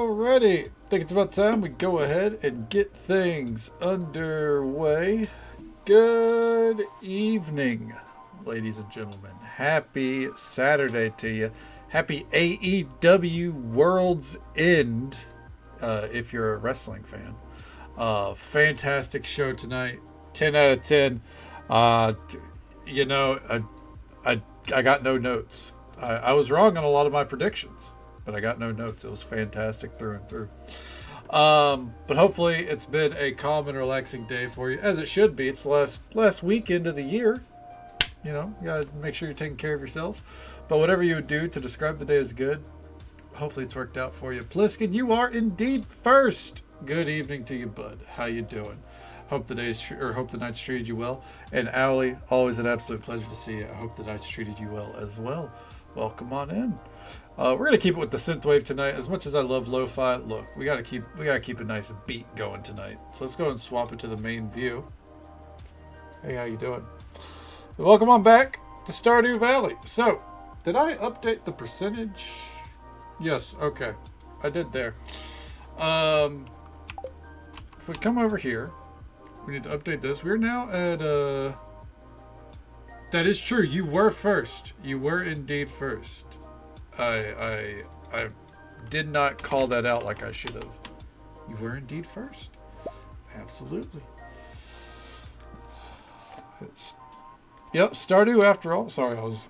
Alrighty, I think it's about time we go ahead and get things underway. Good evening, ladies and gentlemen. Happy Saturday to you. Happy AEW World's End, if you're a wrestling fan. Fantastic show tonight. 10 out of 10. You know, I got no notes. I was wrong on a lot of my predictions, but I got no notes. It was fantastic through and through. But hopefully it's been a calm and relaxing day for you, as it should be. It's the last weekend of the year. You know, you gotta make sure you're taking care of yourself. But whatever you would do to describe the day as good, hopefully it's worked out for you. Pliskin, you are indeed first. Good evening to you, bud. How you doing? Hope the night's treated you well. And Owly, always an absolute pleasure to see you. I hope the night's treated you well as well. Welcome on in. We're gonna keep it with the synthwave tonight. As much as I love lo-fi, look, we gotta keep a nice beat going tonight. So let's go and swap it to the main view. Hey, how you doing? Welcome on back to Stardew Valley. So, did I update the percentage? Yes. Okay, I did there. If we come over here, we need to update this. We're now at that is true. You were first. You were indeed first. I did not call that out like I should have. You were indeed first. Absolutely. Yep, Stardew after all. Sorry, I was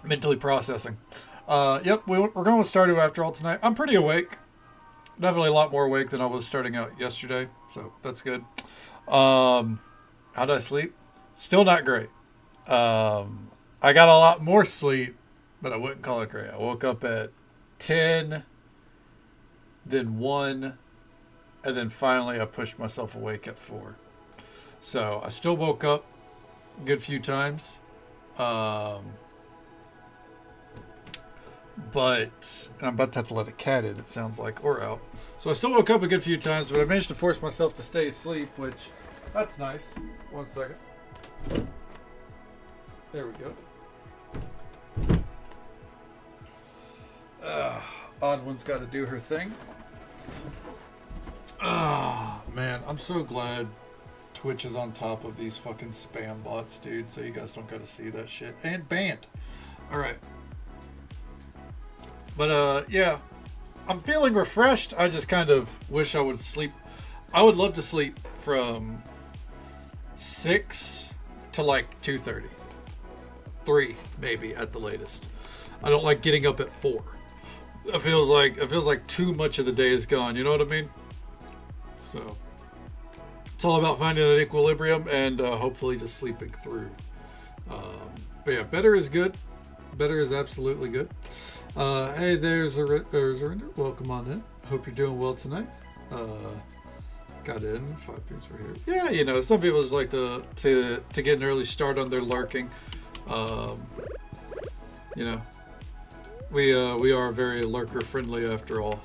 mentally processing. Yep, we're going with Stardew after all tonight. I'm pretty awake. Definitely a lot more awake than I was starting out yesterday, so that's good. How did I sleep? Still not great. I got a lot more sleep, but I wouldn't call it great. I woke up at 10, then 1, and then finally I pushed myself awake at 4. So I still woke up a good few times. But I'm about to have to let a cat in, it sounds like, or out. So I still woke up a good few times, but I managed to force myself to stay asleep, which, that's nice. 1 second. There we go. Odd one's got to do her thing. Man, I'm so glad Twitch is on top of these fucking spam bots, dude, so you guys don't got to see that shit. And banned. Alright. But, yeah. I'm feeling refreshed. I just kind of wish I would sleep. I would love to sleep from 6 to like 2:30. 3, maybe, at the latest. I don't like getting up at 4. It feels like too much of the day is gone, you know what I mean? So it's all about finding that equilibrium and hopefully just sleeping through. But yeah, better is good. Better is absolutely good. Hey, there's Zarinder. Welcome on in. Hope you're doing well tonight. Got in 5 minutes for here. Yeah, you know, some people just like to get an early start on their lurking. You know, we are very lurker friendly after all.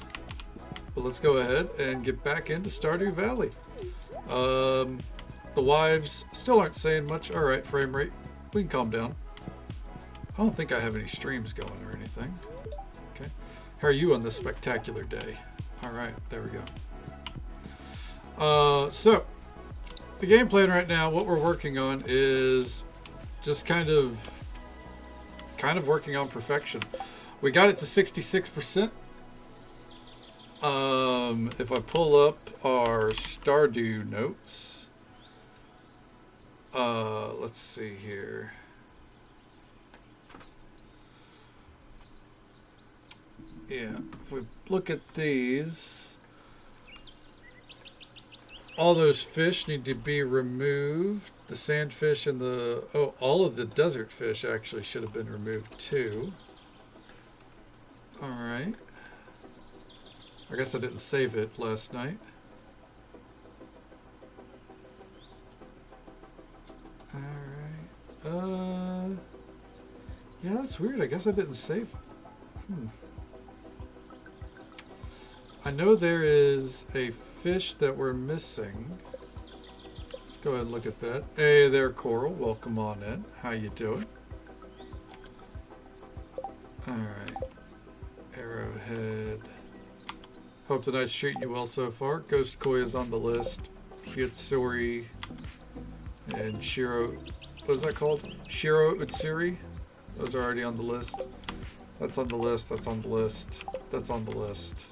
But let's go ahead and get back into Stardew Valley. The wives still aren't saying much. All right, frame rate. We can calm down. I don't think I have any streams going or anything. Okay. How are you on this spectacular day? All right, there we go. So the game plan right now, what we're working on is just kind of working on perfection. We got it to 66%. If I pull up our Stardew notes, let's see here. Yeah, if we look at these, all those fish need to be removed. The sandfish and all of the desert fish actually should have been removed too. All right. I guess I didn't save it last night. All right. Yeah, that's weird. I guess I didn't save it. I know there is a fish that we're missing. Let's go ahead and look at that. Hey there, Coral. Welcome on in. How you doing? All right. Arrowhead. Hope the night's treating you well so far. Ghost Koi is on the list. Hyutsuri and Shiro. What is that called? Shiro Utsuri. Those are already on the list. That's on the list. That's on the list. That's on the list.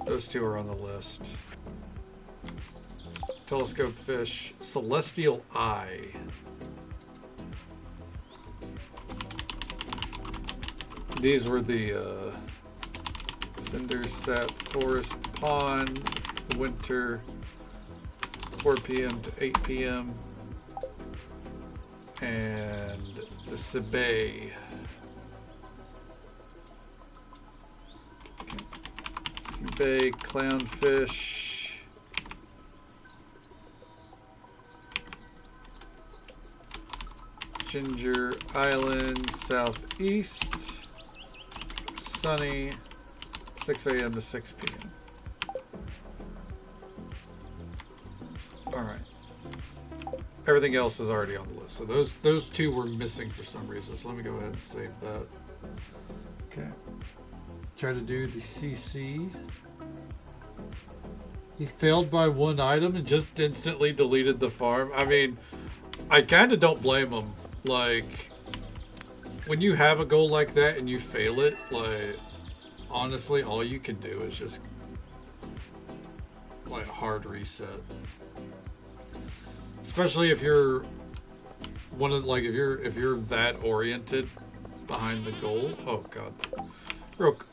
Those two are on the list. Telescope fish. Celestial Eye. These were the Cinder Sap Forest Pond, winter, 4 p.m. to 8 p.m. And the Sibay. Sibay, clownfish. Ginger Island, southeast. Sunny, 6 a.m. to 6 p.m. Alright. Everything else is already on the list. So those two were missing for some reason. So let me go ahead and save that. Okay. Try to do the CC. He failed by one item and just instantly deleted the farm. I mean, I kind of don't blame him. Like, when you have a goal like that and you fail it, like, honestly, all you can do is just, like, hard reset. Especially if you're one of, like, if you're that oriented behind the goal. Oh God.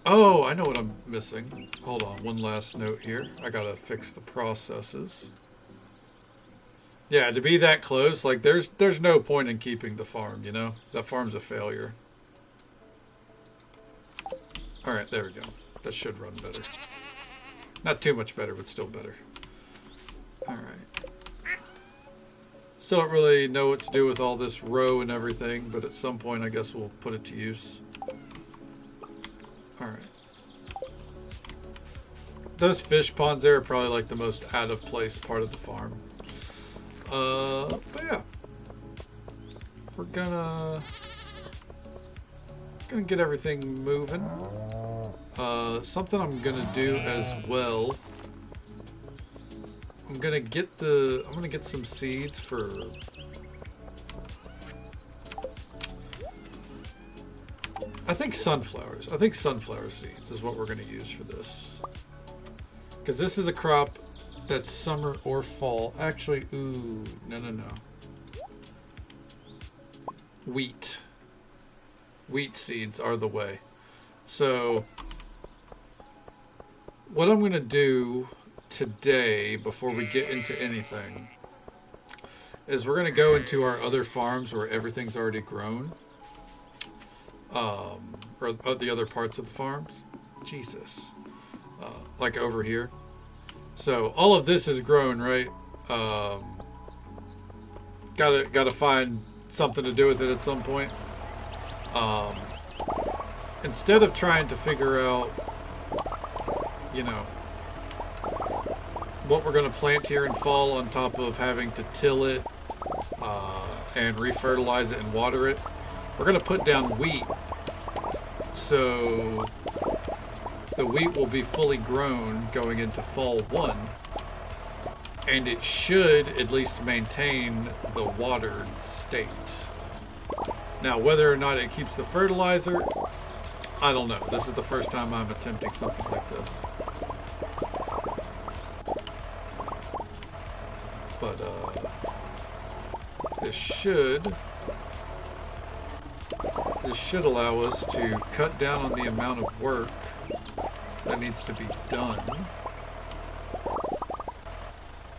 Oh, I know what I'm missing. Hold on, one last note here. I gotta fix the processes. Yeah, to be that close, like, there's no point in keeping the farm, you know? That farm's a failure. Alright, there we go. That should run better. Not too much better, but still better. Alright. Still don't really know what to do with all this row and everything, but at some point I guess we'll put it to use. Alright. Those fish ponds there are probably like the most out of place part of the farm. But yeah. We're gonna get everything moving. Something I'm gonna do as well. I'm gonna get some seeds for I think sunflowers. I think sunflower seeds is what we're gonna use for this. Because this is a crop that's summer or fall. Actually, ooh, no. Wheat. Wheat seeds are the way. So, what I'm going to do today, before we get into anything, is we're going to go into our other farms where everything's already grown. Or the other parts of the farms. Jesus. Like over here. So, all of this is grown, right? Gotta find something to do with it at some point. Instead of trying to figure out, you know, what we're going to plant here in fall on top of having to till it and refertilize it and water it, we're going to put down wheat. So the wheat will be fully grown going into fall 1. And it should at least maintain the watered state. Now, whether or not it keeps the fertilizer, I don't know. This is the first time I'm attempting something like this. But, this should allow us to cut down on the amount of work that needs to be done.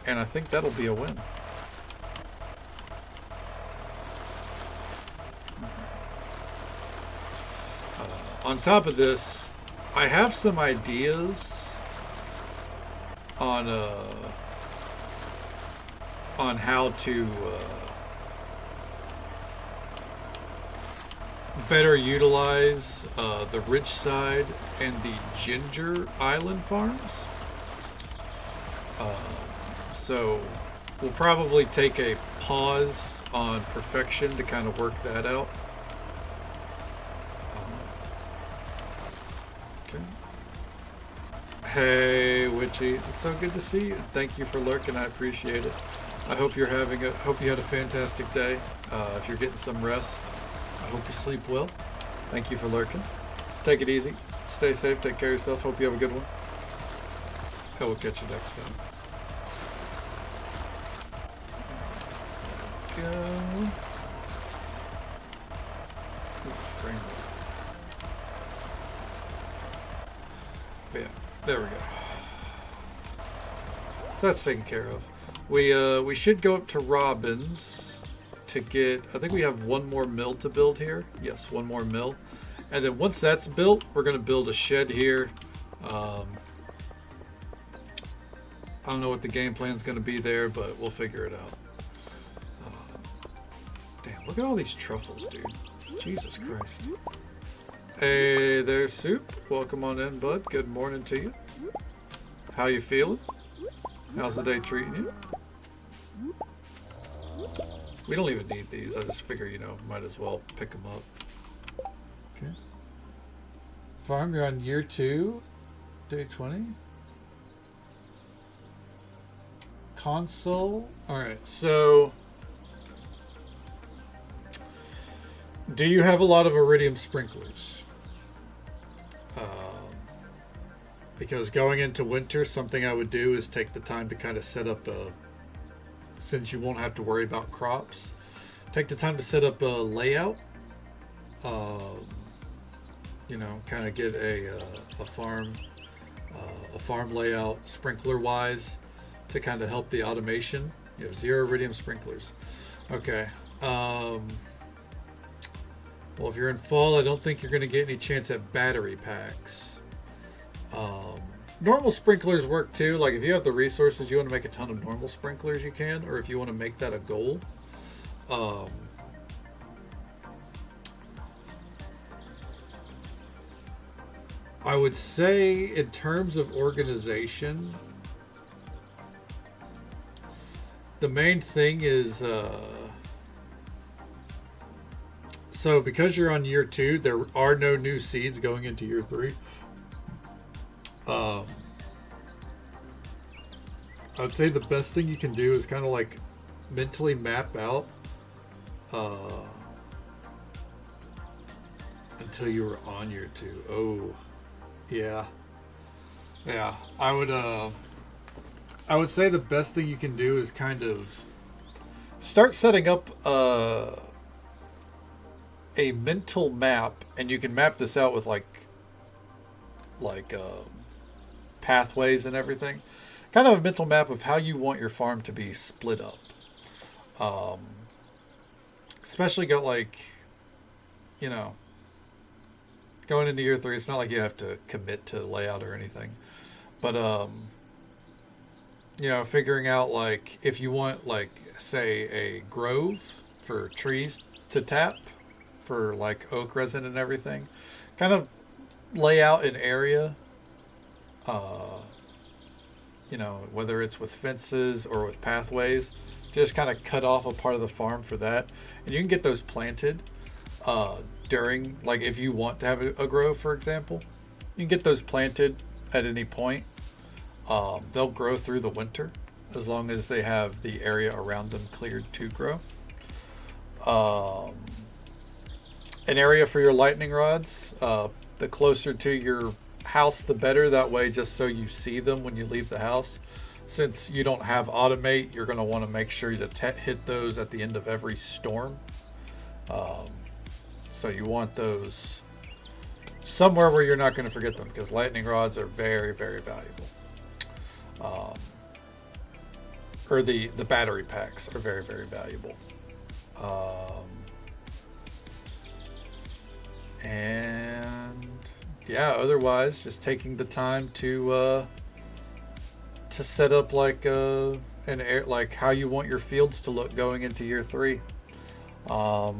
And I think that'll be a win. On top of this, I have some ideas on how to better utilize the Rich Side and the Ginger Island farms. So we'll probably take a pause on perfection to kind of work that out. Okay. Hey, Witchy. It's so good to see you. Thank you for lurking. I appreciate it. I hope you're hope you had a fantastic day. If you're getting some rest, I hope you sleep well. Thank you for lurking. Take it easy. Stay safe. Take care of yourself. Hope you have a good one. I will catch you next time. Go. Frame rate. Yeah, there we go. So that's taken care of. We should go up to Robin's to get. I think we have one more mill to build here. Yes, one more mill, and then once that's built, we're gonna build a shed here. I don't know what the game plan's gonna be there, but we'll figure it out. Damn, look at all these truffles, dude. Jesus Christ. Hey there, Soup. Welcome on in, bud. Good morning to you. How you feeling? How's the day treating you? We don't even need these. I just figure, you know, might as well pick them up. Okay. Farm, you're on year 2, day 20. Console. Alright, so do you have a lot of iridium sprinklers? Because going into winter, something I would do is take the time to kind of set up since you won't have to worry about crops, take the time to set up a layout. You know, kind of get a farm layout sprinkler wise to kind of help the automation. You have 0 iridium sprinklers. Okay. Well, if you're in fall, I don't think you're going to get any chance at battery packs. Normal sprinklers work too. Like if you have the resources, you want to make a ton of normal sprinklers, you can, or if you want to make that a goal. I would say in terms of organization, the main thing is so because you're on year 2, there are no new seeds going into year 3. I would say the best thing you can do is kind of like mentally map out until you were on year 2. Oh, yeah. I would say the best thing you can do is kind of start setting up a mental map, and you can map this out with like pathways and everything. Kind of a mental map of how you want your farm to be split up. Especially got like, you know, going into year 3, it's not like you have to commit to layout or anything. But, you know, figuring out like if you want like, say, a grove for trees to tap for like oak resin and everything, kind of lay out an area, you know, whether it's with fences or with pathways, just kind of cut off a part of the farm for that. And you can get those planted during, like if you want to have a grove, for example, you can get those planted at any point. They'll grow through the winter as long as they have the area around them cleared to grow. An area for your lightning rods, the closer to your house the better, that way just so you see them when you leave the house. Since you don't have automate, you're going to want to make sure to hit those at the end of every storm. So you want those somewhere where you're not going to forget them, because lightning rods are very, very valuable. Or the battery packs are very, very valuable. And yeah, otherwise just taking the time to set up like an air, like how you want your fields to look going into year 3. I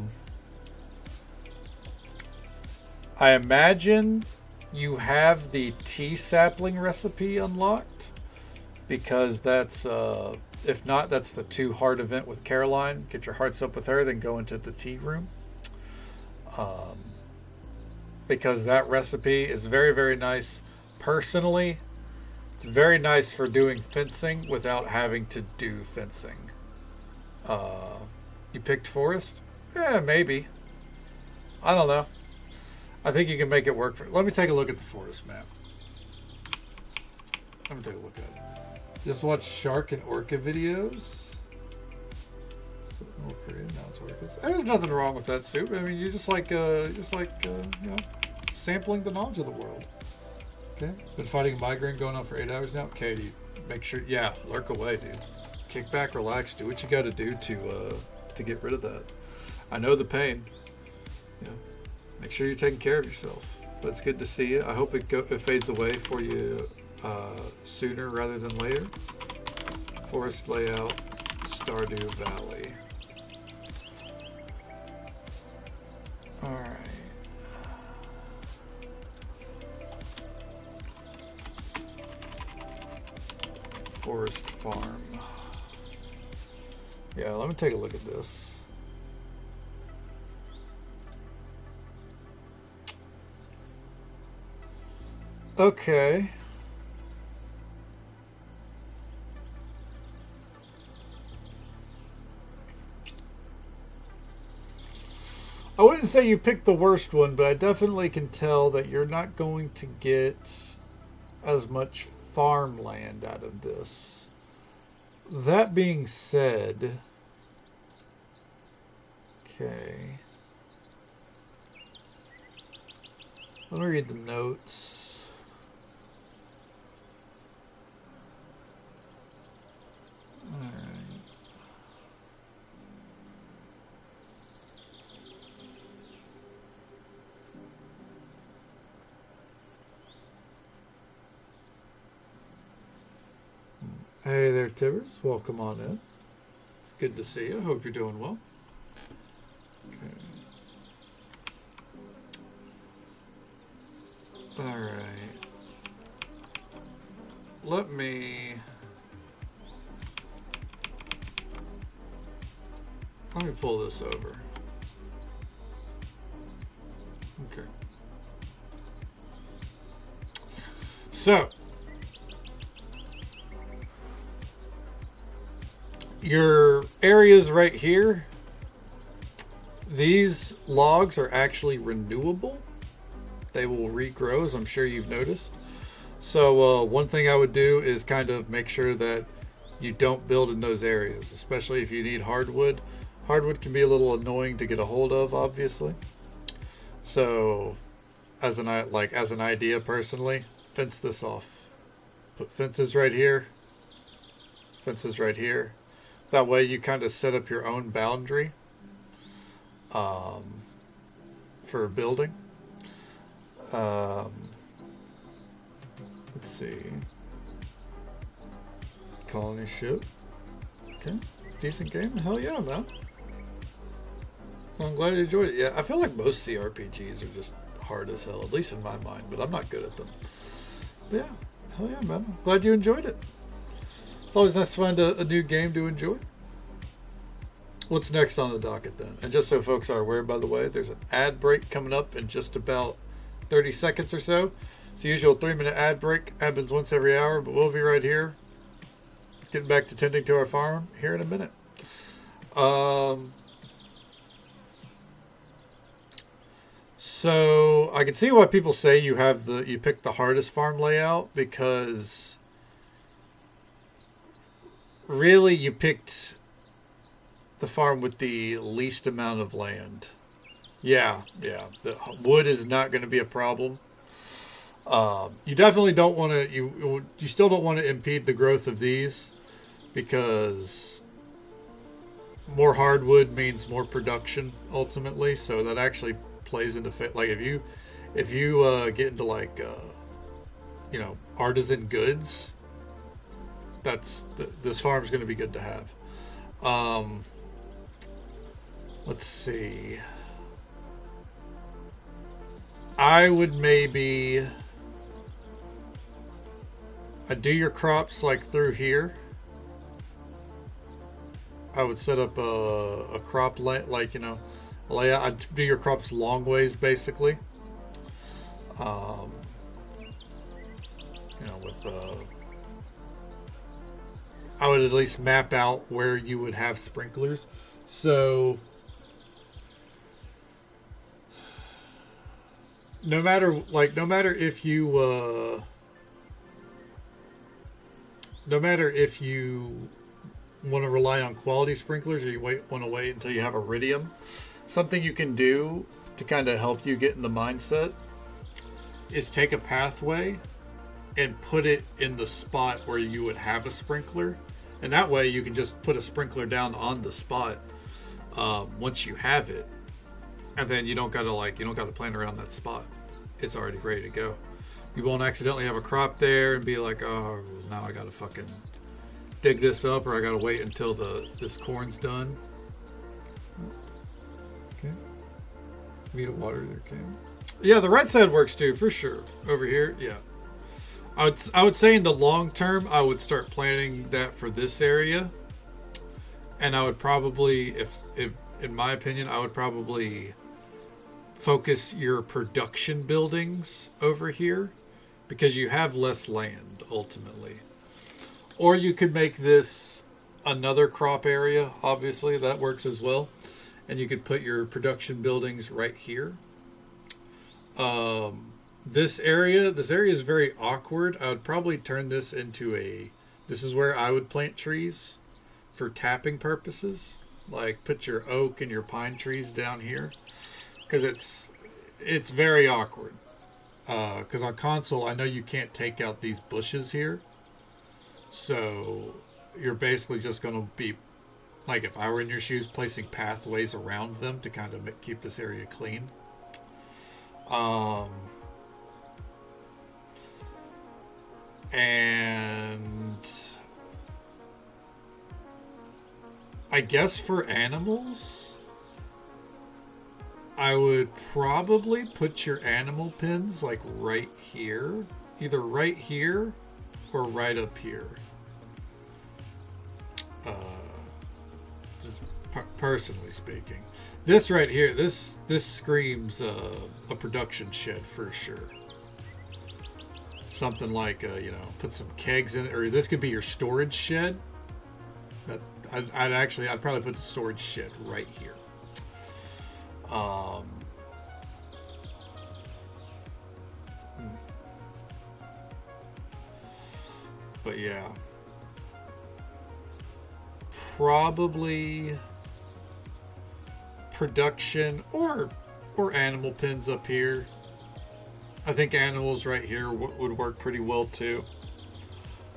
imagine you have the tea sapling recipe unlocked, because that's if not, that's the 2 heart event with Caroline. Get your hearts up with her, then go into the tea room. because that recipe is very, very nice. Personally, it's very nice for doing fencing without having to do fencing. Uh, you picked forest? Yeah, maybe. I don't know. I think you can make it work for. Let me take a look at the forest map. Let me take a look at it. Just watch shark and orca videos. So, North Korea, now it's orcas. There's nothing wrong with that soup. I mean, you just like you know, sampling the knowledge of the world. Okay. Been fighting a migraine going on for 8 hours now. Katie, make sure. Yeah, lurk away, dude. Kick back, relax, do what you got to do to get rid of that. I know the pain. Yeah. Make sure you're taking care of yourself. But it's good to see you. I hope it fades away for you sooner rather than later. Forest layout, Stardew Valley. All right. Forest farm. Yeah, let me take a look at this. Okay. I wouldn't say you picked the worst one, but I definitely can tell that you're not going to get as much farmland out of this. That being said, okay. Let me read the notes. All right. Hey there, Tibbers. Welcome on in. It's good to see you. Hope you're doing well. Okay. All right. Let me pull this over. Okay. So, your areas right here, these logs are actually renewable. They will regrow, as I'm sure you've noticed. So one thing I would do is kind of make sure that you don't build in those areas, especially if you need hardwood. Hardwood can be a little annoying to get a hold of, obviously. So as an idea personally, fence this off. Put fences right here, fences right here. That way you kind of set up your own boundary for building. Let's see. Colony ship. Okay. Decent game. Hell yeah, man. Well, I'm glad you enjoyed it. Yeah, I feel like most CRPGs are just hard as hell, at least in my mind, but I'm not good at them. But yeah, hell yeah, man. I'm glad you enjoyed it. It's always nice to find a new game to enjoy. What's next on the docket then? And just so folks are aware, by the way, there's an ad break coming up in just about 30 seconds or so. It's the usual 3-minute ad break. Happens once every hour, but we'll be right here. Getting back to tending to our farm here in a minute. So I can see why people say you picked the hardest farm layout, because really you picked the farm with the least amount of land. Yeah. The wood is not going to be a problem. You definitely don't want to. You still don't want to impede the growth of these, because more hardwood means more production ultimately. So that actually plays into like if you get into like artisan goods, this farm is going to be good to have. Let's see. I would maybe I'd do your crops like through here. I would set up a crop layout. I'd do your crops long ways basically. Um, with I would at least map out where you would have sprinklers. So no matter if you want to rely on quality sprinklers or you want to wait until you have iridium, something you can do to kind of help you get in the mindset is take a pathway and put it in the spot where you would have a sprinkler, and that way you can just put a sprinkler down on the spot once you have it, and then you don't gotta plan around that spot. It's already ready to go. You won't accidentally have a crop there and be like, oh, now I gotta fucking dig this up, or I gotta wait until this corn's done. Okay. Need a water there, Cam. Yeah, the right side works too, for sure. Over here, yeah. I would say in the long term, I would start planning that for this area, and I would probably, if in my opinion, I would probably focus your production buildings over here because you have less land ultimately. Or you could make this another crop area. Obviously, that works as well, and you could put your production buildings right here. This area is very awkward. I would probably turn this into this is where I would plant trees for tapping purposes. Like put your oak and your pine trees down here. Because it's very awkward. Because on console, I know you can't take out these bushes here. So you're basically just going to be, like if I were in your shoes, placing pathways around them to kind of keep this area clean. And I guess for animals, I would probably put your animal pens like right here, either right here or right up here. Just personally speaking, this right here, this screams a production shed for sure. Something like put some kegs in it, or this could be your storage shed. I'd probably put the storage shed right here. But yeah, probably production or animal pens up here. I think animals right here would work pretty well too,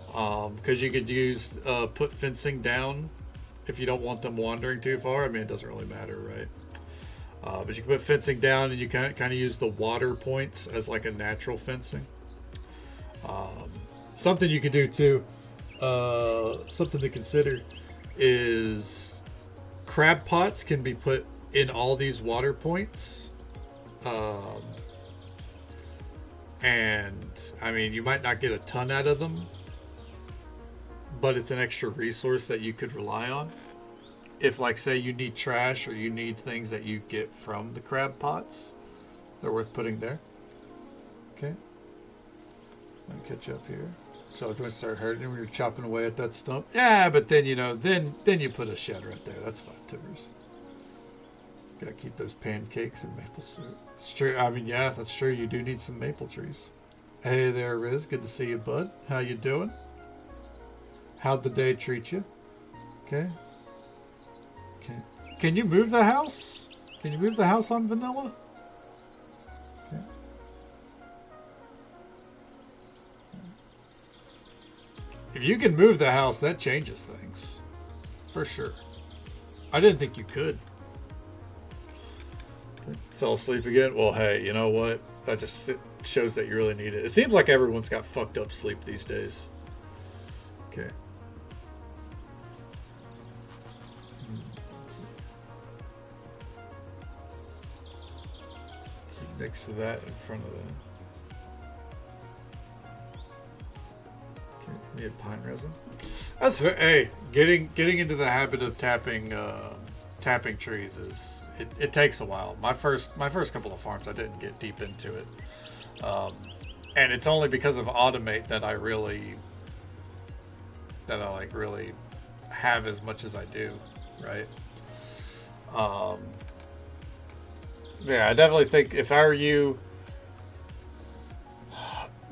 because you could use put fencing down if you don't want them wandering too far. I mean, it doesn't really matter, right? But you can put fencing down, and you kind of use the water points as like a natural fencing. Something you could do too, something to consider, is crab pots can be put in all these water points. And I mean, you might not get a ton out of them, but it's an extra resource that you could rely on. If, like, say you need trash or you need things that you get from the crab pots, they're worth putting there. Okay. Let me catch up here. So do I start hurting when you're chopping away at that stump? Yeah, but then, then you put a shed right there. That's fine, Timbers. Gotta keep those pancakes and maple syrup. It's true. I mean, yeah, that's true. You do need some maple trees. Hey there, Riz. Good to see you, bud. How you doing? How'd the day treat you? Okay. Okay. Can you move the house? Can you move the house on vanilla? Okay. If you can move the house, that changes things. For sure. I didn't think you could. Fell asleep again? Well, hey, you know what? That just shows that you really need it. It seems like everyone's got fucked up sleep these days. Okay. Keep next to that in front of that. Okay, need pine resin. That's fair. Hey, getting into the habit of tapping trees is it takes a while. My first couple of farms, I didn't get deep into it. And it's only because of automate that I really, that I like really have as much as I do, right? Um, yeah, I definitely think if I were you,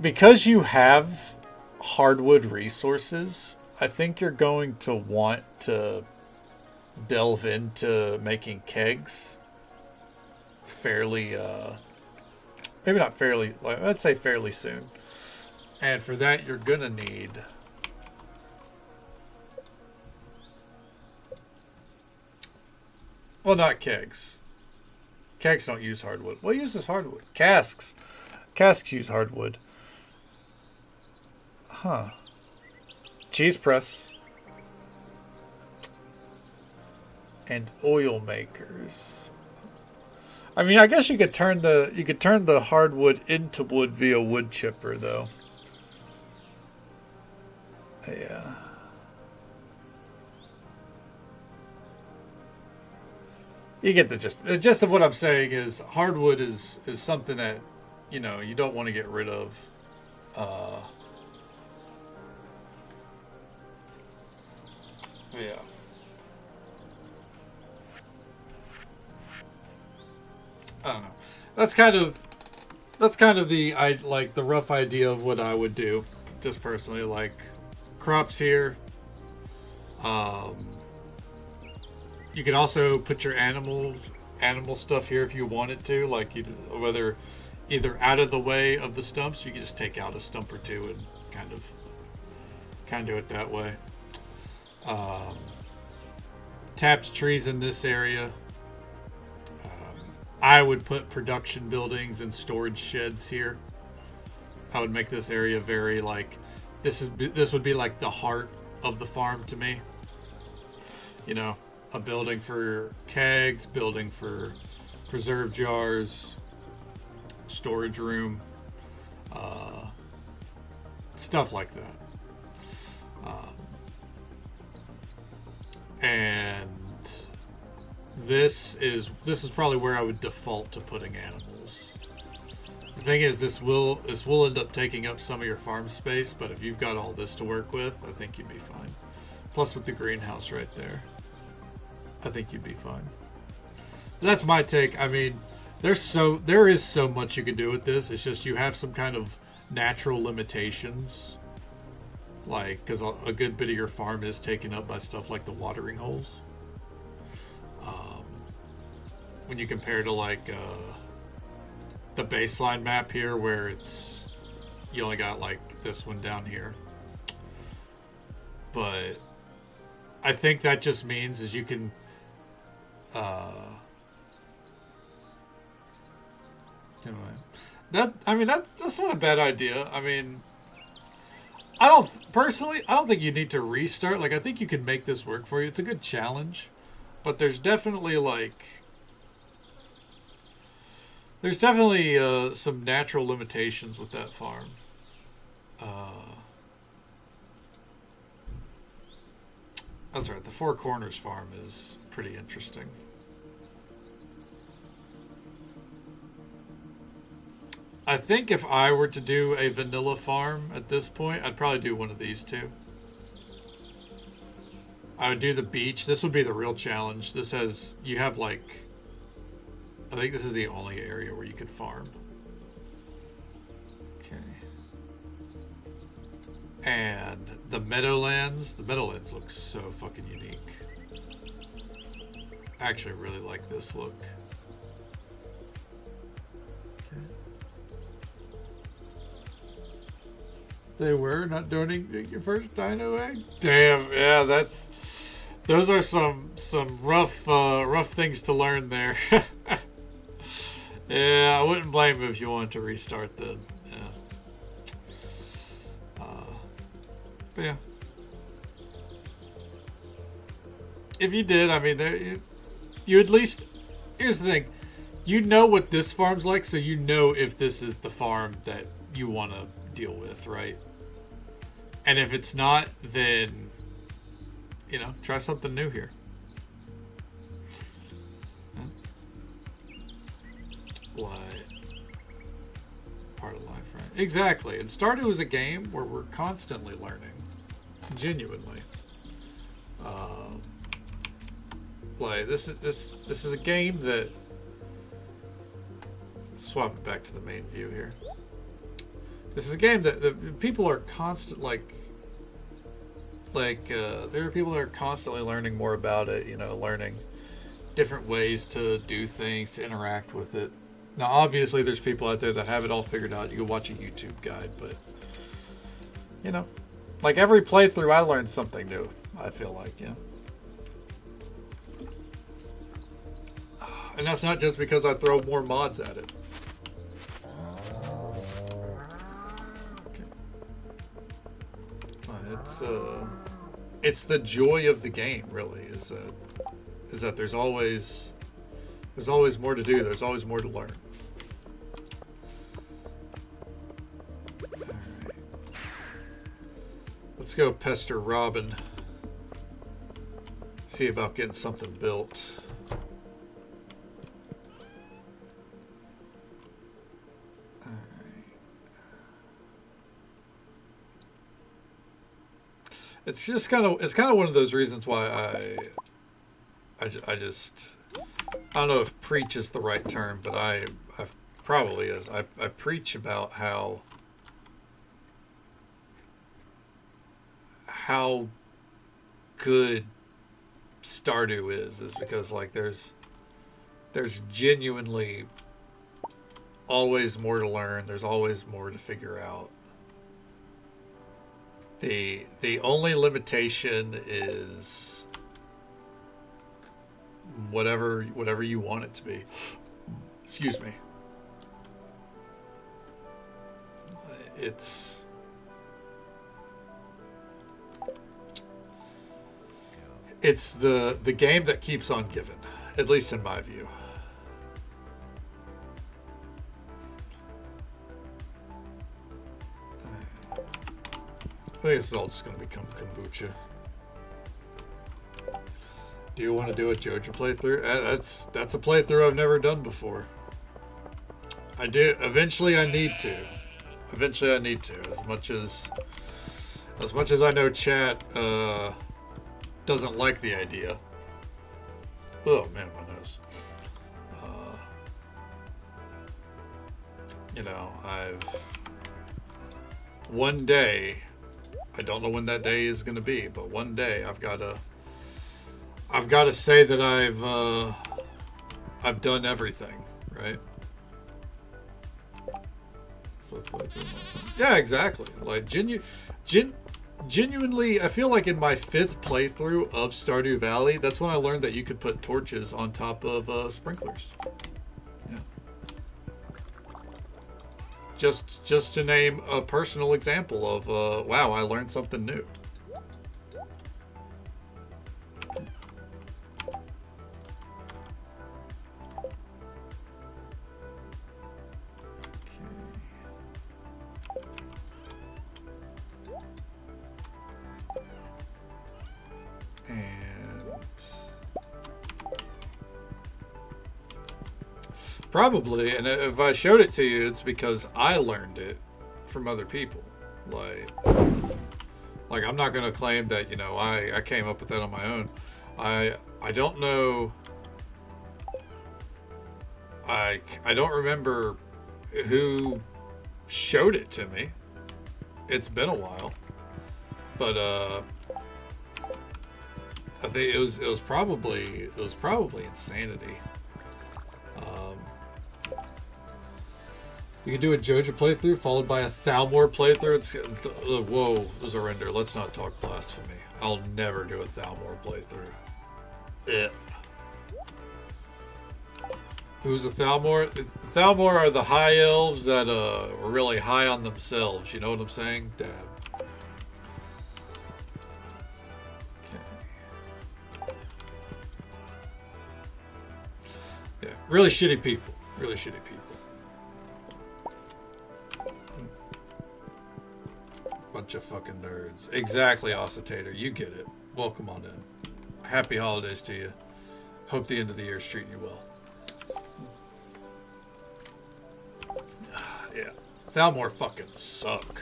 because you have hardwood resources, I think you're going to want to delve into making kegs fairly, maybe not fairly, like, I'd say fairly soon. And for that, you're gonna need, well, not kegs. Kegs don't use hardwood. What uses hardwood? Casks. Casks use hardwood. Huh. Cheese press and oil makers. I mean, I guess you could turn the hardwood into wood via wood chipper, though. Yeah. You get the gist. The gist of what I'm saying is hardwood is something that, you know, you don't want to get rid of. Uh, yeah. I don't know. That's kind of I like the rough idea of what I would do, just personally. Like crops here. Um, you can also put your animal stuff here if you wanted to. Like you, whether either out of the way of the stumps, you can just take out a stump or two and kind of do it that way. Um, tapped trees in this area. I would put production buildings and storage sheds here. I would make this area very like this would be like the heart of the farm to me. You know, a building for kegs, building for preserve jars, storage room, uh, stuff like that. Um, and this is probably where I would default to putting animals. The thing is, this will end up taking up some of your farm space, but if you've got all this to work with, I think you'd be fine. Plus, with the greenhouse right there, I think you'd be fine. But that's my take. I mean, there is so much you can do with this. It's just you have some kind of natural limitations, like because a good bit of your farm is taken up by stuff like the watering holes. When you compare to like the baseline map here, where it's you only got like this one down here, but I think that just means is you can uh, anyway. That I mean that's not a bad idea. I mean, I don't personally I don't think you need to restart. Like I think you can make this work for you. It's a good challenge, but there's definitely some natural limitations with that farm. Uh, that's right. The Four Corners farm is pretty interesting. I think if I were to do a vanilla farm at this point, I'd probably do one of these two. I would do the beach. This would be the real challenge. This has you have like I think this is the only area where you could farm. Okay. And the Meadowlands look so fucking unique. I actually really like this look. Okay. They were not donating your first dino egg? Damn, yeah, those are some rough things to learn there. Yeah, I wouldn't blame him if you wanted to restart then. Yeah. But yeah. If you did, I mean, you at least. Here's the thing. You know what this farm's like, so you know if this is the farm that you want to deal with, right? And if it's not, then, you know, try something new here. What part of exactly. And Stardew is a game where we're constantly learning, genuinely. Um, like this is a game that. Swap it back to the main view here. This is a game that the people are constant there are people that are constantly learning more about it. You know, learning different ways to do things, to interact with it. Now, obviously, there's people out there that have it all figured out. You can watch a YouTube guide, but you know, like every playthrough, I learned something new. I feel like, yeah. And that's not just because I throw more mods at it. It's the joy of the game, really. Is that there's always more to do. There's always more to learn. All right. Let's go pester Robin. See about getting something built. It's just kind of one of those reasons why I don't know if preach is the right term, but I probably is. I preach about how good Stardew is because like there's genuinely always more to learn. There's always more to figure out. The only limitation is whatever you want it to be. Excuse me. It's the game that keeps on giving, at least in my view. I think this is all just going to become kombucha. Do you want to do a JoJo playthrough? That's a playthrough I've never done before. I do. Eventually, I need to. As much as I know chat doesn't like the idea. Oh man, my nose. You know, one day. I don't know when that day is going to be, but one day I've got to say that I've done everything, right? Yeah, exactly. Like genuinely, I feel like in my 5th playthrough of Stardew Valley, that's when I learned that you could put torches on top of sprinklers. Yeah. Just to name a personal example of wow, I learned something new. Probably, and if I showed it to you, it's because I learned it from other people. Like I'm not going to claim that, you know, I came up with that on my own. I don't know. I don't remember who showed it to me. It's been a while, but I think it was probably Insanity. You can do a JoJo playthrough followed by a Thalmor playthrough. Whoa, Zarinder, let's not talk blasphemy. I'll never do a Thalmor playthrough. Who's a Thalmor? Thalmor are the high elves that are really high on themselves. You know what I'm saying? Dad. Okay. Yeah, really shitty people. Really shitty people. Bunch of fucking nerds. Exactly, Ossitator. You get it. Welcome on in. Happy holidays to you. Hope the end of the year is treating you well. Yeah. Thalmor fucking suck.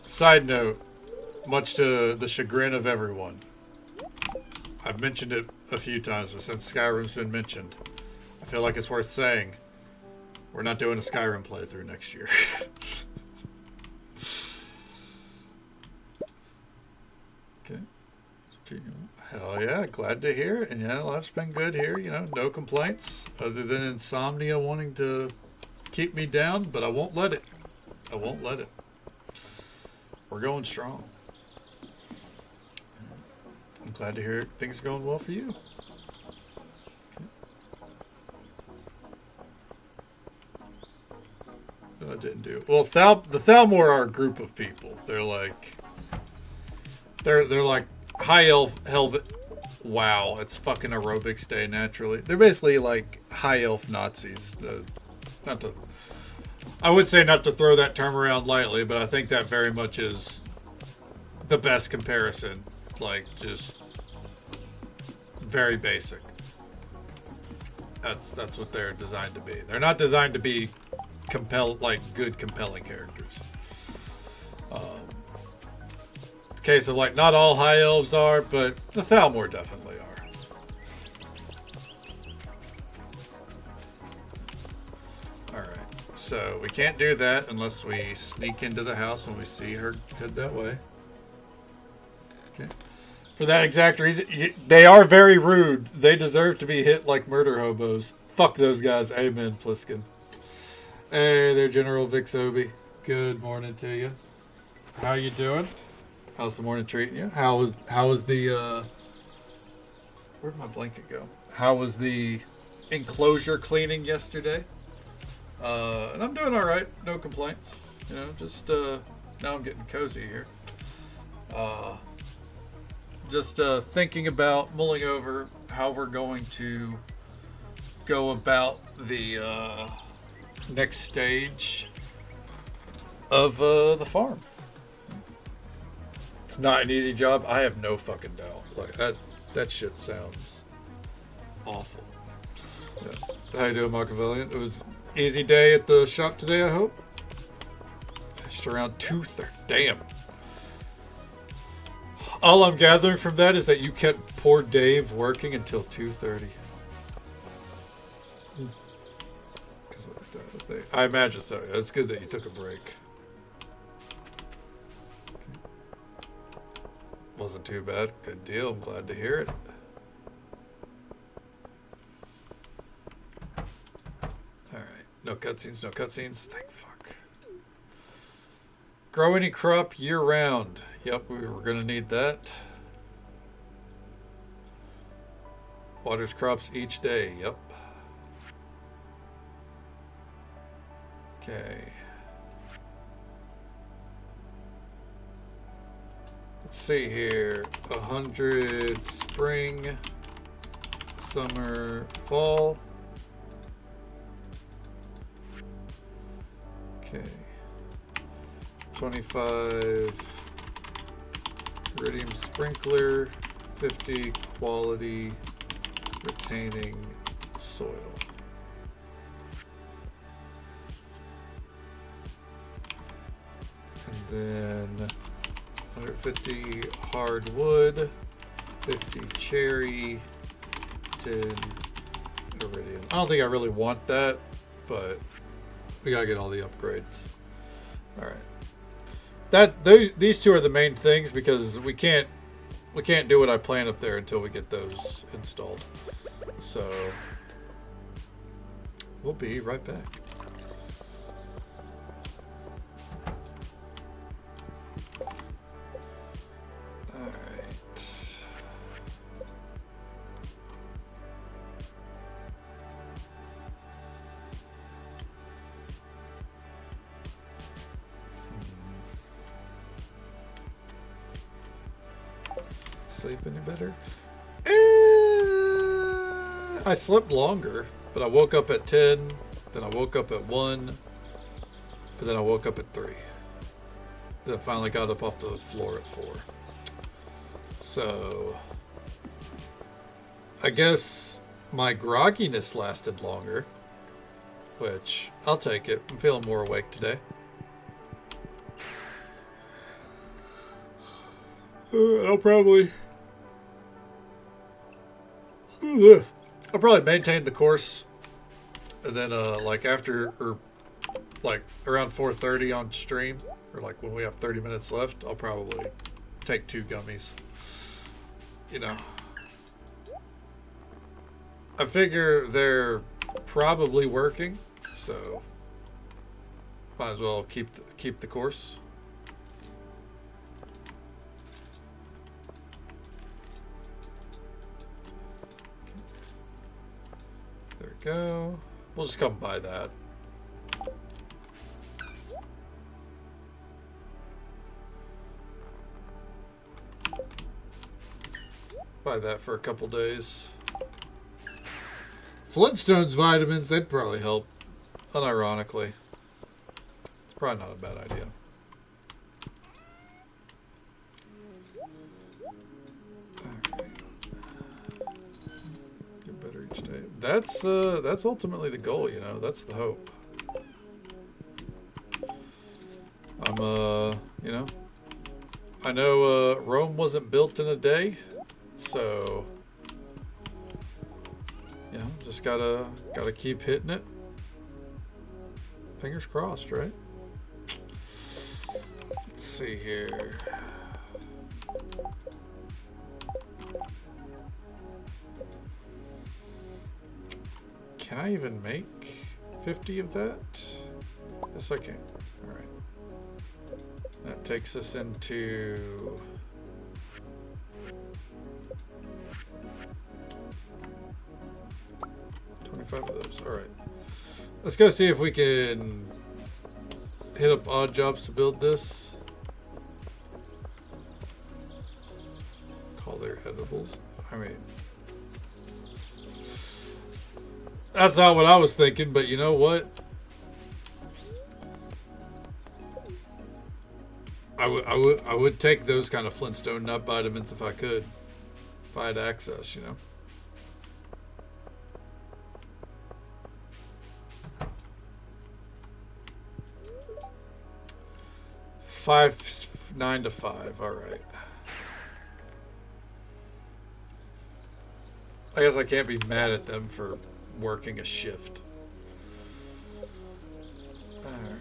Side note, much to the chagrin of everyone, I've mentioned it a few times, but since Skyrim's been mentioned, I feel like it's worth saying we're not doing a Skyrim playthrough next year. Okay. Hell yeah, glad to hear it. And yeah, life's been good here. You know, no complaints other than insomnia wanting to keep me down, but I won't let it. I won't let it. We're going strong. I'm glad to hear things are going well for you. No, I didn't do it. Well, the Thalmor are a group of people. They're like high elf helvet. Wow, it's fucking aerobics day naturally. They're basically like high elf Nazis. Not to, I would say not to throw that term around lightly, but I think that very much is the best comparison. Like just very basic. That's what they're designed to be. They're not designed to be good compelling characters. Case of like not all high elves are, but the Thalmor definitely are. Alright, so we can't do that unless we sneak into the house when we see her head that way. Okay. For that exact reason, they are very rude. They deserve to be hit like murder hobos. Fuck those guys. Amen, Pliskin. Hey there, General Vixobi. Good morning to you. How you doing? How's the morning treating you? How was the where'd my blanket go? How was the enclosure cleaning yesterday? And I'm doing all right. No complaints. You know, just now I'm getting cozy here. Just thinking about mulling over how we're going to go about the next stage of the farm. It's not an easy job. I have no fucking doubt. Like that shit sounds awful. Yeah. How you doing, Machiavellian? It was an easy day at the shop today, I hope. Finished around 2:30. Damn. All I'm gathering from that is that you kept poor Dave working until 2:30. I imagine so. It's good that you took a break. Wasn't too bad. Good deal. I'm glad to hear it. Alright. No cutscenes, no cutscenes. Thank fuck. Grow any crop year round. Yep, we were going to need that. Waters crops each day. Yep. Okay. Let's see here. 100 spring, summer, fall. Okay. 25 iridium sprinkler, 50 quality retaining soil. And then 150 hardwood, 50 cherry, 10 iridium. I don't think I really want that, but we gotta get all the upgrades. All right. These two are the main things because we can't do what I plan up there until we get those installed. So we'll be right back. Sleep any better? I slept longer, but I woke up at 10, then I woke up at 1, and then I woke up at 3. Then I finally got up off the floor at 4. So I guess my grogginess lasted longer, which I'll take it. I'm feeling more awake today. I'll probably maintain the course, and then like after or like around 4:30 on stream, or like when we have 30 minutes left, I'll probably take 2 gummies. You know, I figure they're probably working, so might as well keep the course. There we go. We'll just come by that. Buy that for a couple days. Flintstones vitamins, they'd probably help. Unironically. It's probably not a bad idea. Alright. Get better each day. That's ultimately the goal, you know. That's the hope. You know, I know Rome wasn't built in a day, so yeah, just gotta keep hitting it. Fingers crossed, right? Let's see here. Can I even make 50 of that? Yes, I can. All right. That takes us into 25 of those. All right. Let's go see if we can hit up odd jobs to build this. Call their edibles. I mean, that's not what I was thinking, but you know what? I would take those kind of Flintstone nut vitamins if I could. If I had access, you know. Nine to 5. All right. I guess I can't be mad at them for working a shift. All right.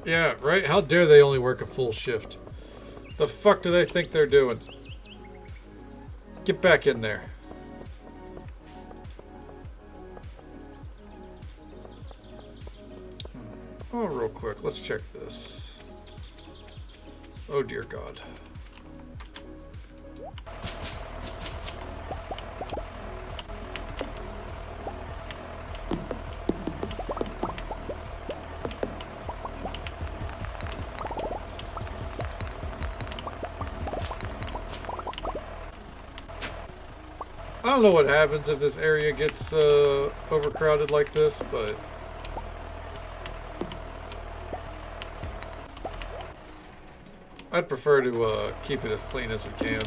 Yeah, right? How dare they only work a full shift? The fuck do they think they're doing? Get back in there. Oh, real quick, let's check this. Oh, dear God. I don't know what happens if this area gets overcrowded like this, but I'd prefer to keep it as clean as we can.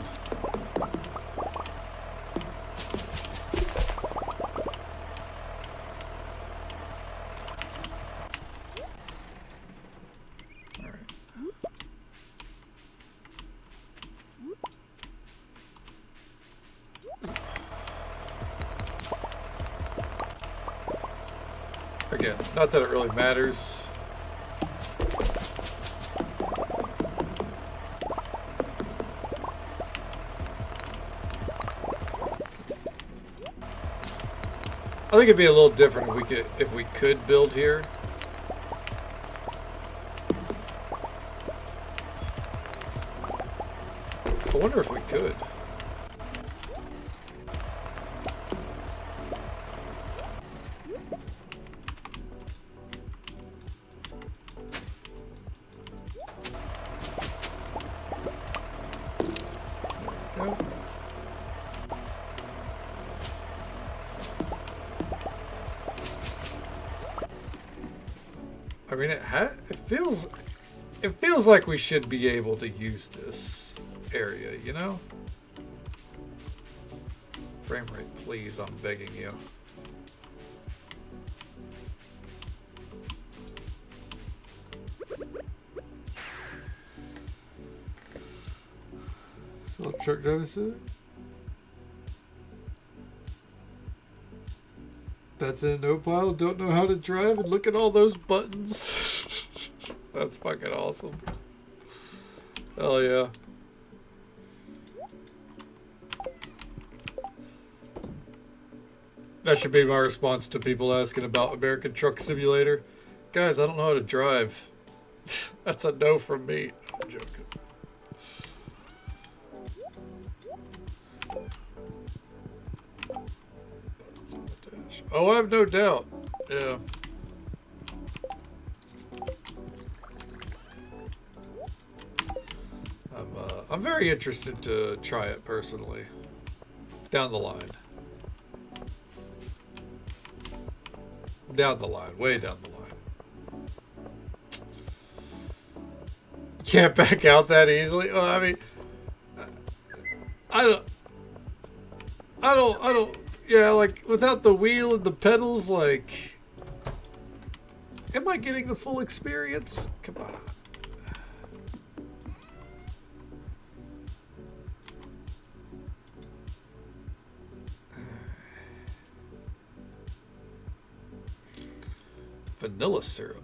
Again, not that it really matters. I think it'd be a little different if we could build here. I wonder if we could. I mean, it feels like we should be able to use this area, you know? Frame rate, please, I'm begging you. So truck drivers. That's in no pile. Don't know how to drive, and look at all those buttons. That's fucking awesome. Hell yeah. That should be my response to people asking about American Truck Simulator. Guys, I don't know how to drive. That's a no from me. I'm joking. Oh, I have no doubt. Yeah. I'm very interested to try it personally. Down the line. Down the line. Way down the line. You can't back out that easily. Well, I mean, I don't. Yeah, like without the wheel and the pedals, like, am I getting the full experience? Come on. Vanilla syrup.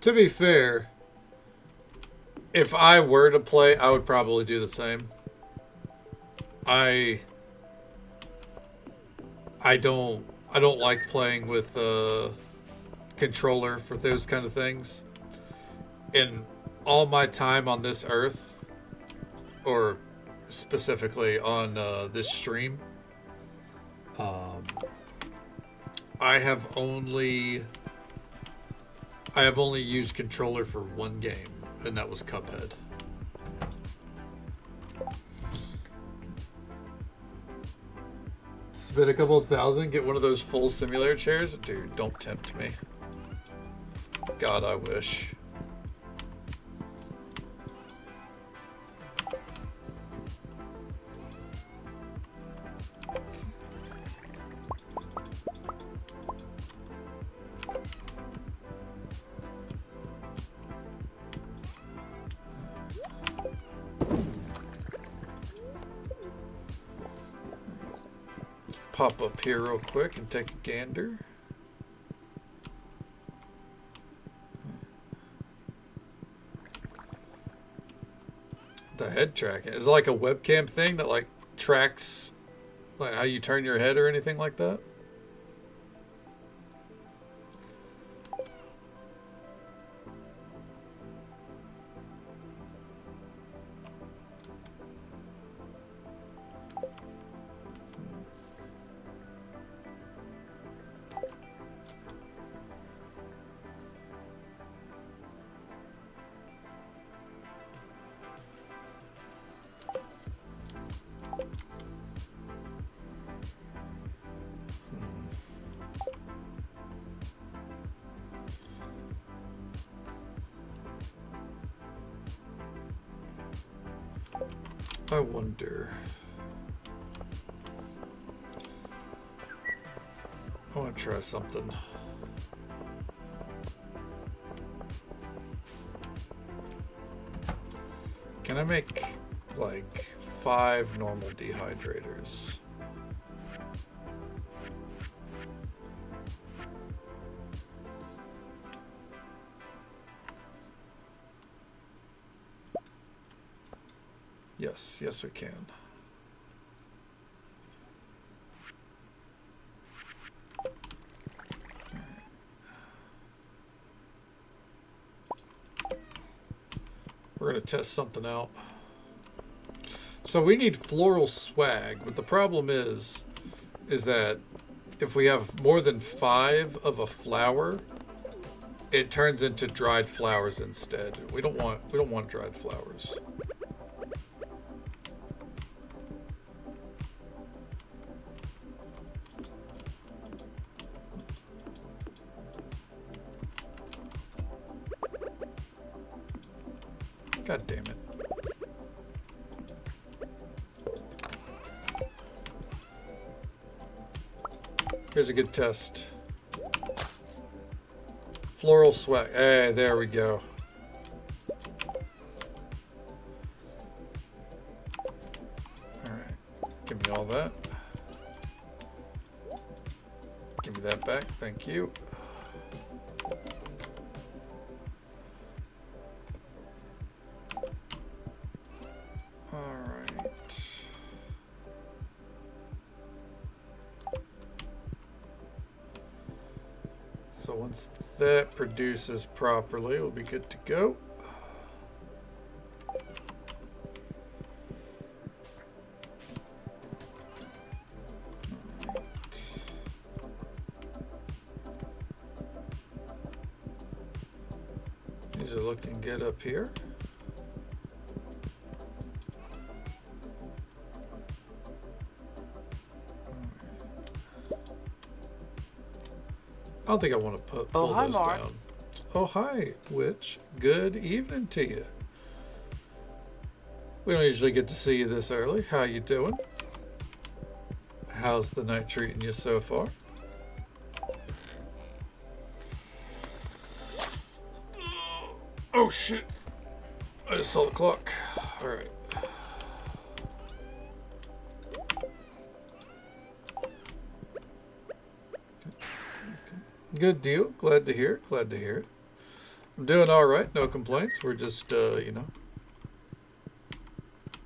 To be fair, if I were to play, I would probably do the same. I don't like playing with a controller for those kind of things. In all my time on this earth, or specifically on this stream, I have only used controller for one game, and that was Cuphead. Spend a couple of thousand, get one of those full simulator chairs? Dude, don't tempt me. God, I wish. Pop up here real quick and take a gander. The head tracking is it like a webcam thing that like tracks like how you turn your head or anything like that? I wonder. I want to try something. Can I make like 5 normal dehydrators? Yes, we can. We're going to test something out. So we need floral swag, but the problem is that if we have more than 5 of a flower, it turns into dried flowers instead. We don't want dried flowers. God damn it. Here's a good test. Floral swag. Hey, there we go. Alright. Give me all that. Give me that back. Thank you. So once that produces properly, we'll be good to go. These are looking good up here. I don't think I want to pull those down. Oh, hi, Witch. Good evening to you. We don't usually get to see you this early. How you doing? How's the night treating you so far? Oh, shit. I just saw the clock. All right. Good deal. Glad to hear it. Glad to hear it. I'm doing all right. No complaints. We're just, you know,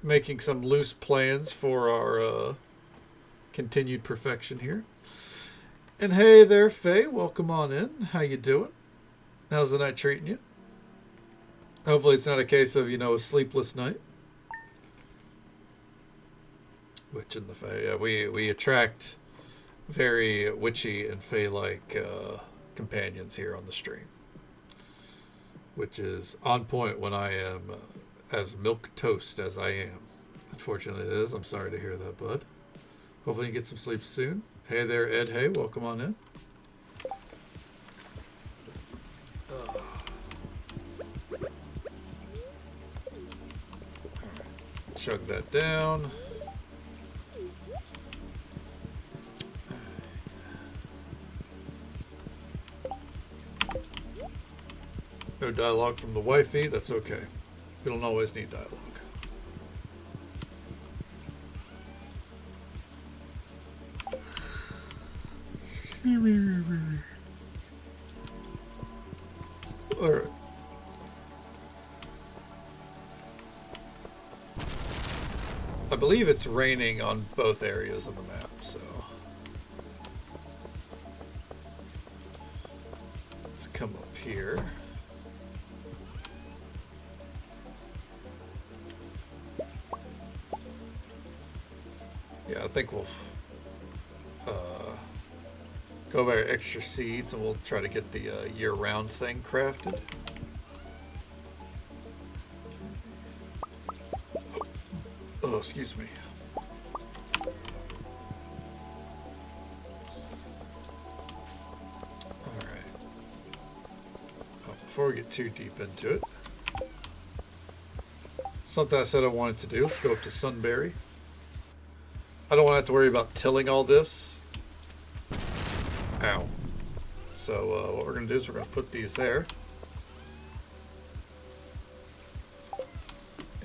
making some loose plans for our continued perfection here. And hey there, Faye. Welcome on in. How you doing? How's the night treating you? Hopefully it's not a case of, you know, a sleepless night. Witch and the Fae. Yeah, we attract very witchy and Fae-like companions here on the stream, which is on point when I am as milk toast as I am. Unfortunately, it is. I'm sorry to hear that, bud. Hopefully you get some sleep soon. Hey there, Ed. Hey, welcome on in. Alright, chug that down. No dialogue from the wifey, that's okay. We don't always need dialogue. Alright. I believe it's raining on both areas of the map, so let's come up here. Yeah, I think we'll go by our extra seeds and we'll try to get the year-round thing crafted. Oh, excuse me. Alright. Oh, before we get too deep into it, something I said I wanted to do. Let's go up to Sunbury. I don't want to have to worry about tilling all this. Ow. So what we're going to do is we're going to put these there.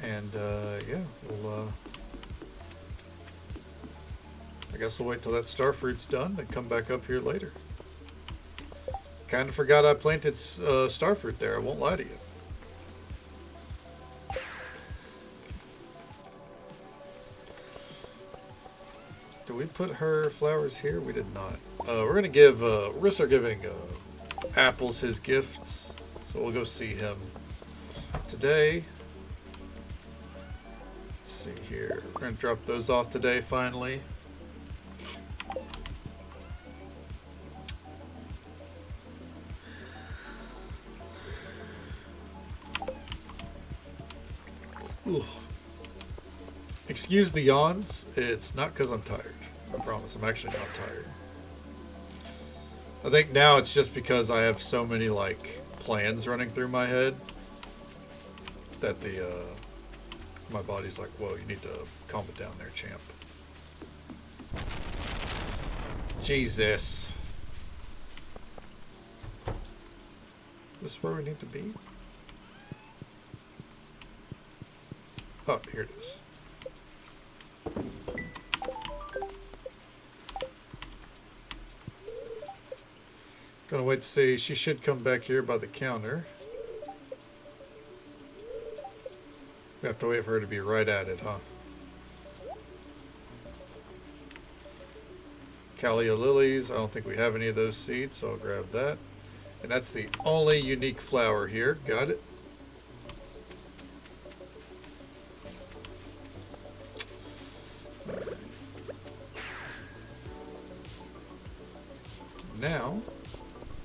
And yeah, we'll I guess we'll wait till that starfruit's done, then come back up here later. Kind of forgot I planted starfruit there, I won't lie to you. Did we put her flowers here? We did not. We're gonna give, we're gonna start giving Apples his gifts. So we'll go see him today. Let's see here. We're gonna drop those off today finally. Ooh. Excuse the yawns. It's not because I'm tired. I promise. I'm actually not tired. I think now it's just because I have so many like plans running through my head that my body's like, whoa, you need to calm it down there, champ. Jesus. This is where we need to be? Oh, here it is. Gonna wait to see. She should come back here by the counter. We have to wait for her to be right at it, huh? Callia lilies. I don't think we have any of those seeds, so I'll grab that. And that's the only unique flower here. Got it. Now,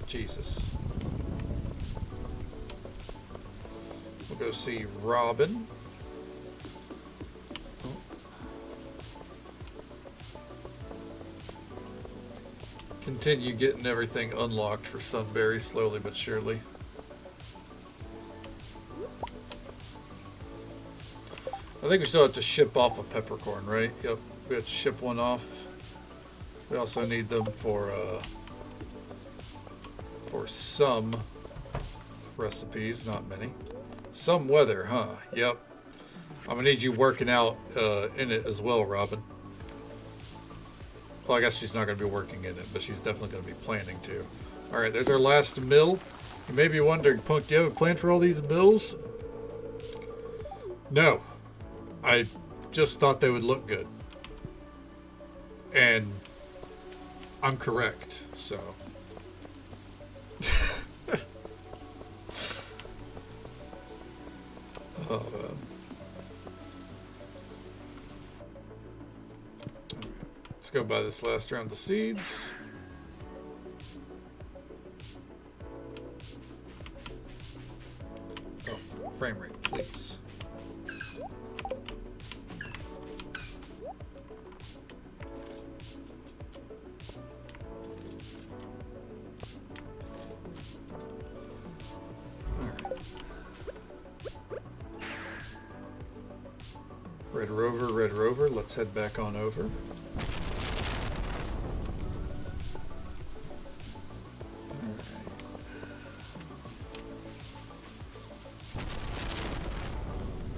Jesus. We'll go see Robin. Continue getting everything unlocked for Sunberry slowly but surely. I think we still have to ship off a peppercorn, right? Yep, we have to ship one off. We also need them for some recipes, not many. Some weather, huh? Yep. I'm gonna need you working out in it as well, Robin. Well, I guess she's not going to be working in it, but she's definitely going to be planning to. Alright, there's our last mill. You may be wondering, Punk, do you have a plan for all these mills? No. I just thought they would look good. And I'm correct, so. Oh, man. Let's go buy this last round of seeds. Oh, frame rate, please. Alright. Red Rover, let's head back on over.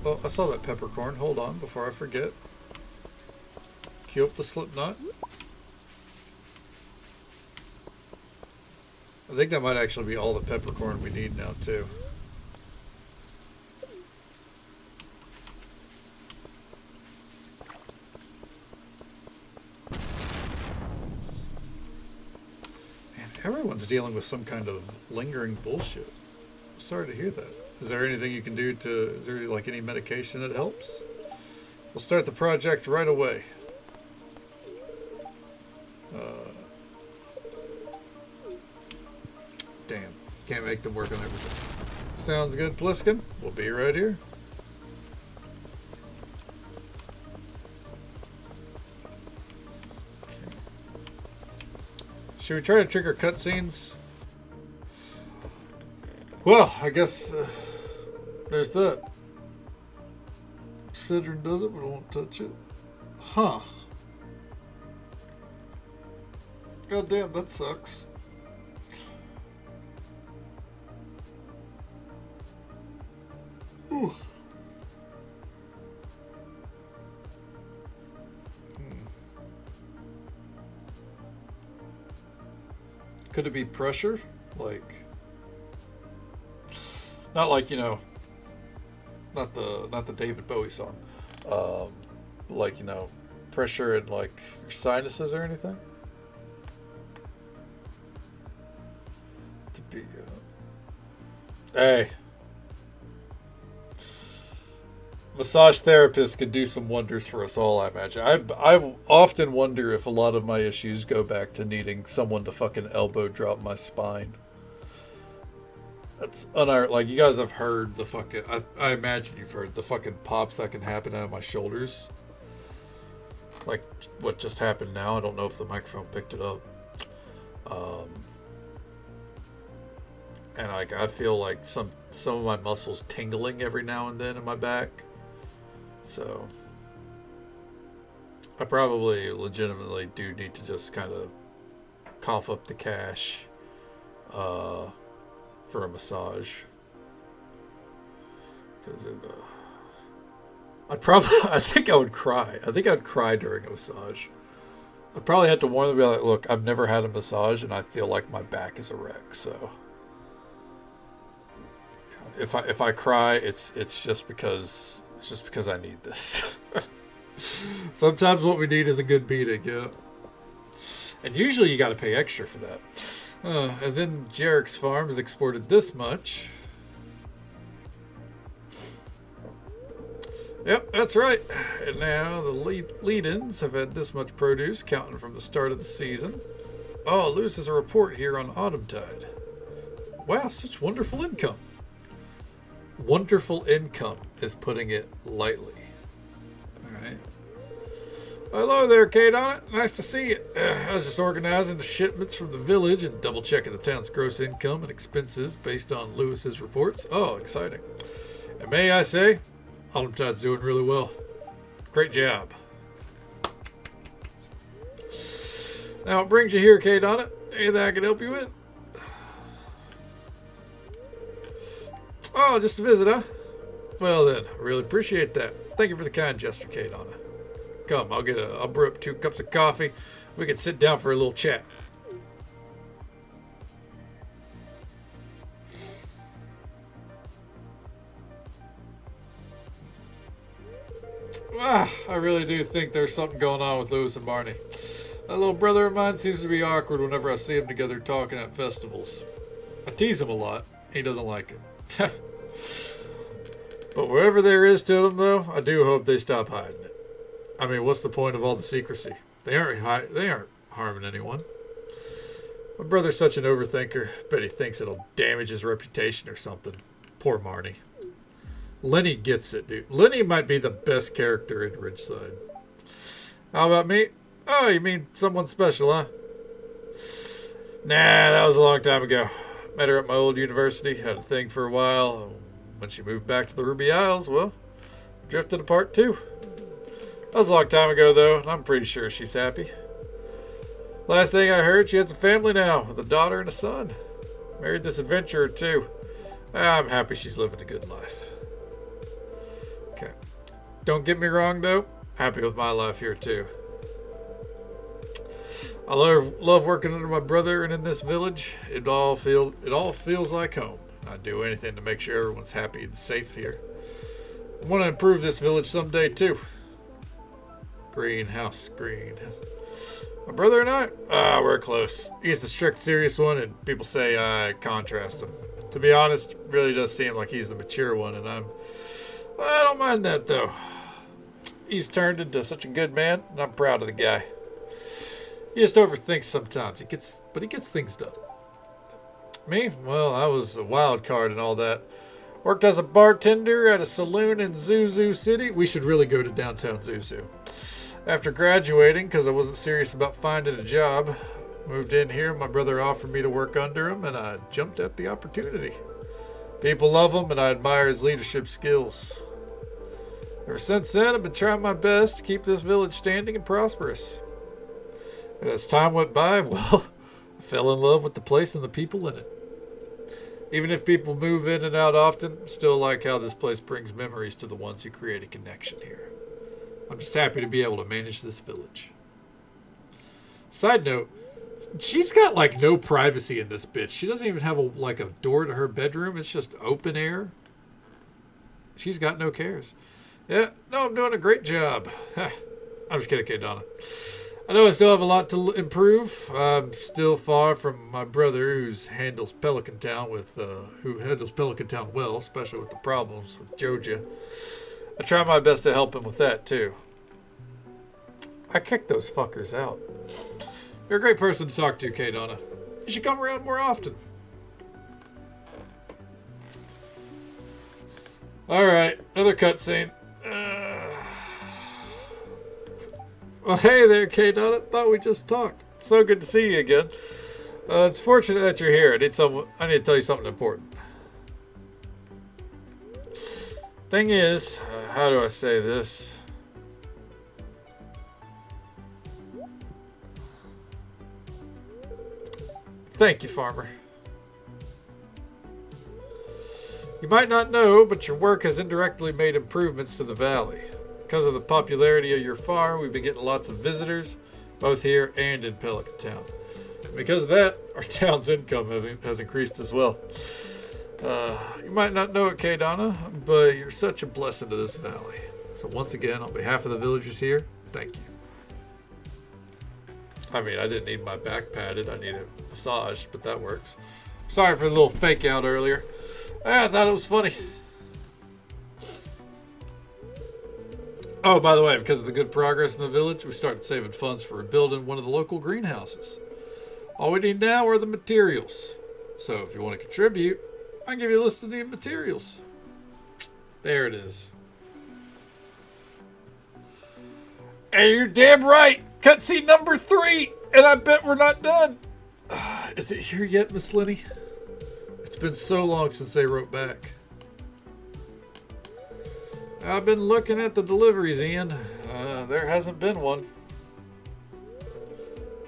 Oh, I saw that peppercorn. Hold on before I forget. Cue up the slip knot. I think that might actually be all the peppercorn we need now, too. Man, everyone's dealing with some kind of lingering bullshit. I'm sorry to hear that. Is there anything you can do to, is there like any medication that helps? We'll start the project right away. Damn, can't make them work on everything. Sounds good, Pliskin. We'll be right here. Okay. Should we try to trigger cutscenes? Well, I guess there's that. Cedron does it, but I won't touch it. Huh. God damn, that sucks. Ooh. Could it be pressure? Like... Not like, you know, not the David Bowie song. Like, you know, pressure in like your sinuses or anything. To be, hey, massage therapists could do some wonders for us all, I imagine. I often wonder if a lot of my issues go back to needing someone to fucking elbow drop my spine. That's like you guys have heard the fucking. I imagine you've heard the fucking pops that can happen out of my shoulders. Like what just happened now. I don't know if the microphone picked it up. And like I feel like some of my muscles tingling every now and then in my back. So I probably legitimately do need to just kind of cough up the cash for a massage. Because I think I would cry. I think I'd cry during a massage. I'd probably have to warn them, be like, look, I've never had a massage and I feel like my back is a wreck, so if I cry, it's just because I need this. Sometimes what we need is a good beating, yeah. And usually you got to pay extra for that. And then Jarek's farm has exported this much. Yep, that's right. And now the lead-ins have had this much produce, counting from the start of the season. Oh, Lewis has a report here on Autumntide. Wow, such wonderful income. Wonderful income is putting it lightly. Alright. Hello there, Kate on it. Nice to see you. I was just organizing the shipments from the village and double checking the town's gross income and expenses based on Lewis's reports. Oh, exciting. And may I say, Autumntide's doing really well. Great job. Now, what brings you here, Kate on it? Anything I can help you with? Oh, just a visit, huh? Well then, I really appreciate that. Thank you for the kind gesture, Kate Anna. Come, I'll brew up 2 cups of coffee. We can sit down for a little chat. I really do think there's something going on with Lewis and Barney. That little brother of mine seems to be awkward whenever I see them together talking at festivals. I tease him a lot. He doesn't like it. But wherever there is to them, though, I do hope they stop hiding it. I mean, what's the point of all the secrecy? They aren't harming anyone. My brother's such an overthinker. Bet he thinks it'll damage his reputation or something. Poor Marnie. Lenny gets it, dude. Lenny might be the best character in Ridgeside. How about me? Oh, you mean someone special, huh? Nah, that was a long time ago. Met her at my old university. Had a thing for a while. When she moved back to the Ruby Isles, well, drifted apart too. That was a long time ago, though, and I'm pretty sure she's happy. Last thing I heard, she has a family now, with a daughter and a son. Married this adventurer, too. I'm happy she's living a good life. Okay. Don't get me wrong, though. Happy with my life here, too. I love working under my brother and in this village. It all feels like home. I'd do anything to make sure everyone's happy and safe here. I want to improve this village someday, too. Greenhouse. My brother and I, we're close. He's the strict, serious one, and people say I contrast him. To be honest, it really does seem like he's the mature one, and I don't mind that, though. He's turned into such a good man, and I'm proud of the guy. He just overthinks sometimes. He gets things done. Me? Well, I was a wild card and all that. Worked as a bartender at a saloon in Zuzu City. We should really go to downtown Zuzu. After graduating, because I wasn't serious about finding a job, moved in here. My brother offered me to work under him, and I jumped at the opportunity. People love him, and I admire his leadership skills. Ever since then, I've been trying my best to keep this village standing and prosperous. And as time went by, well, I fell in love with the place and the people in it. Even if people move in and out often, still like how this place brings memories to the ones who create a connection here. I'm just happy to be able to manage this village. Side note, she's got like no privacy in this bitch. She doesn't even have a door to her bedroom. It's just open air. She's got no cares. Yeah, no, I'm doing a great job. I'm just kidding, Kate Donna. I know I still have a lot to improve. I'm still far from my brother who handles Pelican Town well, especially with the problems with Joja. I try my best to help him with that too. I kicked those fuckers out. You're a great person to talk to, Kate Donna. You should come around more often. Alright, another cutscene. Well, hey there, K-Dot. I thought we just talked. So good to see you again. It's fortunate that you're here. I need to tell you something important. Thing is, how do I say this? Thank you, farmer. You might not know, but your work has indirectly made improvements to the valley. Because of the popularity of your farm, we've been getting lots of visitors, both here and in Pelican Town. And because of that, our town's income has increased as well. You might not know it, K-Donna, but you're such a blessing to this valley. So once again, on behalf of the villagers here, thank you. I mean, I didn't need my back padded. I need it massaged, but that works. Sorry for the little fake out earlier. I thought it was funny. Oh, by the way, because of the good progress in the village, we started saving funds for rebuilding one of the local greenhouses. All we need now are the materials. So if you want to contribute, I can give you a list of the materials. There it is. And you're damn right. Cutscene number 3. And I bet we're not done. Is it here yet, Miss Lenny? It's been so long since they wrote back. I've been looking at the deliveries, Ian. There hasn't been one.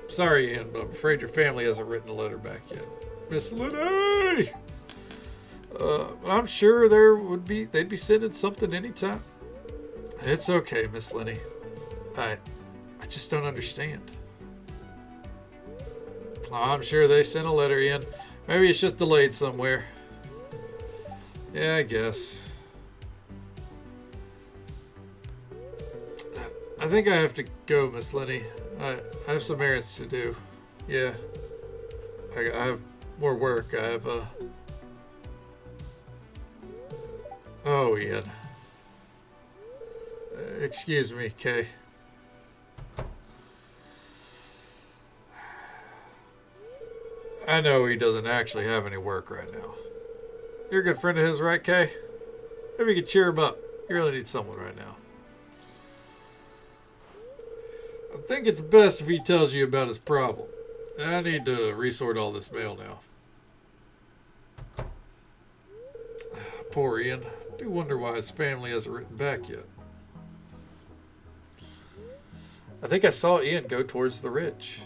Sorry, Ian, but I'm afraid your family hasn't written a letter back yet. Miss Lenny! But I'm sure they'd be sending something anytime. It's okay, Miss Lenny. I just don't understand. I'm sure they sent a letter in. Maybe it's just delayed somewhere. Yeah, I guess. I think I have to go, Miss Lenny. I have some errands to do. Yeah. I have more work. I have Oh, Ian. Excuse me, Kay. I know he doesn't actually have any work right now. You're a good friend of his, right, Kay? Maybe you could cheer him up. You really need someone right now. I think it's best if he tells you about his problem. I need to resort all this mail now. Poor Ian. I do wonder why his family hasn't written back yet. I think I saw Ian go towards the ridge.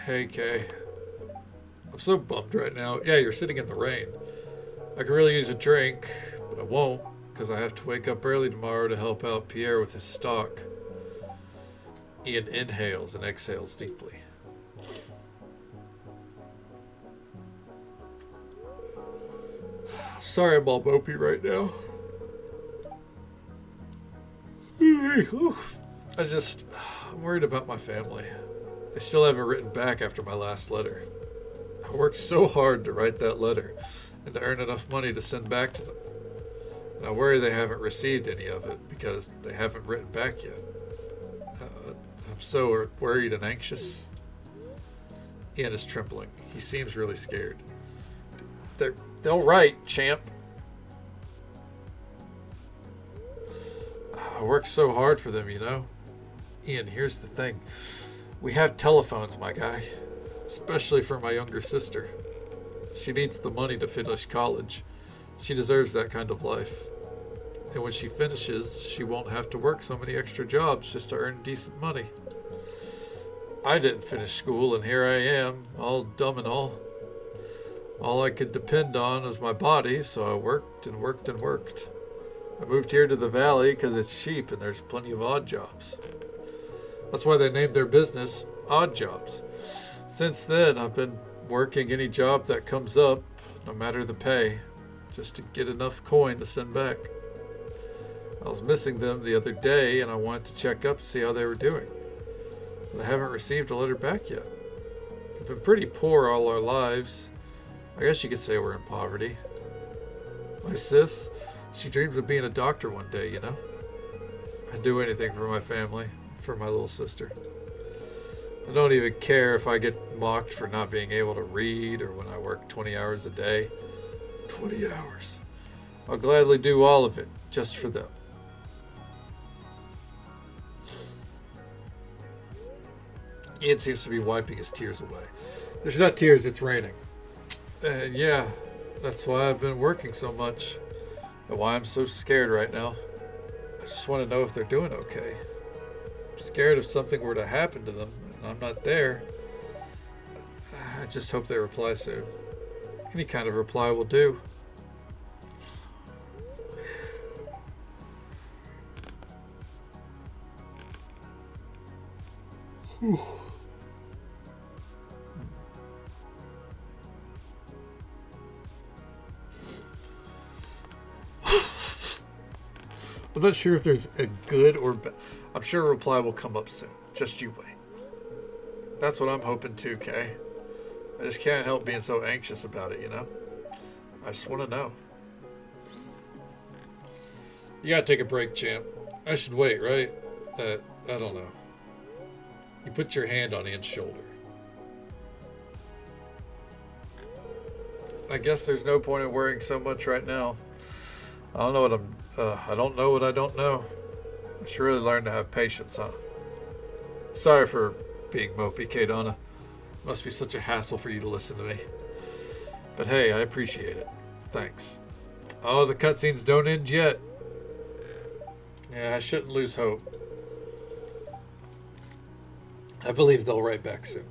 Hey, Kay. I'm so bummed right now. Yeah, you're sitting in the rain. I could really use a drink, but I won't, because I have to wake up early tomorrow to help out Pierre with his stock. Ian inhales and exhales deeply. Sorry I'm all mopey right now. I'm worried about my family. They still haven't written back after my last letter. I worked so hard to write that letter and to earn enough money to send back to them. And I worry they haven't received any of it because they haven't written back yet. I'm so worried and anxious. Ian is trembling. He seems really scared. They'll write, champ. I worked so hard for them, you know. Ian, here's the thing. We have telephones, my guy. Especially for my younger sister. She needs the money to finish college. She deserves that kind of life. And when she finishes, she won't have to work so many extra jobs just to earn decent money. I didn't finish school, and here I am, all dumb and all. All I could depend on was my body, so I worked and worked and worked. I moved here to the valley because it's cheap and there's plenty of odd jobs. That's why they named their business Odd Jobs. Since then, I've been working any job that comes up, no matter the pay, just to get enough coin to send back. I was missing them the other day and I wanted to check up and see how they were doing. But I haven't received a letter back yet. We've been pretty poor all our lives. I guess you could say we're in poverty. My sis, she dreams of being a doctor one day, you know? I'd do anything for my family, for my little sister. I don't even care if I get mocked for not being able to read or when I work 20 hours a day. 20 hours. I'll gladly do all of it just for them. Ian seems to be wiping his tears away. There's not tears, it's raining. Yeah, that's why I've been working so much. And why I'm so scared right now. I just want to know if they're doing okay. I'm scared if something were to happen to them and I'm not there. I just hope they reply soon. Any kind of reply will do. Whew. I'm not sure if there's a good or bad. I'm sure a reply will come up soon. Just you wait. That's what I'm hoping too, Kay. I just can't help being so anxious about it, you know? I just want to know. You gotta take a break, champ. I should wait, right? I don't know. You put your hand on Ian's shoulder. I guess there's no point in worrying so much right now. I don't know what I don't know what I don't know. I should really learn to have patience, huh? Sorry for being mopey, Kadana. Must be such a hassle for you to listen to me. But hey, I appreciate it. Thanks. Oh, the cutscenes don't end yet. Yeah, I shouldn't lose hope. I believe they'll write back soon.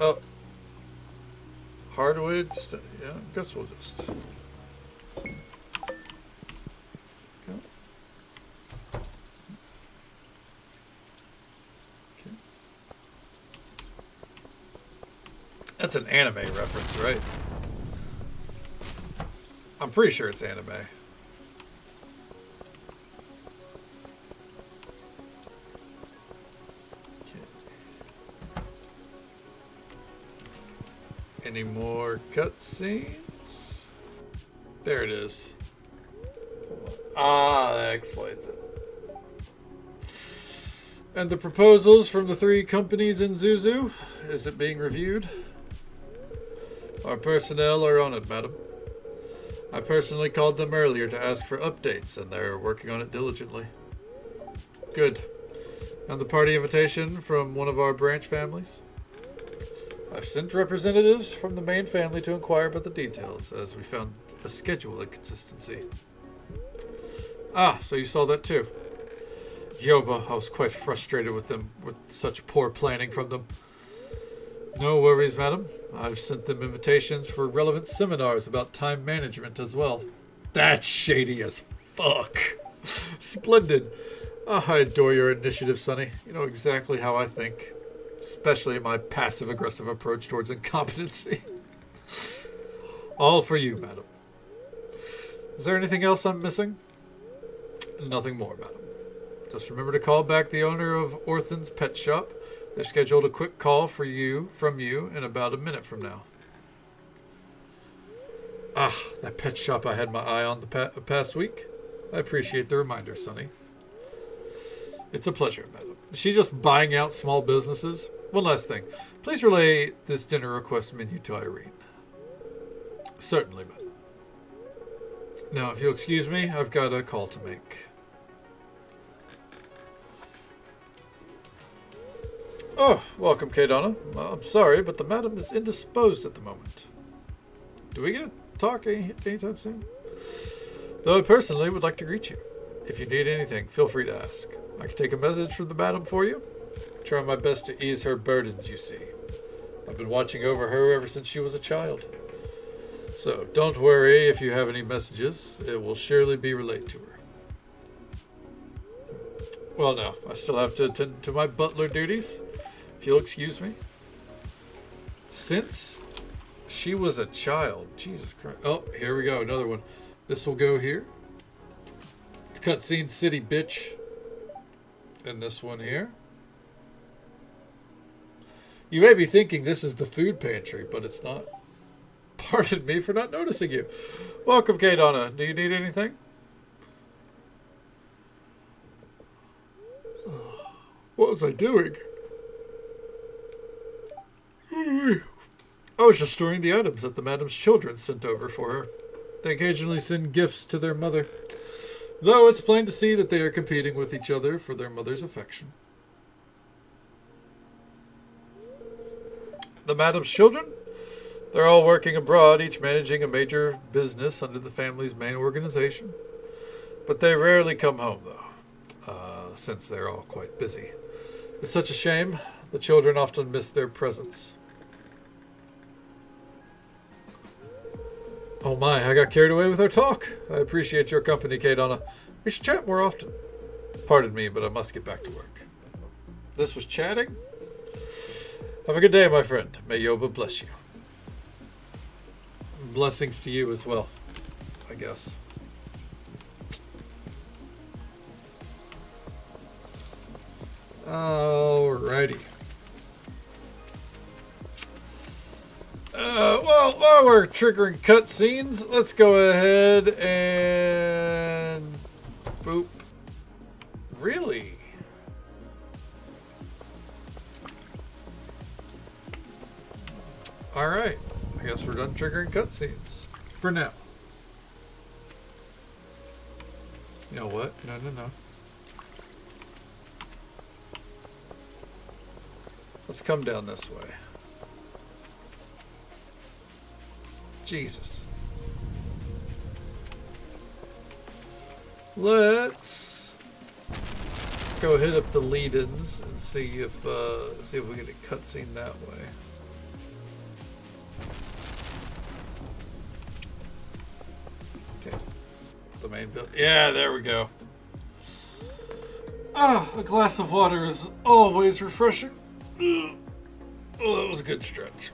Oh. Hardwoods. Yeah, I guess we'll just... Go. Okay. That's an anime reference, right? I'm pretty sure it's anime. Any more cutscenes? There it is. Ah, that explains it. And the proposals from the 3 companies in Zuzu? Is it being reviewed? Our personnel are on it, madam. I personally called them earlier to ask for updates, and they're working on it diligently. Good. And the party invitation from one of our branch families? I've sent representatives from the main family to inquire about the details, as we found a schedule inconsistency. Ah, so you saw that too. Yoba, I was quite frustrated with them, with such poor planning from them. No worries, madam. I've sent them invitations for relevant seminars about time management as well. That's shady as fuck. Splendid. Oh, I adore your initiative, Sonny. You know exactly how I think. Especially my passive-aggressive approach towards incompetency. All for you, madam. Is there anything else I'm missing? Nothing more, madam. Just remember to call back the owner of Orthan's Pet Shop. They're scheduled a quick call from you in about a minute from now. Ah, that pet shop I had my eye on the past week. I appreciate the reminder, Sonny. It's a pleasure, madam. Is she just buying out small businesses? One last thing. Please relay this dinner request menu to Irene. Certainly, madam. Now, if you'll excuse me, I've got a call to make. Oh, welcome, Kadana. I'm sorry, but the madam is indisposed at the moment. Do we get to talk anytime soon? Though I personally would like to greet you. If you need anything, feel free to ask. I can take a message from the madam for you. Try my best to ease her burdens, you see. I've been watching over her ever since she was a child. So, don't worry if you have any messages. It will surely be relayed to her. Well, no. I still have to attend to my butler duties. If you'll excuse me. Since she was a child. Jesus Christ. Oh, here we go. Another one. This will go here. It's Cutscene City, bitch. And this one here. You may be thinking this is the food pantry, but it's not. Pardon me for not noticing you. Welcome, Kadana. Do you need anything? was I doing? I was just storing the items that the madam's children sent over for her. They occasionally send gifts to their mother, though it's plain to see that they are competing with each other for their mother's affection. The madam's children? They're all working abroad, each managing a major business under the family's main organization. But they rarely come home, though, since they're all quite busy. It's such a shame. The children often miss their presence. Oh my, I got carried away with our talk. I appreciate your company, Kadana. We should chat more often. Pardon me, but I must get back to work. This was chatting? Have a good day, my friend. May Yoba bless you. Blessings to you as well, I guess. Alrighty. Well, while we're triggering cutscenes, let's go ahead and... Boop. Really? Alright. I guess we're done triggering cutscenes. For now. You know what? No. Let's come down this way. Jesus. Let's go hit up the lead-ins and see if we get a cutscene that way. Okay. The main build. Yeah, there we go. Ah, a glass of water is always refreshing. Oh, that was a good stretch.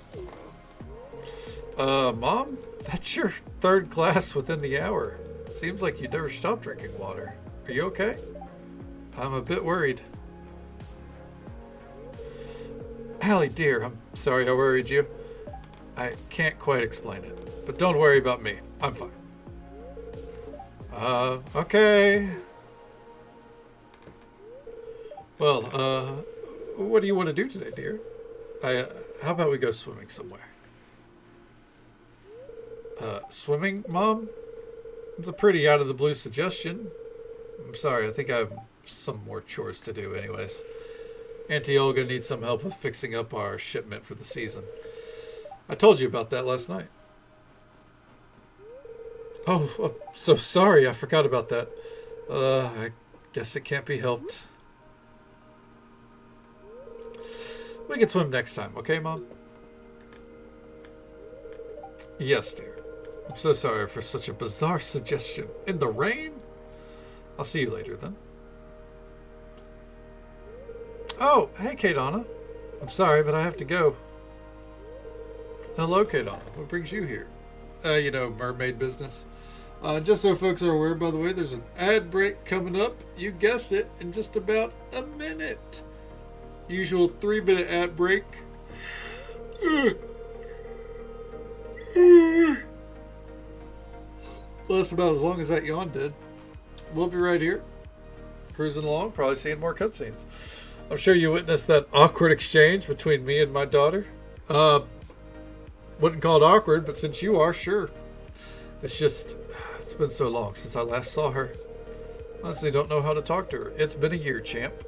Mom? That's your third glass within the hour. Seems like you never stop drinking water. Are you okay? I'm a bit worried. Allie, dear, I'm sorry I worried you. I can't quite explain it, but don't worry about me. I'm fine. Okay. Well, what do you want to do today, dear? How about we go swimming somewhere? Swimming, Mom? It's a pretty out-of-the-blue suggestion. I'm sorry, I think I have some more chores to do anyways. Auntie Olga needs some help with fixing up our shipment for the season. I told you about that last night. Oh, I'm so sorry, I forgot about that. I guess it can't be helped. We can swim next time, okay, Mom? Yes, dear. I'm so sorry for such a bizarre suggestion. In the rain? I'll see you later, then. Oh, hey, Kadana. I'm sorry, but I have to go. Hello, Kadana. What brings you here? Mermaid business. Just so folks are aware, by the way, there's an ad break coming up. You guessed it, in just about a minute. Usual 3-minute ad break. Well, that's about as long as that yawn did. We'll be right here, cruising along, probably seeing more cutscenes. I'm sure you witnessed that awkward exchange between me and my daughter. Wouldn't call it awkward, but since you are, sure. It's been so long since I last saw her. Honestly, don't know how to talk to her. It's been a year, champ.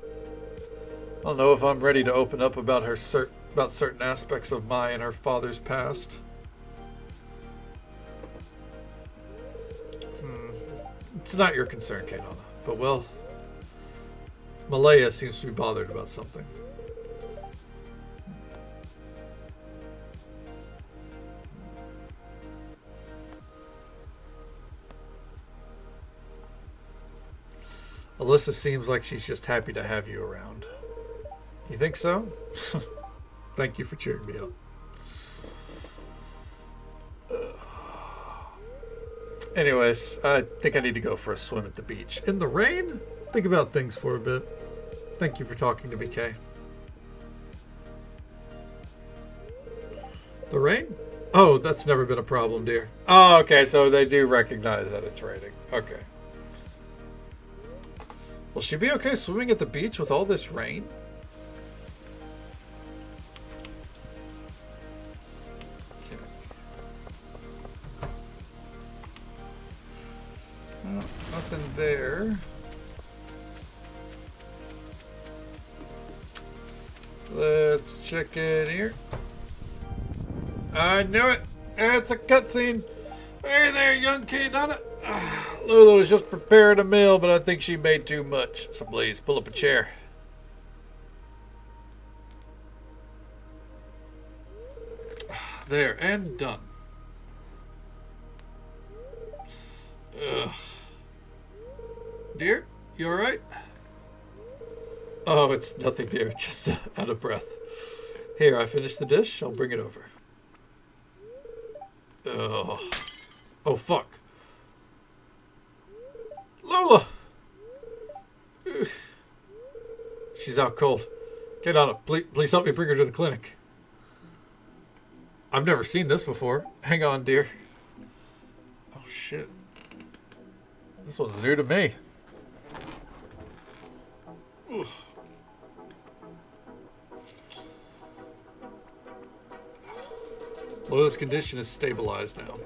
I don't know if I'm ready to open up about about certain aspects of my and her father's past. It's not your concern, Kadana. But, well, Malaya seems to be bothered about something. Alyssa seems like she's just happy to have you around. You think so? Thank you for cheering me up. Anyways, I think I need to go for a swim at the beach. In the rain? Think about things for a bit. Thank you for talking to me, Kay. The rain? Oh, that's never been a problem, dear. Oh, okay, so they do recognize that it's raining. Okay. Will she be okay swimming at the beach with all this rain? nothing there. Let's check in here. I knew it. It's a cutscene. Hey there, young kid. Lulu was just preparing a meal, but I think she made too much. So please, pull up a chair. There, and done. Ugh. Dear, you alright? Oh, it's nothing, dear. Just out of breath. Here, I finished the dish. I'll bring it over. Ugh. Oh, fuck. Lola! Ugh. She's out cold. Get on it. Please help me bring her to the clinic. I've never seen this before. Hang on, dear. Oh, shit. This one's new to me. Ugh. Lola's condition is stabilized now.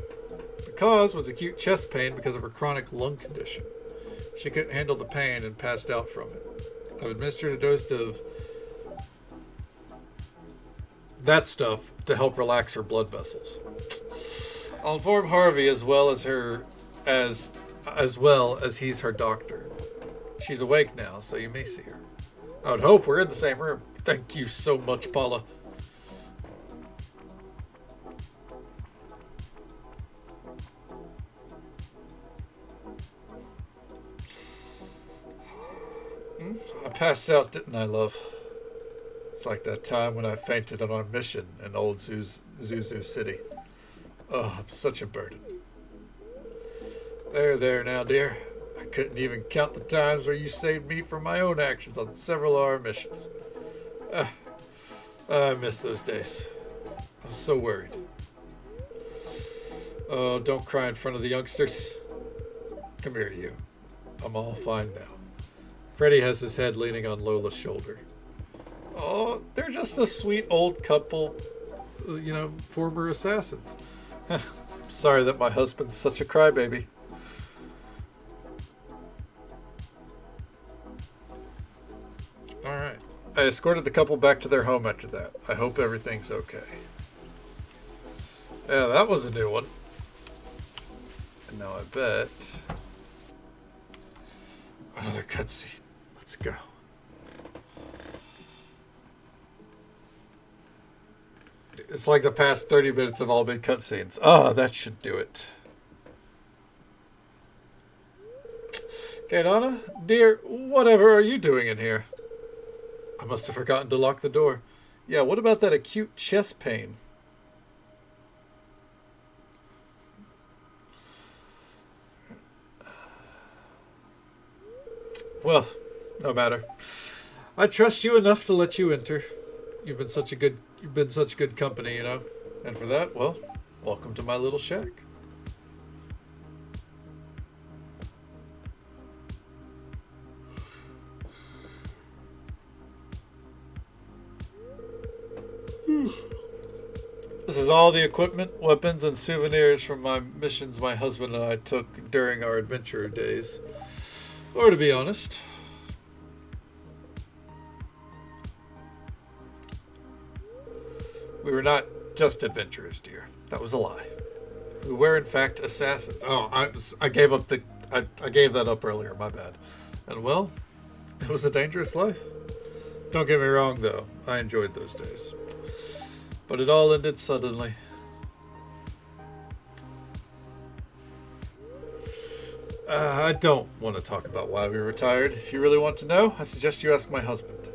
The cause was acute chest pain because of her chronic lung condition. She couldn't handle the pain and passed out from it. I've administered a dose of that stuff to help relax her blood vessels. I'll inform Harvey as well as he's her doctor. She's awake now, so you may see her. I would hope we're in the same room. Thank you so much, Paula. I passed out, didn't I, love? It's like that time when I fainted on our mission in old Zuzu City. Oh, I'm such a burden. There now, dear. I couldn't even count the times where you saved me from my own actions on several of our missions. I miss those days. I was so worried. Oh, don't cry in front of the youngsters. Come here, you. I'm all fine now. Freddy has his head leaning on Lola's shoulder. Oh, they're just a sweet old couple, former assassins. Sorry that my husband's such a crybaby. Alright. I escorted the couple back to their home after that. I hope everything's okay. Yeah, that was a new one. And now I bet... another cutscene. Let's go. It's like the past 30 minutes have all been cutscenes. Oh, that should do it. Okay, Donna. Dear, whatever are you doing in here? I must have forgotten to lock the door. Yeah, what about that acute chest pain? Well, no matter. I trust you enough to let you enter. You've been such good company, And for that, well, welcome to my little shack. This is all the equipment, weapons, and souvenirs from my missions my husband and I took during our adventure days. Or to be honest, we were not just adventurers, dear. That was a lie. We were in fact assassins. Oh, I gave that up earlier, my bad. And well, it was a dangerous life. Don't get me wrong though, I enjoyed those days. But it all ended suddenly. I don't want to talk about why we retired. If you really want to know, I suggest you ask my husband.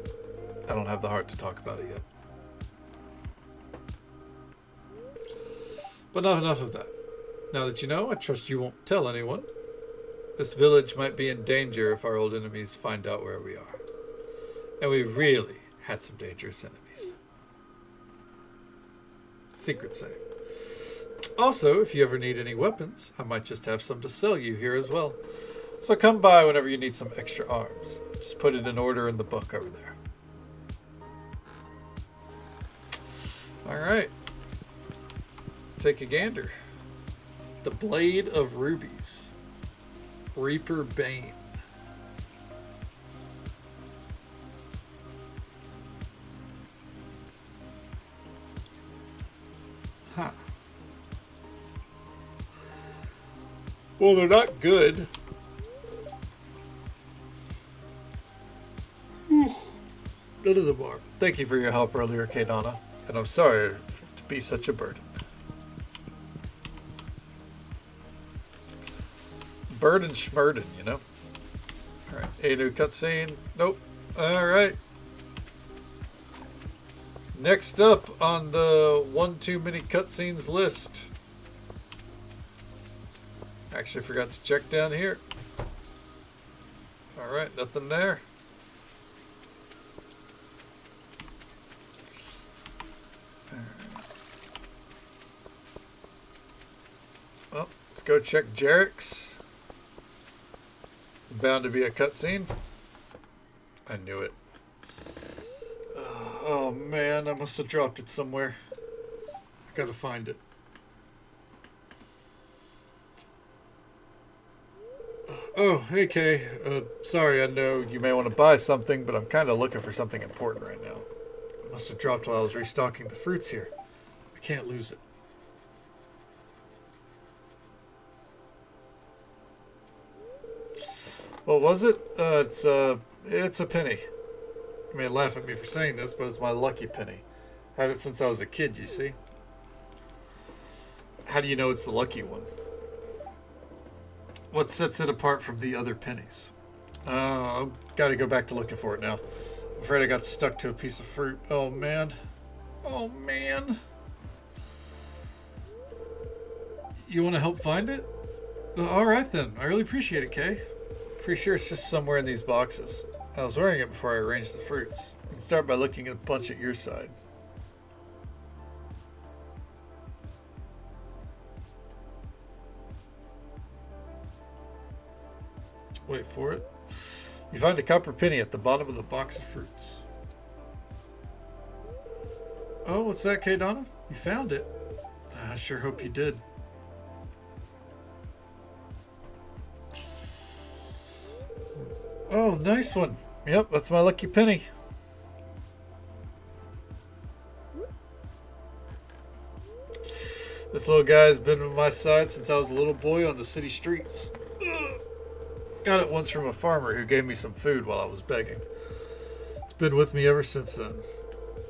I don't have the heart to talk about it yet. But not enough of that. Now that you know, I trust you won't tell anyone. This village might be in danger if our old enemies find out where we are. And we really had some dangerous enemies. Secret safe. Also, if you ever need any weapons, I might just have some to sell you here as well. So come by whenever you need some extra arms. Just put it in order in the book over there. Alright. Let's take a gander. The Blade of Rubies. Reaper Bane. Huh. Well, they're not good. None of them are. Thank you for your help earlier, Kadana. And I'm sorry to be such a burden. Burden schmurden, you know? Alright, a new cutscene. Nope. Alright. Next up on the one too many cutscenes list. Actually forgot to check down here. Alright, nothing there. Well, let's go check Jarek's. Bound to be a cutscene. I knew it. Oh man, I must have dropped it somewhere. I gotta find it. Oh, hey Kay. Sorry, I know you may want to buy something, but I'm kind of looking for something important right now. I must have dropped while I was restocking the fruits here. I can't lose it. What was it? It's a penny. You may laugh at me for saying this, but it's my lucky penny. Had it since I was a kid, you see. How do you know it's the lucky one? What sets it apart from the other pennies? I've got to go back to looking for it now. I'm afraid I got stuck to a piece of fruit. Oh, man. Oh, man. You want to help find it? All right, then. I really appreciate it, Kay. Pretty sure it's just somewhere in these boxes. I was wearing it before I arranged the fruits. You can start by looking at the bunch at your side. Wait for it. You find a copper penny at the bottom of the box of fruits. Oh, what's that, Kadana? You found it. I sure hope you did. Oh, nice one. Yep, that's my lucky penny. This little guy's been by my side since I was a little boy on the city streets. Got it once from a farmer who gave me some food while I was begging. It's been with me ever since then.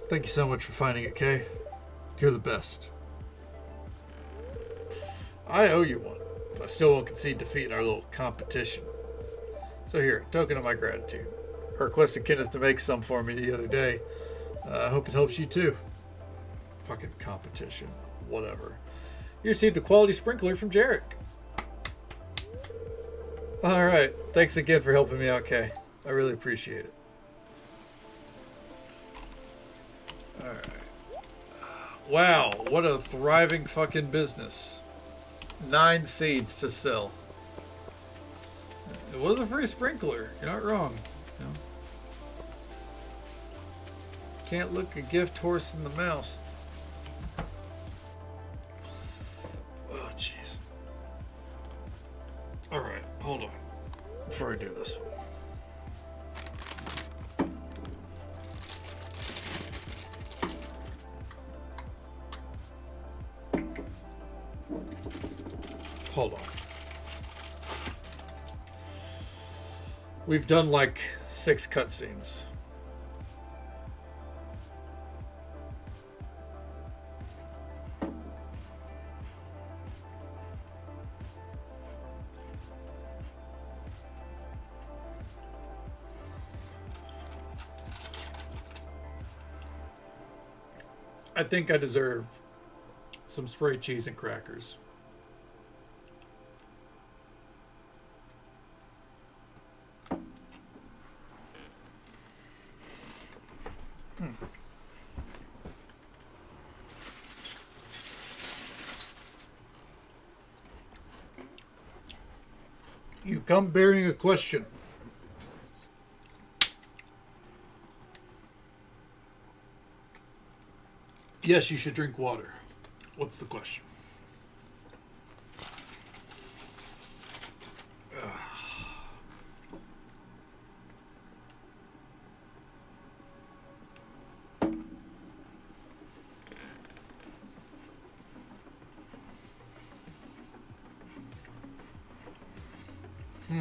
Thank you so much for finding it, Kay. You're the best. I owe you one, but I still won't concede defeat in our little competition. So here, a token of my gratitude. I requested Kenneth to make some for me the other day. I hope it helps you too. Fucking competition. Whatever. You received a quality sprinkler from Jarek. Alright. Thanks again for helping me out, Kay. I really appreciate it. Alright. Wow, what a thriving fucking business. 9 seeds to sell. It was a free sprinkler. You're not wrong. You know? Can't look a gift horse in the mouth. Oh, jeez. Alright, hold on. Before I do this one. Hold on. We've done like 6 cutscenes. I think I deserve some spray cheese and crackers. You come bearing a question. Yes, you should drink water. What's the question? I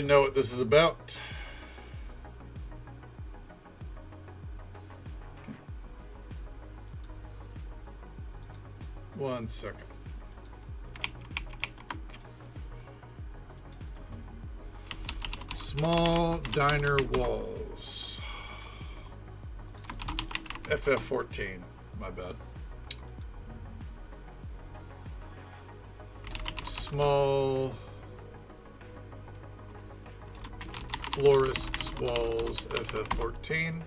know what this is about. One second. Small diner walls. FF14. My bad. Small florist's walls. FF14.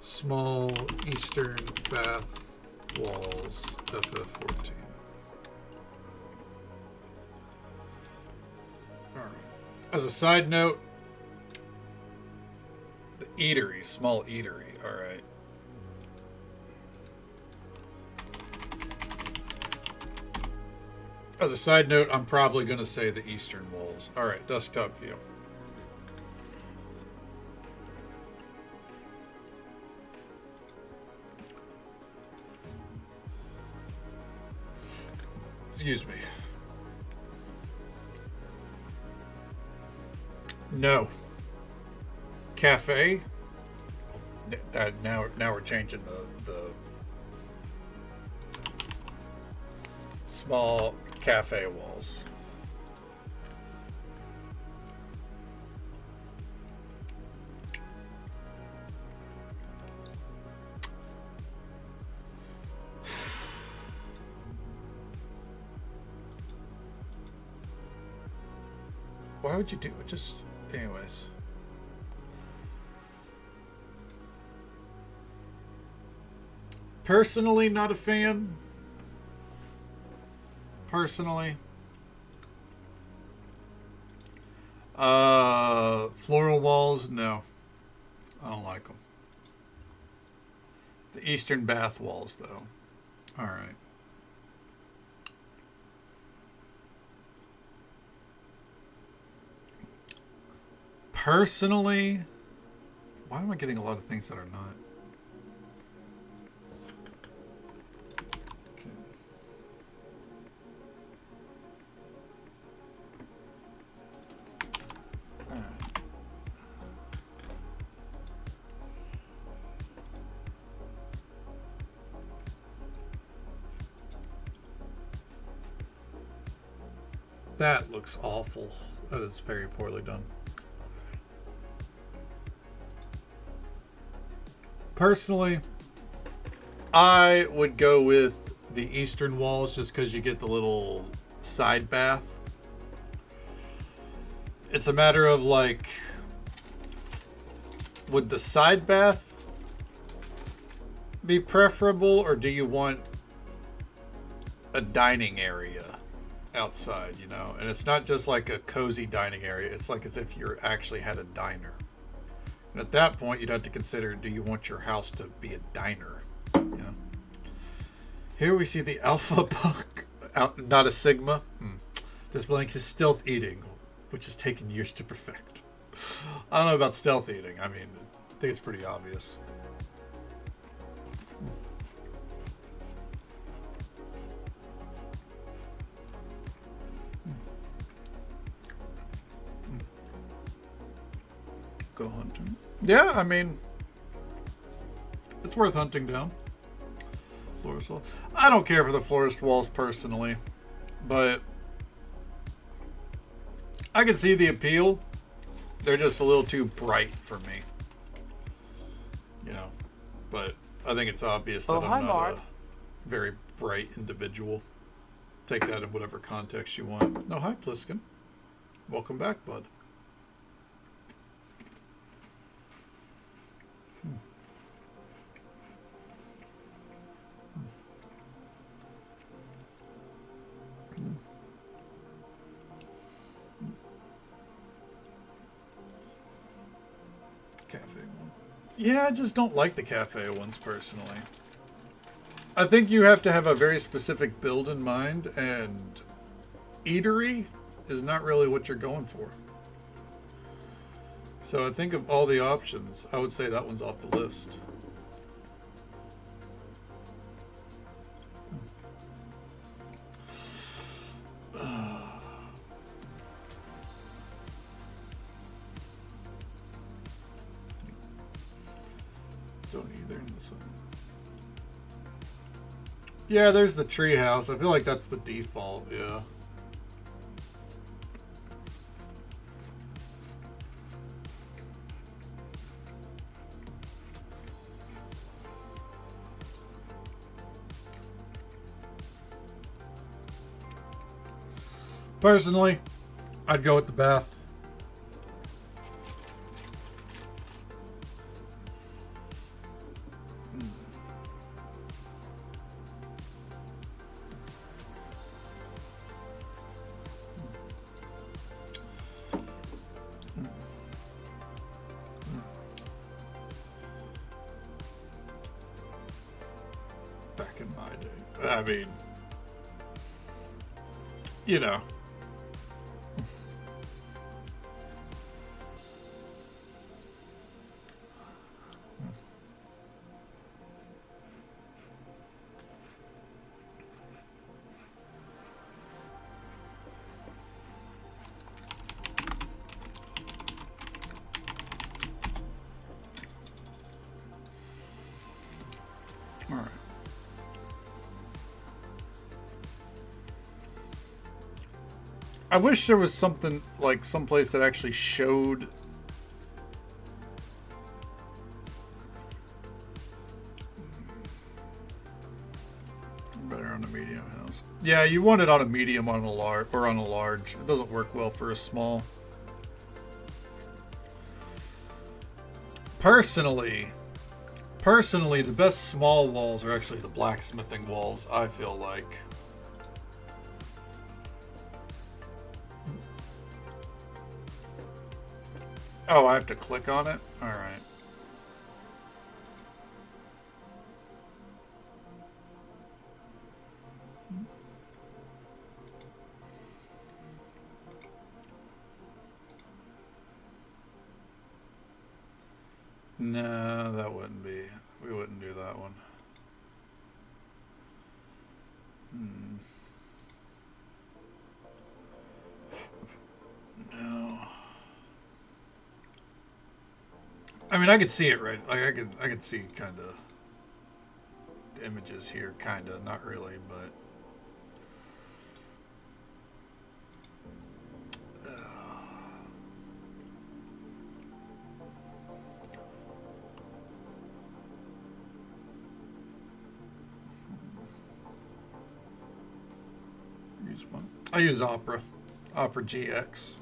Small eastern bath walls. FF14. As a side note, the eatery, small eatery, all right. As a side note, I'm probably going to say the eastern walls. All right, desktop view. Excuse me. No. Cafe. Now we're changing the small cafe walls. Why would you do it? Just anyways. Personally, not a fan. Personally. Floral walls, no. I don't like them. The eastern bath walls, though. All right. Personally, why am I getting a lot of things that are not? Okay. All right. That looks awful. That is very poorly done. Personally, I would go with the eastern walls just because you get the little side bath. It's a matter of like, would the side bath be preferable, or do you want a dining area outside, you know? And it's not just like a cozy dining area. It's like as if you actually had a diner. And at that point, you'd have to consider, do you want your house to be a diner? You know? Here we see the alpha buck, not a sigma, displaying his stealth eating, which has taken years to perfect. I don't know about stealth eating. I mean, I think it's pretty obvious. Go hunting. Yeah, I mean, it's worth hunting down. Florist wall. I don't care for the florist walls personally, but I can see the appeal. They're just a little too bright for me, you know. But I think it's obvious that I'm not a very bright individual. Take that in whatever context you want. No, hi, Pliskin. Welcome back, bud. Cafe one. Yeah, I just don't like the cafe ones personally. I think you have to have a very specific build in mind, and eatery is not really what you're going for. So I think of all the options, I would say that one's off the list. Don't either in this one. Yeah, there's the treehouse. I feel like that's the default, yeah. Personally, I'd go with the bath. Back in my day. I mean, you know. All right. I wish there was something like someplace that actually showed better on the medium house. Yeah, you want it on a medium on a large or on a large. It doesn't work well for a small. Personally, the best small walls are actually the blacksmithing walls, I feel like. Oh, I have to click on it? Alright. No, that wouldn't be. We wouldn't do that one. No. I mean, I could see it right. Like I could see kind of the images here, kind of, not really, but. Use one. I use Opera GX.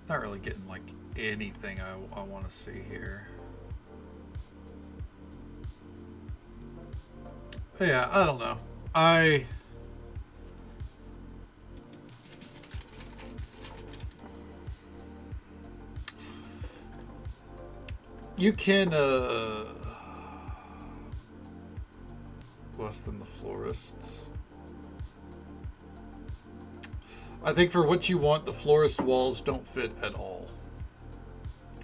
Not really getting like anything I want to see here. Yeah, I don't know. You can less than the florists. I think for what you want, the florist walls don't fit at all.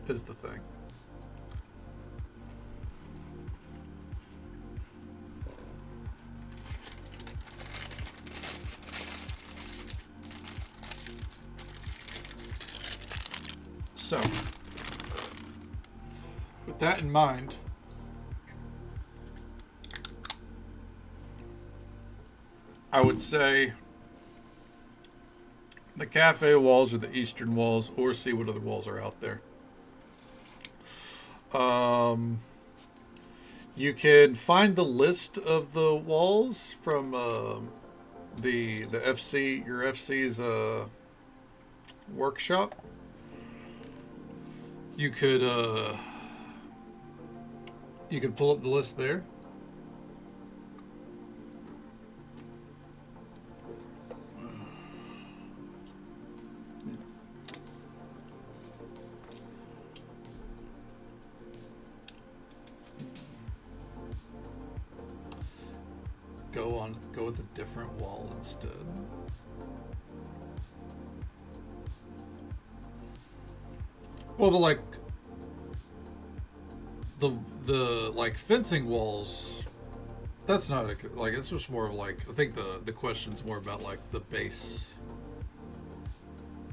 Is the thing. So, with that in mind, I would say the cafe walls or the eastern walls, or see what other walls are out there. You can find the list of the walls from the FC, your FC's workshop. You could pull up the list there. Go with a different wall instead. Well, the like fencing walls. That's not like it's just more of like I think the question's more about like the base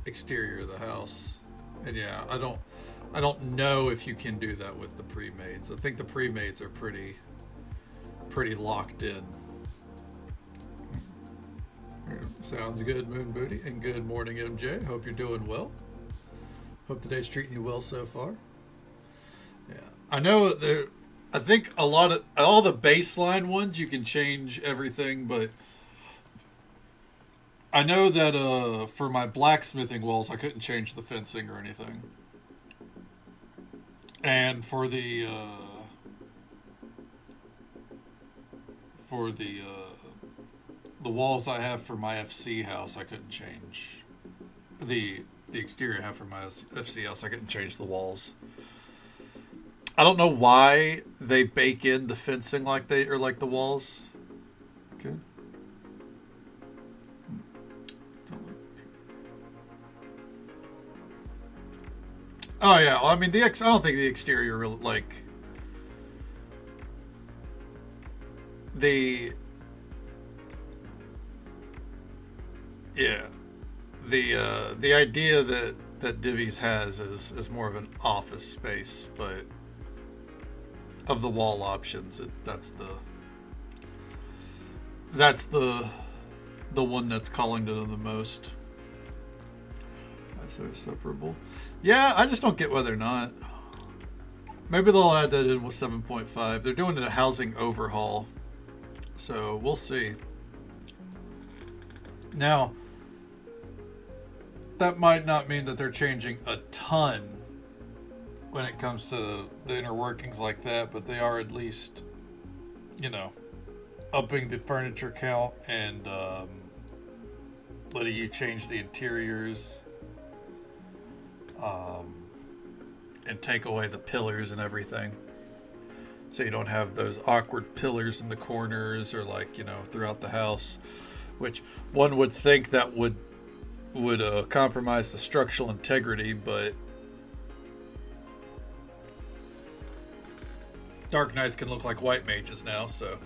exterior of the house, and yeah, I don't know if you can do that with the pre-mades. I think the pre-mades are pretty locked in. Sounds good, Moon Booty, and good morning, MJ. Hope you're doing well. Hope the day's treating you well so far. Yeah, I know there. I think a lot of all the baseline ones you can change everything, but I know that for my blacksmithing walls I couldn't change the fencing or anything, and for the walls I have for my FC house I couldn't change the exterior I have for my FC house I couldn't change the walls. I don't know why they bake in the fencing like they or like the walls. Okay. Oh yeah, well, I mean I don't think the exterior really like the yeah the idea that Divi's has is more of an office space, but of the wall options, that's the one that's calling to them the most. That's separable. Yeah, I just don't get why they're not. Maybe they'll add that in with 7.5. They're doing a housing overhaul, so we'll see. Now, that might not mean that they're changing a ton when it comes to the inner workings like that, but they are at least, upping the furniture count and letting you change the interiors and take away the pillars and everything. So you don't have those awkward pillars in the corners or throughout the house, which one would think that would compromise the structural integrity, but Dark Knights can look like white mages now, so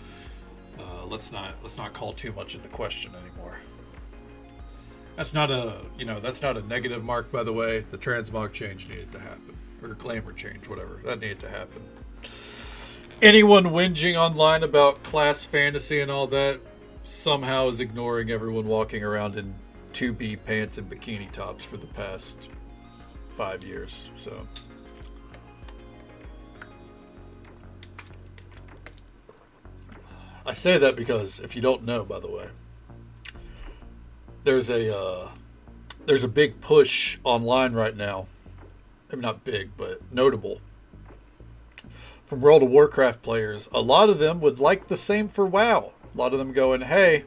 let's not call too much into question anymore. That's not a negative mark, by the way. The transmog change needed to happen, or glamour change, whatever that needed to happen. Anyone whinging online about class fantasy and all that somehow is ignoring everyone walking around in 2B pants and bikini tops for the past 5 years. So. I say that because if you don't know, by the way, there's a big push online right now. I mean, not big, but notable. From World of Warcraft players, a lot of them would like the same for WoW. A lot of them going, hey,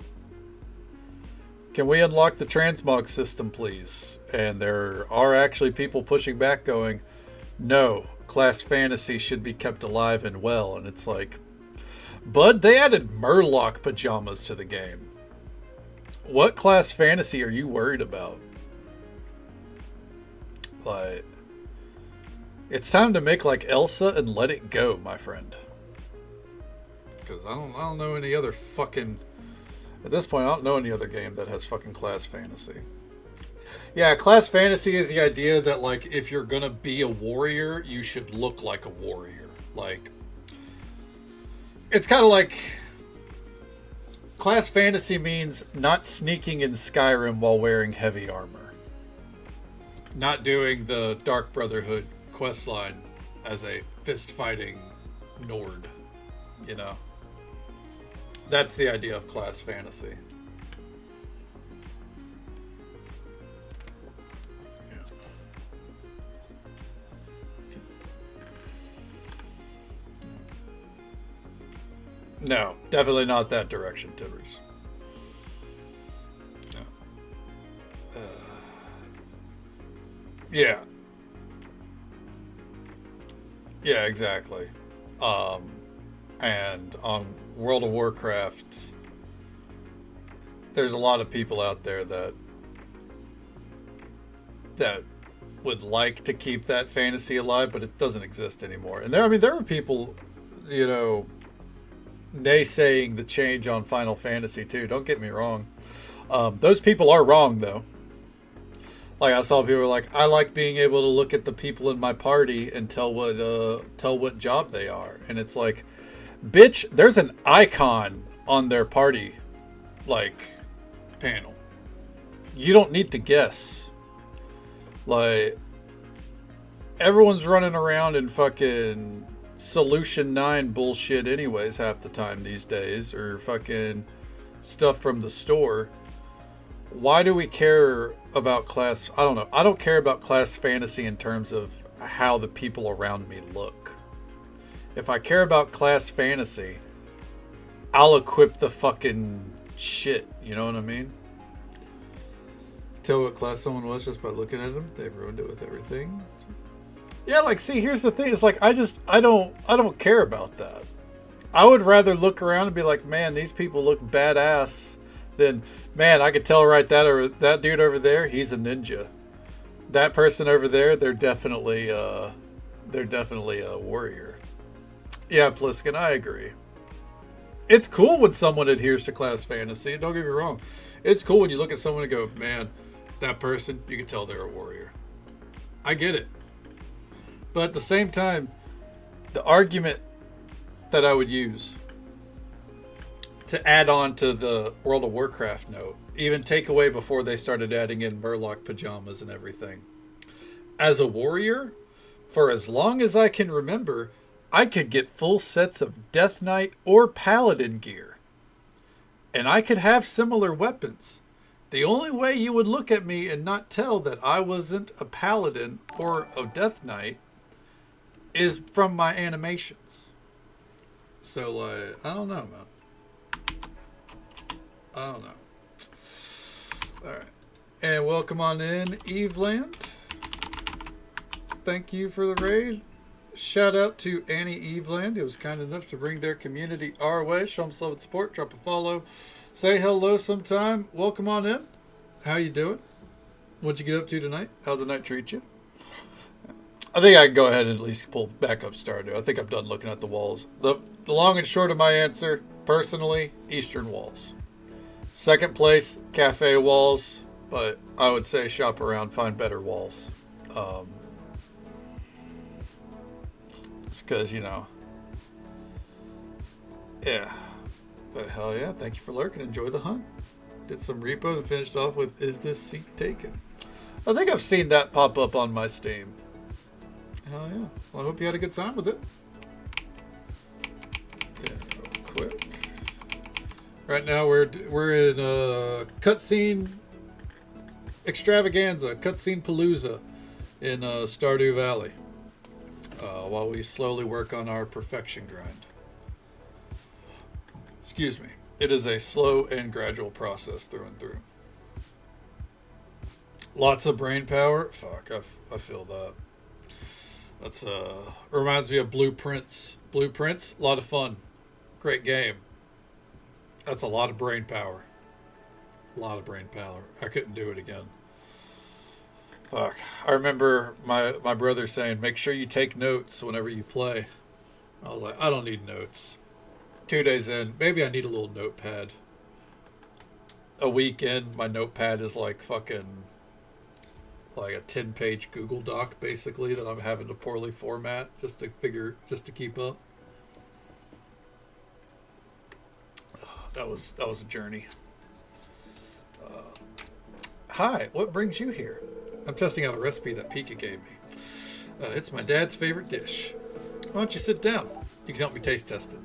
can we unlock the transmog system, please? And there are actually people pushing back going, no, class fantasy should be kept alive and well. And it's like, bud, they added Murloc pajamas to the game. What class fantasy are you worried about? Like, it's time to make like Elsa and let it go, my friend. Because I don't know any other fucking... At this point, I don't know any other game that has fucking class fantasy. Yeah, class fantasy is the idea that, like, if you're gonna be a warrior, you should look like a warrior. Like, it's kind of like... Class fantasy means not sneaking in Skyrim while wearing heavy armor. Not doing the Dark Brotherhood questline as a fist-fighting Nord, you know? That's the idea of class fantasy. No, definitely not that direction, Tibbers. No. Yeah. Yeah, exactly. And on World of Warcraft, there's a lot of people out there that would like to keep that fantasy alive, but it doesn't exist anymore. And there are people, you know, naysaying the change on Final Fantasy too. Don't get me wrong. Those people are wrong though. Like I saw people were like, I like being able to look at the people in my party and tell what job they are. And it's like, bitch, there's an icon on their party like panel. You don't need to guess. Like everyone's running around in fucking Solution 9 bullshit anyways half the time these days, or fucking stuff from the store. Why do we care about class? I don't know. I don't care about class fantasy in terms of how the people around me look. If I care about class fantasy, I'll equip the fucking shit. You know what I mean? Tell what class someone was just by looking at them. They've ruined it with everything. Yeah, like, see, here's the thing. It's like, I don't care about that. I would rather look around and be like, man, these people look badass than, man, I could tell right that dude over there, he's a ninja. That person over there, they're definitely a warrior. Yeah, Pliskin, I agree. It's cool when someone adheres to class fantasy. Don't get me wrong. It's cool when you look at someone and go, man, that person, you can tell they're a warrior. I get it. But at the same time, the argument that I would use to add on to the World of Warcraft note, even take away before they started adding in Murloc pajamas and everything. As a warrior, for as long as I can remember, I could get full sets of Death Knight or Paladin gear. And I could have similar weapons. The only way you would look at me and not tell that I wasn't a Paladin or a Death Knight is from my animations. So, like, I don't know, man. I don't know. Alright. And welcome on in, Eveland. Thank you for the raid. Shout out to Annie Eveland, who was kind enough to bring their community our way. Show them some love and support. Drop a follow. Say hello sometime. Welcome on in. How you doing? What'd you get up to tonight? How'd the night treat you? I think I can go ahead and at least pull back up Stardew. I think I'm done looking at the walls. The long and short of my answer, personally, Eastern walls. Second place, cafe walls, but I would say shop around, find better walls. It's because, you know, yeah. But hell yeah, thank you for lurking. Enjoy the hunt. Did some repo and finished off with, is this seat taken? I think I've seen that pop up on my Steam. Hell yeah. Well, I hope you had a good time with it. Yeah, real quick. Right now we're in cutscene extravaganza, cutscene palooza in Stardew Valley. While we slowly work on our perfection grind. Excuse me. It is a slow and gradual process through and through. Lots of brain power. Fuck, I feel that. That's reminds me of Blueprints. Blueprints, a lot of fun. Great game. That's a lot of brain power. A lot of brain power. I couldn't do it again. Fuck. I remember my brother saying, make sure you take notes whenever you play. I was like, I don't need notes. 2 days in, maybe I need a little notepad. A week in, my notepad is like fucking like a 10-page Google Doc, basically, that I'm having to poorly format just to keep up. That was a journey. Hi, what brings you here? I'm testing out a recipe that Pika gave me. It's my dad's favorite dish. Why don't you sit down? You can help me taste test it.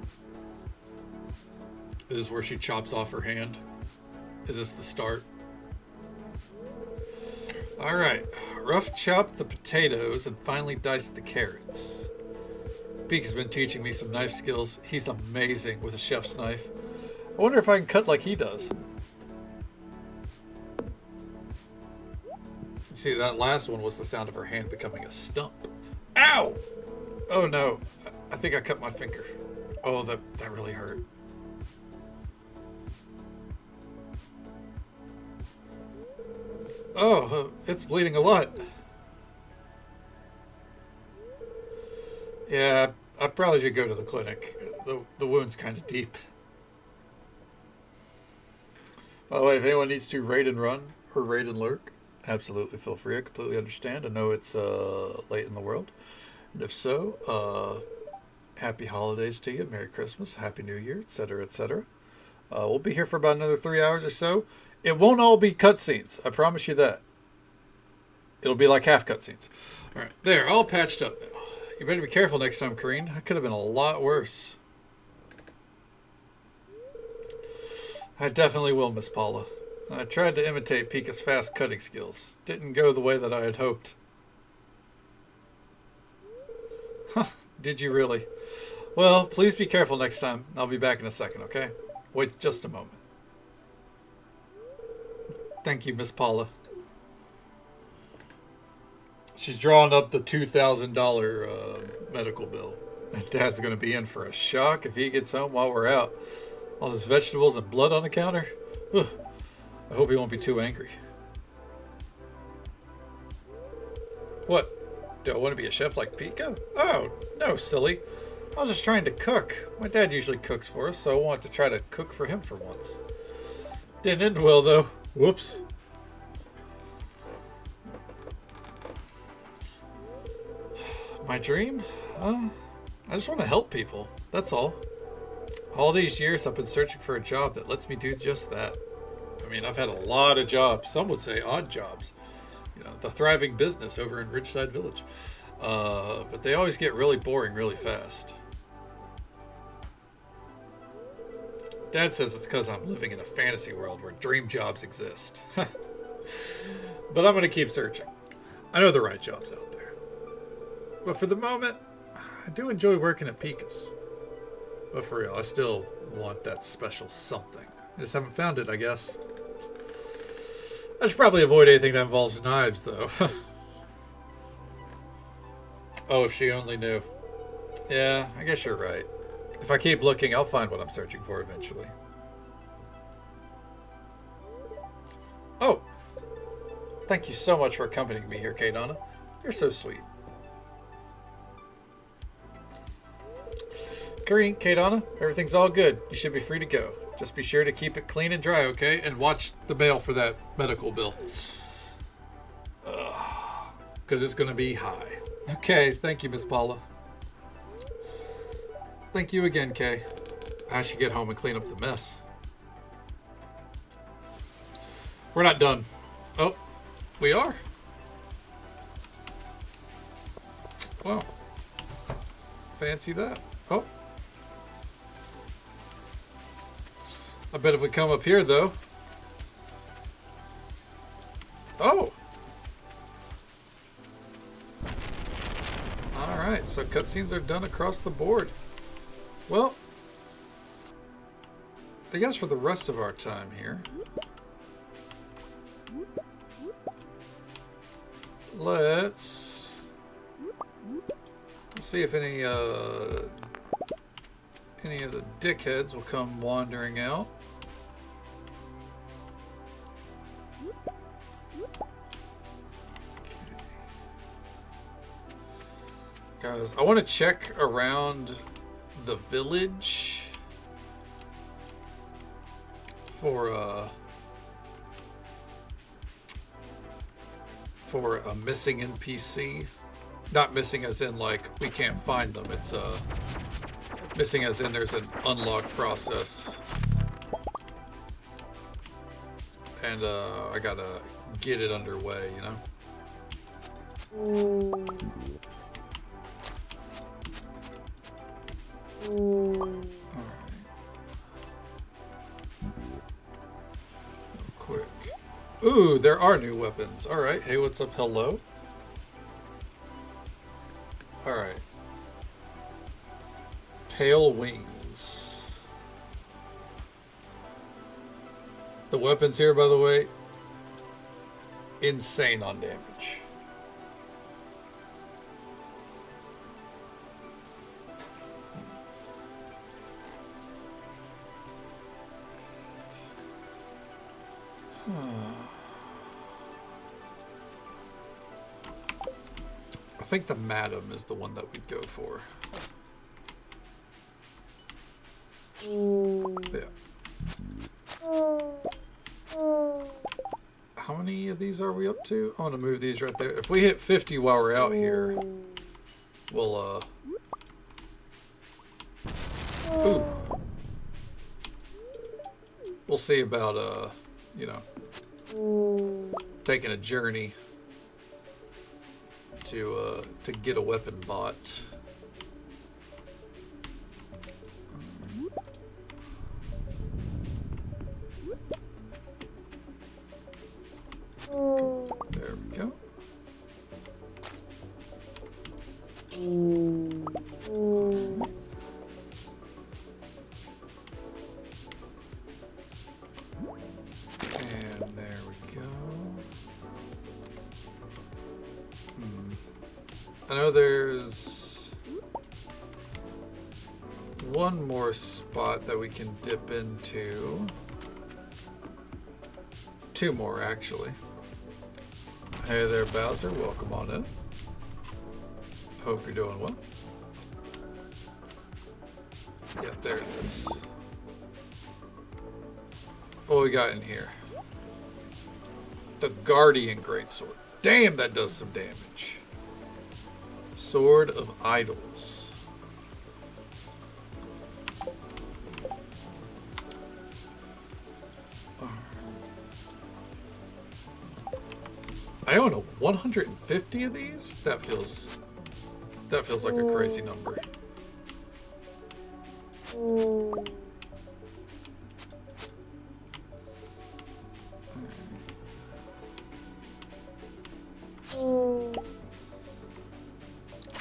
This is where she chops off her hand. Is this the start? Alright. Rough chop the potatoes and finely dice the carrots. Pika's been teaching me some knife skills. He's amazing with a chef's knife. I wonder if I can cut like he does. See, that last one was the sound of her hand becoming a stump. Ow! Oh no. I think I cut my finger. Oh, that really hurt. Oh, it's bleeding a lot. Yeah, I probably should go to the clinic. The wound's kind of deep. By the way, if anyone needs to raid and run or raid and lurk, absolutely feel free. I completely understand. I know it's late in the world. And if so, happy holidays to you. Merry Christmas, Happy New Year, etc., etc. We'll be here for about another 3 hours or so. It won't all be cutscenes. I promise you that. It'll be like half cutscenes. All right, there, all patched up now. You better be careful next time, Kareen. That could have been a lot worse. I definitely will, Miss Paula. I tried to imitate Pika's fast cutting skills. Didn't go the way that I had hoped. Huh, did you really? Well, please be careful next time. I'll be back in a second, okay? Wait just a moment. Thank you, Miss Paula. She's drawing up the $2,000 medical bill. Dad's going to be in for a shock if he gets home while we're out. All those vegetables and blood on the counter. Ugh. I hope he won't be too angry. What? Do I want to be a chef like Pika? Oh, no, silly. I was just trying to cook. My dad usually cooks for us, so I wanted to try to cook for him for once. Didn't end well, though. Whoops. My dream? I just want to help people. That's all. All these years I've been searching for a job that lets me do just that. I mean, I've had a lot of jobs. Some would say odd jobs. You know, the thriving business over in Ridgeside Village. But they always get really boring really fast. Dad says it's because I'm living in a fantasy world where dream jobs exist. But I'm going to keep searching. I know the right job's out there. But for the moment, I do enjoy working at Pika's. But for real, I still want that special something. I just haven't found it, I guess. I should probably avoid anything that involves knives, though. Oh, if she only knew. Yeah, I guess you're right. If I keep looking, I'll find what I'm searching for eventually. Oh! Thank you so much for accompanying me here, Kaydonna. You're so sweet. Kaydonna, everything's all good. You should be free to go. Just be sure to keep it clean and dry, okay? And watch the mail for that medical bill. Because it's going to be high. Okay, thank you, Miss Paula. Thank you again, Kay. I should get home and clean up the mess. We're not done. Oh, we are? Wow. Fancy that. Oh. I bet if we come up here, though. Oh. Alright, so cutscenes are done across the board. Well, I guess for the rest of our time here, let's see if any of the dickheads will come wandering out. Guys, I want to check around the village for a missing NPC. Not missing as in like we can't find them. It's missing as in there's an unlock process. And I gotta get it underway, you know? Alright. Real quick. Ooh, there are new weapons. Alright, hey, what's up? Hello? Alright. Pale wings. The weapons here, by the way, insane on damage. think the Madam is the one that we'd go for. Yeah. How many of these are we up to? I'm gonna move these right there. If we hit 50 while we're out here, we'll ooh. We'll see about you know, taking a journey to get a weapon bought. There we go. And there we go. I know there's one more spot that we can dip into. Two more, actually. Hey there, Bowser. Welcome on in. Hope you're doing well. Yeah, there it is. What we got in here? The Guardian Greatsword. Damn, that does some damage. Sword of Idols. I own a 150 of these? That feels like a crazy number.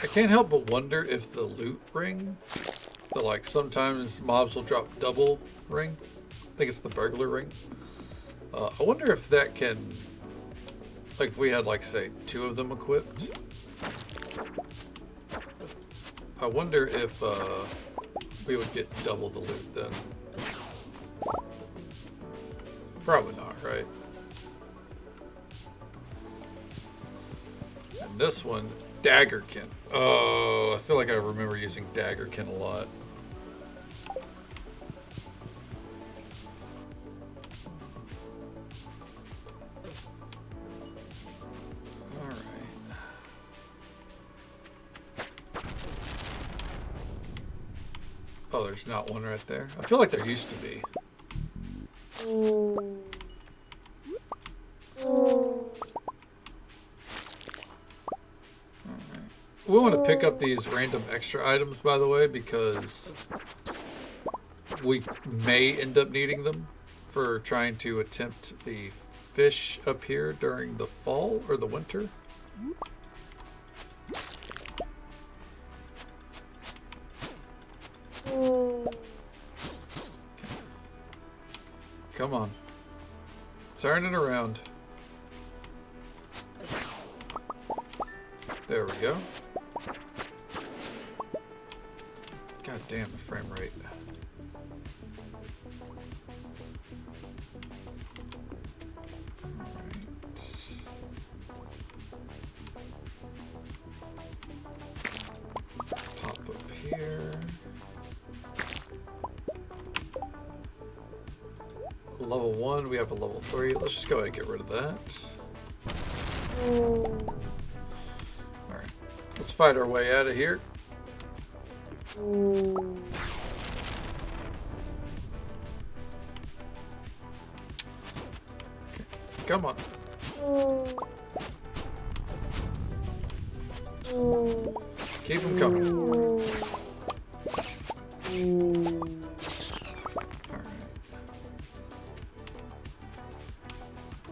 I can't help but wonder if the loot ring, like sometimes mobs will drop double ring. I think it's the burglar ring. I wonder if that can, like if we had like say 2 of them equipped. I wonder if we would get double the loot then. Probably not, right? And this one, Daggerkin. Oh, I feel like I remember using Daggerkin a lot. Oh, there's not one right there. I feel like there used to be. We want to pick up these random extra items, by the way, because we may end up needing them for trying to attempt the fish up here during the fall or the winter. Come on. Turn it around. There we go. God damn, the frame rate. Alright. Pop up here. Level 1, we have a level 3. Let's just go ahead and get rid of that. Alright. Let's fight our way out of here. Okay. Come on. Keep them coming.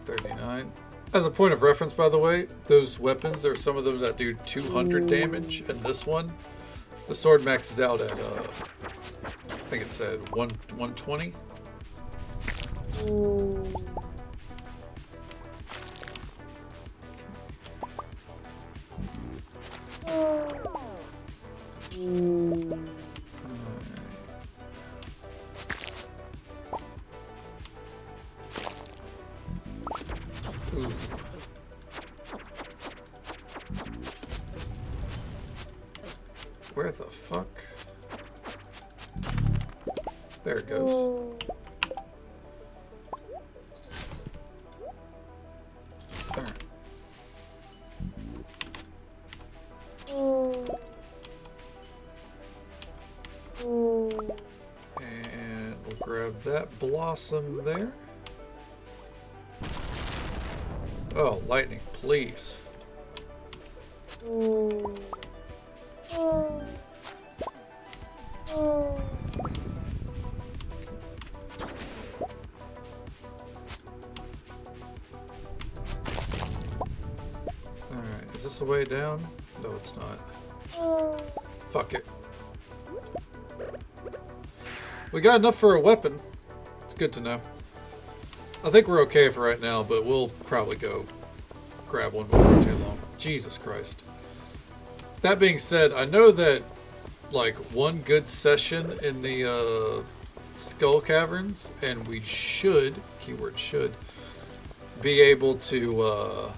39. As a point of reference, by the way, those weapons are some of them that do 200 damage, and this one, the sword maxes out at, I think it said 120. fuck? There it goes. Alright. And we'll grab that blossom there. Oh, lightning, please. Alright, is this the way down? No, it's not. Fuck it. We got enough for a weapon. It's good to know. I think we're okay for right now, but we'll probably go grab one before too long. Jesus Christ. That being said, I know that like one good session in the Skull Caverns, and we should, keyword should, be able to,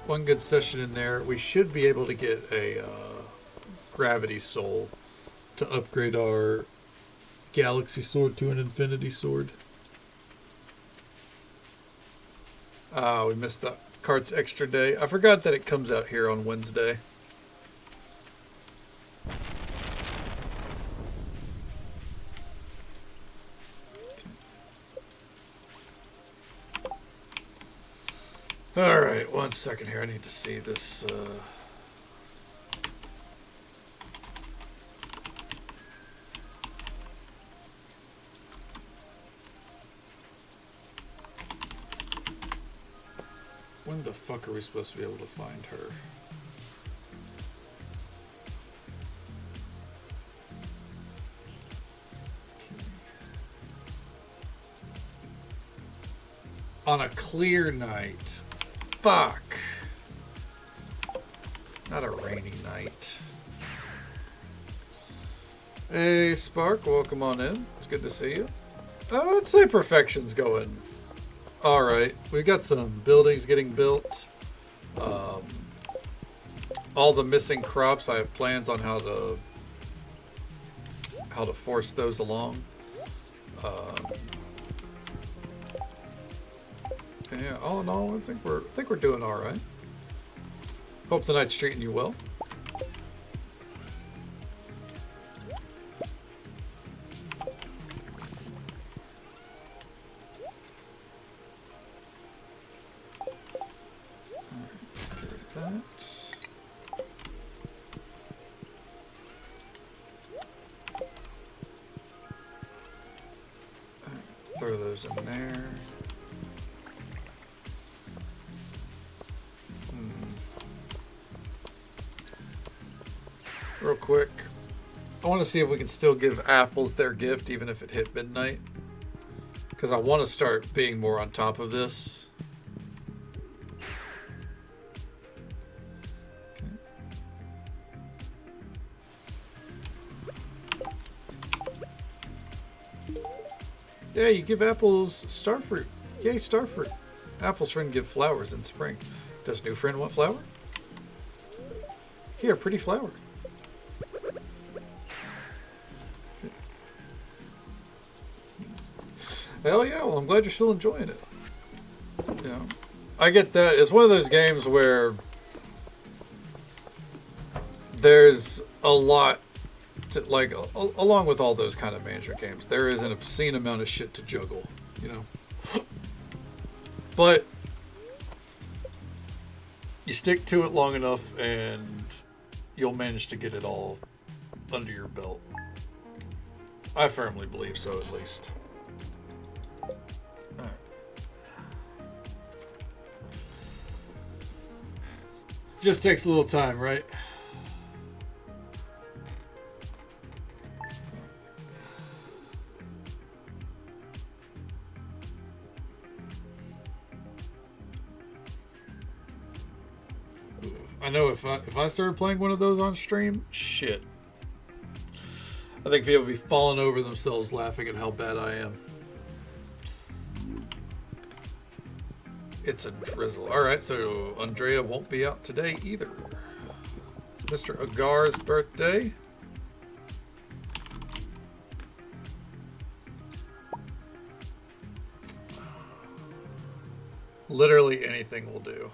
one good session in there, we should be able to get a Gravity Soul to upgrade our Galaxy Sword to an Infinity Sword. We missed the Cart's extra day. I forgot that it comes out here on Wednesday. Alright, one second here. I need to see this. When the fuck are we supposed to be able to find her? On a clear night. Fuck. Not a rainy night. Hey, Spark, welcome on in. It's good to see you. I'd say perfection's going alright. We've got some buildings getting built. All the missing crops, I have plans on how to force those along. Yeah, all in all, I think we're doing all right. Hope the night's treating you well. Throw those in there. Real quick, I want to see if we can still give apples their gift even if it hit midnight, because I want to start being more on top of this. Yeah, you give apples starfruit. Yay, starfruit. Apple's friend give flowers in spring. Does new friend want flower? Here, pretty flower. Hell yeah, well I'm glad you're still enjoying it. You know, I get that. It's one of those games where there's a lot to, like, along with all those kind of management games, there is an obscene amount of shit to juggle, you know. But you stick to it long enough and you'll manage to get it all under your belt. I firmly believe so, at least. All right. Just takes a little time, right? I know if I started playing one of those on stream, shit. I think people would be falling over themselves laughing at how bad I am. It's a drizzle. Alright, so Andrea won't be out today either. Mr. Agar's birthday. Literally anything will do.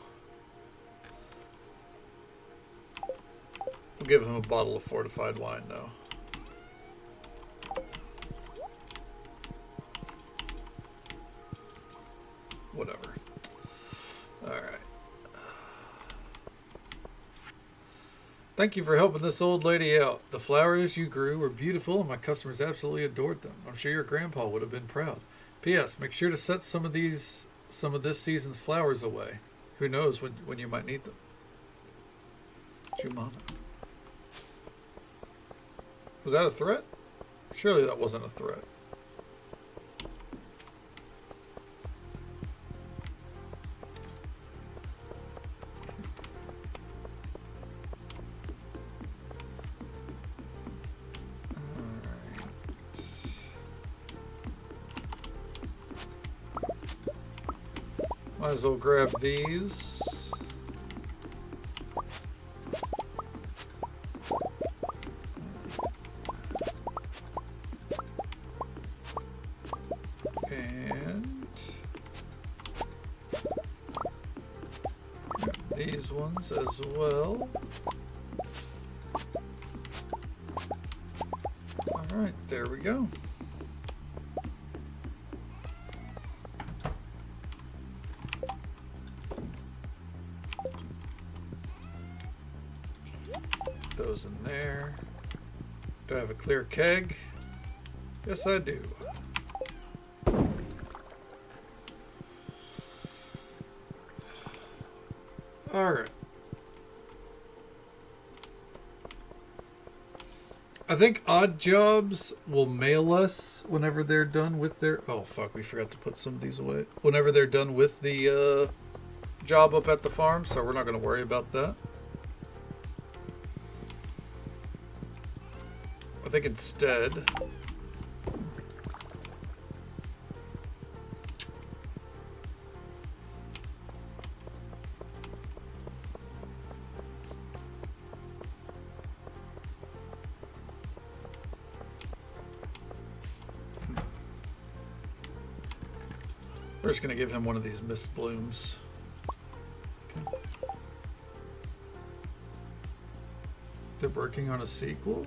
We'll give him a bottle of fortified wine, though. Whatever. Alright. Thank you for helping this old lady out. The flowers you grew were beautiful and my customers absolutely adored them. I'm sure your grandpa would have been proud. P.S. Make sure to set some of this season's flowers away. Who knows when you might need them. Jumana. Was that a threat? Surely that wasn't a threat. Might as well grab these. And these ones as well. All right, there we go. Those in there. Do I have a clear keg? Yes, I do. All right. I think Odd Jobs will mail us whenever they're done with their... Oh, fuck, we forgot to put some of these away. Whenever they're done with the job up at the farm, so we're not going to worry about that. I think instead... we're just going to give him one of these mist blooms. Okay. They're working on a sequel?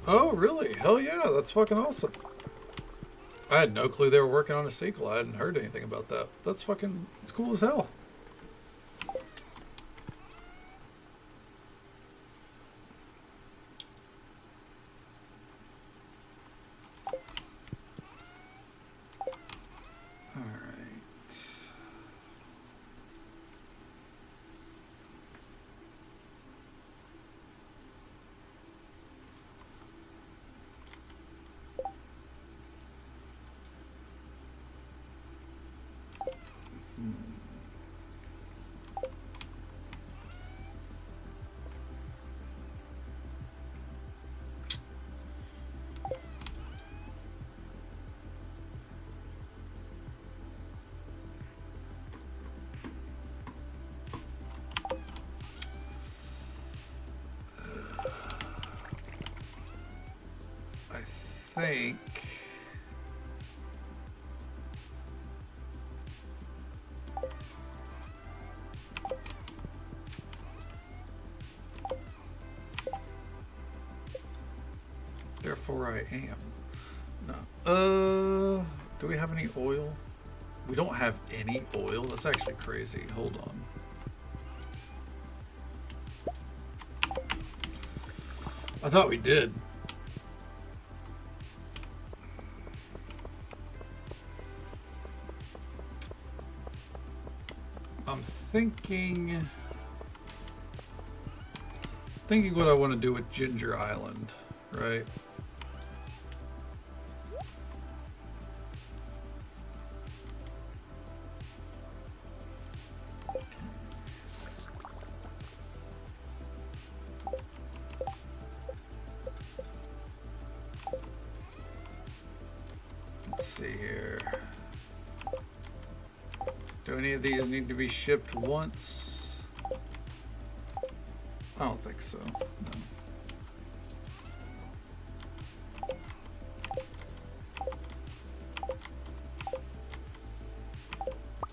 Oh, really? Hell yeah, that's fucking awesome. I had no clue they were working on a sequel. I hadn't heard anything about that. That's fucking, it's cool as hell. Think therefore I am. No. Do we have any oil? We don't have any oil. That's actually crazy. Hold on. I thought we did. I'm thinking what I want to do with Ginger Island, right? Let's see here. Do any of these need to be shipped once? I don't think so. No.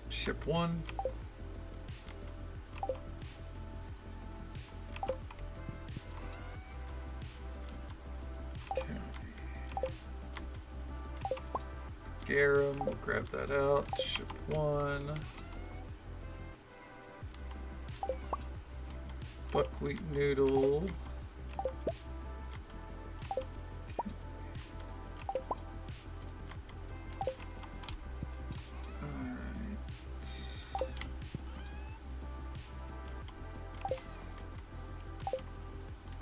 Ship 1. Okay. Garum, we'll grab that out. Ship 1. Buckwheat noodle.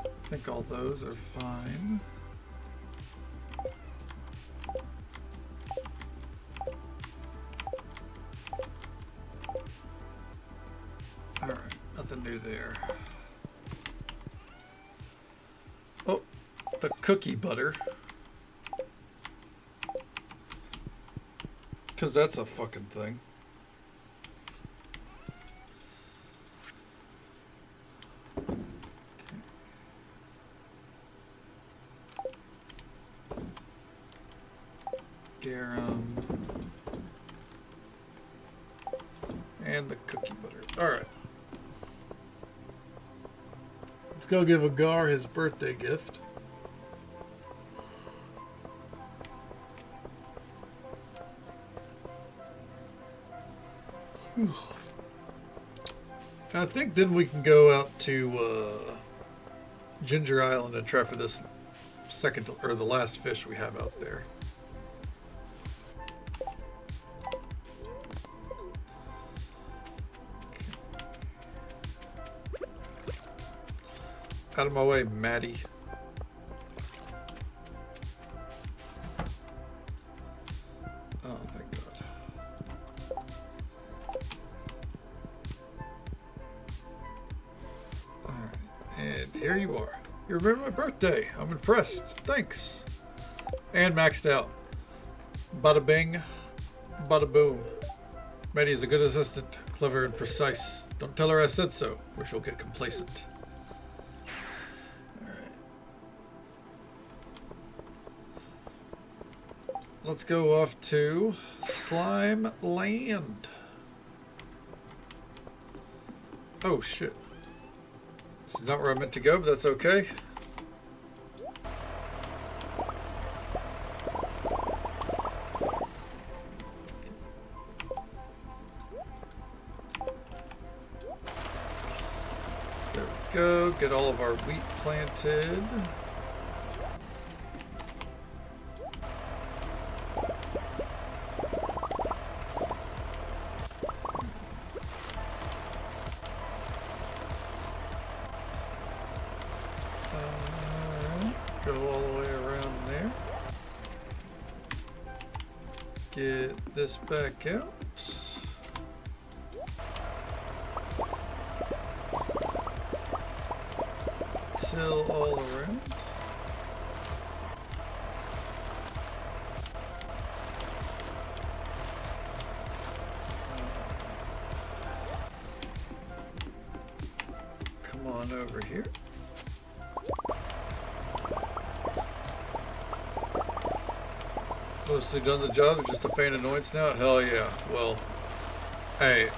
I think all those are fine. All right, nothing new there. Oh, the cookie butter. Because that's a fucking thing. Garum. And the cookie butter. Alright. Let's go give Agar his birthday gift. I think then we can go out to Ginger Island and try for this second or the last fish we have out there. Out of my way, Maddie. Oh, thank God. Alright, and here you are. You remember my birthday. I'm impressed. Thanks. And maxed out. Bada bing, bada boom. Maddie is a good assistant, clever and precise. Don't tell her I said so, or she'll get complacent. Let's go off to Slime Land. Oh shit. This is not where I meant to go, but that's okay. There we go. Get all of our wheat planted. Go all the way around there. Get this back out. Till all around. Come on over here. Mostly done the job, it's just a faint annoyance now? Hell yeah. Well, hey,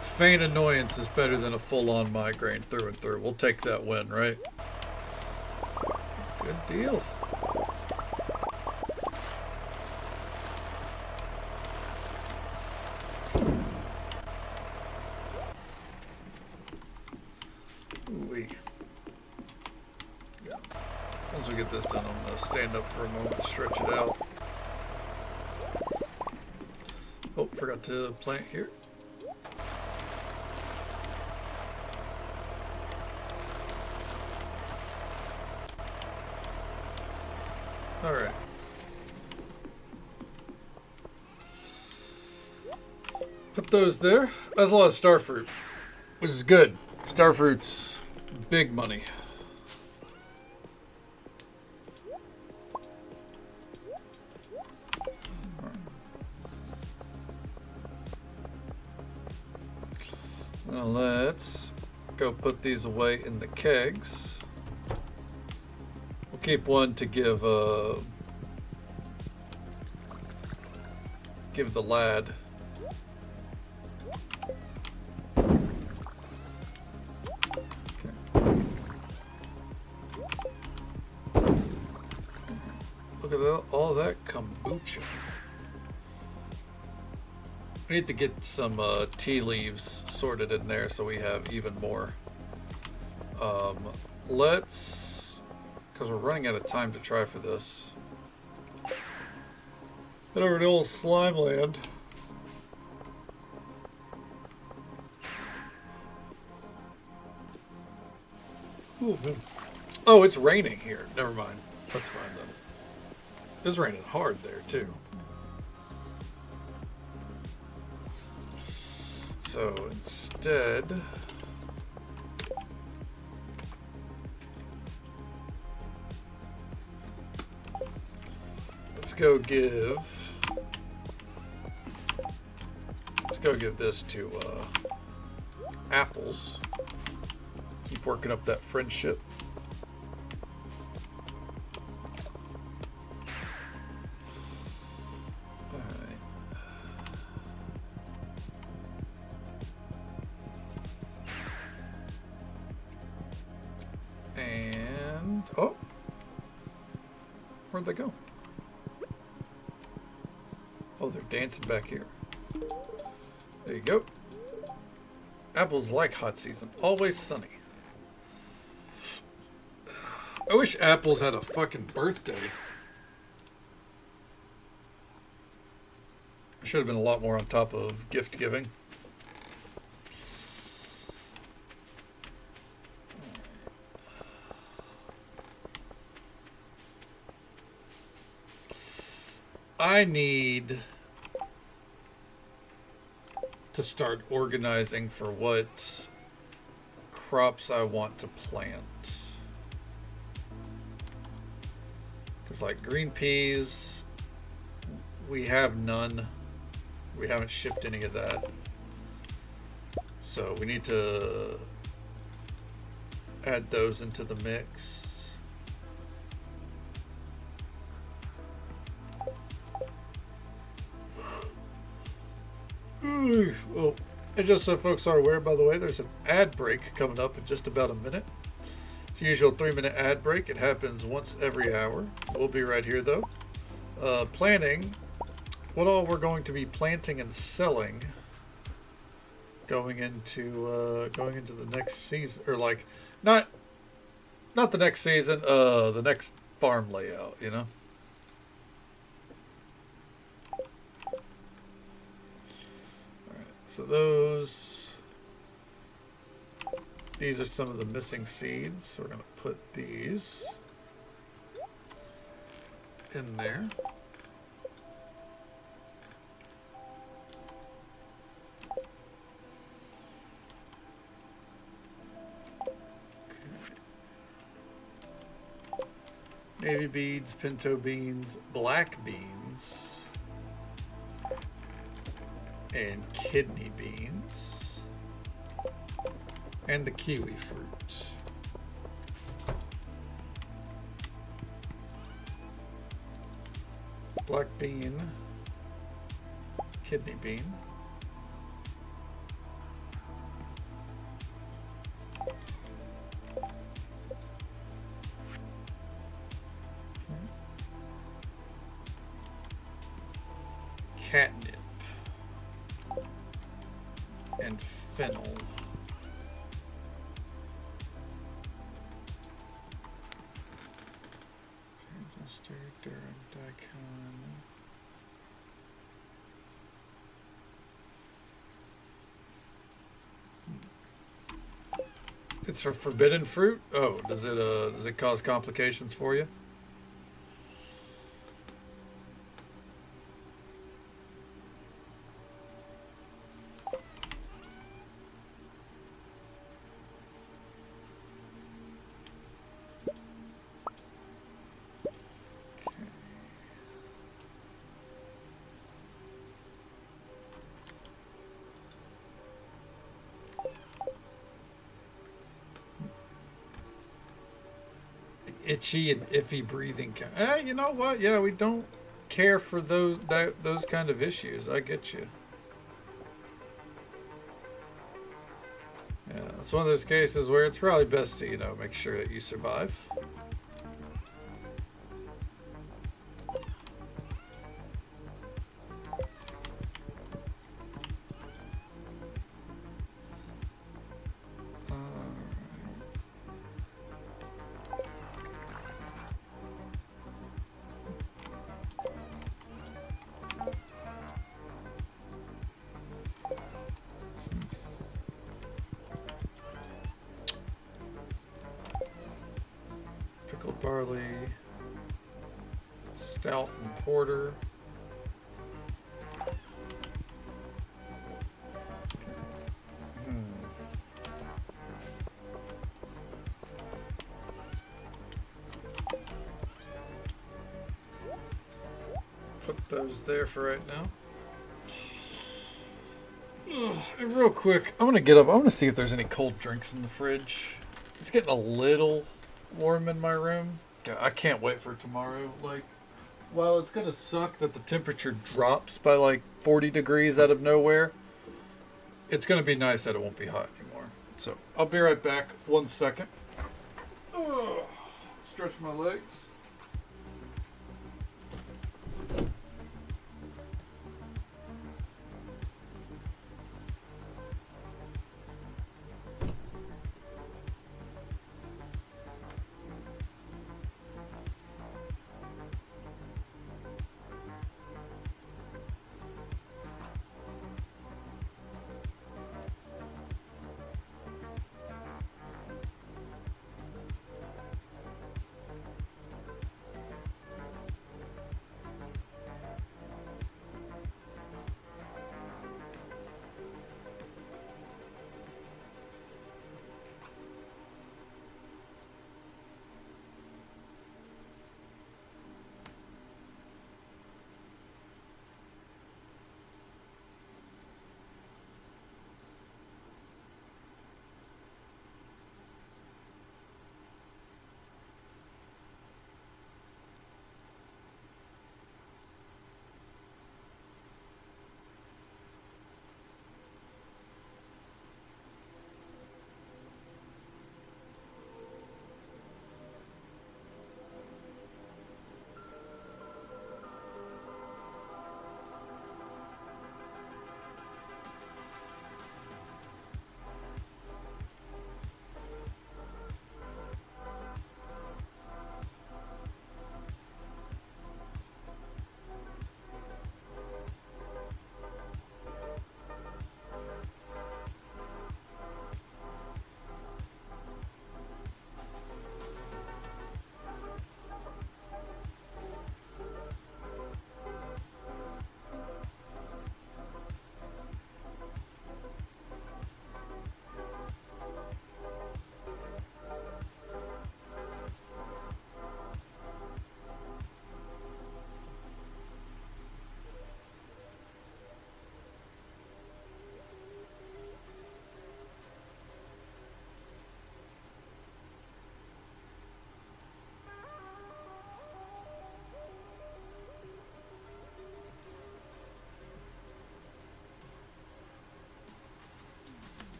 faint annoyance is better than a full-on migraine through and through. We'll take that win, right? Good deal. Ooh-wee. Yeah. Once we get this done, I'm going to stand up for a moment, stretch it out. Oh, forgot to plant here. All right. Put those there. That's a lot of starfruit, which is good. Starfruit's big money. Well, let's go put these away in the kegs. We'll keep one to give the lad. Look at all that kombucha. We need to get some tea leaves sorted in there so we have even more. Let's, because we're running out of time to try for this. Head over to old Slime Land. Ooh, oh, it's raining here. Never mind. That's fine then. It's raining hard there too. So instead, let's go give this to Apples. Keep working up that friendship. And oh, where'd they go? Oh, they're dancing back here. There you go. Apples like hot season. Always sunny. I wish Apples had a fucking birthday. I should have been a lot more on top of gift giving. I need to start organizing for what crops I want to plant. Because like green peas, we have none. We haven't shipped any of that. So we need to add those into the mix. Well, and just so folks are aware, by the way, there's an ad break coming up in just about a minute. It's usual 3-minute ad break. It happens once every hour. We'll be right here though. Planning what all we're going to be planting and selling going into the next season, or like not the next season, the next farm layout, you know. So these are some of the missing seeds. So we're going to put these in there. Okay. Navy beans, pinto beans, black beans, and kidney beans, and the kiwi fruit. Black bean, kidney bean, catnip, and fennel. It's a forbidden fruit? Oh, does it cause complications for you? itchy and iffy breathing. You know what? Yeah, we don't care for those kind of issues. I get you. Yeah, it's one of those cases where it's probably best to, make sure that you survive. Pickled barley, stout and porter. Put those there for right now. And real quick, I'm gonna get up. I'm gonna see if there's any cold drinks in the fridge. It's getting a little warm in my room. I can't wait for tomorrow. Like, while it's gonna suck that the temperature drops by like 40 degrees out of nowhere, it's gonna be nice that it won't be hot anymore. So I'll be right back. 1 second. Stretch my legs.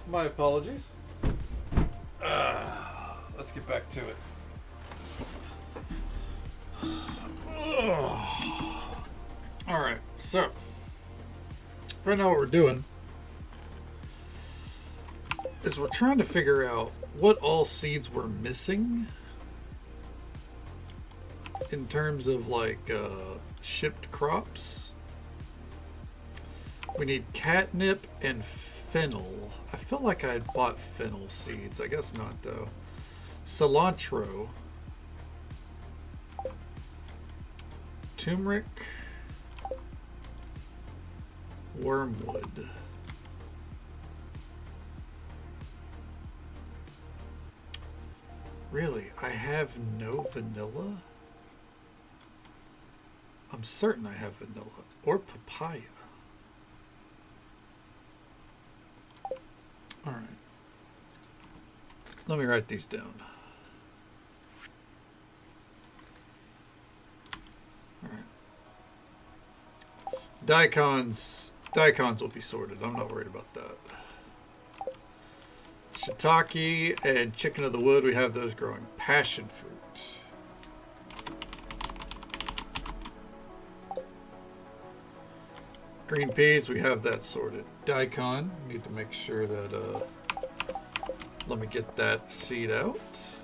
My apologies. Let's get back to it. Alright, so right now what we're doing is we're trying to figure out what all seeds we're missing in terms of like shipped crops. We need catnip and fennel. I felt like I had bought fennel seeds. I guess not though. Cilantro. Turmeric. Wormwood. Really? I have no vanilla? I'm certain I have vanilla. Or papaya. Alright. Let me write these down. Alright. Daikons will be sorted. I'm not worried about that. Shiitake and chicken of the wood, we have those growing. Passion fruit. Green peas, we have that sorted. Daikon, need to make sure that, let me get that seed out.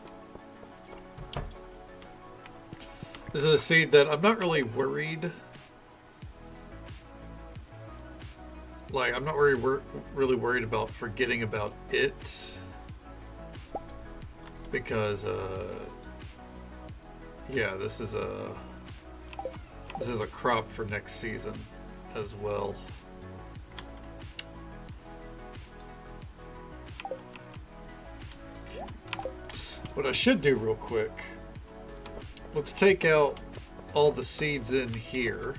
This is a seed that I'm not really worried. Like, I'm not really worried about forgetting about it. Because, yeah, this is a crop for next season as well. What I should do real quick, let's take out all the seeds in here.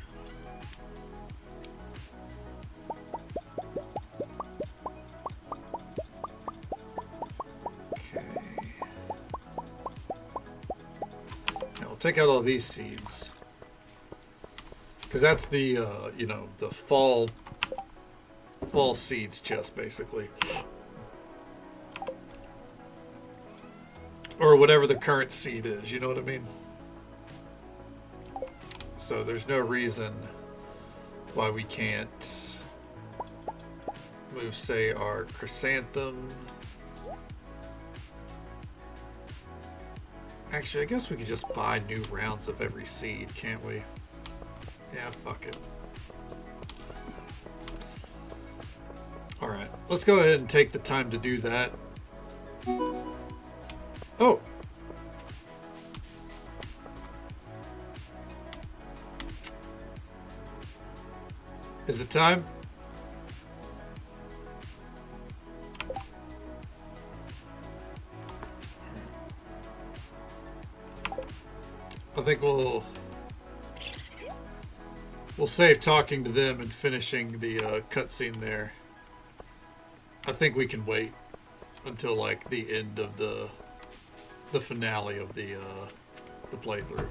Okay. Now we'll take out all these seeds. Because that's the, you know, the fall seeds chest, basically. Or whatever the current seed is, you know what I mean? So there's no reason why we can't move, say, our chrysanthem. Actually, I guess we could just buy new rounds of every seed, can't we? Yeah, fuck it. Alright, let's go ahead and take the time to do that. Oh! Is it time? I think we'll save talking to them and finishing the cutscene there. I think we can wait until like the end of the finale of the playthrough.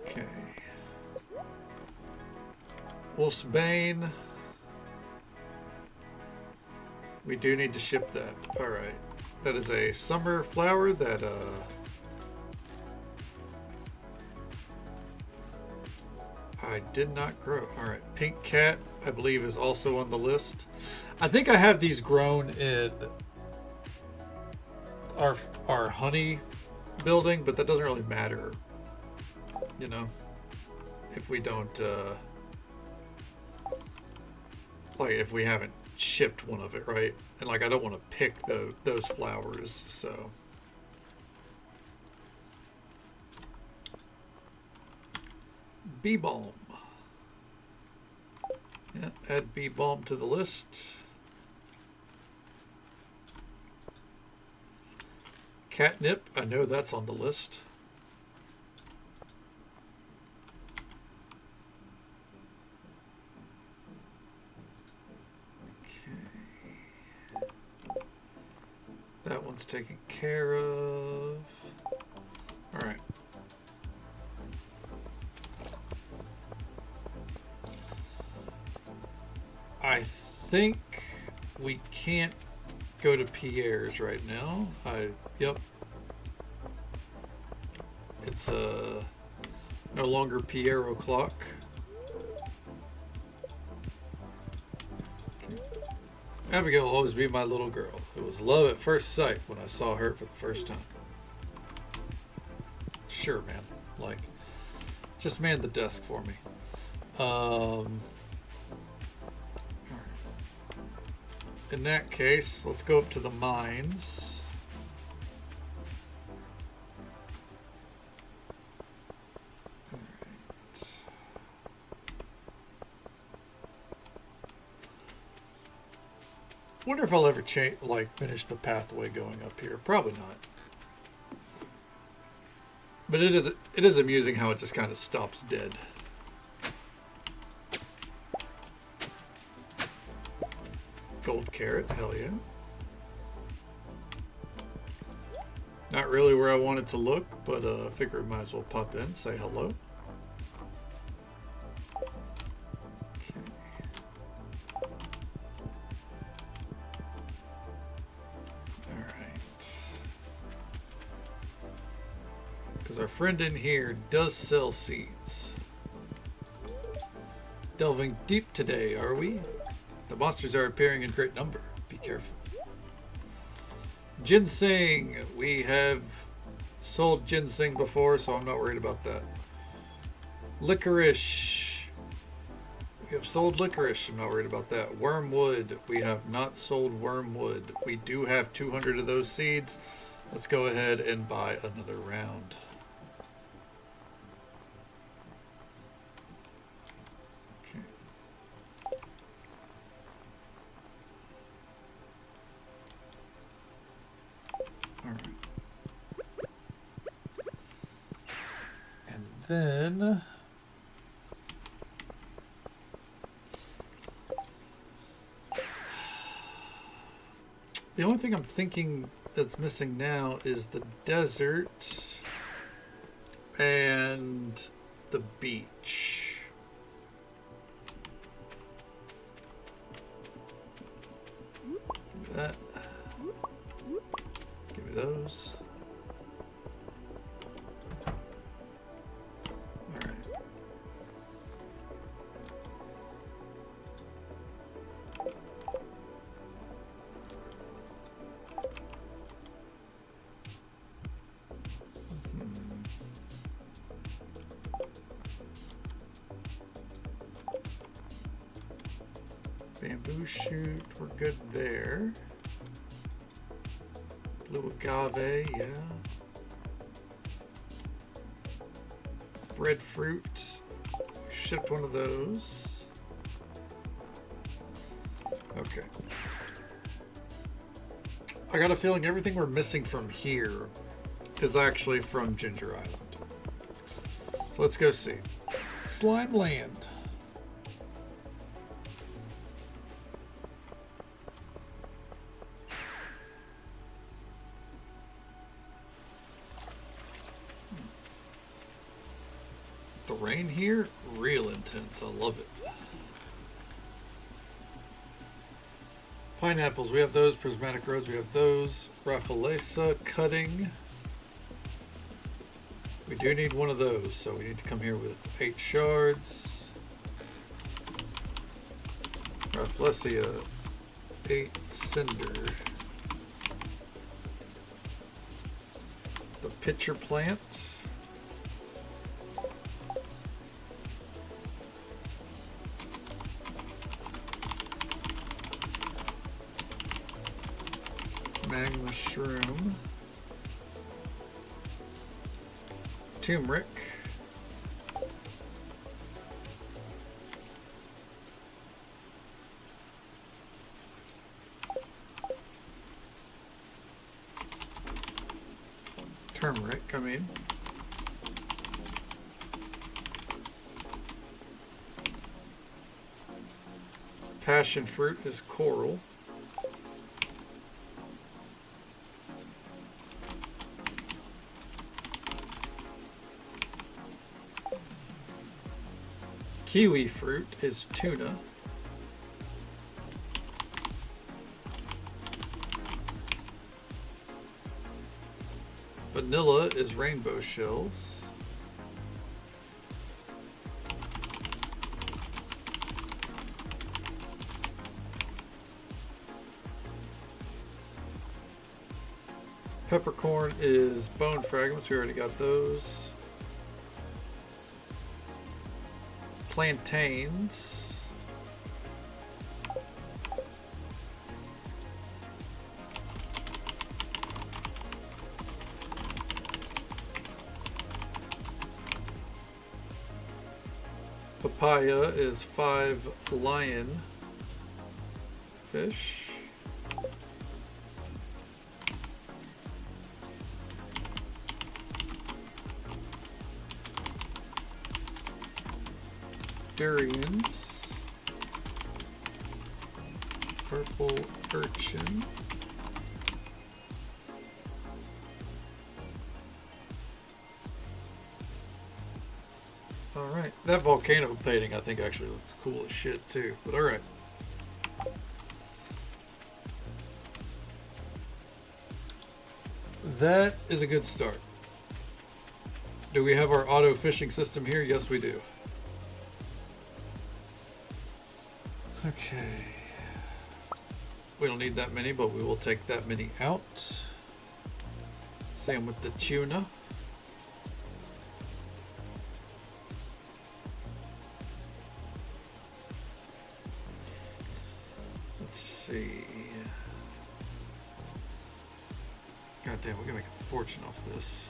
Okay. Wolf's Bane. We do need to ship that. All right. That is a summer flower that I did not grow. All right. Pink cat, I believe, is also on the list. I think I have these grown in our honey building, but that doesn't really matter, you know, if we don't like if we haven't shipped one of it, right? And like I don't want to pick those flowers, so bee balm. Yeah, add bee balm to the list. Catnip, I know that's on the list. Okay. That one's taken care of. All right. I think we can't go to Pierre's right now. Yep. It's no longer Pierre o'clock. Abigail will always be my little girl. It was love at first sight when I saw her for the first time. Sure, man. Like, just man the desk for me. In that case, let's go up to the mines. Alright. Wonder if I'll ever finish the pathway going up here. Probably not. But it is amusing how it just kind of stops dead. Gold carrot, hell yeah. Not really where I wanted to look, but I figure I might as well pop in, say hello. Okay. Alright. Because our friend in here does sell seeds. Delving deep today, are we? The monsters are appearing in great number. Be careful. Ginseng. We have sold ginseng before, so I'm not worried about that. Licorice. We have sold licorice. I'm not worried about that. Wormwood. We have not sold wormwood. We do have 200 of those seeds. Let's go ahead and buy another round. Then the only thing I'm thinking that's missing now is the desert and the beach. Give me that. Give me those. Bamboo shoot, we're good there. Blue agave, yeah. Breadfruit, we shipped one of those. Okay. I got a feeling everything we're missing from here is actually from Ginger Island. So let's go see. Slime Land. The rain here, real intense. I love it. Pineapples, we have those. Prismatic roads, we have those. Raffalesa, cutting. We do need one of those, so we need to come here with 8 shards. Rafflesia, 8 cinder. The pitcher plant. Magma shroom. Turmeric. Turmeric, I mean. Passion fruit is coral. Kiwi fruit is tuna. Vanilla is rainbow shells. Peppercorn is bone fragments. We already got those. Plantains. Papaya is 5 lion fish. Durians. Purple urchin. Alright, that volcano painting I think actually looks cool as shit too, but alright. That is a good start. Do we have our auto fishing system here? Yes, we do. Okay. We don't need that many, but we will take that many out. Same with the tuna. Let's see. God damn, we're gonna make a fortune off this.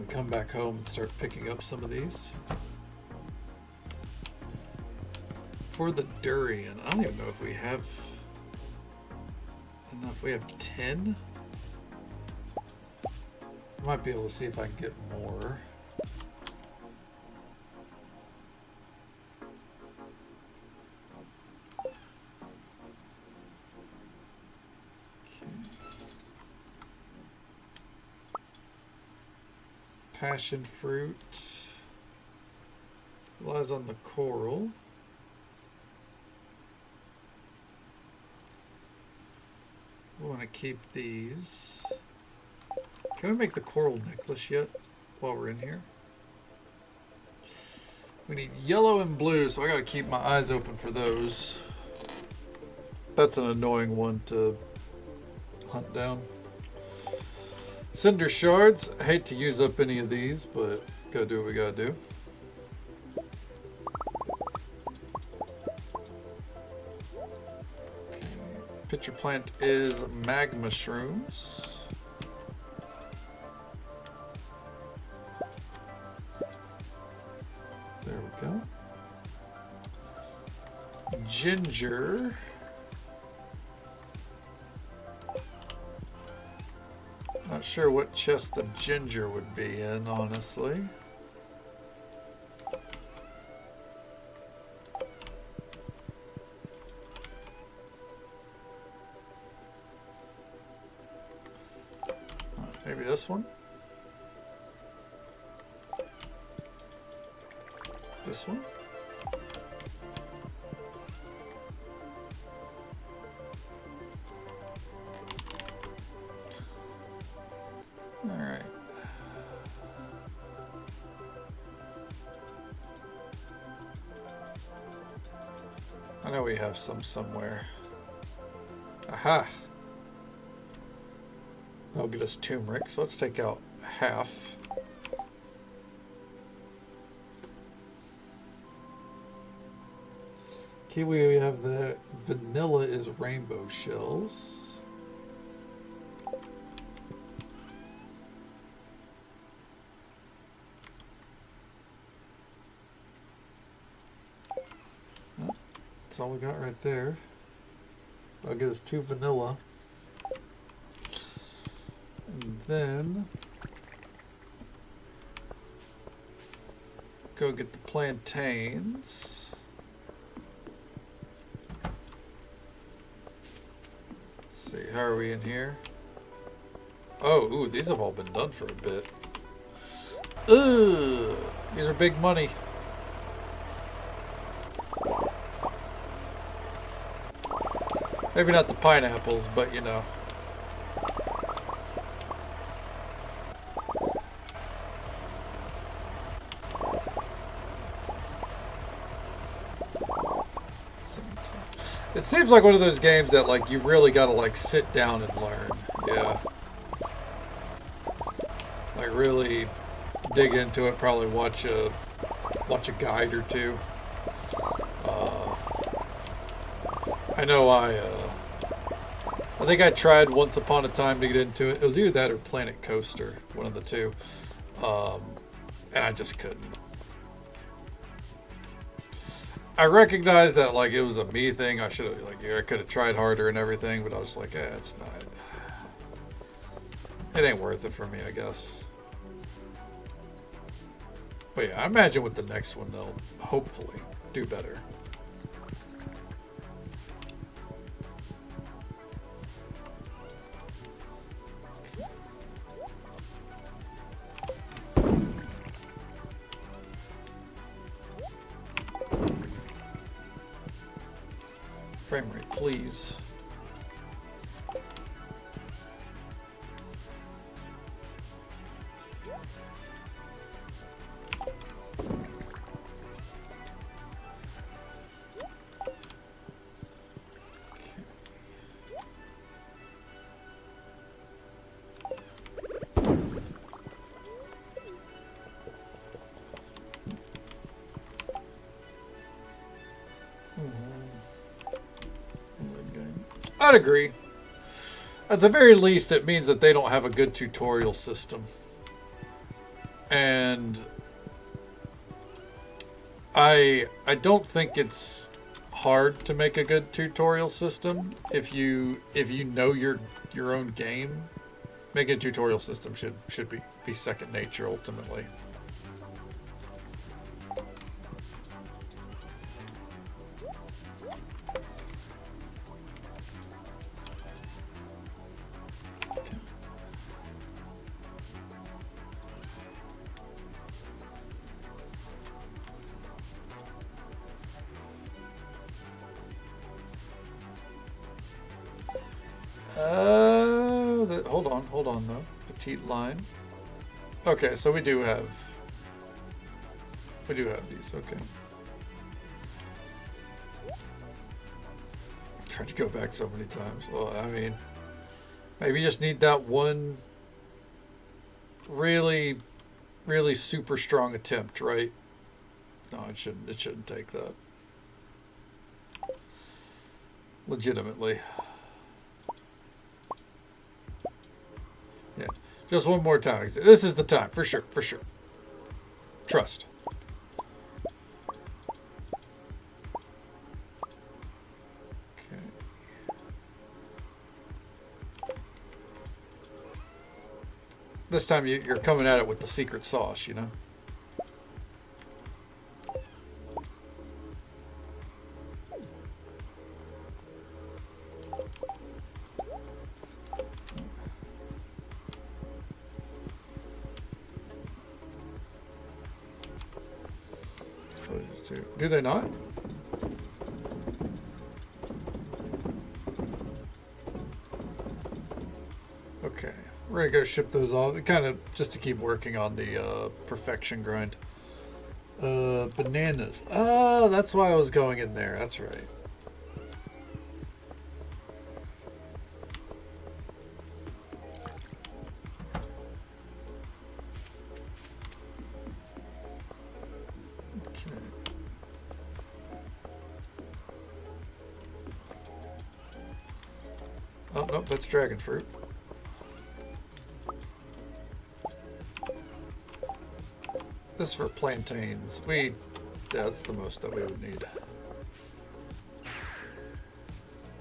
Come back home and start picking up some of these. For the durian, I don't even know if we have enough. We have 10. I might be able to see if I can get more. Passion fruit lies on the coral. We want to keep these. Can we make the coral necklace yet while we're in here? We need yellow and blue, so I gotta keep my eyes open for those. That's an annoying one to hunt down. Cinder shards. I hate to use up any of these, but gotta do what we gotta do. Okay. Pitcher plant is magma shrooms. There we go. Ginger. Not sure what chest the ginger would be in, honestly. Maybe this one? This one? Alright. I know we have some somewhere. Aha! That'll get us turmeric, so let's take out half. Kiwi, we have the vanilla is rainbow shells. That's all we got right there. That'll get us 2 vanilla. And then go get the plantains. Let's see, how are we in here? Oh, ooh, these have all been done for a bit. Ugh, these are big money. Maybe not the pineapples, but you know. It seems like one of those games that like you've really got to like sit down and learn. Yeah. Like really dig into it. Probably watch a guide or two. I know I think I tried once upon a time to get into it. It was either that or Planet Coaster, one of the two, and I just couldn't. I recognize that like it was a me thing. I should have like I could have tried harder and everything, but I was like, it's not. It ain't worth it for me, I guess. But yeah, I imagine with the next one they'll hopefully do better. Frame rate, please. I'd agree. At the very least, it means that they don't have a good tutorial system. And I don't think it's hard to make a good tutorial system if you know your own game. Making a tutorial system should be second nature ultimately. Hold on though. Petite line. Okay, so we do have these, okay. Tried to go back so many times. Well, I mean, maybe you just need that one really, really super strong attempt, right? No, it shouldn't take that. Legitimately. Yeah, just one more time. This is the time, for sure, for sure. Trust. Okay. This time you're coming at it with the secret sauce, you know? Do they not? Okay, we're gonna go ship those off. Kind of just to keep working on the perfection grind. Bananas. Oh, that's why I was going in there. That's right. Oh, no, that's dragon fruit. This is for plantains. That's the most that we would need.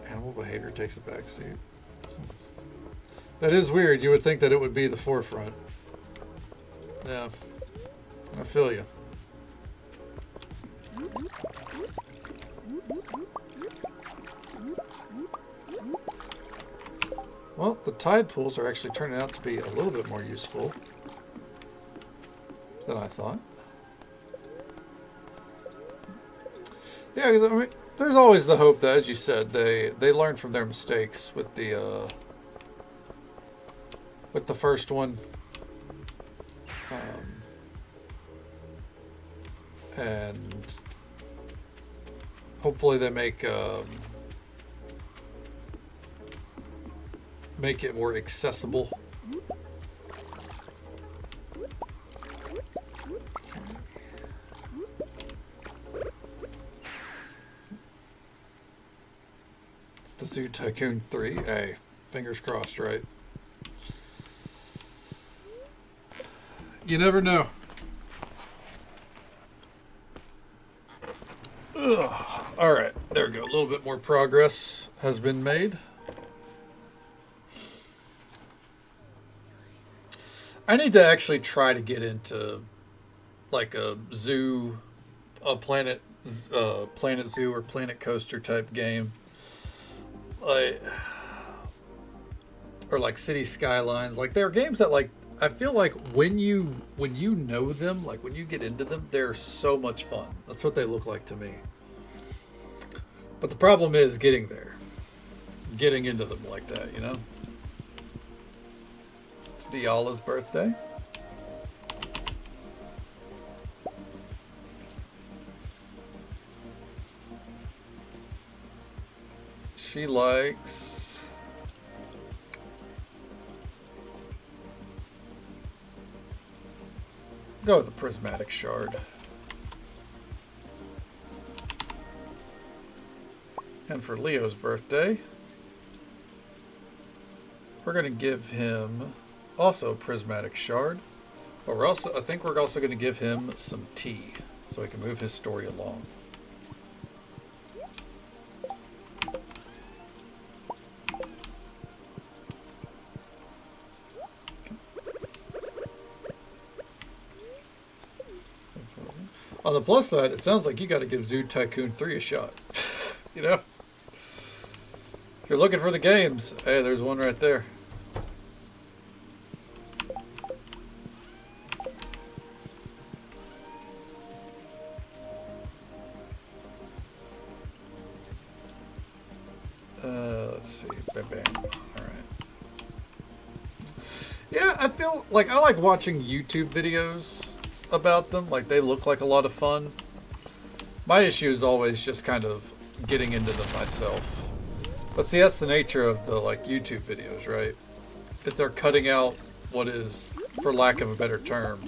Animal behavior takes a backseat. That is weird. You would think that it would be the forefront. Yeah, I feel you. Well, the tide pools are actually turning out to be a little bit more useful than I thought. Yeah, I mean, There's always the hope that, as you said, they learn from their mistakes with the first one, and hopefully they make it more accessible. It's the Zoo Tycoon 3. Hey, fingers crossed, right? You never know. Ugh. All right, there we go. A little bit more progress has been made. I need to actually try to get into like a zoo, a planet zoo or Planet Coaster type game, like, or like City Skylines. Like, there are games that, like, I feel like when you know them, like when you get into them, they're so much fun. That's what they look like to me. But the problem is getting there, getting into them like that, you know. It's Diala's birthday. She likes go with the prismatic shard. And for Leo's birthday, we're going to give him also a prismatic shard, but I think we're also going to give him some tea so he can move his story along. On the plus side, it sounds like you got to give Zoo Tycoon 3 a shot. You know? If you're looking for the games, hey, there's one right there. Let's see. Bam, bam. All right. Yeah, I feel like I like watching YouTube videos about them. Like, they look like a lot of fun. My issue is always just kind of getting into them myself. But see, that's the nature of the, like, YouTube videos, right? Is they're cutting out what is, for lack of a better term,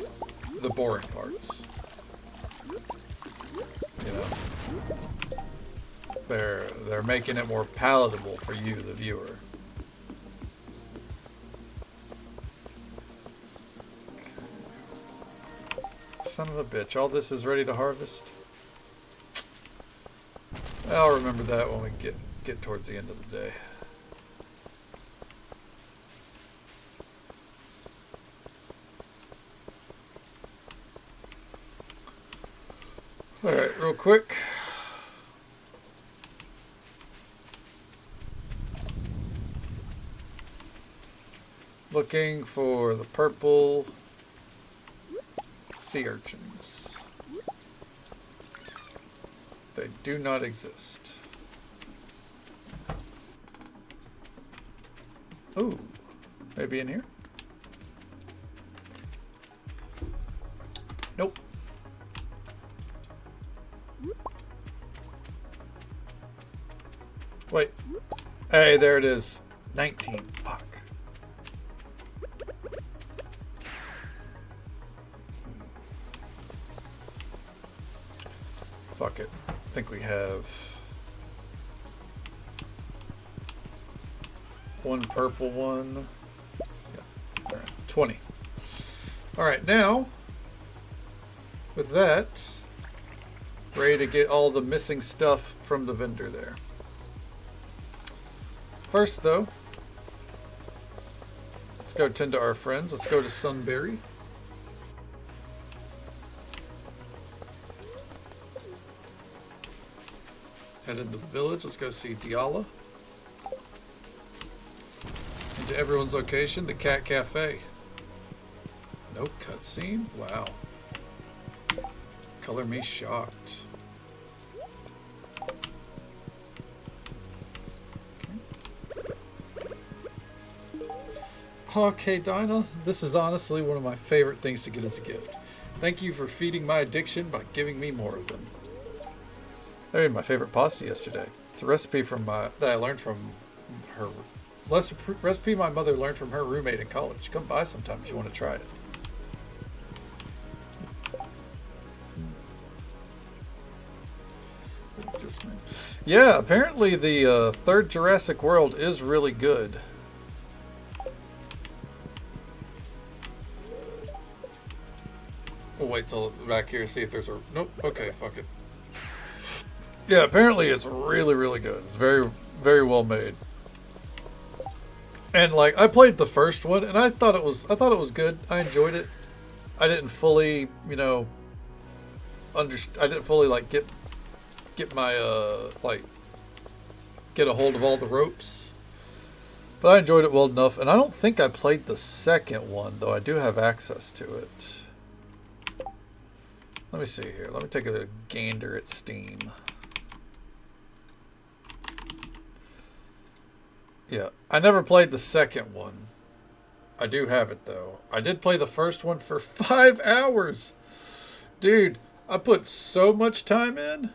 the boring parts. You know? They're making it more palatable for you, the viewer. Son of a bitch, all this is ready to harvest? I'll remember that when we get towards the end of the day. Alright, real quick. Looking for the purple sea urchins. They do not exist. Ooh, maybe in here? Nope. Wait. Hey, there it is. 19. Fuck. Fuck it. I think we have one purple one. Yeah. All right. 20. All right. Now, with that, ready to get all the missing stuff from the vendor there. First, though, let's go tend to our friends. Let's go to Sunbury. Head into the village. Let's go see Diala. Into everyone's location, the Cat Cafe. No cutscene? Wow. Color me shocked. Okay, Dinah, this is honestly one of my favorite things to get as a gift. Thank you for feeding my addiction by giving me more of them. I made my favorite pasta yesterday. It's a recipe that I learned from her. Recipe my mother learned from her roommate in college. Come by sometime if you want to try it. Yeah, apparently the third Jurassic World is really good. We'll wait till back here see if there's a... Nope. Okay, fuck it. Yeah, apparently it's really, really good. It's very, very well made. And like, I played the first one, and I thought it was good. I enjoyed it. I didn't fully, you know, I didn't fully like get my get a hold of all the ropes. But I enjoyed it well enough, and I don't think I played the second one, though I do have access to it. Let me see here. Let me take a gander at Steam. Yeah, I never played the second one. I do have it, though. I did play the first one for 5 hours. Dude, I put so much time in.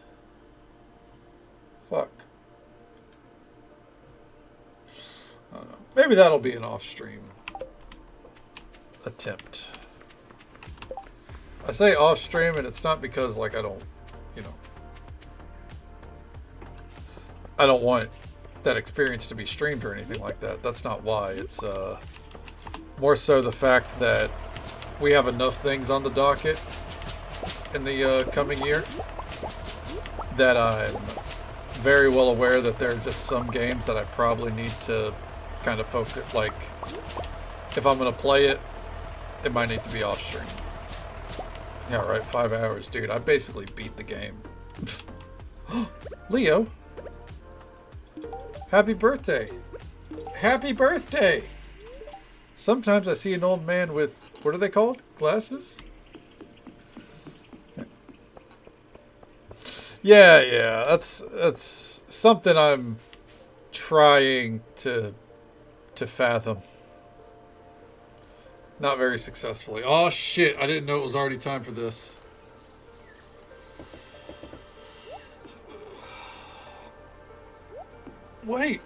Fuck. I don't know. Maybe that'll be an off-stream attempt. I say off-stream, and it's not because, like, I don't, you know, I don't want that experience to be streamed or anything like that. That's not why. It's more so the fact that we have enough things on the docket in the coming year that I'm very well aware that there are just some games that I probably need to kind of focus, like, if I'm going to play it, it might need to be off-stream. Yeah, right, 5 hours. Dude, I basically beat the game. Leo. Happy birthday. Happy birthday. Sometimes I see an old man with, what are they called? Glasses? Yeah, that's something I'm trying to fathom. Not very successfully. Oh shit, I didn't know it was already time for this. Wait.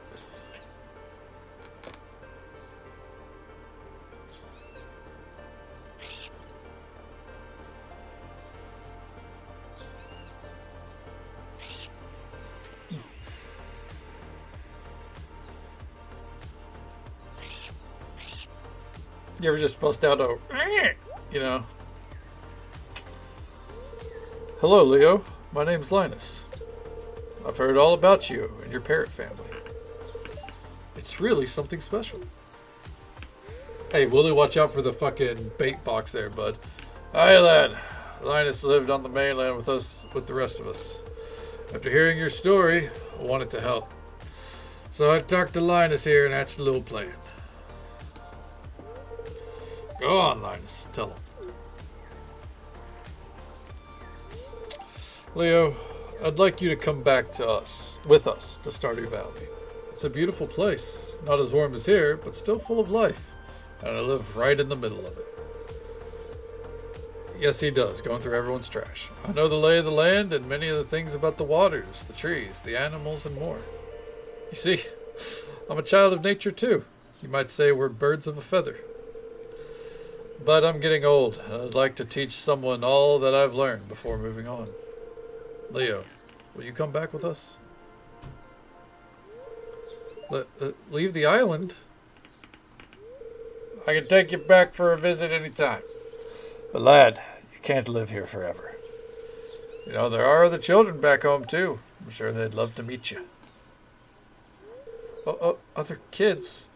You ever just bust out a, you know? Hello, Leo. My name's Linus. I've heard all about you and your parrot family. It's really something special. Hey, Willie, watch out for the fucking bait box there, bud. Hi, lad. Linus lived on the mainland with the rest of us. After hearing your story, I wanted to help. So I talked to Linus here and hatched a little plan. Go on, Linus. Tell him. Leo, I'd like you to come back with us to Stardew Valley. It's a beautiful place. Not as warm as here, but still full of life. And I live right in the middle of it. Yes, he does, going through everyone's trash. I know the lay of the land and many of the things about the waters, the trees, the animals, and more. You see, I'm a child of nature too. You might say we're birds of a feather. But I'm getting old, and I'd like to teach someone all that I've learned before moving on. Leo, will you come back with us? Leave the island? I can take you back for a visit anytime. But lad, you can't live here forever. You know, there are other children back home too. I'm sure they'd love to meet you. Oh, other kids?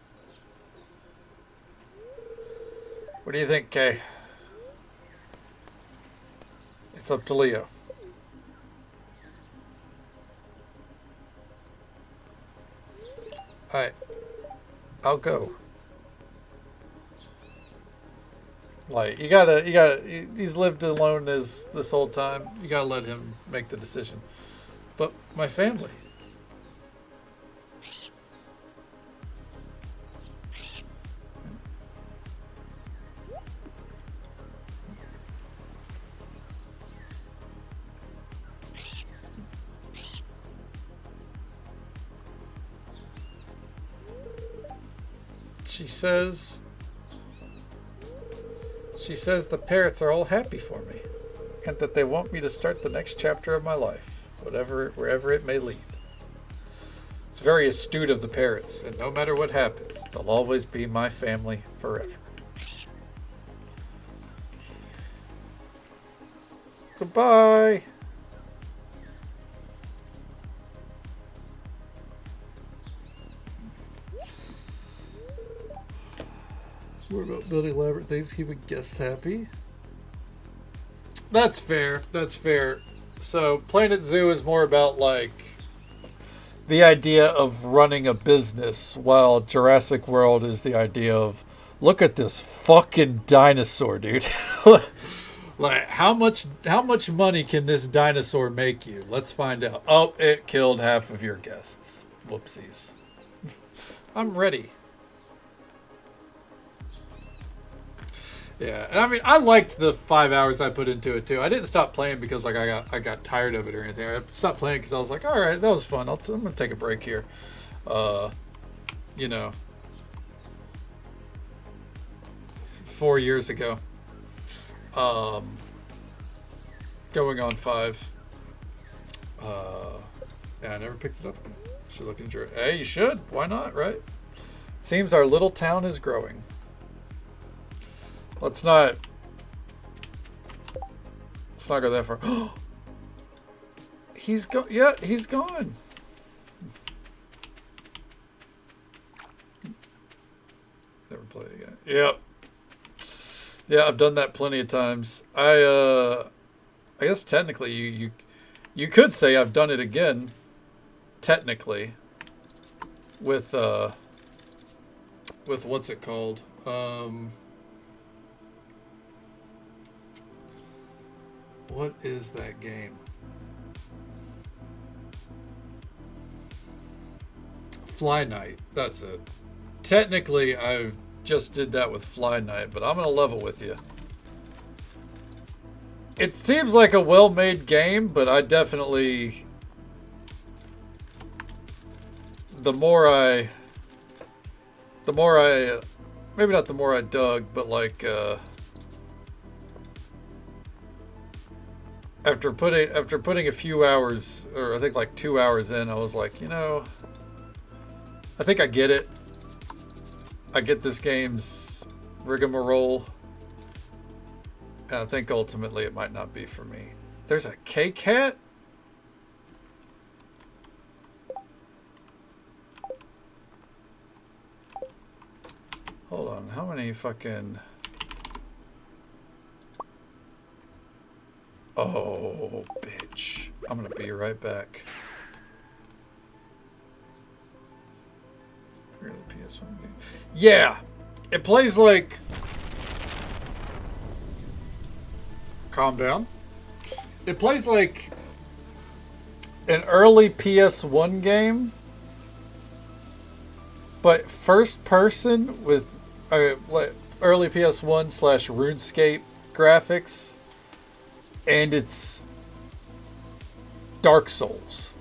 What do you think, Kay? It's up to Leo. Alright. I'll go. Like, you gotta, he's lived alone this whole time. You gotta let him make the decision. But my family. She says the parrots are all happy for me and that they want me to start the next chapter of my life, wherever it may lead. It's very astute of the parrots, and no matter what happens, they'll always be my family forever. Goodbye. What about building elaborate things, keeping guests happy? That's fair. That's fair. So Planet Zoo is more about like the idea of running a business, while Jurassic World is the idea of look at this fucking dinosaur, dude. Like how much money can this dinosaur make you? Let's find out. Oh, it killed half of your guests. Whoopsies. I'm ready. Yeah, and I mean, I liked the 5 hours I put into it too. I didn't stop playing because like I got tired of it or anything. I stopped playing because I was like, all right, that was fun. I'm gonna take a break here. You know, 4 years ago. Going on 5. And I never picked it up. Should look into it. Hey, you should. Why not? Right? Seems our little town is growing. Let's not go that far. He's gone. Yeah, he's gone. Never play again. Yep. Yeah, I've done that plenty of times. I guess technically you could say I've done it again. Technically, with what's it called? What is that game? Fly Night. That's it. Technically, I've just did that with Fly Night, but I'm going to level with you. It seems like a well-made game, but I definitely... The more I... Maybe not the more I dug, but like... After putting a few hours, or I think like 2 hours in, I was like, you know, I think I get it. I get this game's rigmarole. And I think ultimately it might not be for me. There's a K-Cat? Hold on, how many fucking... Oh, bitch. I'm gonna be right back. Really PS1 game. Yeah! It plays like... Calm down. It plays like an early PS1 game, but first person with early PS1 / RuneScape graphics. And it's Dark Souls.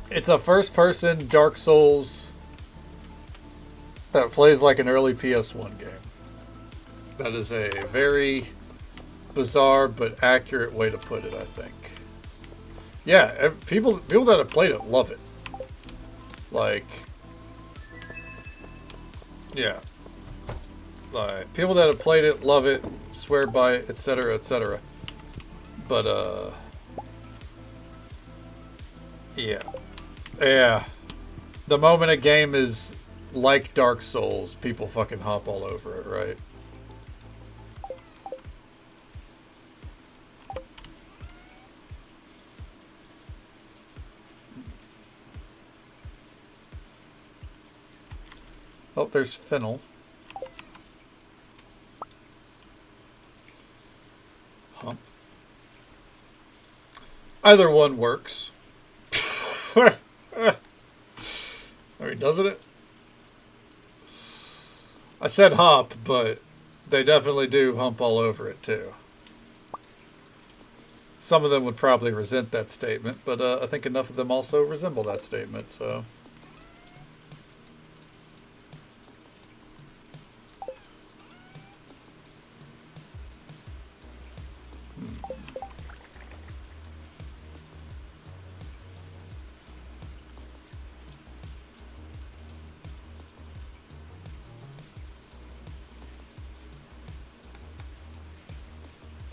It's a first-person Dark Souls that plays like an early PS1 game. That is a very bizarre but accurate way to put it, I think. Yeah, people that have played it love it. Like, yeah. Like, people that have played it love it, swear by it, etc., etc. But, yeah. Yeah. The moment a game is like Dark Souls, people fucking hop all over it, right? Oh, there's Fennel. Huh. Either one works. I mean, doesn't it? I said hop, but they definitely do hump all over it too. Some of them would probably resent that statement, but I think enough of them also resemble that statement, so...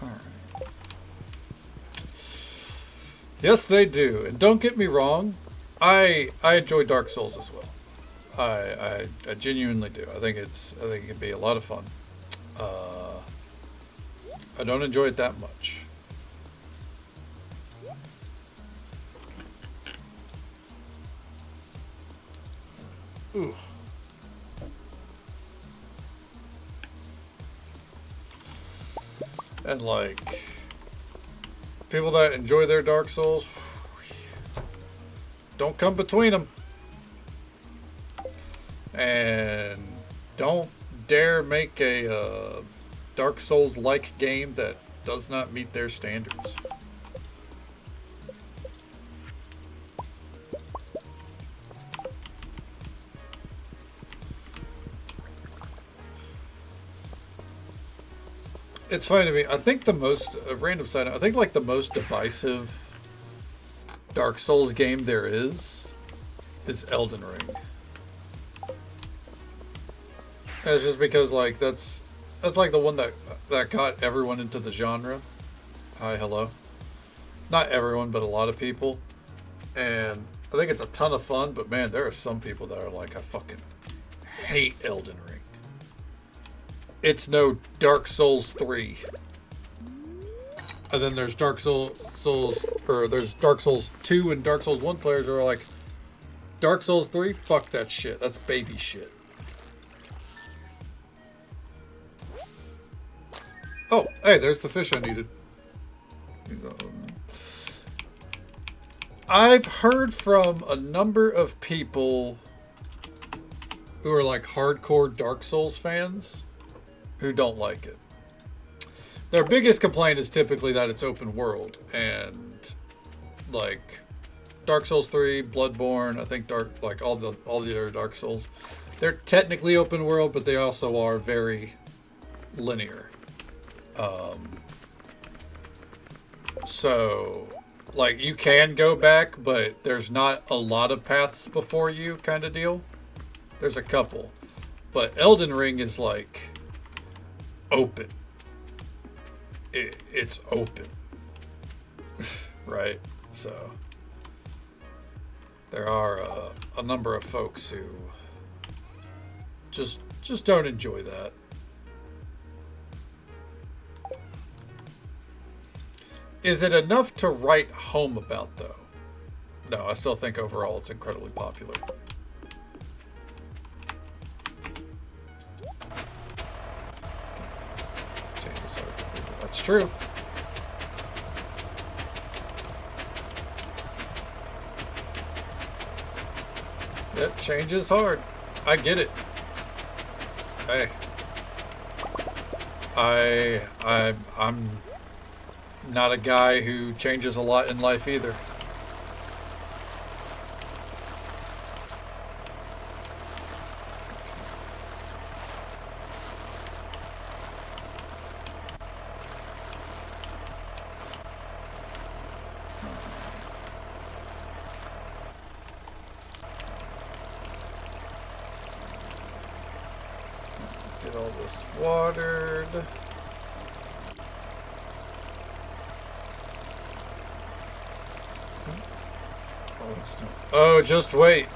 All right. Yes, they do. And don't get me wrong, I enjoy Dark Souls as well. I genuinely do. I think it can be a lot of fun. Uh, I don't enjoy it that much. Ooh. And like people that enjoy their Dark Souls, don't come between them. And don't dare make a Dark Souls-like game that does not meet their standards. It's funny to me. I think the most random side. I think like the most divisive Dark Souls game there is Elden Ring. And it's just because like that's like the one that got everyone into the genre. Hi, hello. Not everyone, but a lot of people. And I think it's a ton of fun. But man, there are some people that are like, I fucking hate Elden Ring. It's no Dark Souls 3. And then there's there's Dark Souls 2 and Dark Souls 1 players who are like, Dark Souls 3? Fuck that shit. That's baby shit. Oh, hey, there's the fish I needed. I've heard from a number of people who are like hardcore Dark Souls fans who don't like it. Their biggest complaint is typically that it's open world, and like Dark Souls 3, Bloodborne, I think all the other Dark Souls, they're technically open world, but they also are very linear. So like you can go back, but there's not a lot of paths before you kind of deal. There's a couple. But Elden Ring is like open. It's open. Right? So there are a number of folks who just don't enjoy that. Is it enough to write home about, though? No, I still think overall it's incredibly popular. That's true. Yeah, change is hard. I get it. Hey. I'm not a guy who changes a lot in life either. Get all this watered. Oh, just wait.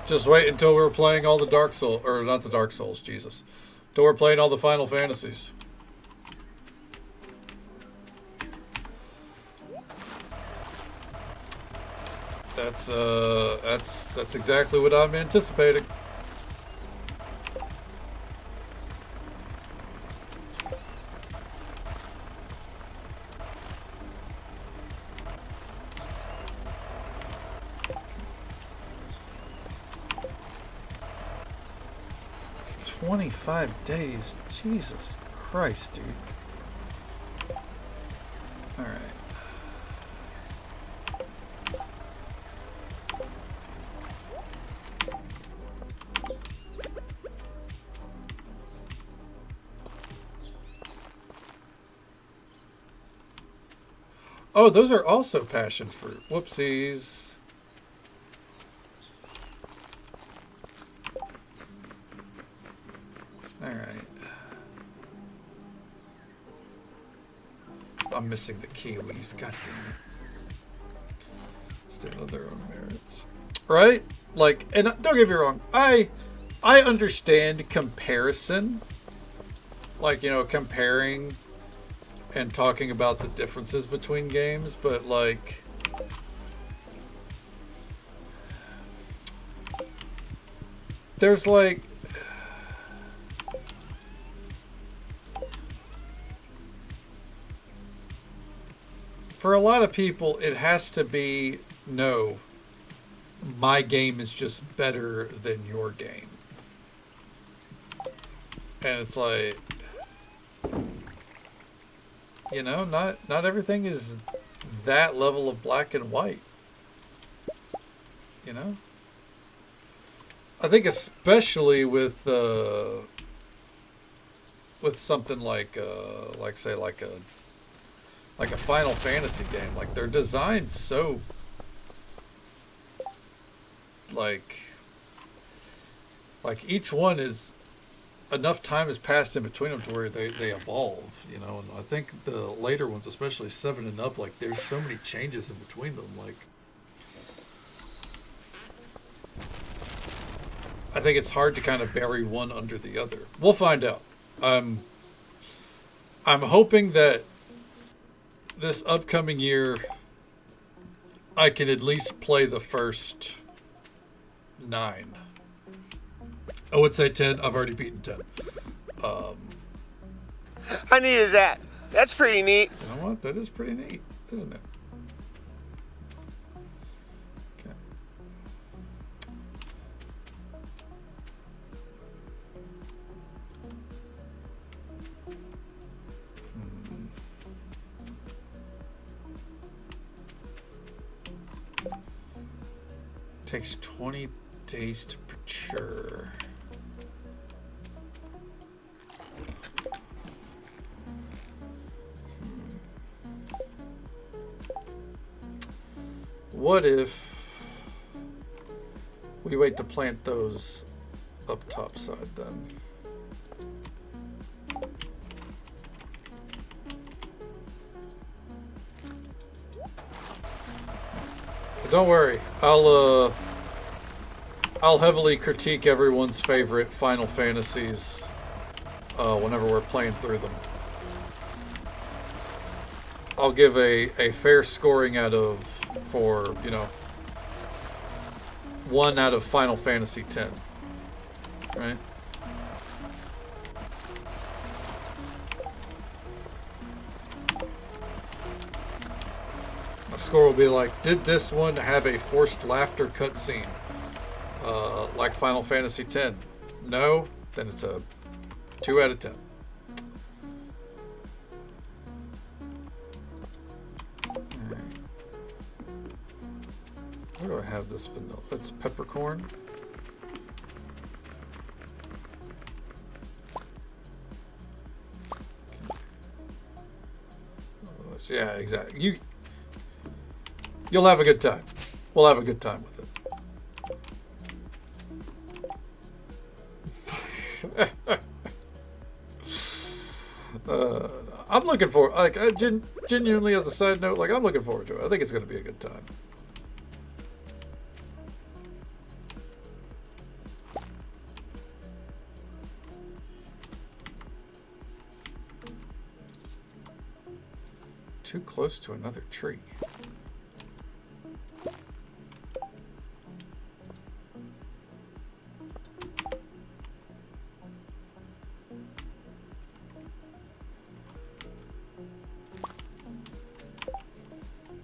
Just wait until we're playing all the Dark Souls, or not the Dark Souls, Jesus. Until we're playing all the Final Fantasies. That's exactly what I'm anticipating. $25, Jesus Christ, dude. All right. Oh, those are also passion fruit. Whoopsies. All right. I'm missing the Kiwis. God damn it. Stand on their own merits. Right? Like, and don't get me wrong, I understand comparison. Like, you know, comparing and talking about the differences between games, but like, there's like, for a lot of people, it has to be, no, my game is just better than your game. And it's like, you know, not everything is that level of black and white. You know? I think especially with something like say like a Final Fantasy game, like they're designed so like each one is, enough time has passed in between them to where they evolve, you know. And I think the later ones, especially 7 and up, like there's so many changes in between them. Like, I think it's hard to kind of bury one under the other. We'll find out. I'm hoping that this upcoming year I can at least play the first 9. I would say 10. I've already beaten 10. How neat is that? That's pretty neat. You know what? That is pretty neat, isn't it? Okay. Takes 20 days to mature. What if we wait to plant those up top side then? But don't worry, I'll heavily critique everyone's favorite Final Fantasies whenever we're playing through them. I'll give a fair scoring for, you know, 1 out of Final Fantasy X. Right? My score will be like, did this one have a forced laughter cutscene? Like Final Fantasy X? No? Then it's a 2 out of 10. Where do I have this vanilla? That's peppercorn. Yeah, exactly. You'll have a good time. We'll have a good time with it. I'm looking forward. Like, genuinely, as a side note, like I'm looking forward to it. I think it's going to be a good time. Too close to another tree.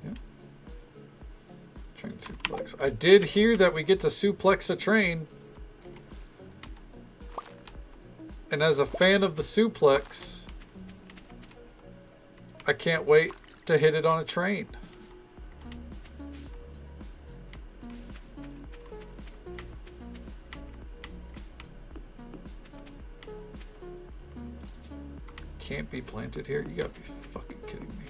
Yeah. Train suplex. I did hear that we get to suplex a train. And as a fan of the suplex, I can't wait to hit it on a train. Can't be planted here? You gotta be fucking kidding me.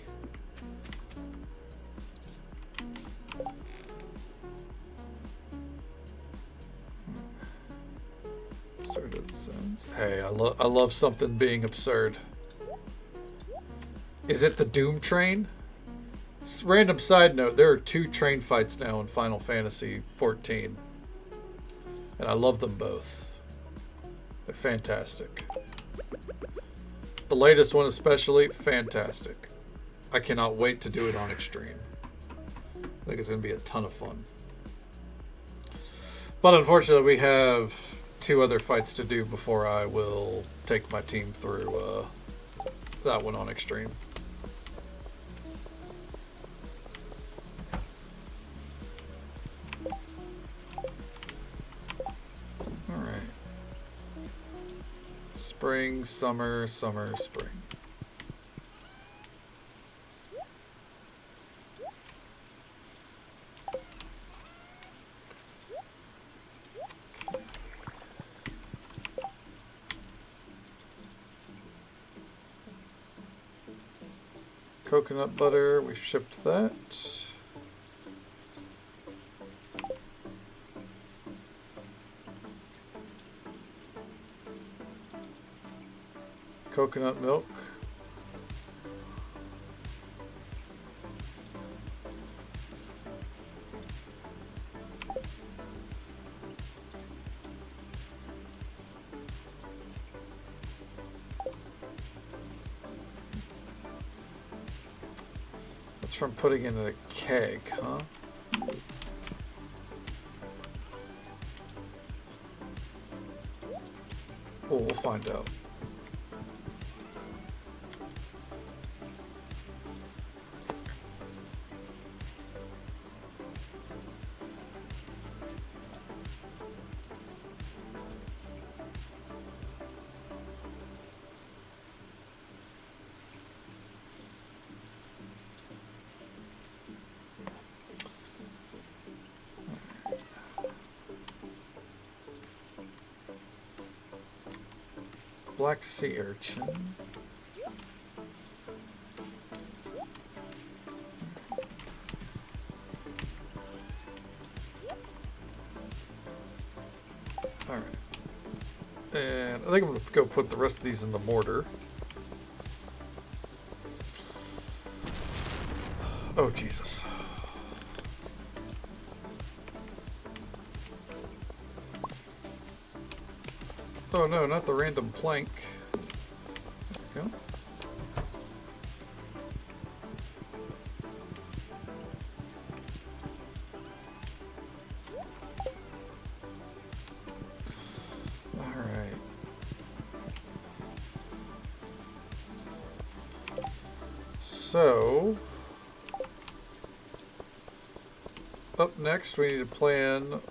Absurd of the sounds. Hey, I love something being absurd. Is it the Doom Train? Random side note, there are 2 train fights now in Final Fantasy XIV. And I love them both. They're fantastic. The latest one especially, fantastic. I cannot wait to do it on Extreme. I think it's going to be a ton of fun. But unfortunately, we have 2 other fights to do before I will take my team through that one on Extreme. Alright. Spring, summer, summer, spring. Coconut butter, we shipped that. Coconut milk. That's from putting it in a keg, huh? Oh, we'll find out. Black sea urchin. Alright. And I think I'm going to go put the rest of these in the mortar. Oh, Jesus. Oh no, not the random plank. There we go. Alright. So, up next we need to plan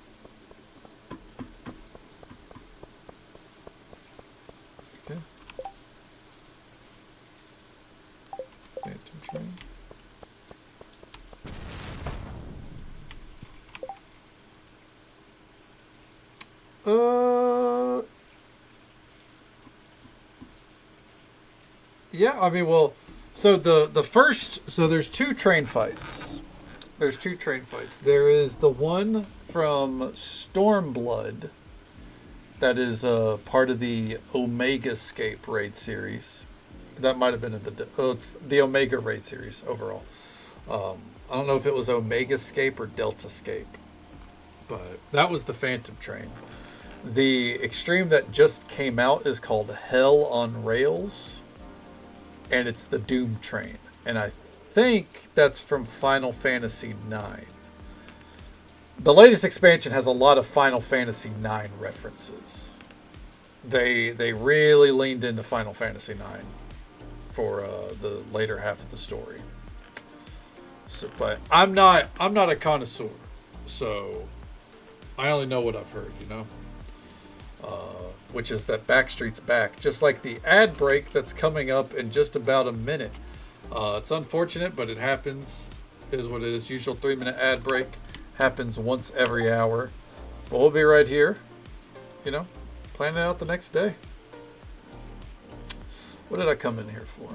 yeah, I mean, well, so the first, so there's 2 train fights. There's 2 train fights. There is the one from Stormblood that is part of the Omega Scape raid series. That might have been in the, it's the Omega raid series overall. I don't know if it was Omega Scape or Delta Scape, but that was the Phantom Train. The Extreme that just came out is called Hell on Rails, and it's the Doom Train. And I think that's from Final Fantasy IX. The latest expansion has a lot of Final Fantasy IX references. They really leaned into Final Fantasy IX for the later half of the story. So, but I'm not a connoisseur, so I only know what I've heard, you know. Which is that Backstreet's back, just like the ad break that's coming up in just about a minute. It's unfortunate, but it happens. It is what it is. Usual 3-minute ad break happens once every hour. But we'll be right here, you know, planning out the next day. What did I come in here for?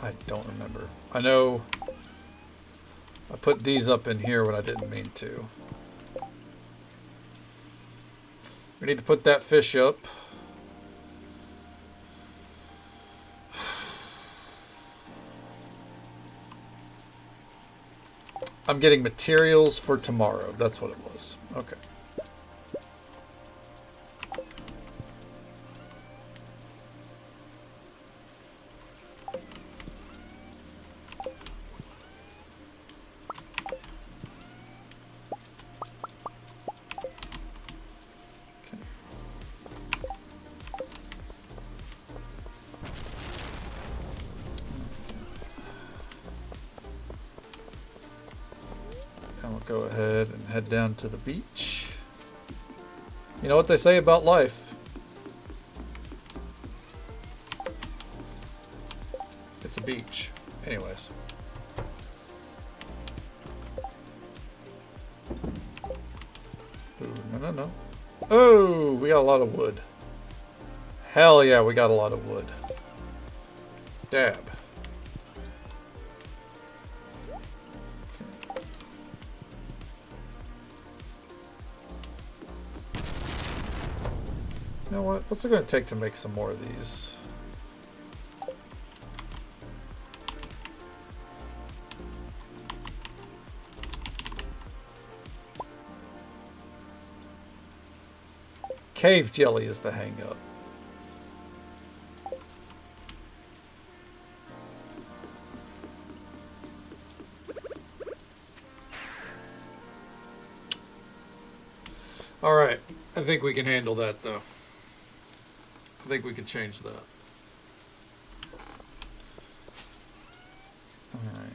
I don't remember. I know I put these up in here when I didn't mean to. We need to put that fish up. I'm getting materials for tomorrow. That's what it was. Okay. Go ahead and head down to the beach. You know what they say about life? It's a beach. Anyways. Ooh, no. Oh, we got a lot of wood. Hell yeah, we got a lot of wood. Dab. You know what? What's it going to take to make some more of these? Cave jelly is the hang-up. All right. I think we can handle that, though. I think we can change that. All right.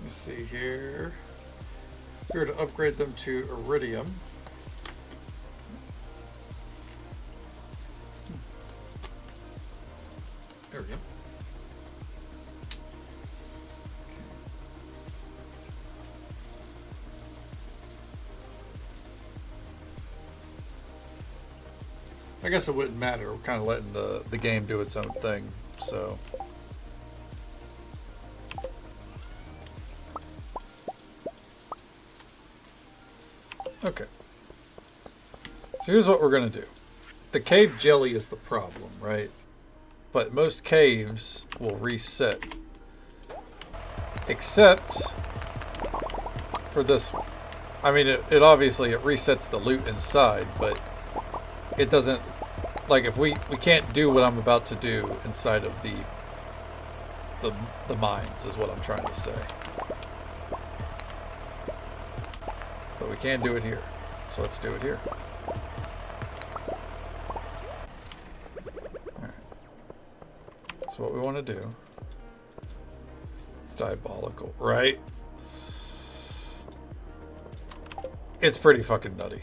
See here. If we were to upgrade them to iridium. There we go. I guess it wouldn't matter. We're kind of letting the game do its own thing, so. Okay. So here's what we're going to do. The cave jelly is the problem, right? But most caves will reset. Except for this one. I mean, it obviously it resets the loot inside, but it doesn't, like if we can't do what I'm about to do inside of the mines is what I'm trying to say. But we can do it here. So let's do it here. Alright. That's what we want to do. It's diabolical, right? It's pretty fucking nutty.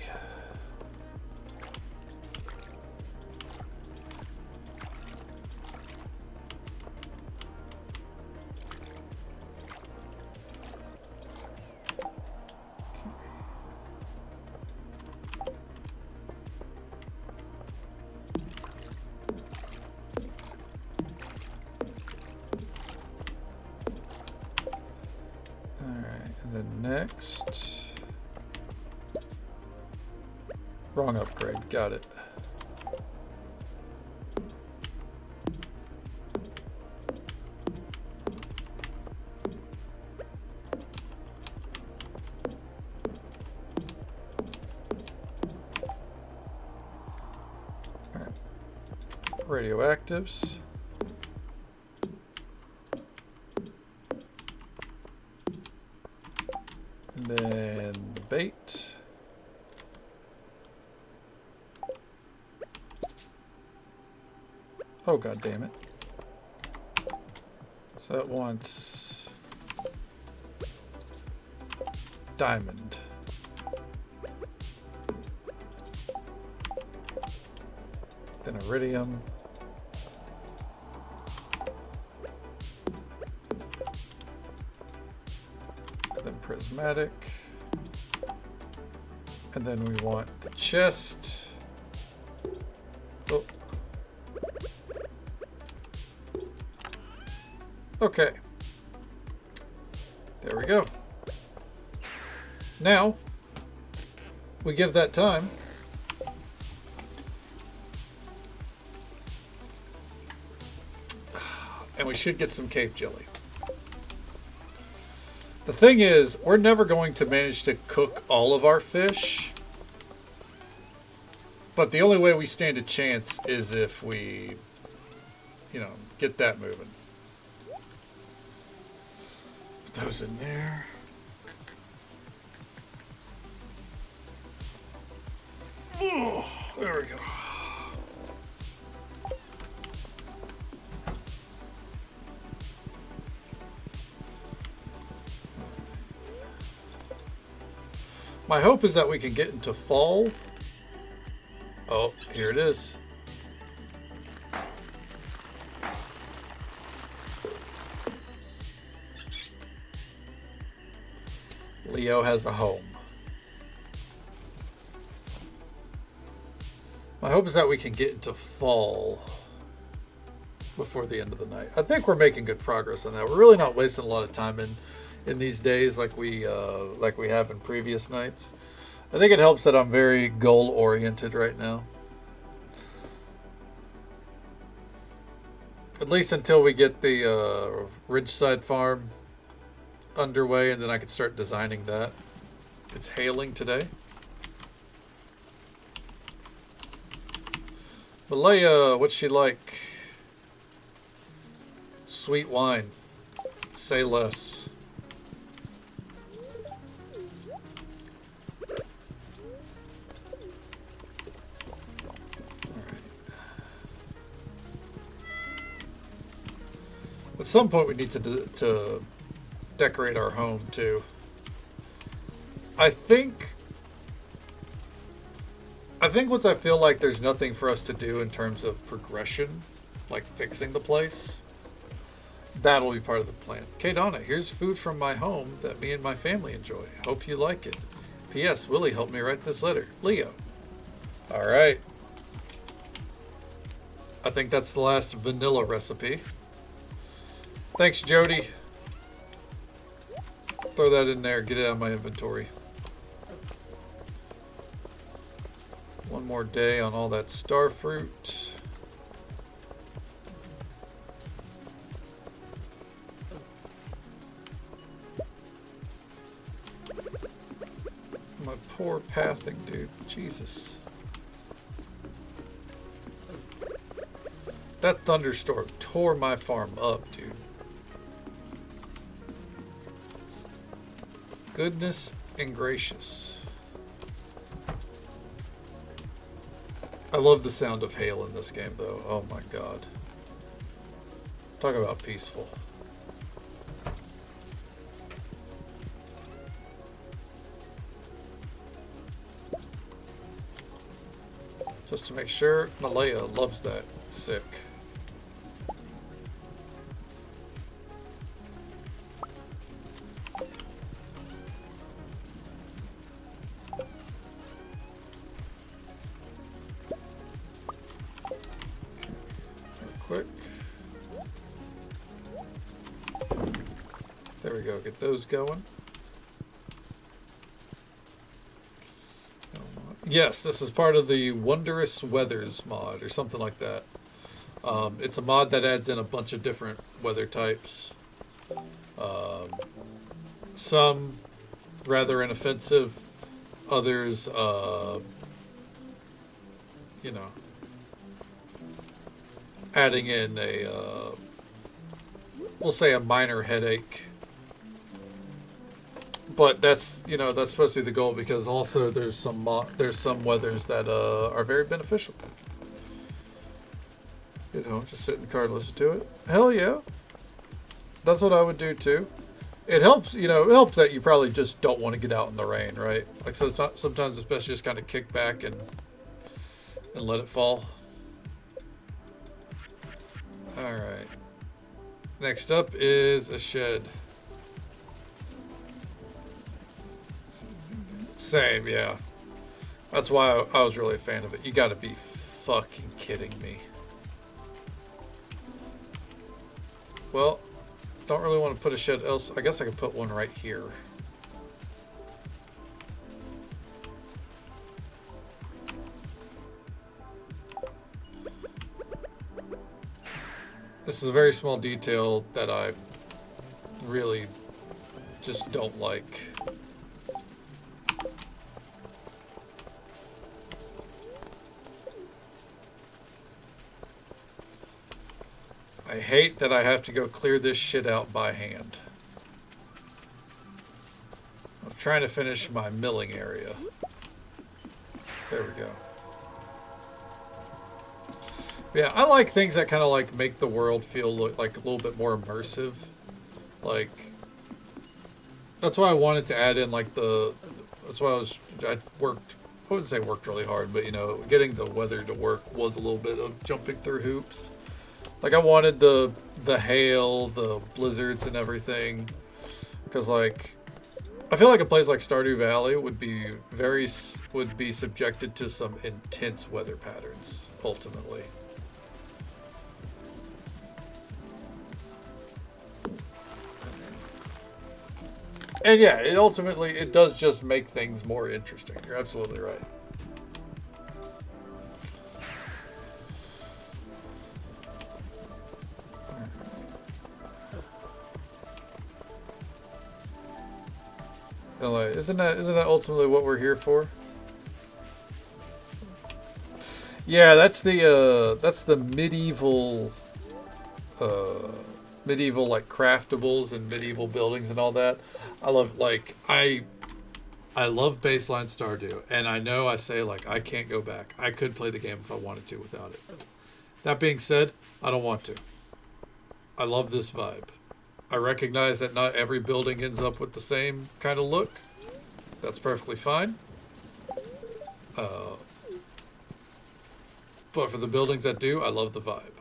Next. Wrong upgrade. Got it. All right. Radioactives. And then the bait. Oh, god damn it. So that wants diamond. Then iridium. automatic. And then we want the chest. Oh. Okay. There we go. Now, we give that time. And we should get some cave jelly. The thing is, we're never going to manage to cook all of our fish. But the only way we stand a chance is if we, you know, get that moving. Put those in there. Oh, there we go. My hope is that we can get into fall. Oh, here it is. Leo has a home. My hope is that we can get into fall before the end of the night. I think we're making good progress on that. We're really not wasting a lot of time in these days like we have in previous nights. I think it helps that I'm very goal oriented right now. At least until we get the Ridgeside farm underway, and then I can start designing that. It's hailing today. Malaya, what's she like? Sweet wine. Say less. At some point we need to decorate our home too. I think once I feel like there's nothing for us to do in terms of progression, like fixing the place, that'll be part of the plan. Okay, Donna, here's food from my home that me and my family enjoy. Hope you like it. P.S. Willie helped me write this letter. Leo. All right. I think that's the last vanilla recipe. Thanks, Jody. Throw that in there. Get it out of my inventory. One more day on all that star fruit. My poor pathing, dude. Jesus. That thunderstorm tore my farm up, dude. Goodness and gracious. I love the sound of hail in this game, though. Oh my god. Talk about peaceful. Just to make sure, Malaya loves that. Sick. Quick. There we go. Get those going. Yes, this is part of the Wondrous Weathers mod or something like that. It's a mod that adds in a bunch of different weather types. Some rather inoffensive, others, you know, adding in a, we'll say a minor headache. But that's, you know, that's supposed to be the goal, because also there's some weathers that are very beneficial. You know, just sit in the car and listen to it. Hell yeah. That's what I would do too. It helps, you know, it helps that you probably just don't want to get out in the rain, right? Like, so it's not, sometimes it's best to just kind of kick back and let it fall. All right. Next up is a shed. Same, yeah. That's why I was really a fan of it. You gotta be fucking kidding me. Well, don't really want to put a shed else. I guess I could put one right here. This is a very small detail that I really just don't like. I hate that I have to go clear this shit out by hand. I'm trying to finish my milling area. There we go. Yeah, I like things that kind of like make the world feel like a little bit more immersive. Like, that's why I wanted to add in like that's why I wouldn't say worked really hard, but you know, getting the weather to work was a little bit of jumping through hoops. Like I wanted the hail, the blizzards and everything. Cause like, I feel like a place like Stardew Valley would be subjected to some intense weather patterns, ultimately. And yeah, it does just make things more interesting. You're absolutely right. Isn't that ultimately what we're here for? Yeah, that's the medieval like craftables and medieval buildings and all that. I love baseline Stardew, and I know I say like I can't go back. I could play the game if I wanted to without it. That being said, I don't want to. I love this vibe. I recognize that not every building ends up with the same kind of look. That's perfectly fine. But for the buildings that do, I love the vibe.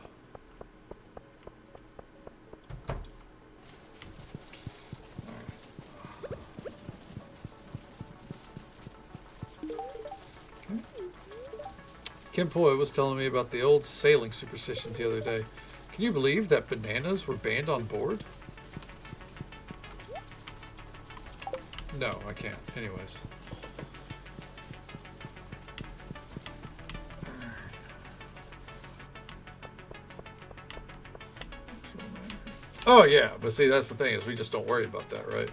Kim Poi was telling me about the old sailing superstitions the other day. Can you believe that bananas were banned on board? No, I can't. Anyways. Oh yeah, but see, that's the thing is we just don't worry about that, right?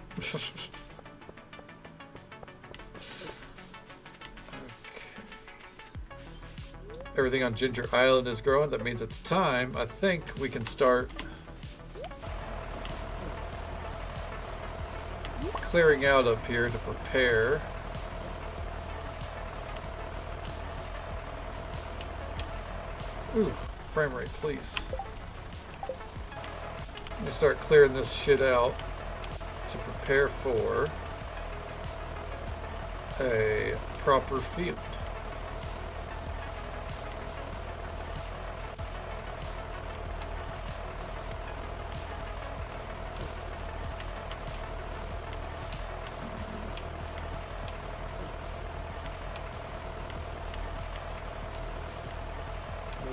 Everything on Ginger Island is growing. That means it's time. I think we can start clearing out up here to prepare. Ooh, frame rate, please. Let me start clearing this shit out to prepare for a proper field.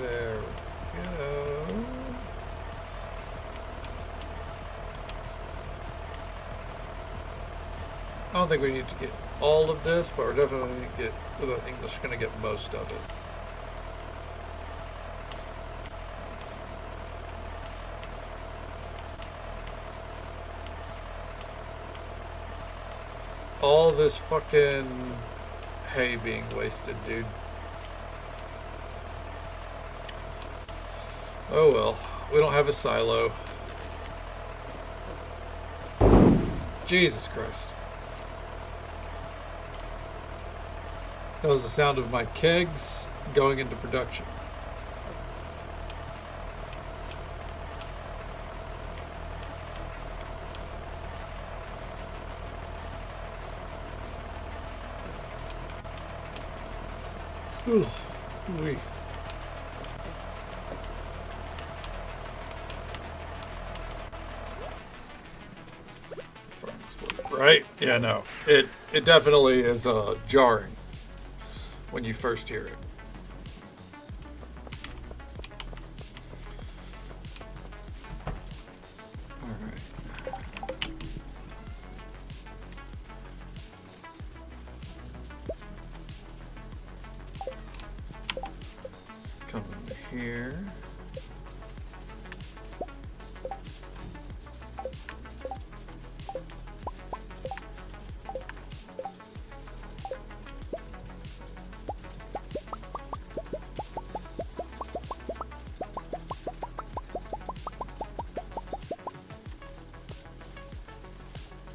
There we go. I don't think we need to get all of this, but we're definitely going to get most of it. All this fucking hay being wasted, dude. Oh well, we don't have a silo. Jesus Christ. That was the sound of my kegs going into production. Ooh, wee. Right? Yeah, no. It definitely is jarring when you first hear it. All right. Let's come into here.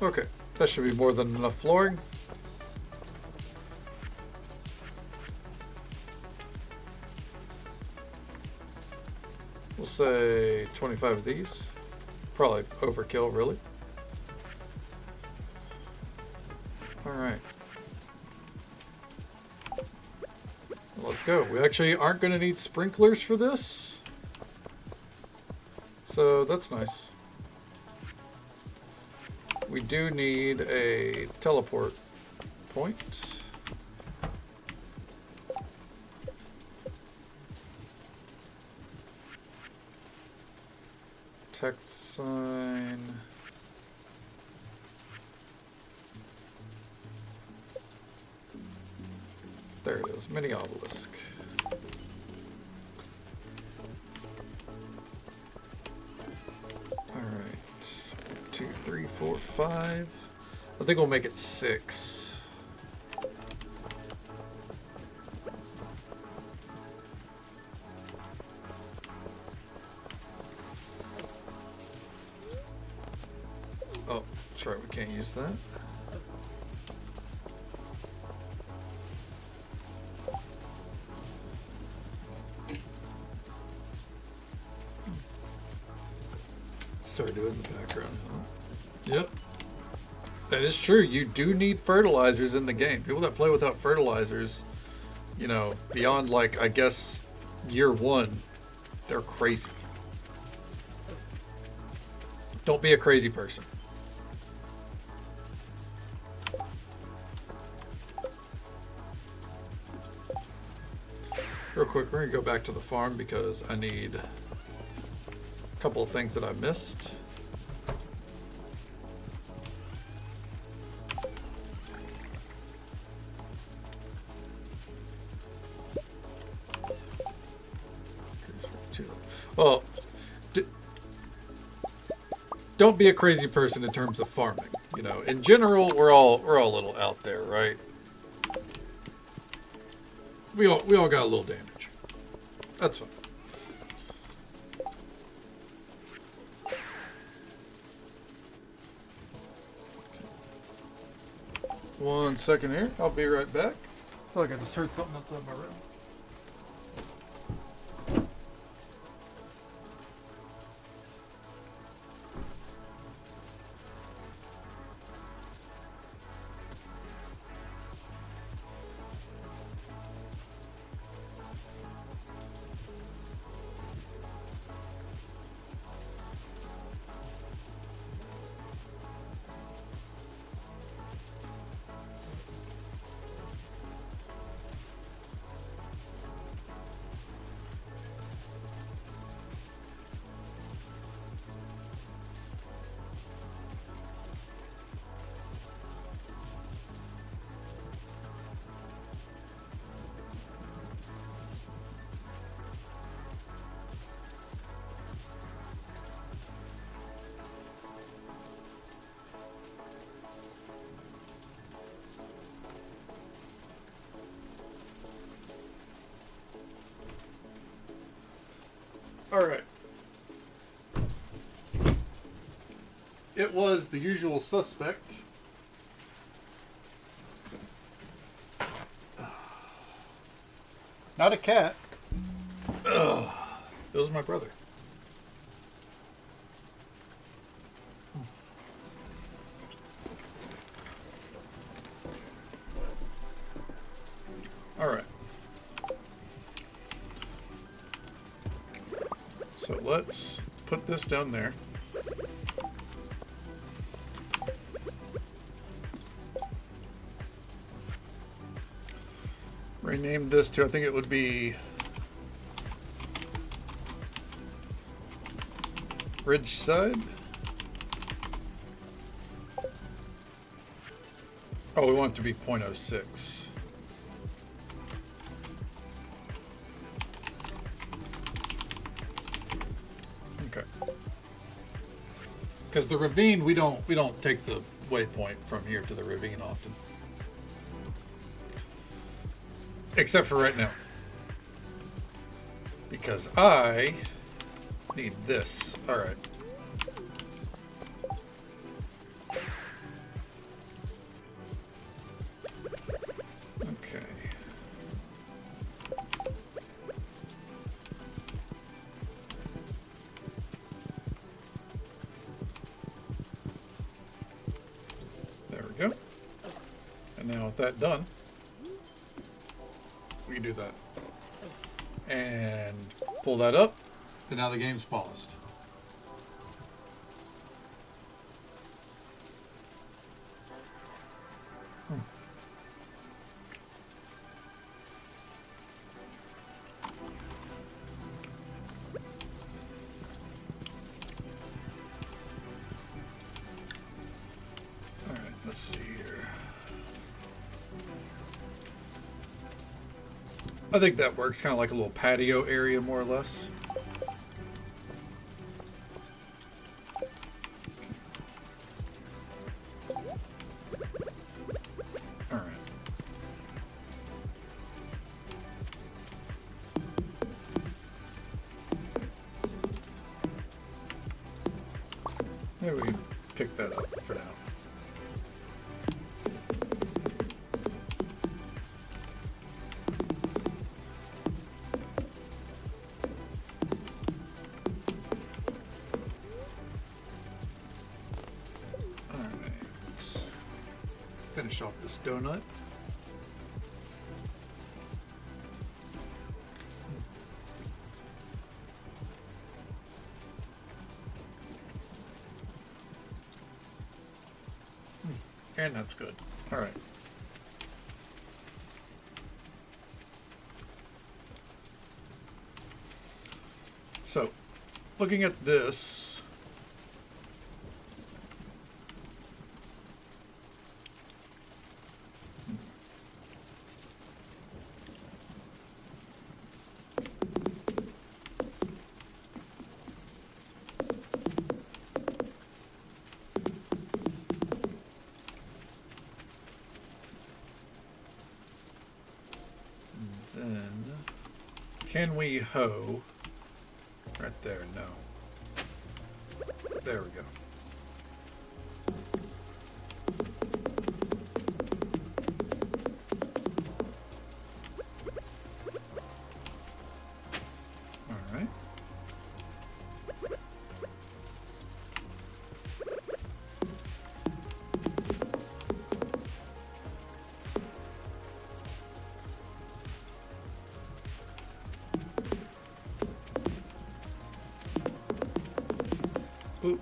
Okay, that should be more than enough flooring. We'll say 25 of these. Probably overkill, really. All right. Well, let's go. We actually aren't going to need sprinklers for this. So that's nice. We do need a teleport point. Text sign. There it is, mini obelisk. All right, 2, 3, 4, 5. I think we'll make it 6. Oh, that's right, we can't use that. Stardew in the background. Yep. That is true. You do need fertilizers in the game. People that play without fertilizers, you know, beyond like, I guess, year 1, they're crazy. Don't be a crazy person. Real quick, we're going to go back to the farm because I need a couple of things that I missed. Well, don't be a crazy person in terms of farming. You know, in general, we're all a little out there, right? We all got a little damage. That's fine. One second here. I'll be right back. I feel like I just heard something outside my room. All right. It was the usual suspect. Not a cat. Ugh. It was my brother. All right. So let's put this down there. Rename this to, I think it would be Ridgeside. Oh, we want it to be 0.06. Okay. Because the ravine, we don't take the waypoint from here to the ravine often. Except for right now. Because I need this. Alright. Okay. There we go. And now with that done, we can do that. And pull that up. And now the game's paused. Alright, let's see here. I think that works, kind of like a little patio area, more or less. All right. Maybe we can pick that up for now. Finish off this donut. And that's good. All right. So, looking at this, can we hoe right there? No. There we go. All right.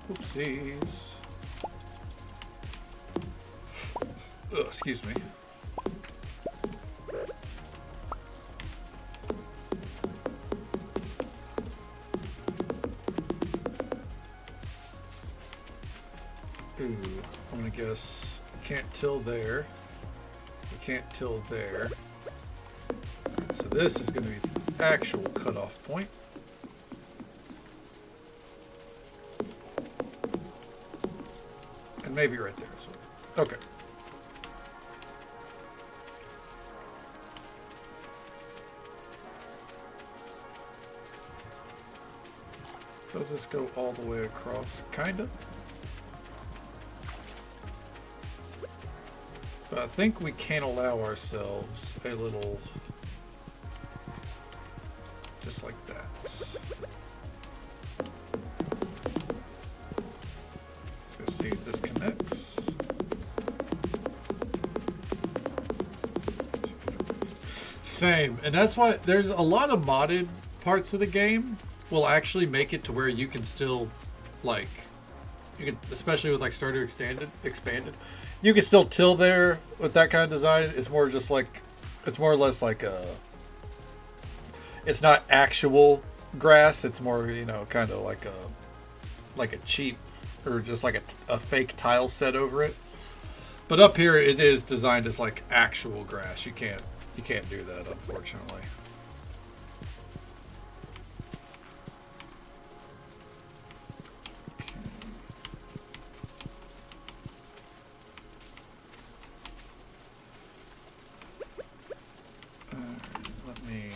Oopsies. Ugh, excuse me. Ooh, I'm gonna guess you can't till there. You can't till there. So this is gonna be the actual cutoff point. Maybe right there as well. Okay. Does this go all the way across? Kinda. But I think we can allow ourselves a little, just like that. See if this connects. Same, and that's why there's a lot of modded parts of the game will actually make it to where you can still, like, you can, especially with like Stardew expanded, you can still till there with that kind of design. It's more just like It's more or less like a. It's not actual grass. It's more, you know, kind of like a cheap, or just like a fake tile set over it. But up here, it is designed as like actual grass. You can't do that, unfortunately. Let me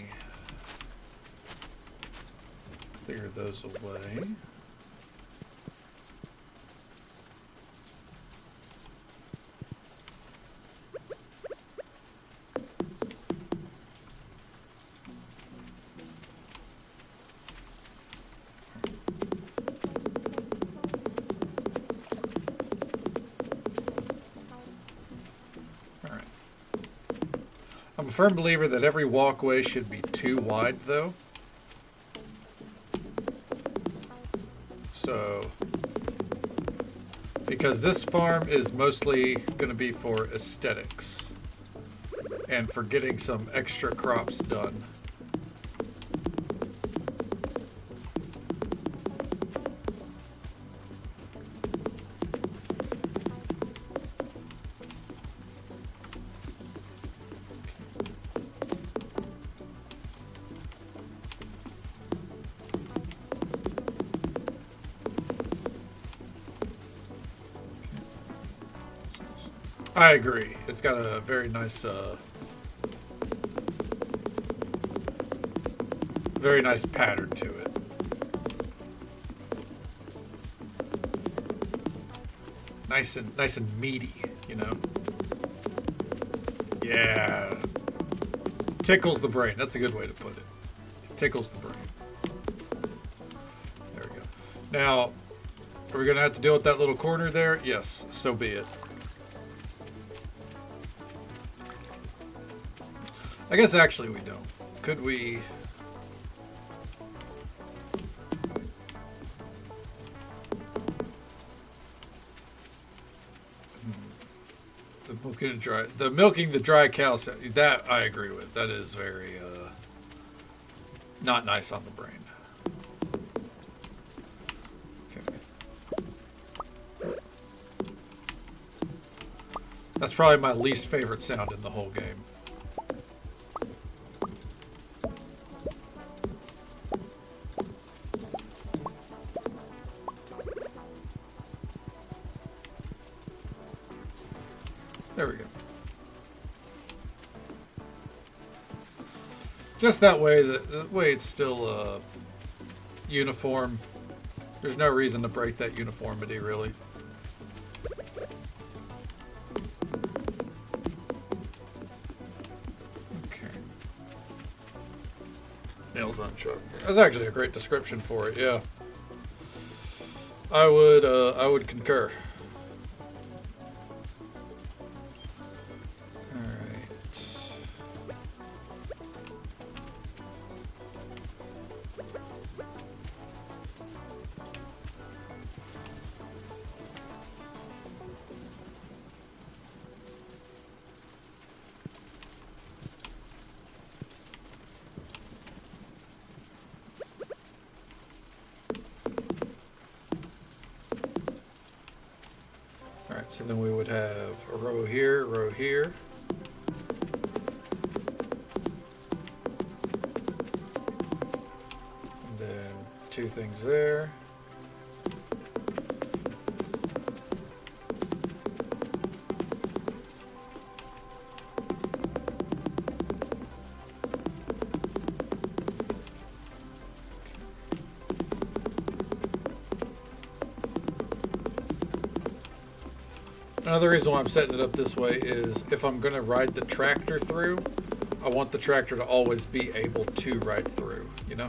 clear those away. I'm a firm believer that every walkway should be 2 wide, though. So, because this farm is mostly going to be for aesthetics and for getting some extra crops done. I agree. It's got a very nice pattern to it. Nice and meaty, you know. Yeah. Tickles the brain. That's a good way to put it. It tickles the brain. There we go. Now, are we going to have to deal with that little corner there? Yes, so be it. I guess actually we don't. Could we... The milking the dry cow, that I agree with. That is very not nice on the brain. Okay. That's probably my least favorite sound in the whole game. There we go. Just that way, the way it's still uniform. There's no reason to break that uniformity, really. Okay. Nails on chalk. That's actually a great description for it. Yeah. I would concur. So then we would have a row here, and then 2 things there. Another reason why I'm setting it up this way is if I'm going to ride the tractor through, I want the tractor to always be able to ride through, you know?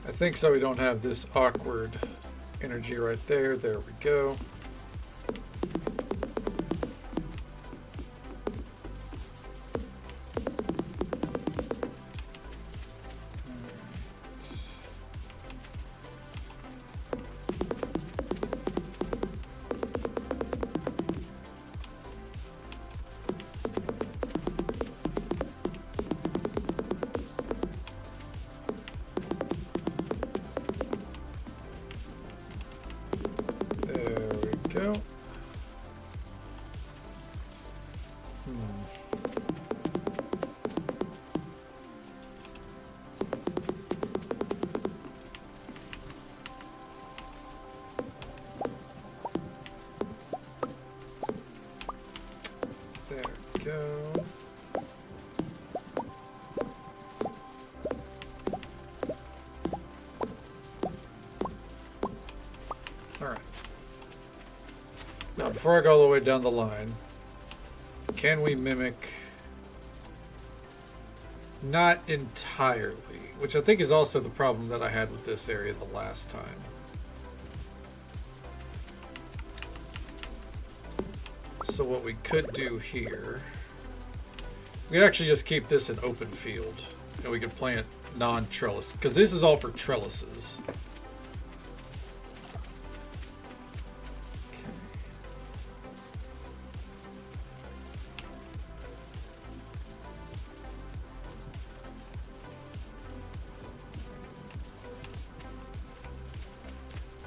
I think so we don't have this awkward energy right there. There we go. There we go. Alright. Now, before I go all the way down the line, can we mimic? Not entirely, which I think is also the problem that I had with this area the last time. So what we could do here, we could actually just keep this an open field, and we could plant non-trellis, because this is all for trellises.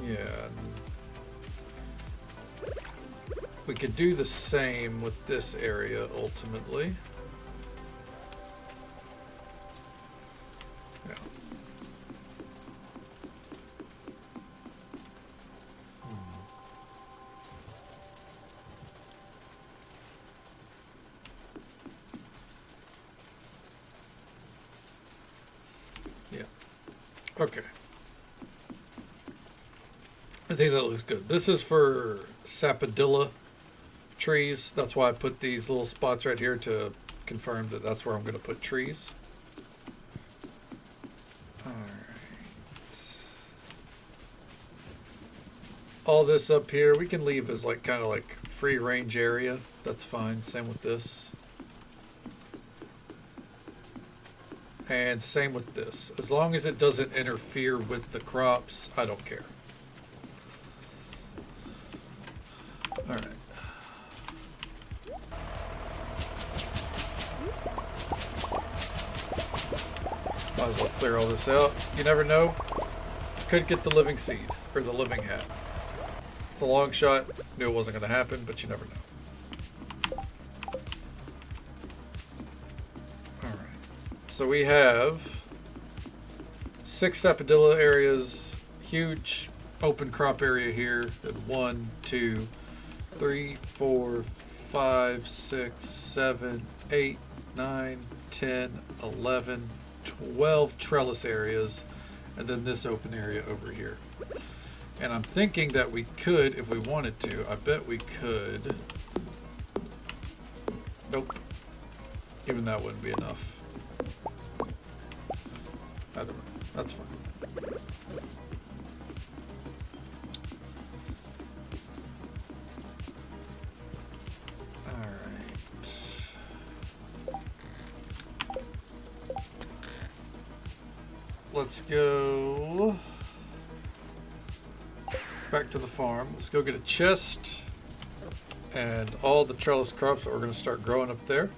Yeah. We could do the same with this area ultimately. Yeah. Yeah. Okay. I think that looks good. This is for sapodilla trees. That's why I put these little spots right here to confirm that that's where I'm going to put trees. All right. All this up here we can leave as like kind of like free range area. That's fine. Same with this. And same with this. As long as it doesn't interfere with the crops, I don't care. All right. Might as well clear all this out. You never know. Could get the living seed or the living hat. It's a long shot. Knew it wasn't going to happen, but you never know. All right. So we have 6 sapodilla areas, huge open crop area here. 1, 2, 3, 4, 5, 6, 7, 8, 9, 10, 11, 12 trellis areas, and then this open area over here. And I'm thinking that we could, if we wanted to, I bet we could. Nope. Even that wouldn't be enough. Either way, that's fine. Let's go back to the farm. Let's go get a chest and all the trellis crops that we're going to start growing up there.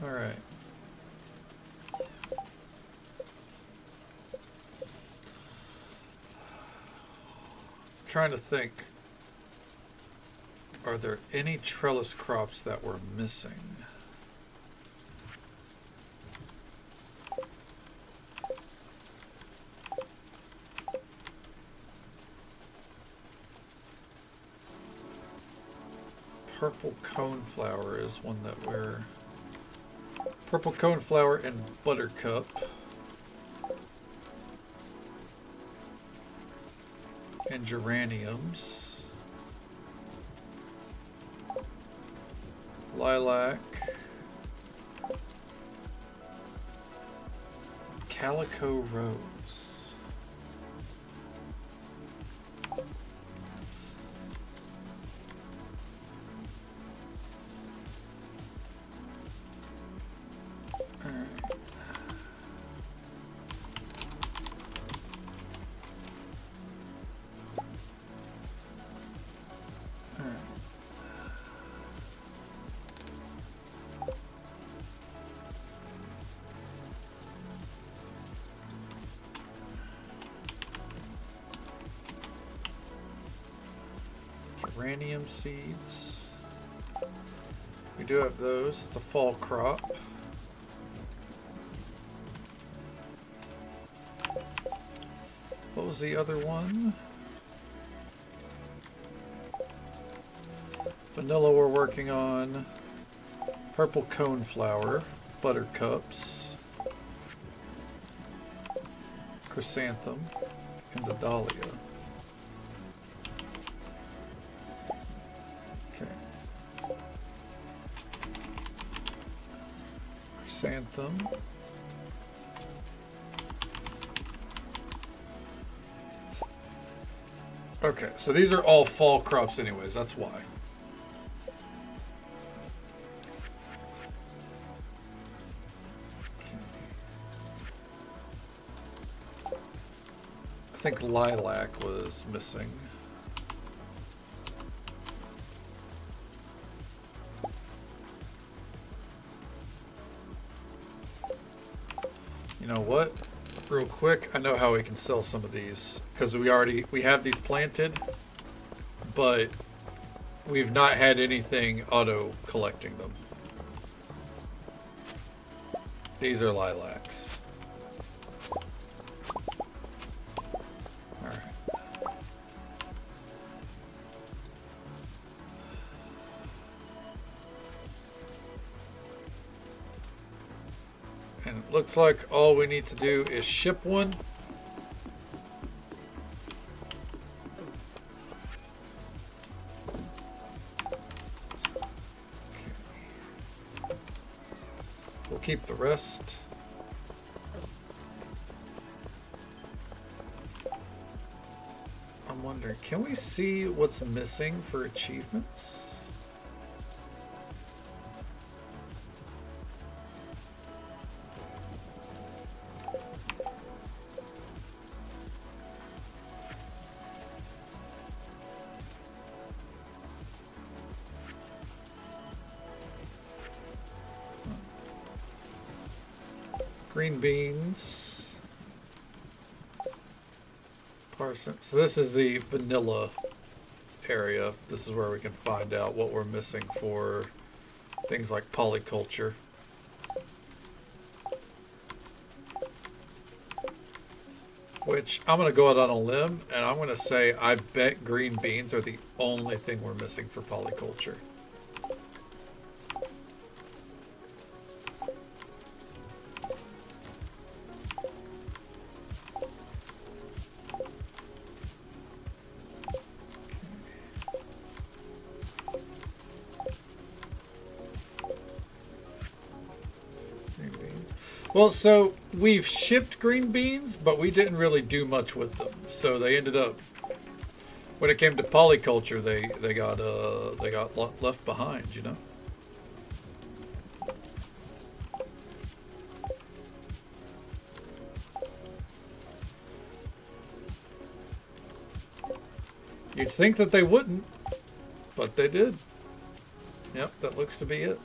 All right. Trying to think, are there any trellis crops that we're missing? Purple coneflower is one that we're... Purple coneflower and buttercup. And geraniums. Lilac. Calico rose. Geranium seeds. We do have those. It's a fall crop. What was the other one? Vanilla we're working on. Purple coneflower. Buttercups. Chrysanthem. And the dahlia. Okay. Chrysanthem. Okay, so these are all fall crops anyways, that's why. I think lilac was missing. You know what? Real quick, I know how we can sell some of these because we have these planted, but we've not had anything auto collecting them. These are lilacs. All right. And it looks like all we need to do is ship one. Okay. We'll keep the rest. I'm wondering, can we see what's missing for achievements? Green beans. Parsnip. So this is the vanilla area. This is where we can find out what we're missing for things like polyculture. Which I'm going to go out on a limb and I'm going to say I bet green beans are the only thing we're missing for polyculture. Well, so we've shipped green beans, but we didn't really do much with them. So they ended up, when it came to polyculture, they got left behind, you know. You'd think that they wouldn't, but they did. Yep, that looks to be it.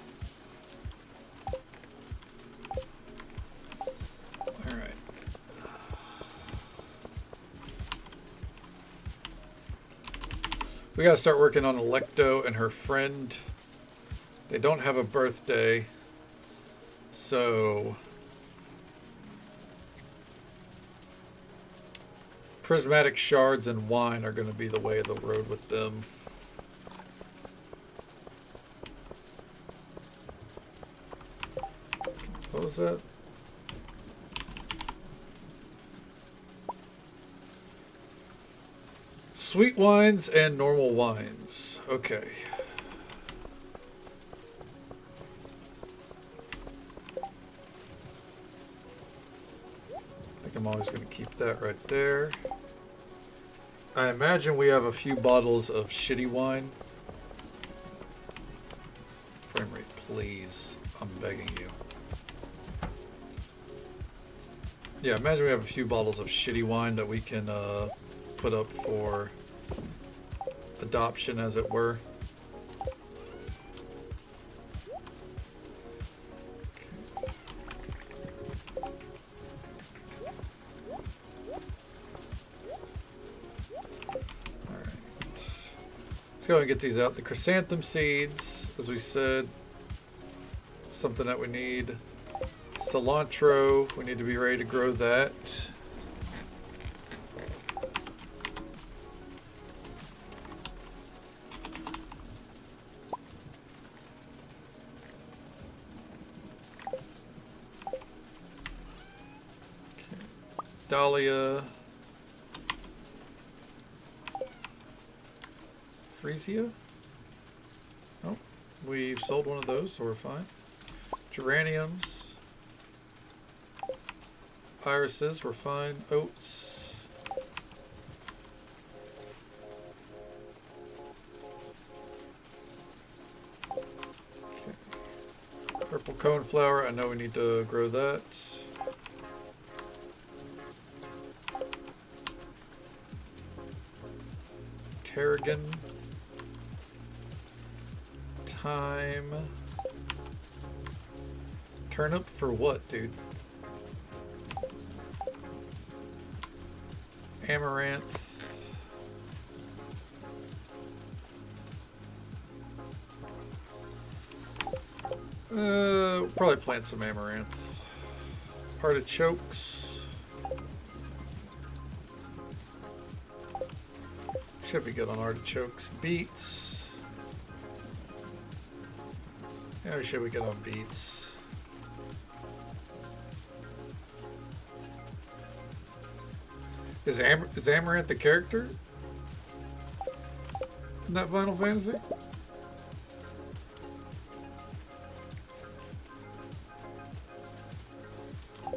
We gotta start working on Electo and her friend. They don't have a birthday, so prismatic shards and wine are gonna be the way of the road with them. What was that? Sweet wines and normal wines. Okay. I think I'm always going to keep that right there. I imagine we have a few bottles of shitty wine. Frame rate, please. I'm begging you. Yeah, imagine we have a few bottles of shitty wine that we can put up for adoption, as it were. go and get these out. The chrysanthem seeds, as we said, something that we need. Cilantro, we need to be ready to grow that. Dahlia. Freesia? Oh, we've sold one of those, so we're fine. Geraniums. Irises, we're fine. Oats. Okay. Purple coneflower, I know we need to grow that. Tarragon. Thyme. Turnip for what, dude? Amaranth. Probably plant some amaranth. Artichokes. Should be good on artichokes. Beets. Yeah, we should be good on beets. Is Amaranth the character in that Final Fantasy?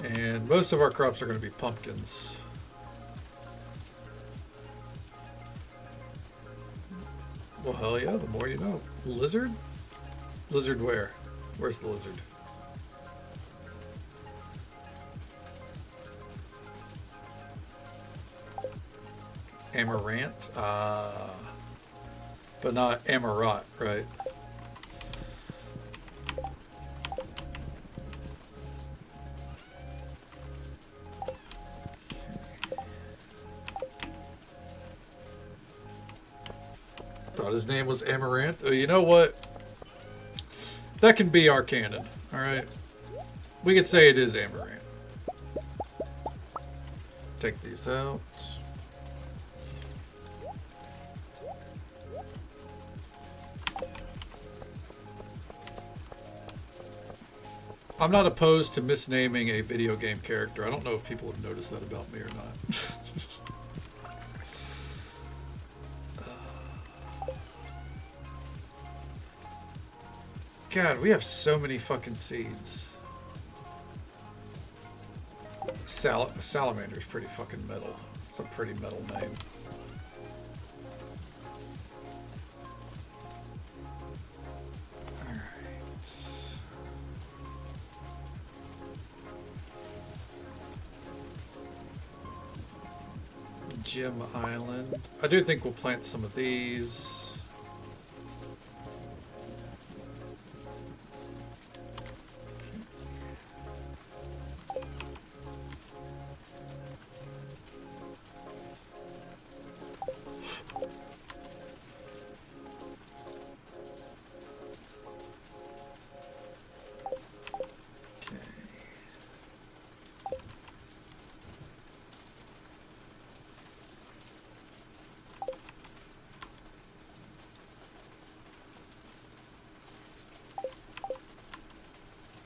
And most of our crops are going to be pumpkins. Well, hell yeah, the more you know. Lizard? Lizard where? Where's the lizard? Amaranth? But not Amarat, right? Thought his name was Amaranth. Oh, you know what? That can be our canon, alright? We could say it is Amaranth. Take these out. I'm not opposed to misnaming a video game character. I don't know if people have noticed that about me or not. God, we have so many fucking seeds. Salamander's pretty fucking metal. It's a pretty metal name. Gem Island. I do think we'll plant some of these.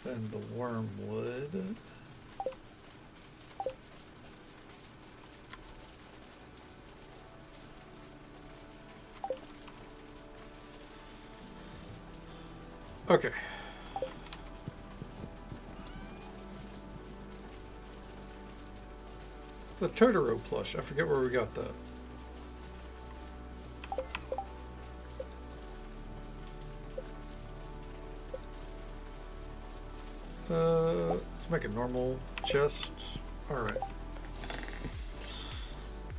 Then the wormwood. Okay. The Totoro plush. I forget where we got that. Let's make a normal chest. Alright.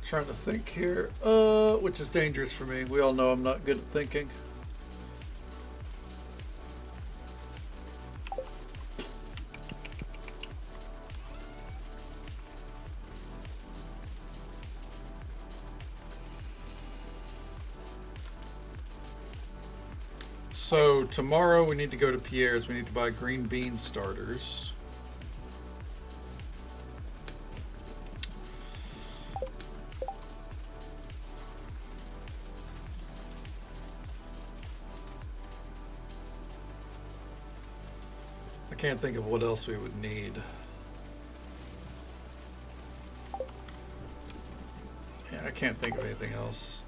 Trying to think here. Which is dangerous for me. We all know I'm not good at thinking. So tomorrow we need to go to Pierre's. We need to buy green bean starters. I can't think of what else we would need. Yeah, I can't think of anything else.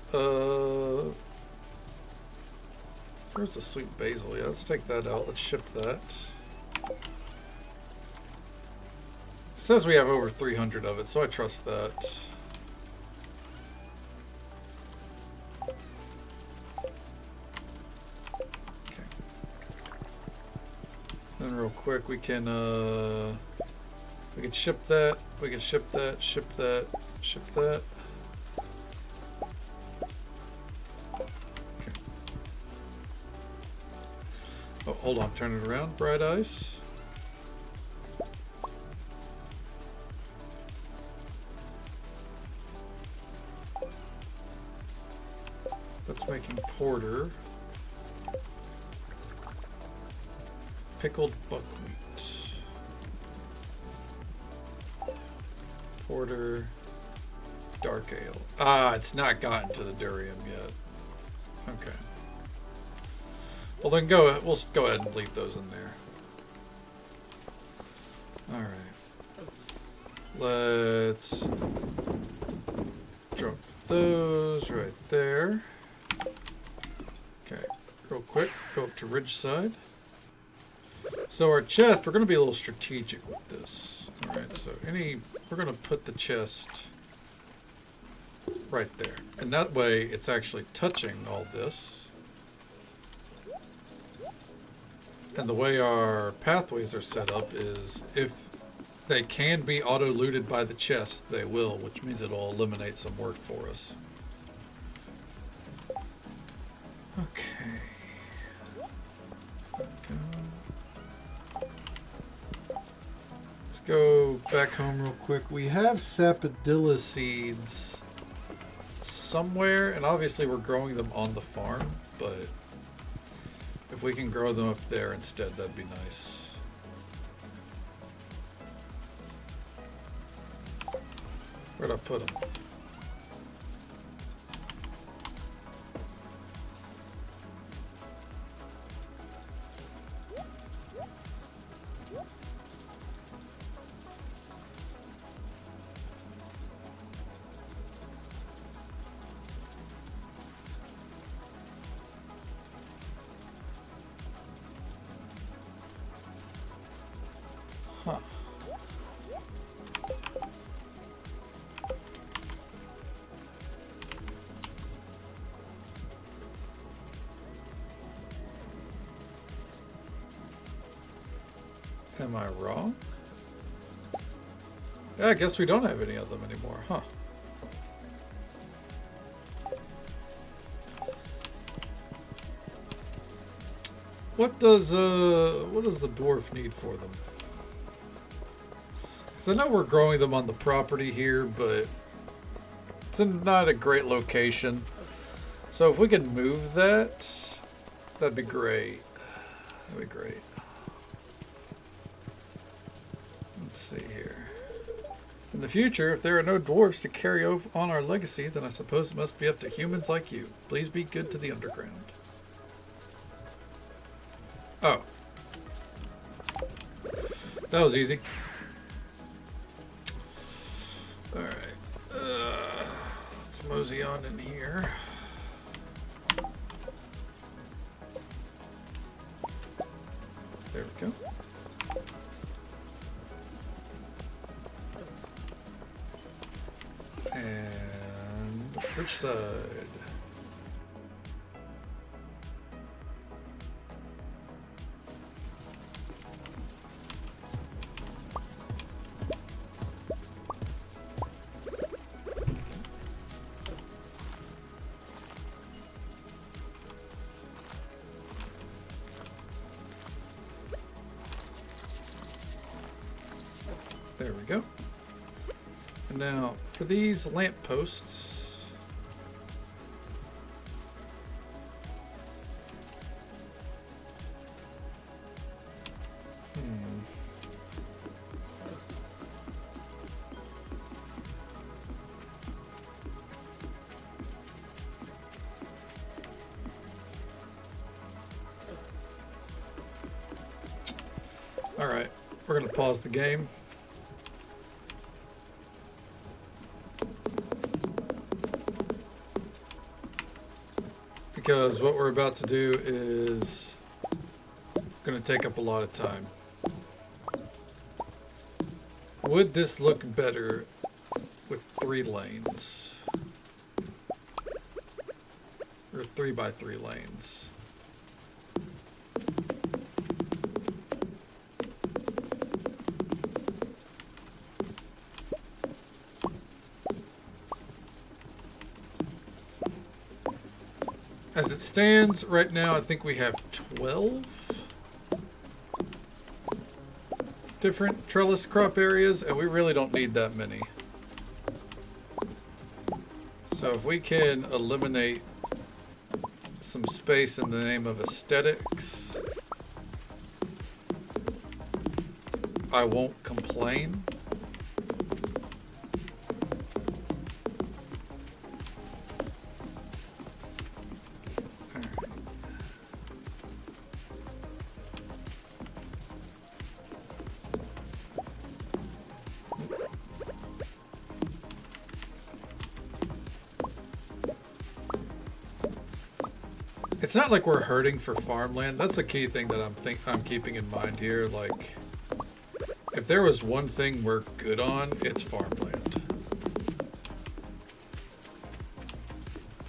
Where's the sweet basil? Yeah, let's take that out. Let's ship that. It says we have over 300 of it, so I trust that. Okay. Then real quick, we can ship that. We can ship that, ship that, ship that. Oh, hold on, turn it around. Bright ice. That's making porter. Pickled buckwheat. Porter. Dark ale. Ah, it's not gotten to the durian yet. Okay. Well then we'll go ahead and leave those in there. Alright. Let's drop those right there. Okay, real quick, go up to Ridgeside. So our chest, we're going to be a little strategic with this. Alright, so we're going to put the chest right there. And that way it's actually touching all this. And the way our pathways are set up is if they can be auto-looted by the chest, they will, which means it'll eliminate some work for us. Okay. Let's go back home real quick. We have sapodilla seeds somewhere, and obviously we're growing them on the farm, but if we can grow them up there instead, that'd be nice. Where'd I put them? Huh. Am I wrong? Yeah, I guess we don't have any of them anymore, huh? What does the dwarf need for them? Because I know we're growing them on the property here, but it's not a great location. So if we can move that, that'd be great. That'd be great. Let's see here. In the future, if there are no dwarves to carry on our legacy, then I suppose it must be up to humans like you. Please be good to the underground. Oh. That was easy. Alright. Let's mosey on in here. There we go. And which side? There we go. And now for these lamp posts, Alright, we're going to pause the game. Because what we're about to do is going to take up a lot of time. Would this look better with 3 lanes? Or 3x3 lanes? As it stands right now, I think we have 12 different trellis crop areas, and we really don't need that many. So if we can eliminate some space in the name of aesthetics, I won't complain. It's not like we're hurting for farmland. That's a key thing that I'm keeping in mind here. Like, if there was one thing we're good on, it's farmland.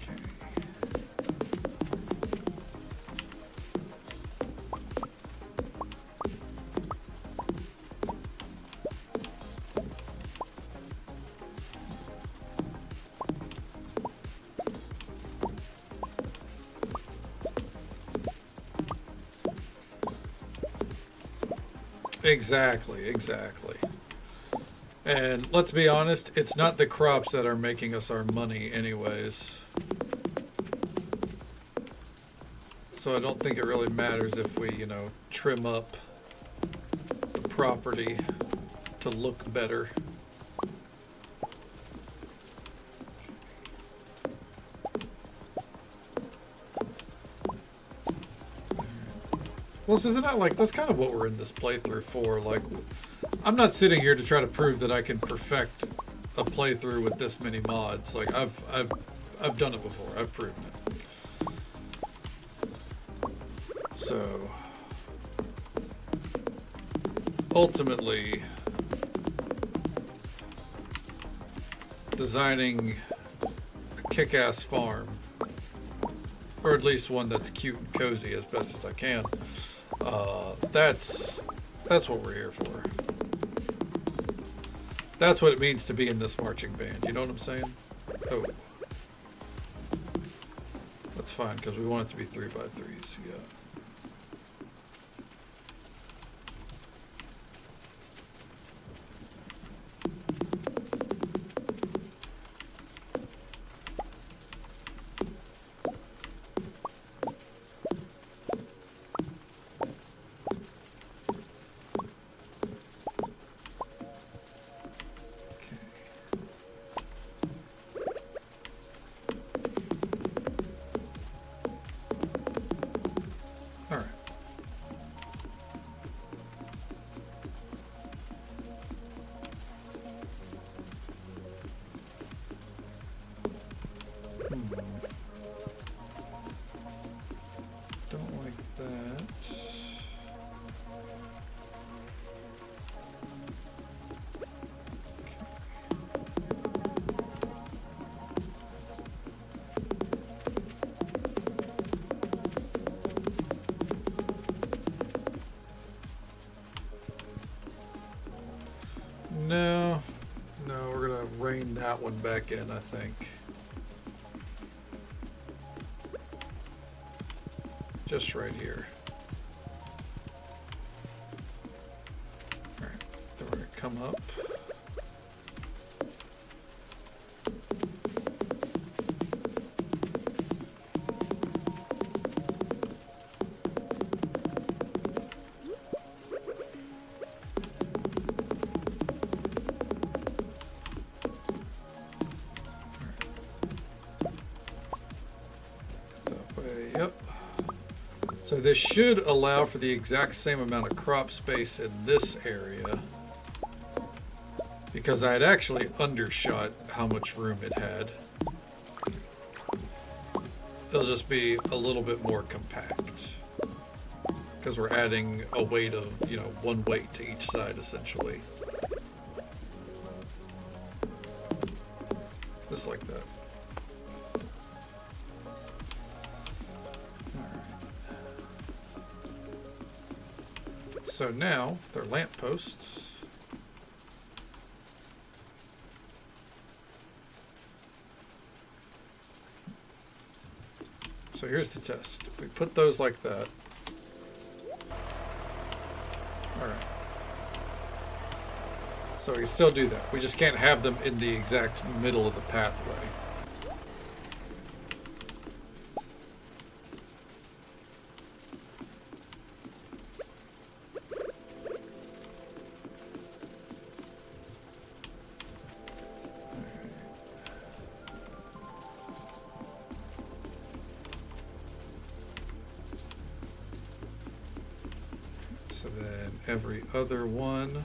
Okay. Exactly. And let's be honest, it's not the crops that are making us our money anyways. So I don't think it really matters if we, you know, trim up the property to look better. Well, isn't that like, that's kind of what we're in this playthrough for. Like, I'm not sitting here to try to prove that I can perfect a playthrough with this many mods. Like, I've done it before. I've proven it. So, ultimately, designing a kick-ass farm, or at least one that's cute and cozy as best as I can, that's what we're here for. That's what it means to be in this marching band. You know what I'm saying? Oh. That's fine, because we want it to be 3x3s. Yeah. Don't like that. No, we're gonna rein that one back in, I think. Just right here. Alright, then we're gonna come up. So this should allow for the exact same amount of crop space in this area, because I had actually undershot how much room it had. It'll just be a little bit more compact, because we're adding a weight of, you know, one weight to each side essentially. Just like that. So now they're lampposts. So here's the test. If we put those like that. Alright. So we can still do that. We just can't have them in the exact middle of the pathway. So then every other one.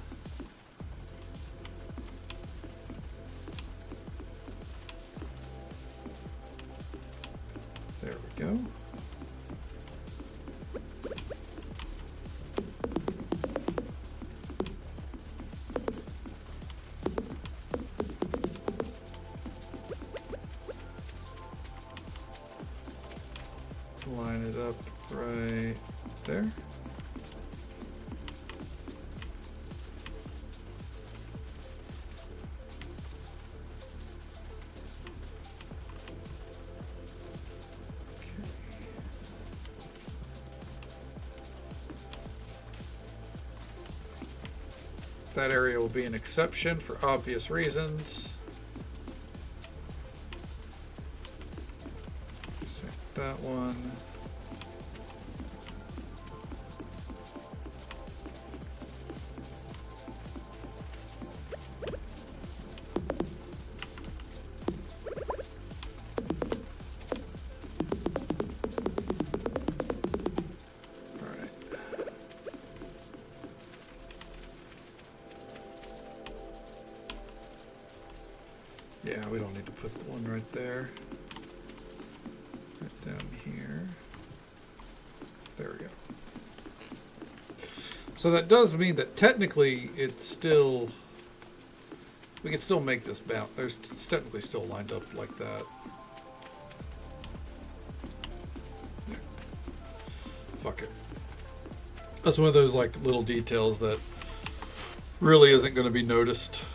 There we go. Line it up right there. That area will be an exception for obvious reasons. Set that one. Yeah, we don't need to put the one right there. Right down here. There we go. So that does mean that technically it's still, we can still make this bounce. It's technically still lined up like that. Yeah. Fuck it. That's one of those like little details that really isn't going to be noticed.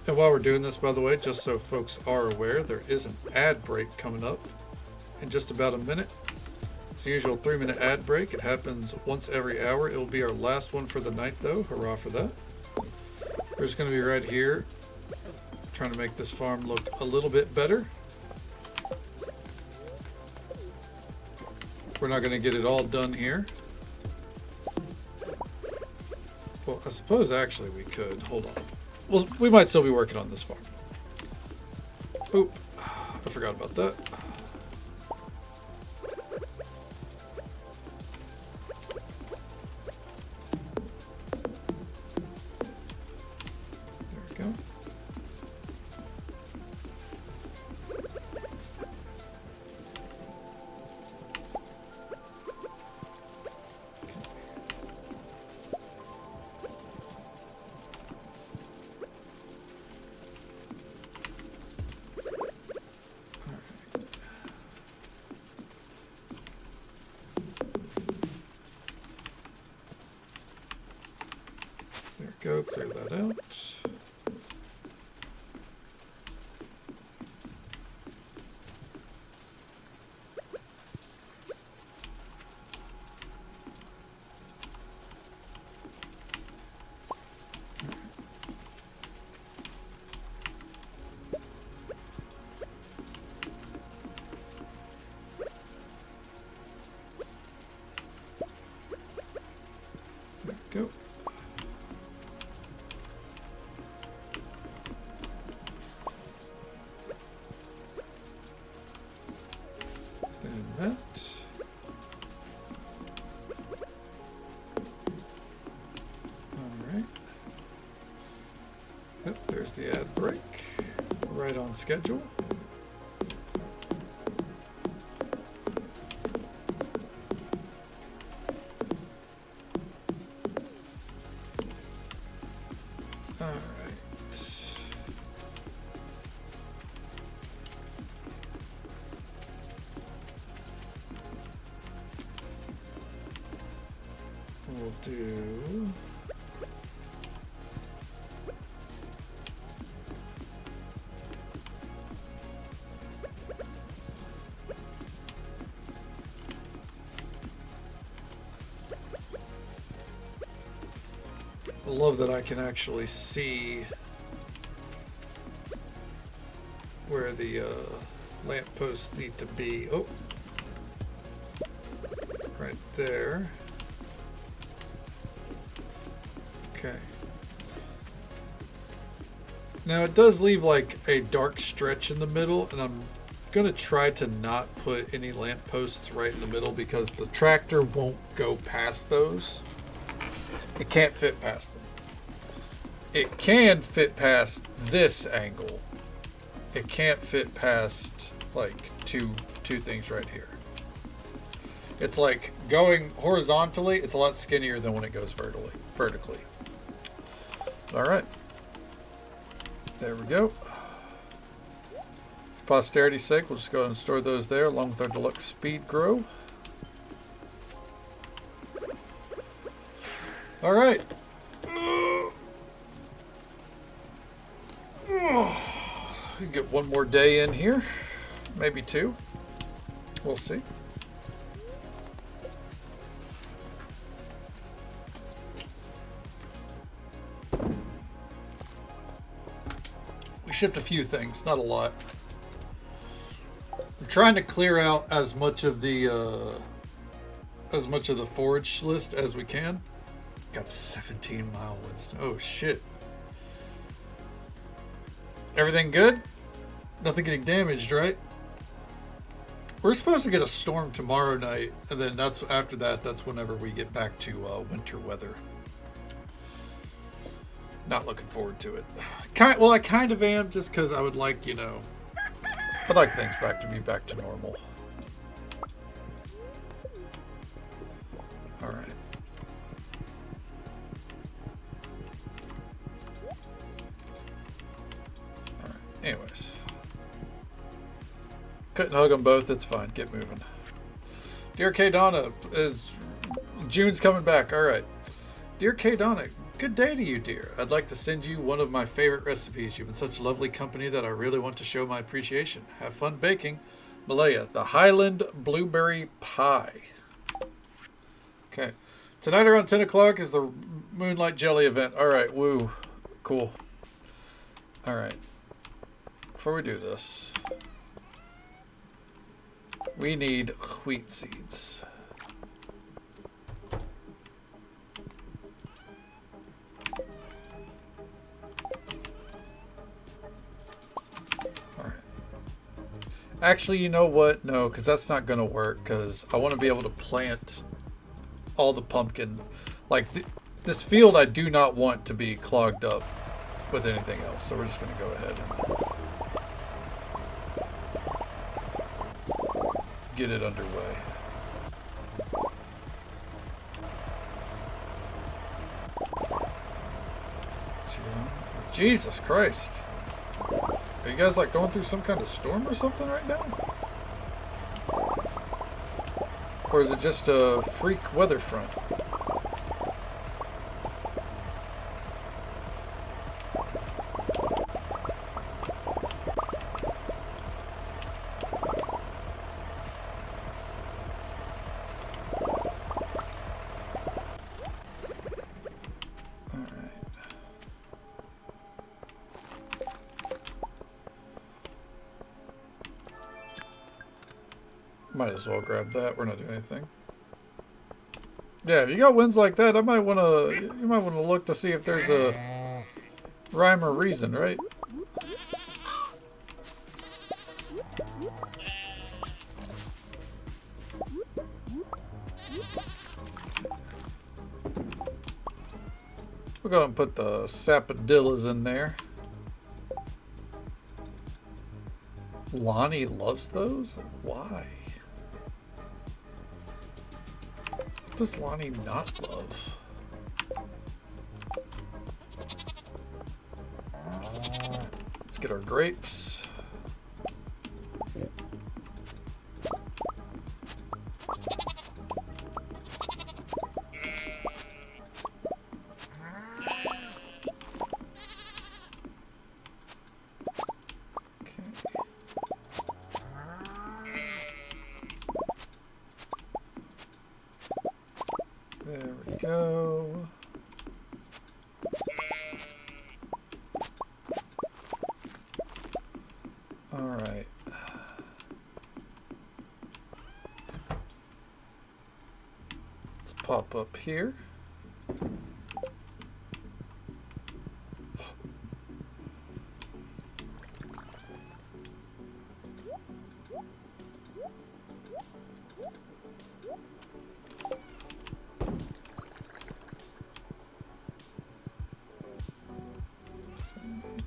And while we're doing this, by the way, just so folks are aware, there is an ad break coming up in just about a minute. It's the usual 3-minute ad break. It happens once every hour. It will be our last one for the night, though. Hurrah for that. We're just going to be right here, trying to make this farm look a little bit better. We're not going to get it all done here. Well, I suppose actually we could. Hold on. Well, we might still be working on this farm. Oop. I forgot about that. There we go. Go clear that out. event. Alright. Yep, there's the ad break. Right on schedule. Alright. We'll do... I love that I can actually see where the lampposts need to be. Oh, right there. Okay. Now it does leave like a dark stretch in the middle, and I'm gonna try to not put any lampposts right in the middle because the tractor won't go past those. It can't fit past them. It can fit past this angle. It can't fit past like two things right here. It's like going horizontally, it's a lot skinnier than when it goes vertically. All right. There we go. For posterity's sake, we'll just go ahead and store those there along with our deluxe speed grow. All right. We can get one more day in here, maybe two. We'll see. We shipped a few things, not a lot. I'm trying to clear out as much of the forage list as we can. Got 17 mile winds. Oh shit. Everything good? Nothing getting damaged, right? We're supposed to get a storm tomorrow night, and then that's after that. That's whenever we get back to winter weather. Not looking forward to it. Well, I kind of am, just because I would like, you know, I'd like things to be back to normal. All right. All right. Anyways. Couldn't hug them both. It's fine. Get moving. Dear K Donna, June's coming back. All right. Dear K Donna, good day to you, dear. I'd like to send you one of my favorite recipes. You've been such lovely company that I really want to show my appreciation. Have fun baking. Malaya, the Highland Blueberry Pie. Okay. Tonight around 10 o'clock is the Moonlight Jelly event. All right. Woo. Cool. All right. Before we do this, we need wheat seeds. Alright. Actually, you know what? No, because that's not going to work, because I want to be able to plant all the pumpkin. Like, this field I do not want to be clogged up with anything else, so we're just going to go ahead and get it underway. Jesus Christ. Are you guys like going through some kind of storm or something right now? Or is it just a freak weather front? Might as well grab that. We're not doing anything. Yeah, if you got winds like that, you might want to look to see if there's a rhyme or reason, right? We'll go ahead and put the sapodillas in there. Lonnie loves those? Why? What does Lonnie not love? Let's get our grapes. There we go. All right. Let's pop up here.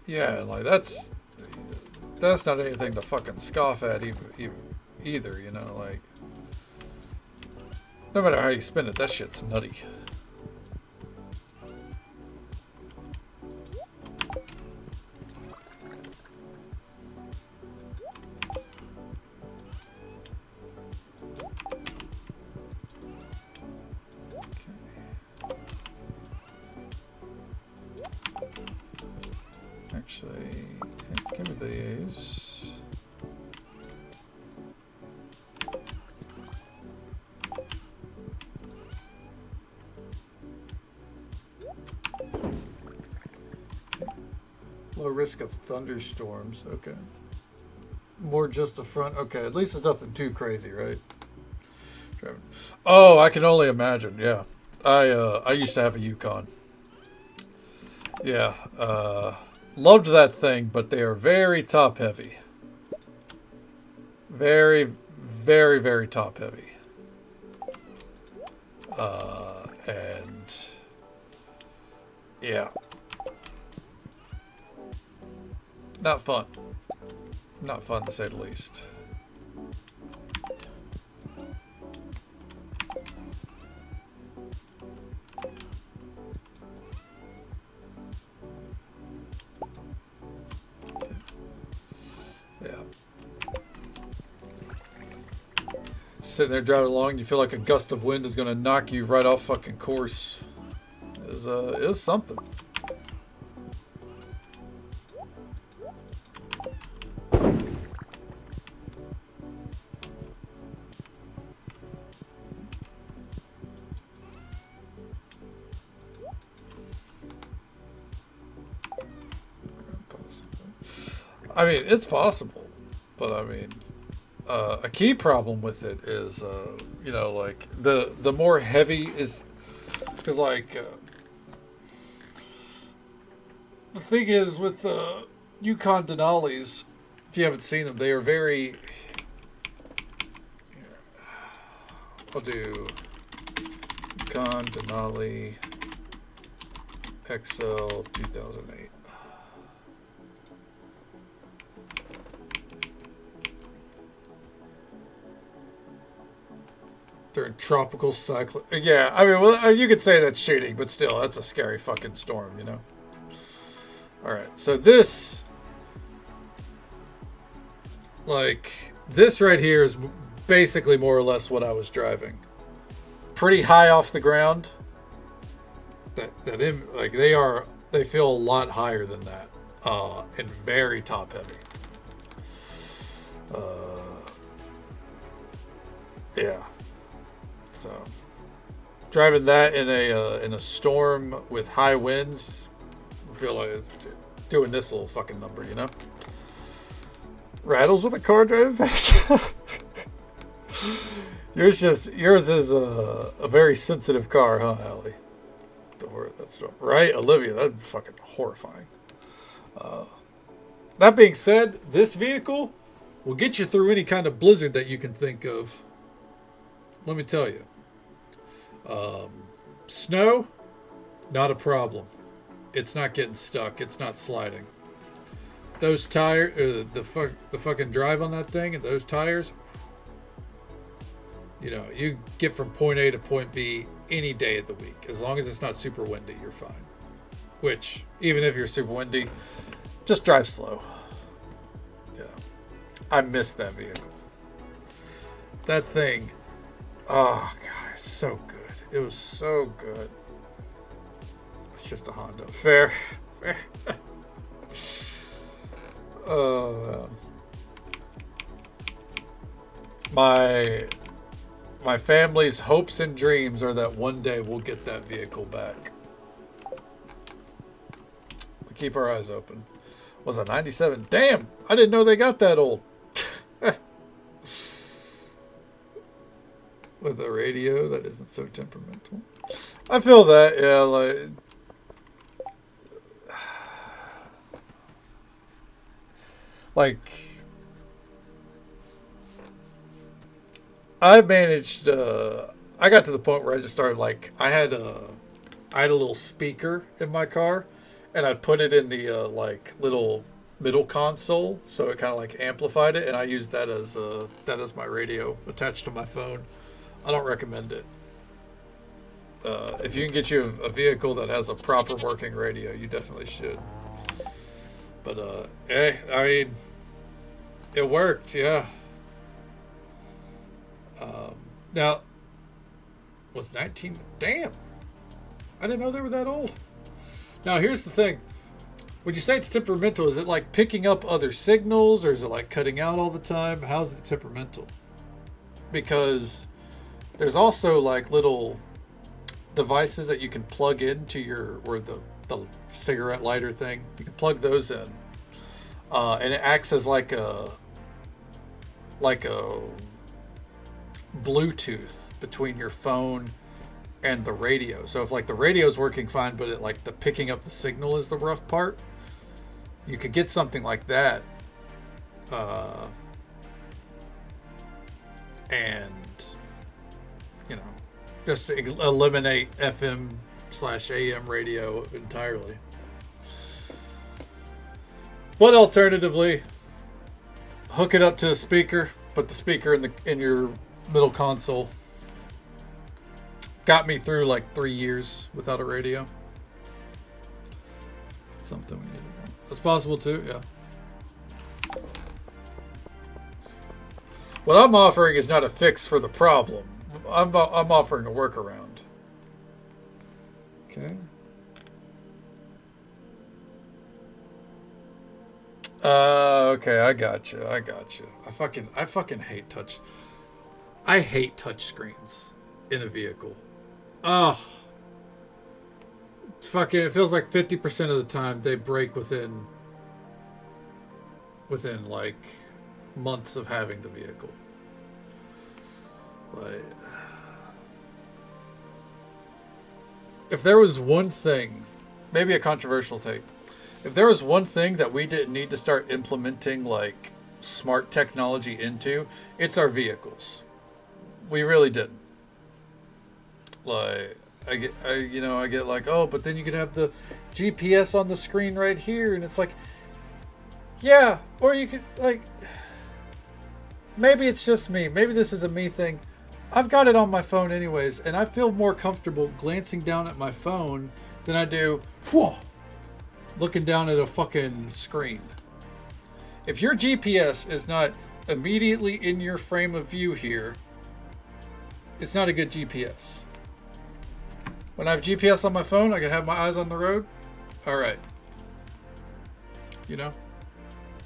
Yeah, like that's not anything to fucking scoff at either, you know, like no matter how you spin it, that shit's nutty. Actually, give me these. Low risk of thunderstorms. Okay. More just the front. Okay, at least it's nothing too crazy, right? Oh, I can only imagine. Yeah, I used to have a Yukon. Yeah. Loved that thing, but they are very top heavy. Very, very, very top heavy. And yeah, not fun. Not fun to say the least. Yeah. Sitting there driving along, you feel like a gust of wind is going to knock you right off fucking course. Is something. I mean, it's possible, but I mean, a key problem with it is, you know, like the more heavy is, because like the thing is with the Yukon Denali's, if you haven't seen them, they are very. I'll do Yukon Denali XL 2008. During tropical cyclone. Yeah, I mean, well, you could say that's cheating, but still, that's a scary fucking storm, you know? Alright, so this... Like, this right here is basically more or less what I was driving. Pretty high off the ground. Like, they feel a lot higher than that. And very top heavy. Yeah. So, driving that in a storm with high winds, I feel like it's doing this little fucking number, you know? Rattles with a car driving fast. yours is a very sensitive car, huh, Allie? Don't worry, that's right, Olivia. That'd be fucking horrifying. That being said, this vehicle will get you through any kind of blizzard that you can think of. Let me tell you. Snow, not a problem. It's not getting stuck. It's not sliding. Those tires, the fucking drive on that thing, and those tires. You know, you get from point A to point B any day of the week. As long as it's not super windy, you're fine. Which, even if you're super windy, just drive slow. Yeah. I miss that vehicle. That thing, oh, God, it's so good. It was so good. It's just a Honda. Fair. Fair. Oh, man. My family's hopes and dreams are that one day we'll get that vehicle back. We keep our eyes open. Was it 97? Damn! I didn't know they got that old. With a radio that isn't so temperamental. I feel that, yeah, like I managed. I got to the point where I just started I had a little speaker in my car, and I'd put it in the little middle console, so it kind of amplified it, and I used that as my radio attached to my phone. I don't recommend it. If you can get you a vehicle that has a proper working radio, you definitely should. But I mean, it worked, yeah. Now, was 19? Damn, I didn't know they were that old. Now, here's the thing: when you say it's temperamental, is it like picking up other signals, or is it like cutting out all the time? How's it temperamental? Because there's also little devices that you can plug into the cigarette lighter thing. You can plug those in, and it acts as like a Bluetooth between your phone and the radio. So if the radio's working fine, but the picking up the signal is the rough part, you could get something like that, and just eliminate FM/AM radio entirely. But alternatively, hook it up to a speaker. Put the speaker in your middle console. Got me through 3 years without a radio. Something we need to know. That's possible too, yeah. What I'm offering is not a fix for the problem. I'm offering a workaround. Okay. Okay, I got you. I fucking hate touch. I hate touch screens in a vehicle. Ugh. Fucking, it feels like 50% of the time they break within months of having the vehicle. If there was one thing, maybe a controversial take, if there was one thing that we didn't need to start implementing smart technology into, it's our vehicles. We really didn't. I get oh, but then you could have the GPS on the screen right here, and it's yeah, or you could maybe it's just me. Maybe this is a me thing. I've got it on my phone anyways, and I feel more comfortable glancing down at my phone than I do looking down at a fucking screen. If your GPS is not immediately in your frame of view here, it's not a good GPS. When I have GPS on my phone, I can have my eyes on the road. All right. It's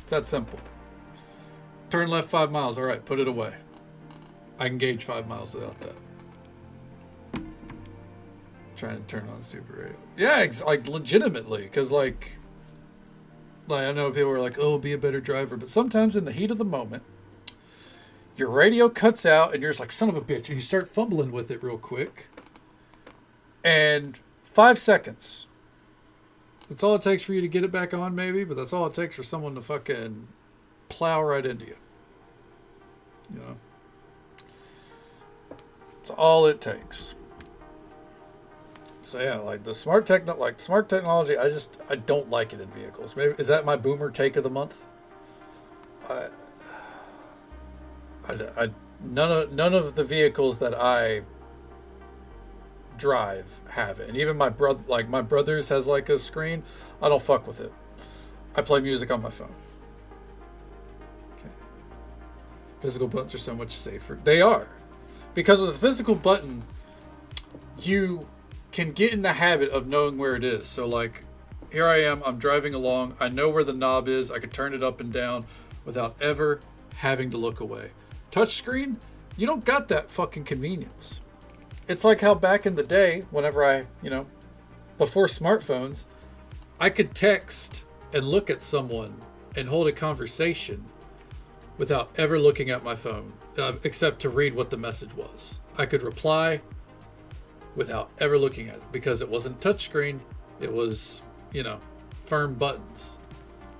that simple. Turn left 5 miles. All right, put it away. I can gauge 5 miles without that. Trying to turn on super radio. Yeah, legitimately, because I know people are oh, be a better driver, but sometimes in the heat of the moment, your radio cuts out, and you're just son of a bitch, and you start fumbling with it real quick, and 5 seconds. That's all it takes for you to get it back on, maybe, but that's all it takes for someone to fucking plow right into you. It's all it takes. So yeah, like the smart technology, I don't like it in vehicles. Maybe is that my boomer take of the month? I, none of the vehicles that I drive have it, and even my brother's has like a screen. I don't fuck with it. I play music on my phone. Okay. Physical buttons are so much safer. They are, because with a physical button, you can get in the habit of knowing where it is. So like, here I am, I'm driving along, I know where the knob is, I can turn it up and down without ever having to look away. Touchscreen, you don't got that fucking convenience. It's like how back in the day, whenever before smartphones, I could text and look at someone and hold a conversation without ever looking at my phone, except to read what the message was. I could reply without ever looking at it because it wasn't touchscreen. It was, firm buttons.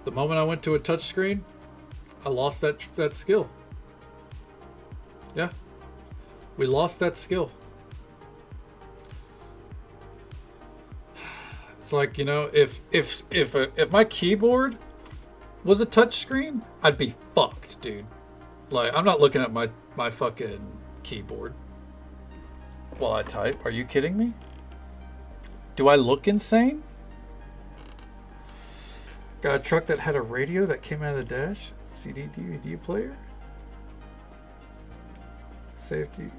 The moment I went to a touchscreen, I lost that skill. Yeah, we lost that skill. It's like, if my keyboard was a touchscreen, I'd be fucked, dude. Like, I'm not looking at my fucking keyboard while I type. Are you kidding me? Do I look insane? Got a truck that had a radio that came out of the dash. CD DVD player. Safety.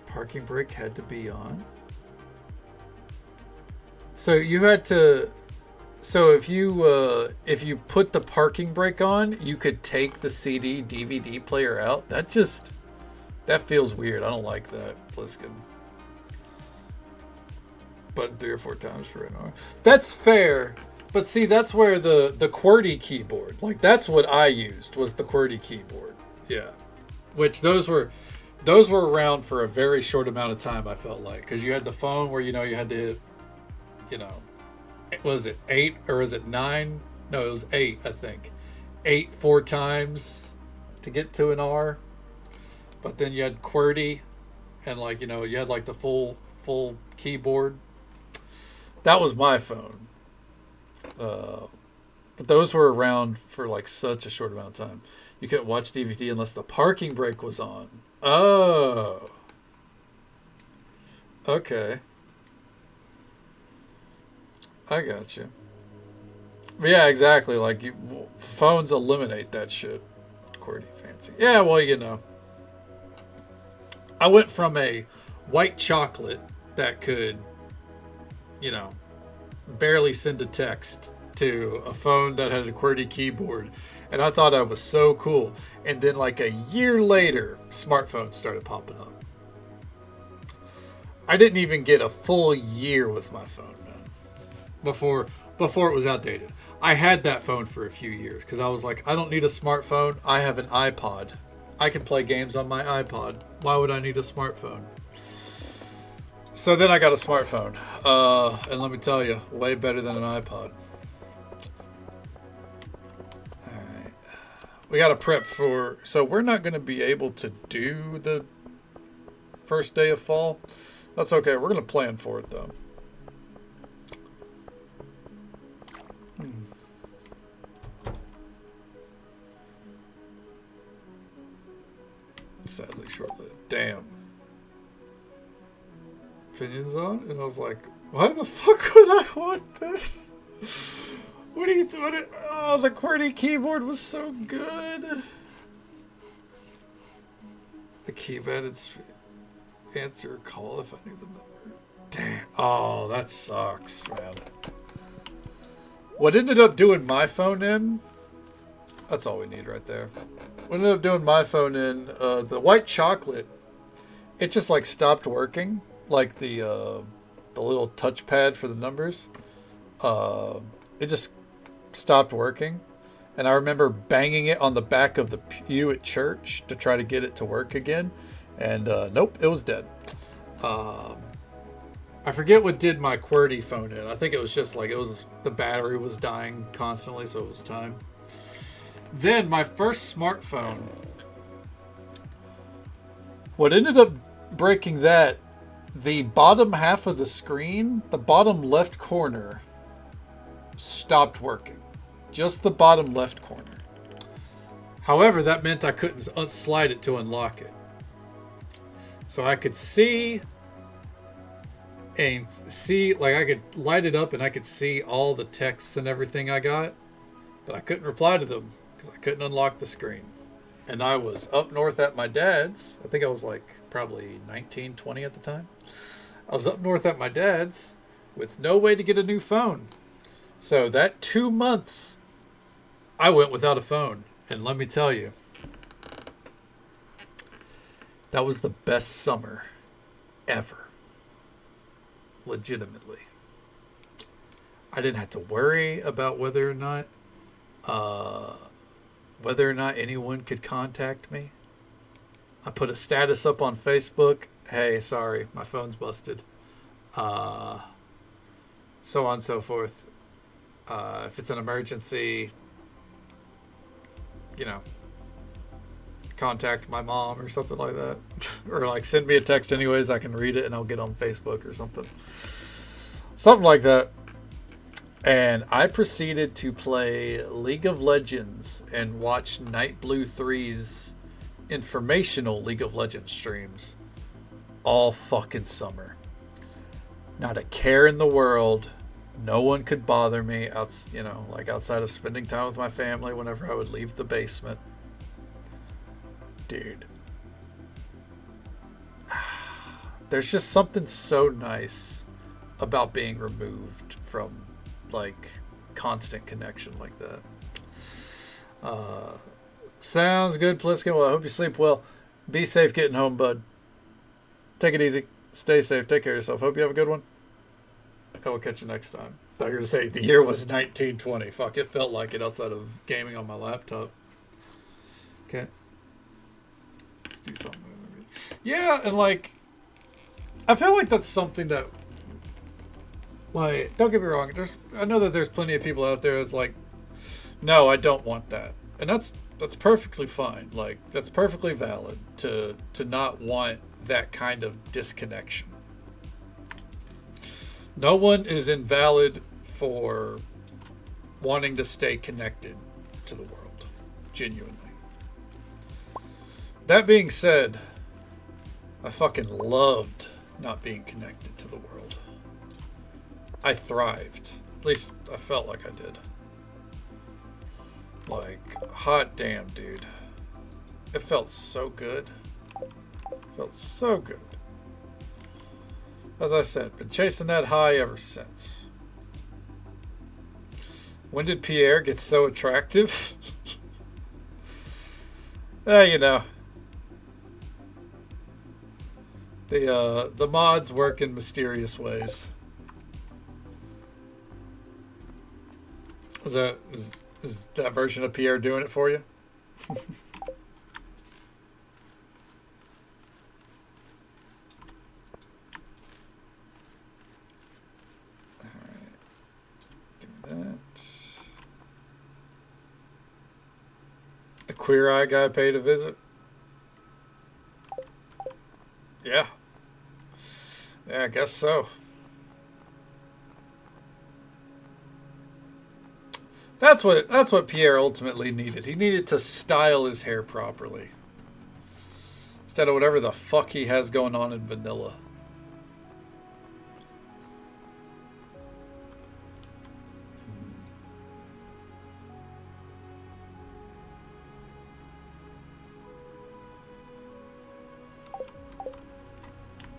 Parking brake had to be on. So you had to. So if you put the parking brake on, you could take the CD DVD player out. That feels weird. I don't like that, Bliskin. Button 3 or 4 times for an hour. That's fair. But see, that's where the QWERTY keyboard, like that's what I used, was the QWERTY keyboard. Yeah. Which those were around for a very short amount of time, I felt like. Because you had the phone where, you had to hit, was it 8 or was it 9? No, it was 8, I think. 8 4 times to get to an R. But then you had QWERTY and you had like the full keyboard. That was my phone. But those were around for like such a short amount of time. You couldn't watch DVD unless the parking brake was on. Oh. Okay. I got you. Yeah, exactly. Like phones eliminate that shit. QWERTY fancy. Yeah, well, I went from a white chocolate that could, barely send a text to a phone that had a QWERTY keyboard. And I thought I was so cool. And then like a year later, smartphones started popping up. I didn't even get a full year with my phone, man. Before it was outdated. I had that phone for a few years because I was like, I don't need a smartphone. I have an iPod. I can play games on my iPod. Why would I need a smartphone? So then I got a smartphone. And let me tell you, way better than an iPod. Alright. We got to prep for... So we're not going to be able to do the first day of fall. That's okay. We're going to plan for it, though. Sadly short-lived. Damn. Opinions on? And I was like, why the fuck would I want this? What are you doing? Oh, the QWERTY keyboard was so good. The keypad answer a call if I knew the number. Damn. Oh, that sucks, man. What ended up doing my phone in? That's all we need right there. What ended up doing my phone in, the white chocolate, it just like stopped working. Like the little touchpad for the numbers. It just stopped working. And I remember banging it on the back of the pew at church to try to get it to work again. And nope, it was dead. I forget what did my QWERTY phone in. I think it was just like, the battery was dying constantly, so it was time. Then my first smartphone What ended up breaking that, the bottom half of the screen, the bottom left corner, stopped working. Just the bottom left corner. However, that meant I couldn't slide it to unlock it. So I could see, like I could light it up and I could see all the texts and everything I got, but I couldn't reply to them because I couldn't unlock the screen. And I was up north at my dad's. I think I was like probably 19, 20 at the time. I was up north at my dad's with no way to get a new phone. So that 2 months, I went without a phone. And let me tell you, that was the best summer ever. Legitimately. I didn't have to worry about whether or not anyone could contact me. I put a status up on Facebook. Hey, sorry, my phone's busted. So on and so forth. If it's an emergency, you know, contact my mom or something like that. Or like send me a text anyways. I can read it and I'll get on Facebook or something. Something like that. And I proceeded to play League of Legends and watch Night Blue 3's informational League of Legends streams all fucking summer. Not a care in the world. No one could bother me outside of spending time with my family whenever I would leave the basement. Dude. There's just something so nice about being removed from like constant connection like that. Sounds good, Pliskin. Well, I hope you sleep well. Be safe getting home, bud. Take it easy. Stay safe. Take care of yourself. Hope you have a good one. I will catch you next time. I thought you were going to say the year was 1920. Fuck, it felt like it outside of gaming on my laptop. Okay. Do something. Yeah, and like, I feel like that's something that, like, don't get me wrong. I know that there's plenty of people out there that's like, no, I don't want that, and that's perfectly fine. Like, that's perfectly valid to not want that kind of disconnection. No one is invalid for wanting to stay connected to the world, genuinely. That being said, I fucking loved not being connected to the world. I thrived. At least I felt like I did. Like, hot damn, dude. It felt so good. Felt so good. As I said, been chasing that high ever since. When did Pierre get so attractive? You know. The mods work in mysterious ways. Is that version of Pierre doing it for you? Alright. Do that. The Queer Eye guy paid a visit? Yeah. Yeah, I guess so. That's what Pierre ultimately needed. He needed to style his hair properly. Instead of whatever the fuck he has going on in vanilla.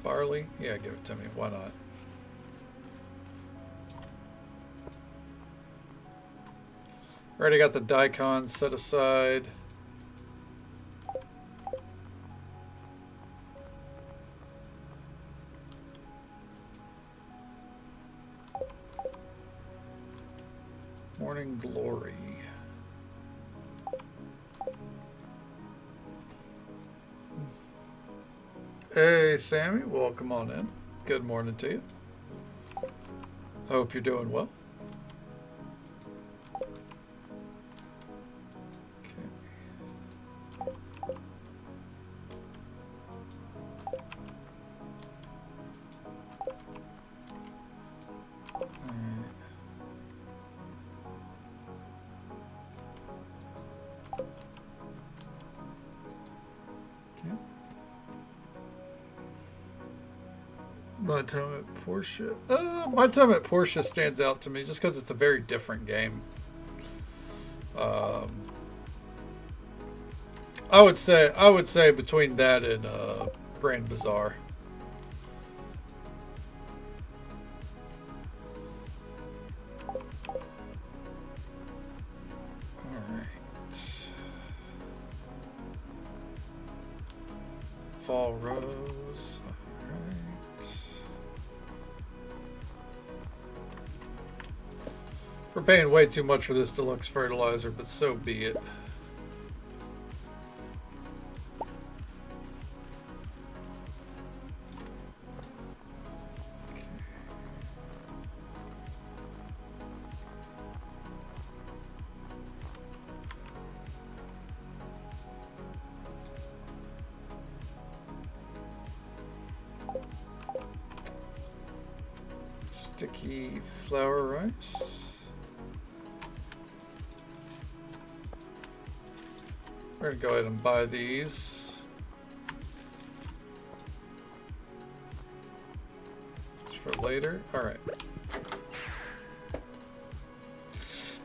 Barley? Yeah, give it to me. Why not? Already got the daikon set aside. Morning Glory. Hey, Sammy. Welcome on in. Good morning to you. Hope you're doing well. My Time at Portia. My Time at Portia stands out to me just because it's a very different game. I would say between that and Grand Bazaar. Fall Rose. Alright. We're paying way too much for this deluxe fertilizer, but so be it. Sticky flour rice. We're gonna go ahead and buy these. Just for later. Alright.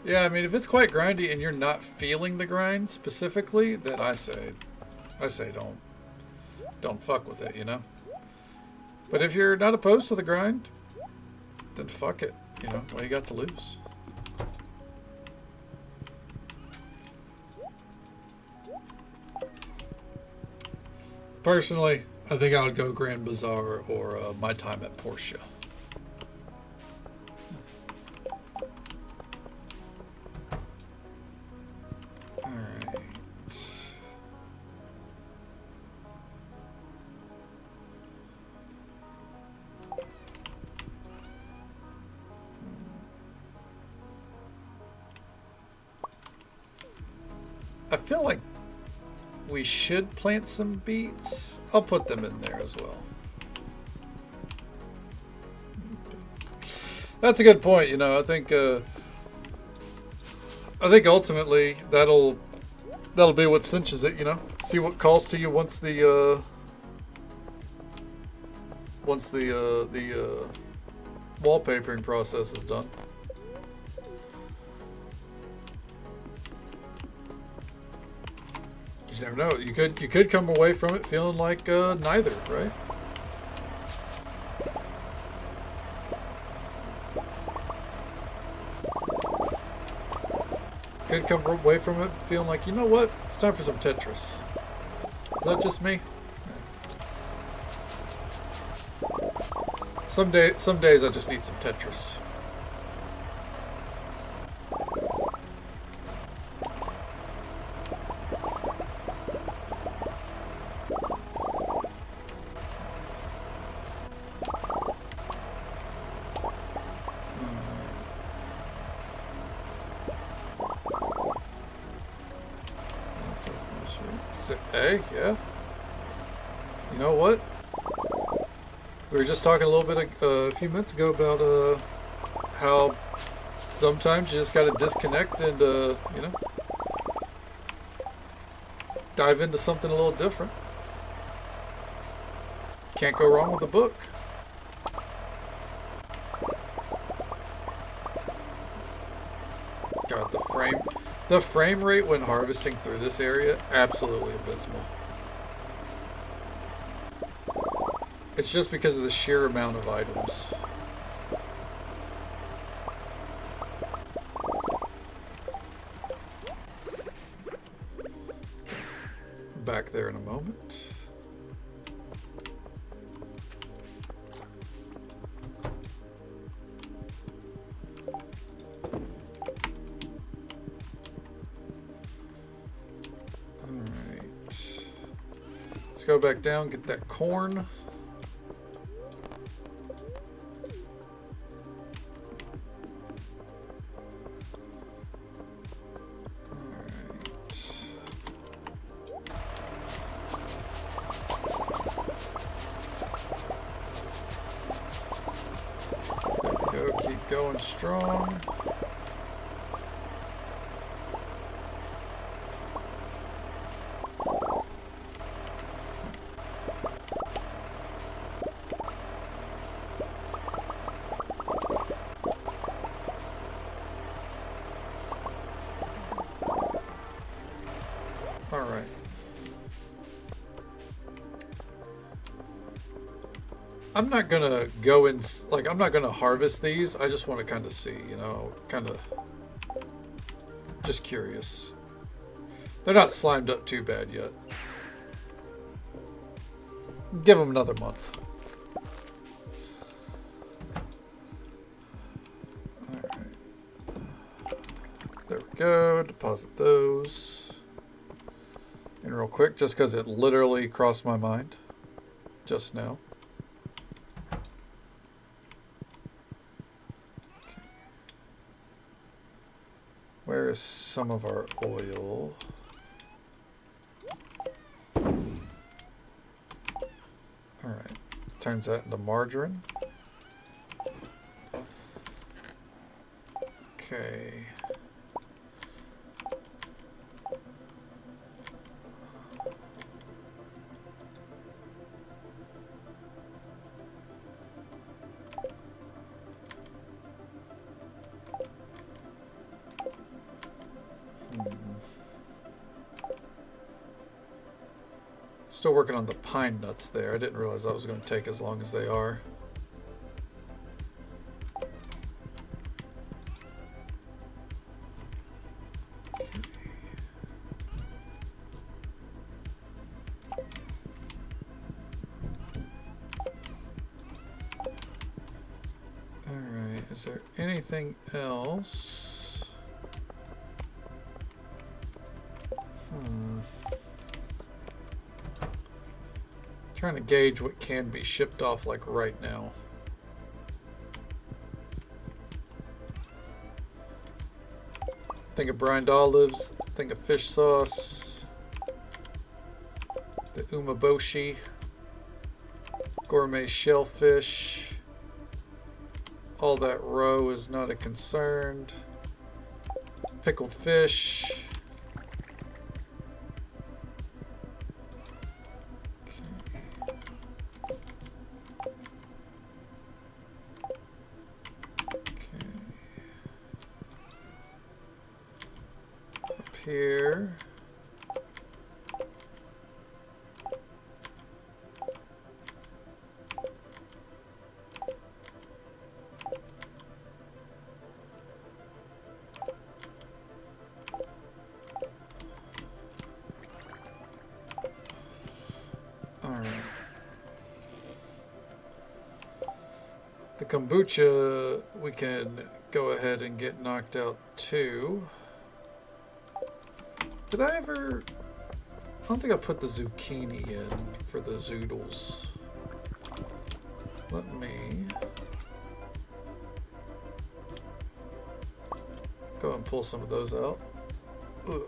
Yeah, I mean, if it's quite grindy and you're not feeling the grind specifically, then I say don't fuck with it, you know? But if you're not opposed to the grind, then fuck it. You know, what you got to lose? Personally, I think I would go Grand Bazaar or My Time at Portia. Alright. I feel like we should plant some beets. I'll put them in there as well. That's a good point. You know, I think ultimately that'll be what cinches it. You know, see what calls to you once the wallpapering process is done. You never know. You could come away from it feeling like neither, right? Could come away from it feeling like, you know what? It's time for some Tetris. Is that just me? Some days I just need some Tetris. Hey, yeah. You know what? We were just talking a little bit a few minutes ago about how sometimes you just got to disconnect and you know, dive into something a little different. Can't go wrong with a book. God, the frame rate when harvesting through this area, absolutely abysmal. It's just because of the sheer amount of items. Back there in a moment. Go back down, get that corn. All right. There we go, keep going strong. All right. I'm not gonna go in, like, I'm not gonna harvest these. I just want to kind of see, you know, kind of just curious. They're not slimed up too bad yet. Give them another month. All right. There we go. Deposit those. And real quick, just because it literally crossed my mind just now. Where is some of our oil? Alright. Turns that into margarine. Okay. Still working on the pine nuts there. I didn't realize that was going to take as long as they are. Alright, is there anything else? Trying to gauge what can be shipped off like right now. Think of brined olives, think of fish sauce, the umeboshi, gourmet shellfish. All that roe is not a concern. Pickled fish. Here. All right. The kombucha we can go ahead and get knocked out too. Did I ever... I don't think I put the zucchini in for the zoodles. Let me... go and pull some of those out. Ugh.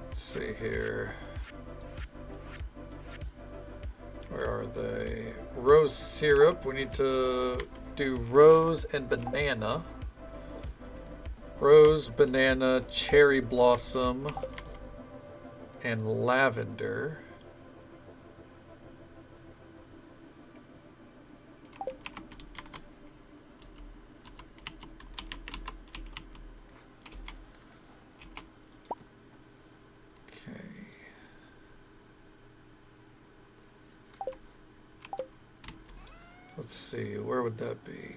Let's see here. Where are they? Rose syrup. We need to do rose and banana. Rose, banana, cherry blossom, and lavender. Let's see, where would that be?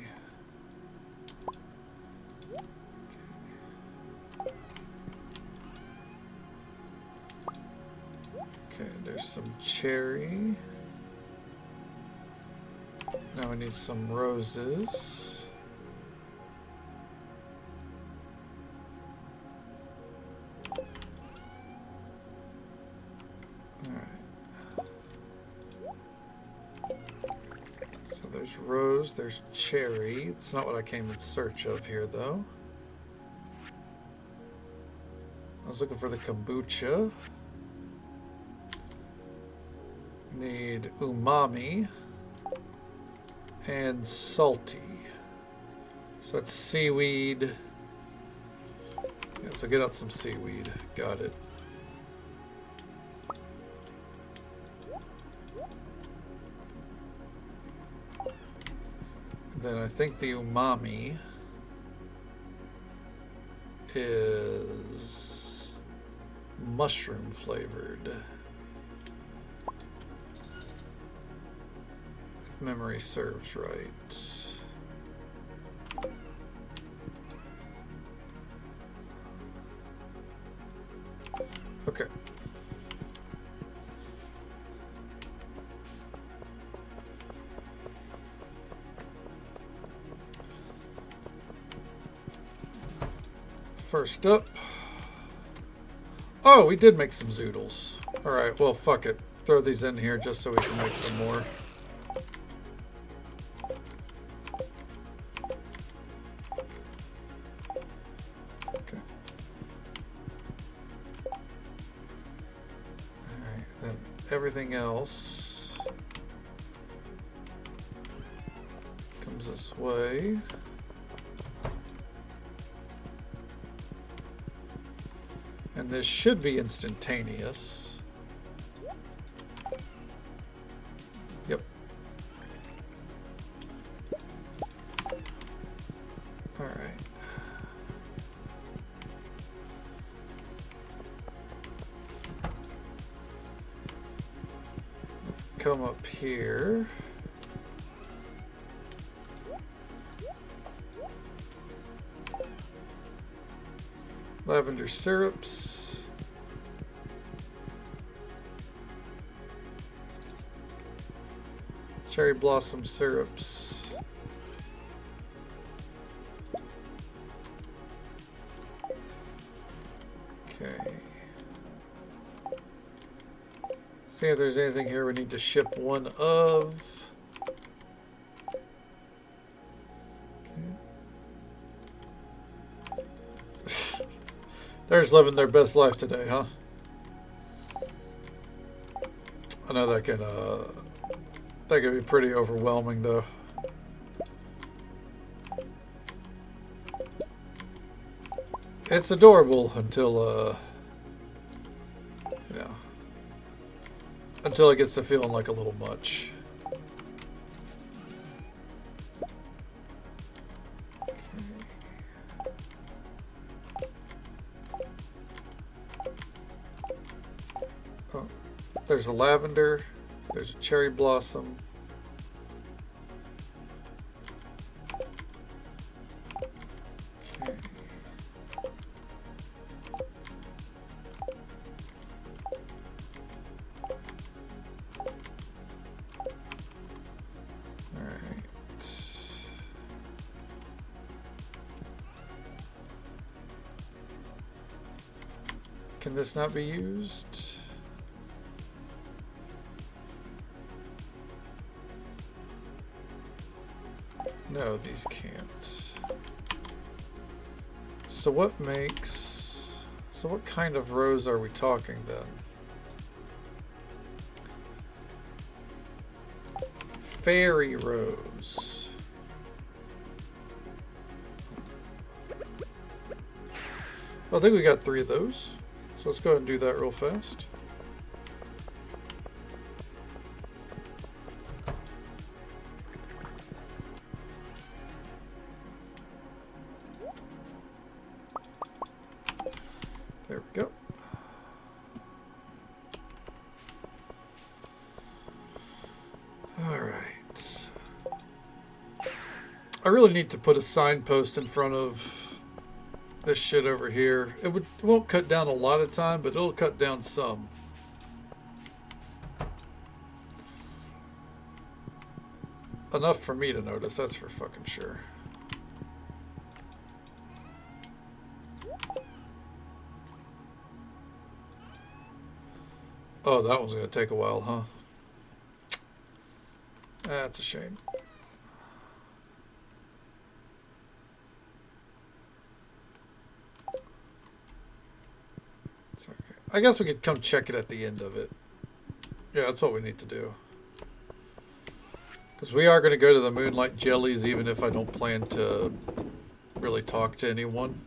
Okay, there's some cherry. Now we need some roses. There's rose, there's cherry. It's not what I came in search of here, though. I was looking for the kombucha. Need umami and salty. So that's seaweed. Yeah, so get out some seaweed. Got it. Then I think the umami is mushroom flavored. If memory serves right. Okay. First up. Oh, we did make some zoodles. Alright, well, fuck it. Throw these in here just so we can make some more. Okay. Alright, then everything else comes this way. And this should be instantaneous. Yep. All right. Come up here. Lavender syrups. Cherry blossom syrups. Okay. See if there's anything here we need to ship one of. They're just living their best life today, huh? I know that can be pretty overwhelming, though. It's adorable until, you know, until it gets to feeling like a little much. Oh, there's a lavender. There's a cherry blossom. Okay. All right. Can this not be used? No, these can't. So what kind of rose are we talking then? Fairy rose. I think we got 3 of those. So let's go ahead and do that real fast. There we go. All right. I really need to put a signpost in front of this shit over here. It won't cut down a lot of time, but it'll cut down some. Enough for me to notice, that's for fucking sure. Oh, that one's gonna take a while, huh? That's a shame. It's okay. I guess we could come check it at the end of it. Yeah, that's what we need to do. Because we are going to go to the Moonlight Jellies even if I don't plan to really talk to anyone.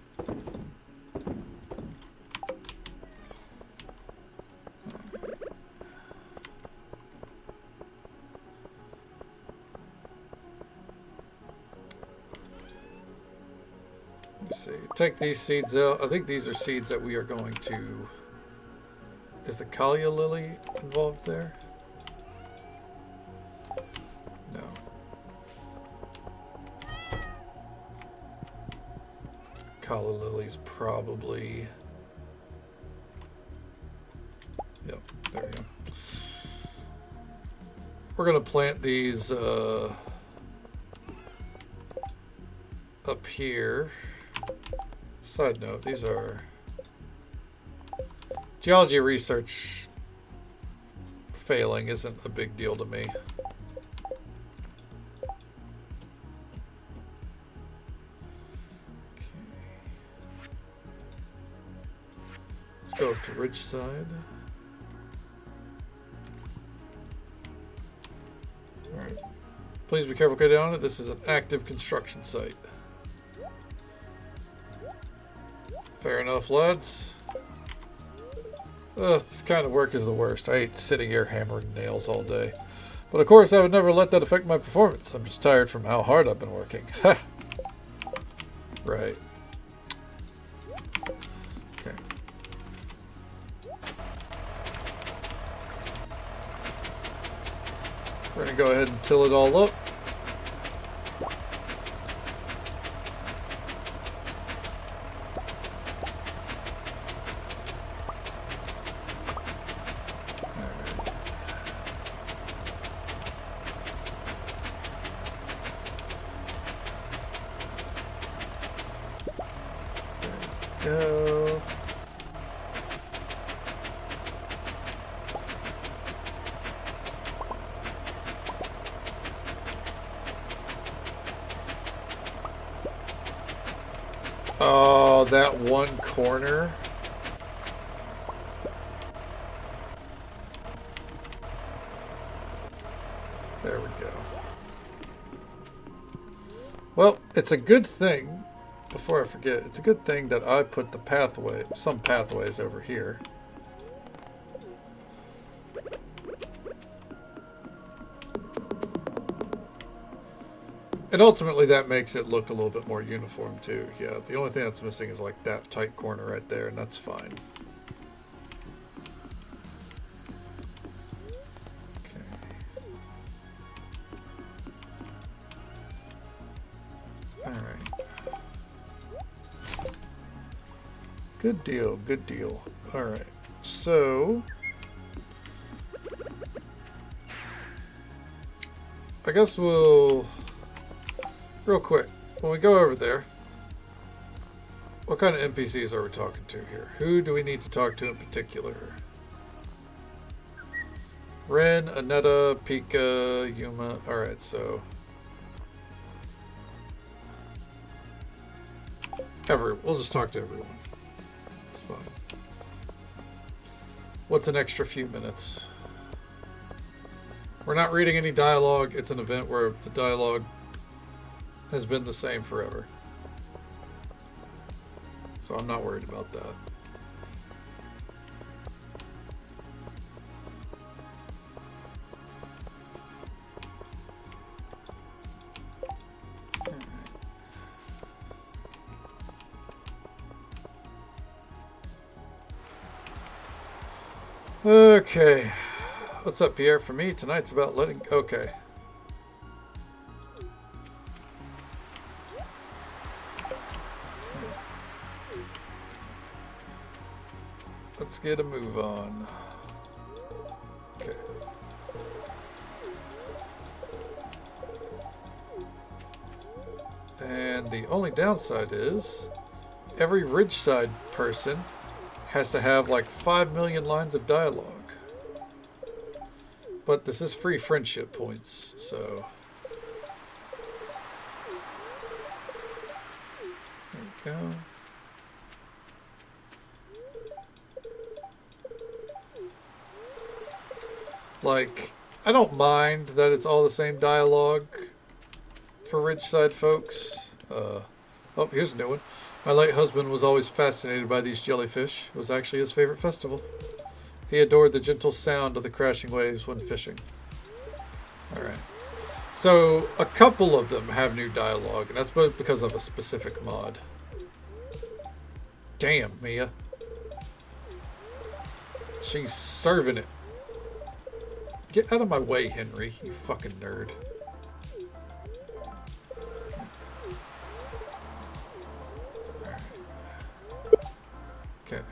see. Take these seeds out. I think these are seeds that we are going to... Is the Kalia lily involved there? No. Kalia lily's probably... Yep, there we go. We're going to plant these up here. Side note, these are geology research failing isn't a big deal to me. Okay. Let's go up to Ridgeside. Alright. Please be careful getting on it. This is an active construction site. Fair enough, lads. This kind of work is the worst. I hate sitting here hammering nails all day. But of course, I would never let that affect my performance. I'm just tired from how hard I've been working. Ha! Right. Okay. We're going to go ahead and till it all up. Go. Oh, that one corner. There we go. Well, it's a good thing. Before I forget, it's a good thing that I put the pathway, some pathways over here. And ultimately that makes it look a little bit more uniform too. Yeah, the only thing that's missing is like that tight corner right there, and that's fine. Okay. Alright. Good deal, good deal. Alright, so... I guess we'll... Real quick, when we go over there, what kind of NPCs are we talking to here? Who do we need to talk to in particular? Ren, Aneta, Pika, Yuma. Alright, so... We'll just talk to everyone. It's fine. What's an extra few minutes? We're not reading any dialogue. It's an event where the dialogue has been the same forever. So I'm not worried about that. Okay. What's up, Pierre? For me, tonight's about letting... Okay. Let's get a move on. Okay. And the only downside is every Ridgeside person has to have like 5 million lines of dialogue. But this is free friendship points, so... There we go. Like, I don't mind that it's all the same dialogue for Ridgeside folks. Oh, here's a new one. My late husband was always fascinated by these jellyfish. It was actually his favorite festival. He adored the gentle sound of the crashing waves when fishing. Alright. So, a couple of them have new dialogue, and that's both because of a specific mod. Damn, Mia. She's serving it. Get out of my way, Henry, you fucking nerd. Okay.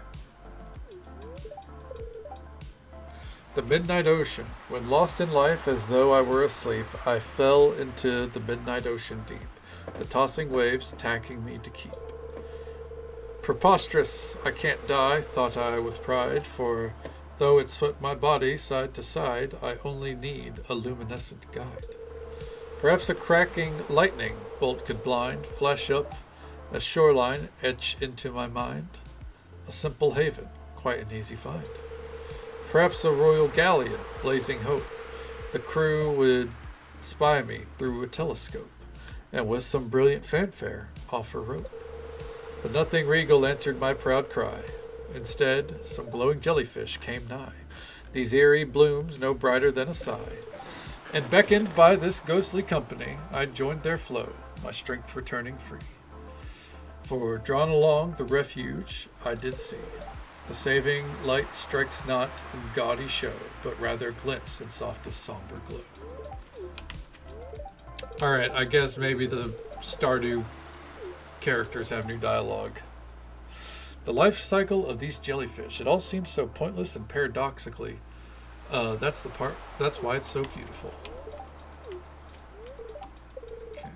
The midnight ocean. When lost in life as though I were asleep, I fell into the midnight ocean deep, the tossing waves attacking me to keep. Preposterous, I can't die, thought I with pride, for though it swept my body side to side, I only need a luminescent guide. Perhaps a cracking lightning bolt could blind, flash up a shoreline, etch into my mind. A simple haven, quite an easy find. Perhaps a royal galleon, blazing hope. The crew would spy me through a telescope, and with some brilliant fanfare offer rope. But nothing regal answered my proud cry. Instead, some glowing jellyfish came nigh, these eerie blooms no brighter than a sigh. And beckoned by this ghostly company, I joined their flow, my strength returning free. For drawn along the refuge I did see, the saving light strikes not in gaudy show, but rather glints in softest somber glow. Alright, I guess maybe the Stardew characters have new dialogue. The life cycle of these jellyfish. It all seems so pointless and paradoxically. That's why it's so beautiful. Okay.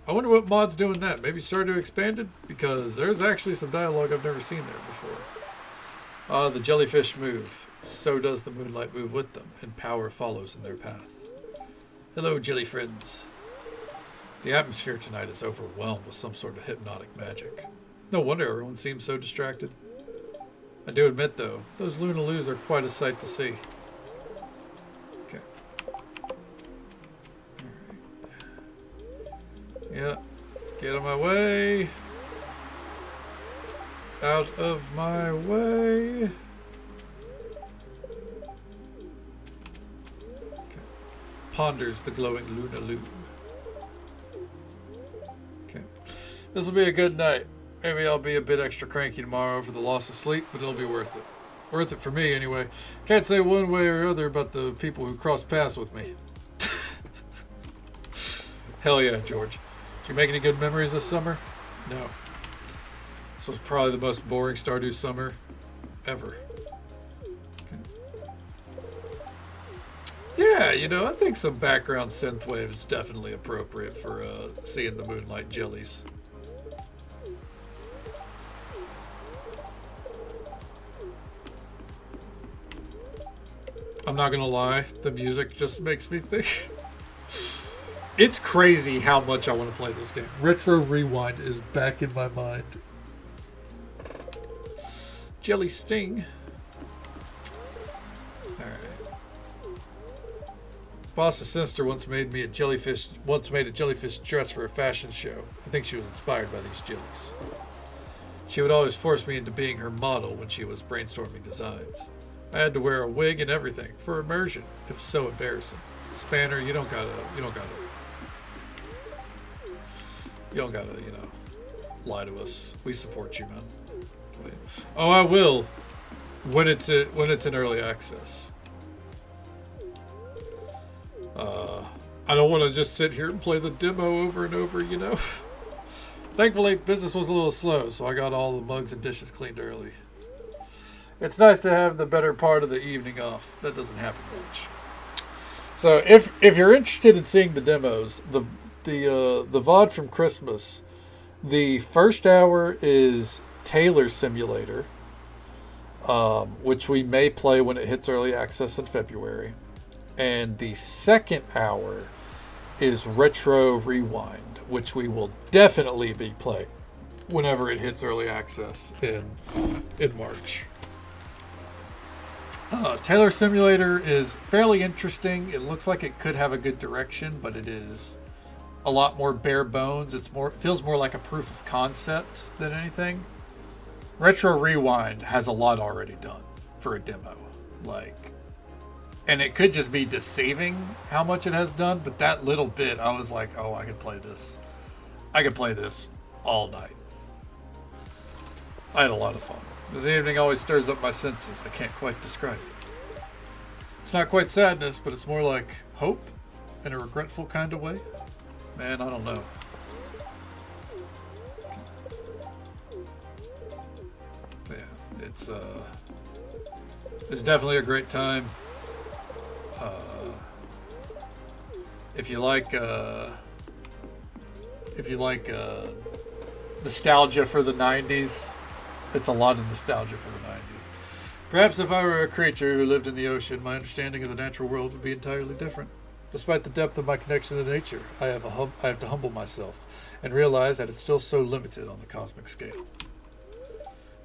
I wonder what mod's doing that. Maybe Stardew expanded? Because there's actually some dialogue I've never seen there before. The jellyfish move. So does the moonlight move with them, and power follows in their path. Hello, jelly friends. The atmosphere tonight is overwhelmed with some sort of hypnotic magic. No wonder everyone seems so distracted. I do admit, though, those Lunaloos are quite a sight to see. Okay. Alright. Yeah. Get out of my way. Out of my way. Okay. Ponders the glowing Lunaloo. This will be a good night. Maybe I'll be a bit extra cranky tomorrow for the loss of sleep, but it'll be worth it. Worth it for me, anyway. Can't say one way or other about the people who cross paths with me. Hell yeah, George. Did you make any good memories this summer? No. This was probably the most boring Stardew summer ever. Okay. Yeah, you know, I think some background synthwave is definitely appropriate for seeing the moonlight jellies. I'm not gonna lie, the music just makes me think. It's crazy how much I want to play this game. Retro Rewind is back in my mind. Jelly Sting. Alright. Boss's sister once made a jellyfish dress for a fashion show. I think she was inspired by these jellies. She would always force me into being her model when she was brainstorming designs. I had to wear a wig and everything for immersion. It was so embarrassing. Spanner, you don't gotta, lie to us. We support you, man. Wait. Oh, I will when it's in early access. I don't want to just sit here and play the demo over and over, you know. Thankfully, business was a little slow, so I got all the mugs and dishes cleaned early. It's nice to have the better part of the evening off. That doesn't happen much. So if you're interested in seeing the demos, the VOD from Christmas, the first hour is Taylor Simulator, which we may play when it hits early access in February. And the second hour is Retro Rewind, which we will definitely be playing whenever it hits early access in March. Taylor Simulator is fairly interesting. It looks like it could have a good direction, but it is a lot more bare bones. It feels more like a proof of concept than anything. Retro Rewind has a lot already done for a demo. And it could just be deceiving how much it has done, but that little bit, I was like, oh, I could play this. I could play this all night. I had a lot of fun. This evening always stirs up my senses. I can't quite describe it. It's not quite sadness, but it's more like hope in a regretful kind of way. Man, I don't know. But yeah, it's definitely a great time. If you like nostalgia for the 90s, it's a lot of nostalgia for the 90s. Perhaps if I were a creature who lived in the ocean, my understanding of the natural world would be entirely different. Despite the depth of my connection to nature, I have to humble myself and realize that it's still so limited on the cosmic scale.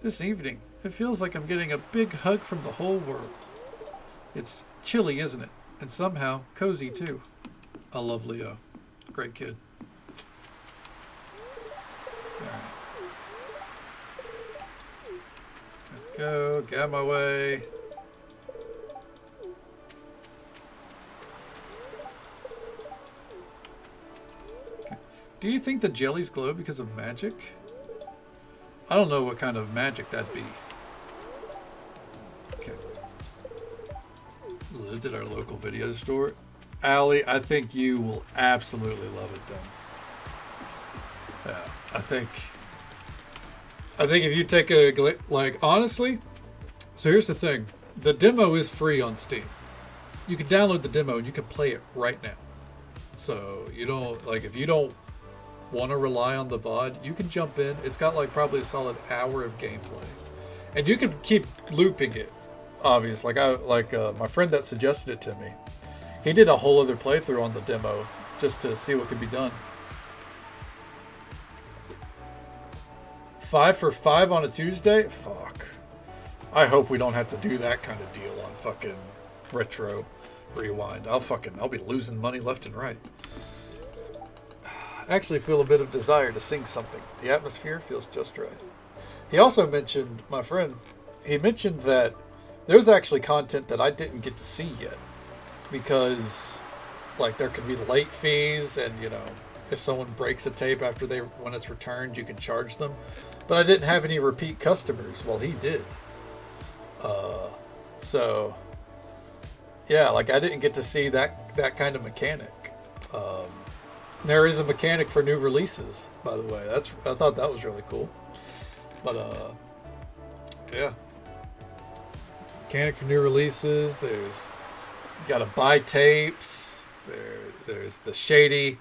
This evening, it feels like I'm getting a big hug from the whole world. It's chilly, isn't it? And somehow cozy too. I love Leo. Great kid. Alright. Go, get out of my way. Okay. Do you think the jellies glow because of magic? I don't know what kind of magic that'd be. Okay. Lived at our local video store. Allie, I think you will absolutely love it then. Yeah, I think if you take honestly, so here's the thing. The demo is free on Steam. You can download the demo and you can play it right now. So you don't, if you don't want to rely on the VOD, you can jump in. It's got probably a solid hour of gameplay. And you can keep looping it, obviously. My friend that suggested it to me, he did a whole other playthrough on the demo just to see what could be done. 5 for 5 on a Tuesday? Fuck. I hope we don't have to do that kind of deal on fucking Retro Rewind. I'll be losing money left and right. I actually feel a bit of desire to sing something. The atmosphere feels just right. He also mentioned, my friend, he mentioned that there's actually content that I didn't get to see yet. Because, there could be late fees, and if someone breaks a tape when it's returned, you can charge them. But I didn't have any repeat customers. Well, he did. So, yeah, I didn't get to see that kind of mechanic. There is a mechanic for new releases, by the way. I thought that was really cool. But yeah, mechanic for new releases. You gotta buy tapes. There's the shady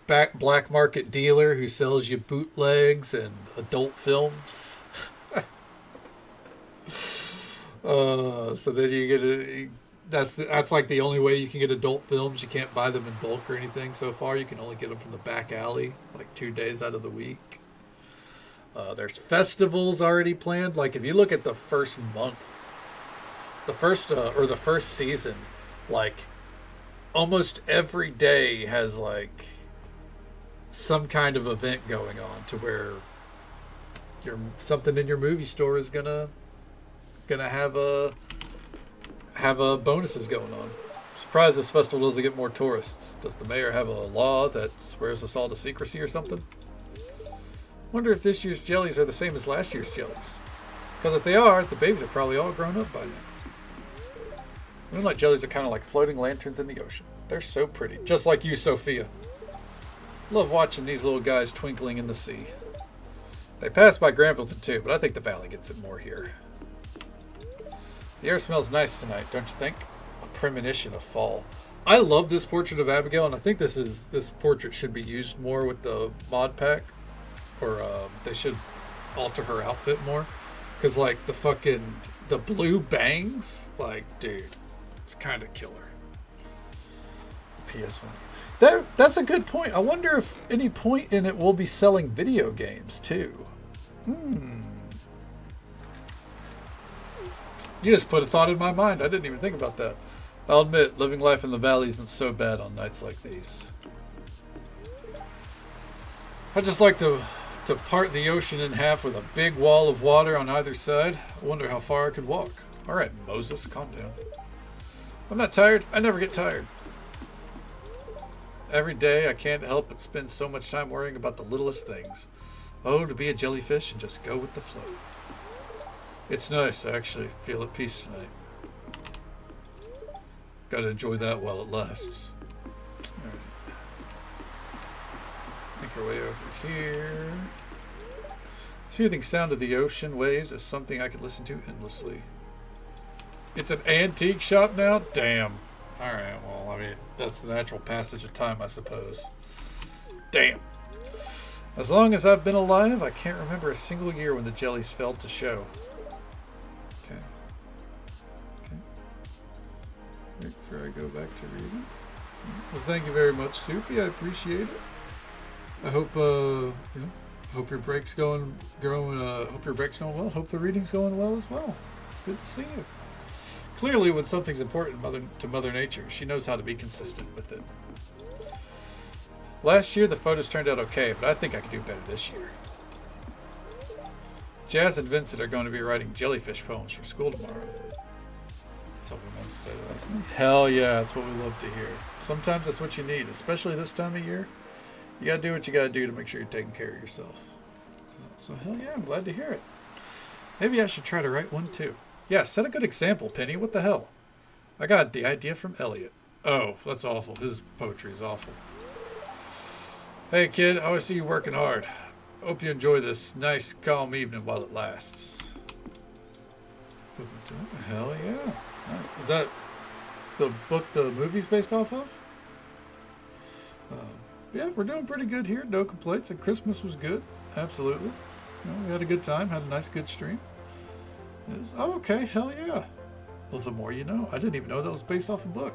black market dealer who sells you bootlegs and adult films. So then you get that's the only way you can get adult films. You can't buy them in bulk or anything so far. You can only get them from the back alley 2 days out of the week. There's festivals already planned. If you look at the first month, the first season, almost every day has some kind of event going on to where something in your movie store is gonna have bonuses going on. I'm surprised this festival doesn't get more tourists. Does the mayor have a law that swears us all to secrecy or something? Wonder if this year's jellies are the same as last year's jellies. Because if they are, the babies are probably all grown up by now. Moonlight jellies are kind of like floating lanterns in the ocean. They're so pretty. Just like you, Sophia. Love watching these little guys twinkling in the sea. They pass by Grambleton too, but I think the valley gets it more here. The air smells nice tonight, don't you think? A premonition of fall. I love this portrait of Abigail, and I think this portrait should be used more with the mod pack. Or they should alter her outfit more. Because, the blue bangs, dude, it's kind of killer. PS1. That's a good point. I wonder if any point in it will be selling video games, too. You just put a thought in my mind. I didn't even think about that. I'll admit, living life in the valley isn't so bad on nights like these. I just like to part the ocean in half with a big wall of water on either side. I wonder how far I could walk. All right, Moses, calm down. I'm not tired. I never get tired. Every day, I can't help but spend so much time worrying about the littlest things. Oh, to be a jellyfish and just go with the flow. It's nice. I actually feel at peace tonight. Gotta enjoy that while it lasts. Alright. Make our way over here. Soothing sound of the ocean waves is something I could listen to endlessly. It's an antique shop now? Damn. Alright, well, I mean, that's the natural passage of time, I suppose. Damn. As long as I've been alive, I can't remember a single year when the jellies failed to show. Okay. Okay. Right before I go back to reading. Well, thank you very much, Soupy. I appreciate it. I hope, hope your break's going hope your break's going well. Hope the reading's going well as well. It's good to see you. Clearly, when something's important to Mother Nature, she knows how to be consistent with it. Last year, the photos turned out okay, but I think I could do better this year. Jazz and Vincent are going to be writing jellyfish poems for school tomorrow. That's all we meant to say last night. Hell yeah, that's what we love to hear. Sometimes that's what you need, especially this time of year. You gotta do what you gotta do to make sure you're taking care of yourself. So hell yeah, I'm glad to hear it. Maybe I should try to write one too. Yeah, set a good example, Penny. What the hell? I got the idea from Elliot. Oh, that's awful. His poetry is awful. Hey kid, I always see you working hard. Hope you enjoy this nice, calm evening while it lasts. Hell yeah. Nice. Is that the book the movie's based off of? Yeah, we're doing pretty good here. No complaints. And Christmas was good. Absolutely. We had a good time. Had a nice, good stream. Oh, okay. Hell yeah. Well, the more you know. I didn't even know that was based off a book.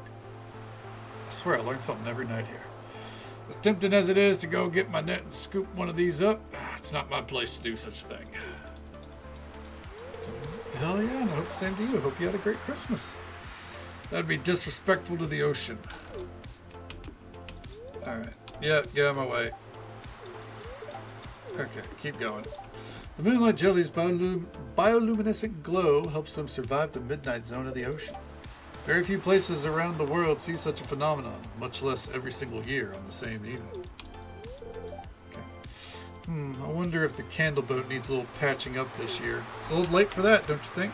I swear I learned something every night here. As tempting as it is to go get my net and scoop one of these up, it's not my place to do such a thing. Hell yeah, and I hope the same to you. I hope you had a great Christmas. That'd be disrespectful to the ocean. Alright. Yeah, get out of my way. Okay, keep going. The moonlight jelly's bioluminescent glow helps them survive the midnight zone of the ocean. Very few places around the world see such a phenomenon, much less every single year on the same evening. Okay. I wonder if the candle boat needs a little patching up this year. It's a little late for that, don't you think?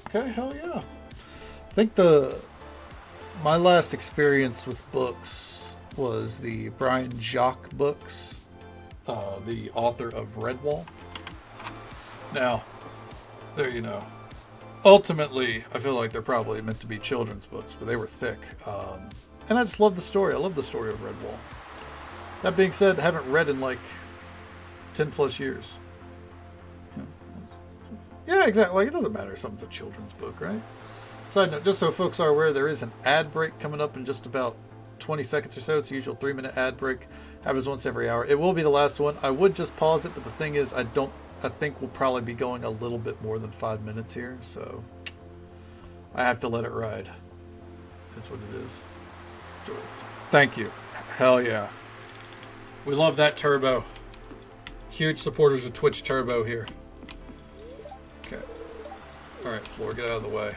Okay, hell yeah. I think my last experience with books was the Brian Jacques books, the author of Redwall. Now, there you know. Ultimately, I feel like they're probably meant to be children's books, but they were thick. And I just love the story. I love the story of Redwall. That being said, I haven't read in like 10 plus years. Yeah, exactly. Like, it doesn't matter if something's a children's book, right? Side note, just so folks are aware, there is an ad break coming up in just about 20 seconds or so. It's the usual 3-minute ad break. Happens once every hour. It will be the last one. I would just pause it, but the thing is, I think we'll probably be going a little bit more than 5 minutes here, so I have to let it ride. That's what it is. Thank you. Hell yeah. We love that Turbo. Huge supporters of Twitch Turbo here. Okay. Alright, Floor, get out of the way.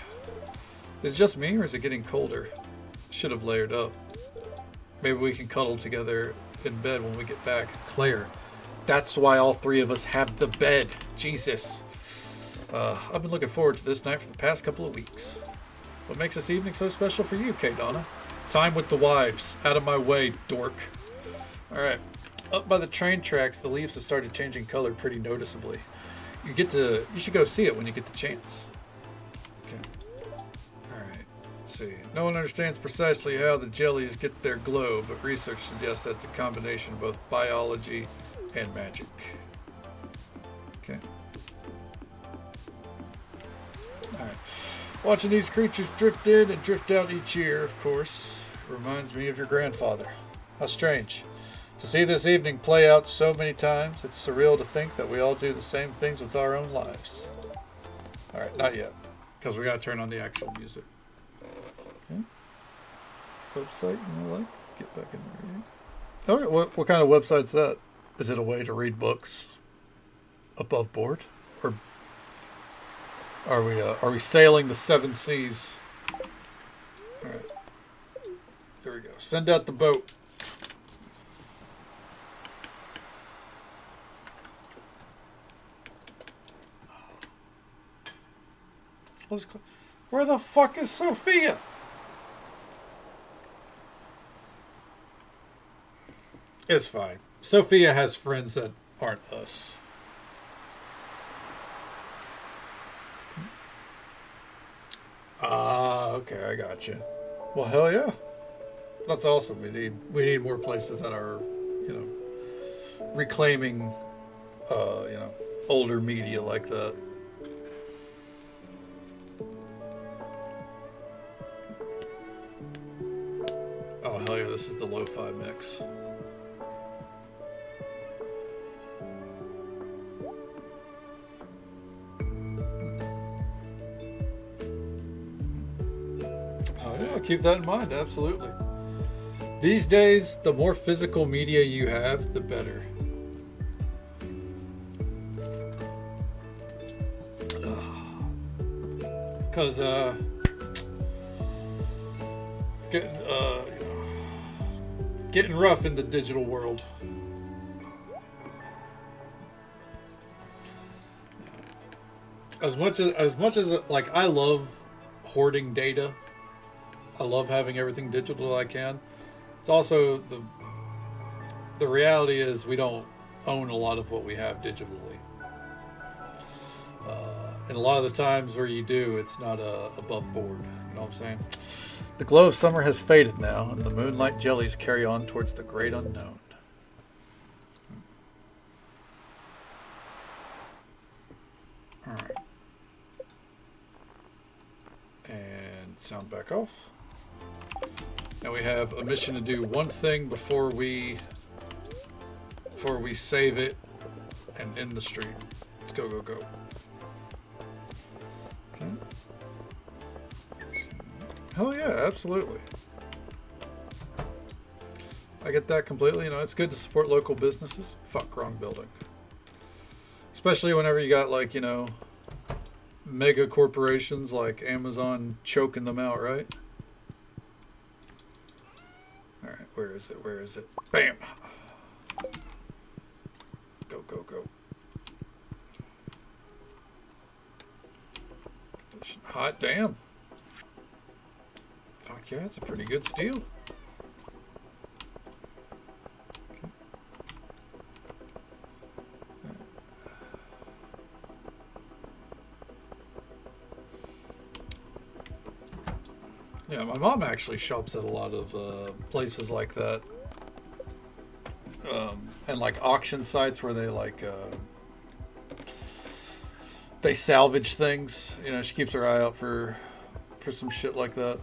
Is it just me, or is it getting colder? Should have layered up. Maybe we can cuddle together in bed when we get back. Claire. That's why all three of us have the bed. Jesus. I've been looking forward to this night for the past couple of weeks. What makes this evening so special for you, Kay Donna? Time with the wives. Out of my way, dork. Alright. Up by the train tracks, the leaves have started changing color pretty noticeably. You should go see it when you get the chance. Okay. Alright. Let's see. No one understands precisely how the jellies get their glow, but research suggests that's a combination of both biology and magic. Okay. Alright. Watching these creatures drift in and drift out each year, of course, reminds me of your grandfather. How strange. To see this evening play out so many times, it's surreal to think that we all do the same things with our own lives. Alright, not yet, because we gotta turn on the actual music. Okay. Website, get back in there. Okay, what kind of website's that? Is it a way to read books above board? Or are we sailing the 7 seas? Alright. There we go. Send out the boat. Where the fuck is Sophia? It's fine. Sophia has friends that aren't us. Okay, I got you. Well, hell yeah. That's awesome. We need more places that are, reclaiming, older media like that. Oh hell yeah! This is the lo-fi mix. Oh yeah, keep that in mind. Absolutely. These days, the more physical media you have, the better. Because it's getting rough in the digital world. As much as like I love hoarding data, I love having everything digital I can. It's also the reality is we don't own a lot of what we have digitally. And a lot of the times where you do, it's not above board. You know what I'm saying? The glow of summer has faded now, and the moonlight jellies carry on towards the great unknown. All right. And sound back off. Now we have a mission to do one thing before we save it and end the stream. Let's go, go, go. Okay. Hell yeah, absolutely. I get that completely. It's good to support local businesses. Fuck, wrong building. Especially whenever you got like, mega corporations like Amazon choking them out, right? Alright, where is it? Where is it? Bam! Go, go, go. Hot damn. Fuck yeah, it's a pretty good steal. Okay. Yeah, my mom actually shops at a lot of places like that. And like auction sites where they they salvage things. She keeps her eye out for some shit like that.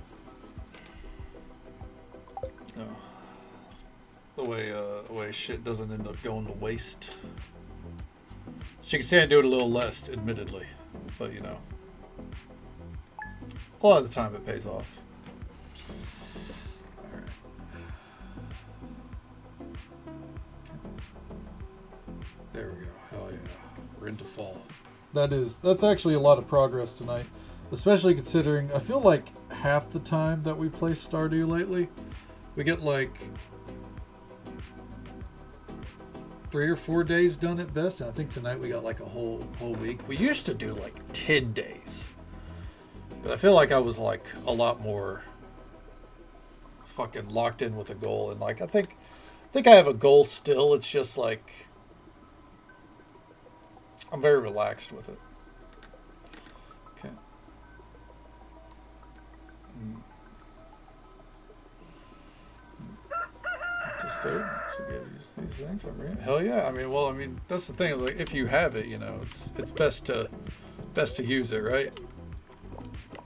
The way shit doesn't end up going to waste. She can stand to do it a little less, admittedly, but a lot of the time it pays off. All right. There we go. Hell yeah, we're into fall. That's actually a lot of progress tonight, especially considering I feel like half the time that we play Stardew lately, we get like 3 or 4 days done at best, and I think tonight we got like a whole week. We used to do like 10 days, but I feel like I was like a lot more fucking locked in with a goal, and like I think I have a goal still. It's just like I'm very relaxed with it. Okay. Just there. Should be able to use these things. Hell yeah. I mean, that's the thing. Like, if you have it, it's best to use it, right? All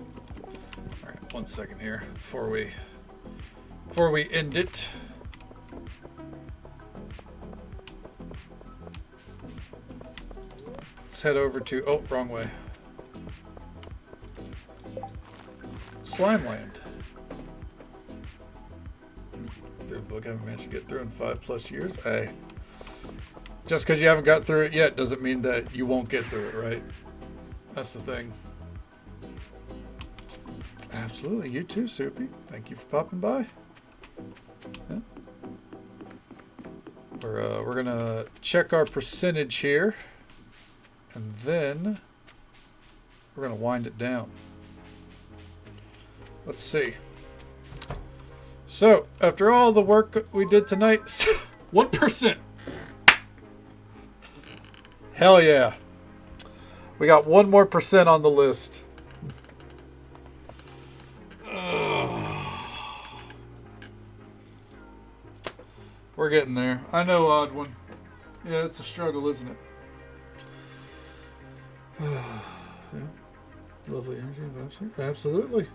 right. 1 second here before we end it. Let's head over to, oh, wrong way. Slime Land. Good book I haven't managed to get through in 5+ years. Hey, just because you haven't got through it yet doesn't mean that you won't get through it, right? That's the thing. Absolutely. You too, Soupy. Thank you for popping by. Yeah. We're gonna check our percentage here, and then we're gonna wind it down. Let's see. So, after all the work we did tonight, 1%. Hell yeah. We got 1 more % on the list. We're getting there. I know, odd one. Yeah, it's a struggle, isn't it? Yeah. Lovely energy and vibes. Absolutely.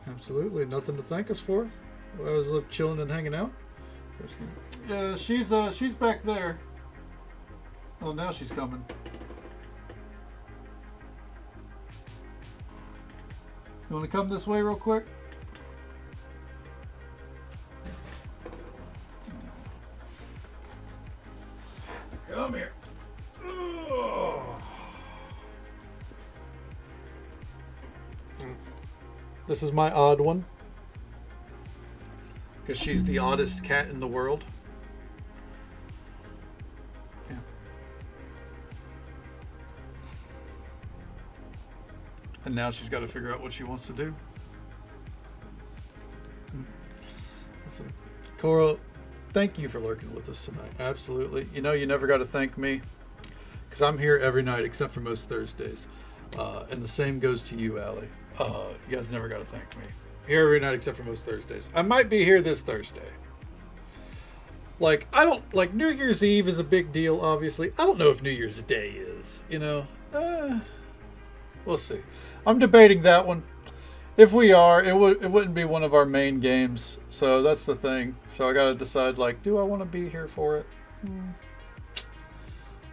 Absolutely. Nothing to thank us for. I always love chilling and hanging out. Yeah, she's back there. Oh, now she's coming. You want to come this way real quick? Come here. This is my odd one. Because she's the oddest cat in the world. Yeah. And now she's got to figure out what she wants to do. Coral, thank you for lurking with us tonight. Absolutely. You know, you never got to thank me. Because I'm here every night except for most Thursdays. And the same goes to you, Allie. You guys never got to thank me. Here every night except for most Thursdays. I might be here this Thursday. Like, I don't, like, New Year's Eve is a big deal, obviously. I don't know if New Year's Day is, you know. We'll see. I'm debating that one. If we are, it wouldn't be one of our main games. So that's the thing. So I got to decide, like, do I want to be here for it?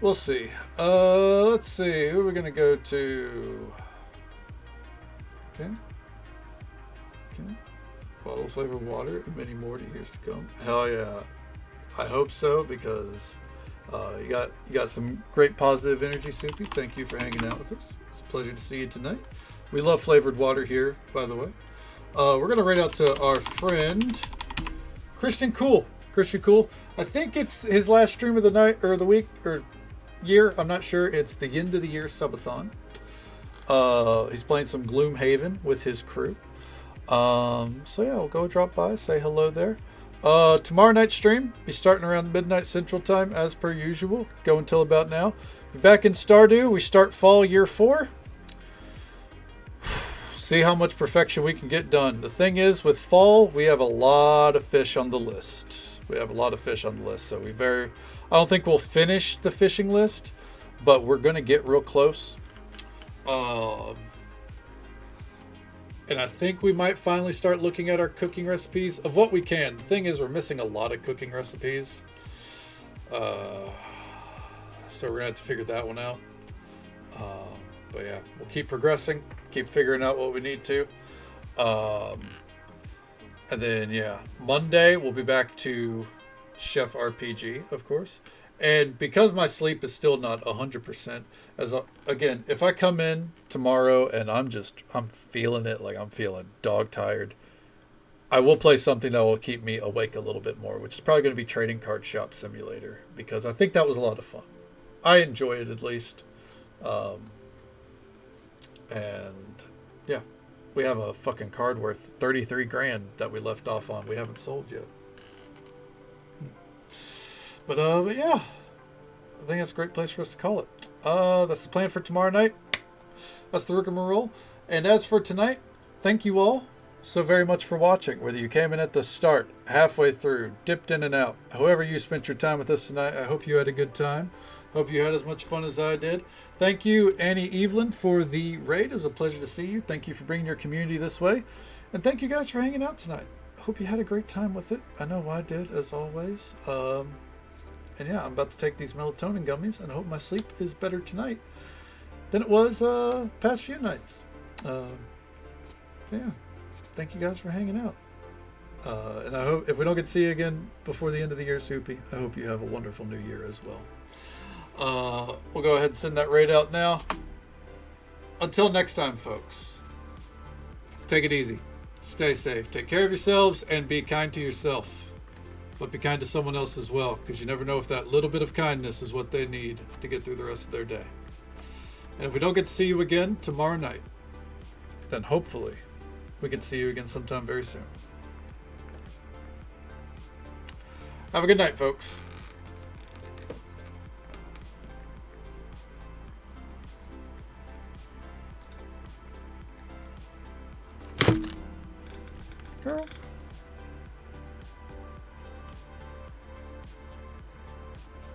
We'll see. Let's see. Who are we going to go to? Okay. Bottle flavored water and many more to years to come. Hell yeah. I hope so, because you got some great positive energy, Soupy. Thank you for hanging out with us. It's a pleasure to see you tonight. We love flavored water here, by the way. We're going to write out to our friend Christian Cool. Christian Cool. I think it's his last stream of the night or the week or year. I'm not sure. It's the end of the year subathon. He's playing some Gloomhaven with his crew. So yeah, we'll go drop by, say hello there. Tomorrow night stream, be starting around midnight Central Time as per usual. Go until about now. Be back in Stardew. We start fall year 4. See how much perfection we can get done. The thing is, with fall, we have a lot of fish on the list. So I don't think we'll finish the fishing list, but we're going to get real close. And I think we might finally start looking at our cooking recipes of what we can. The thing is, we're missing a lot of cooking recipes. So we're going to have to figure that one out. But yeah, we'll keep progressing, keep figuring out what we need to. And then, yeah, Monday we'll be back to Chef RPG, of course. And because my sleep is still not 100%, again, if I come in tomorrow and I'm feeling it, like I'm feeling dog tired, I will play something that will keep me awake a little bit more, which is probably going to be Trading Card Shop Simulator, because I think that was a lot of fun. I enjoy it, at least. And yeah, we have a fucking card worth 33 grand that we left off on. We haven't sold yet. But yeah, I think that's a great place for us to call it. That's the plan for tomorrow night. That's the rigmarole. And as for tonight, thank you all so very much for watching. Whether you came in at the start, halfway through, dipped in and out, however you spent your time with us tonight, I hope you had a good time. Hope you had as much fun as I did. Thank you, Annie Evelyn, for the raid. It was a pleasure to see you. Thank you for bringing your community this way. And thank you guys for hanging out tonight. I hope you had a great time with it. I know I did, as always. And yeah, I'm about to take these melatonin gummies, and I hope my sleep is better tonight than it was past few nights. Yeah, thank you guys for hanging out. And I hope, if we don't get to see you again before the end of the year, Soupy, I hope you have a wonderful new year as well. We'll go ahead and send that raid out now. Until next time, folks, take it easy. Stay safe. Take care of yourselves and be kind to yourself. But be kind to someone else as well, because you never know if that little bit of kindness is what they need to get through the rest of their day. And if we don't get to see you again tomorrow night, then hopefully we can see you again sometime very soon. Have a good night, folks. Girl.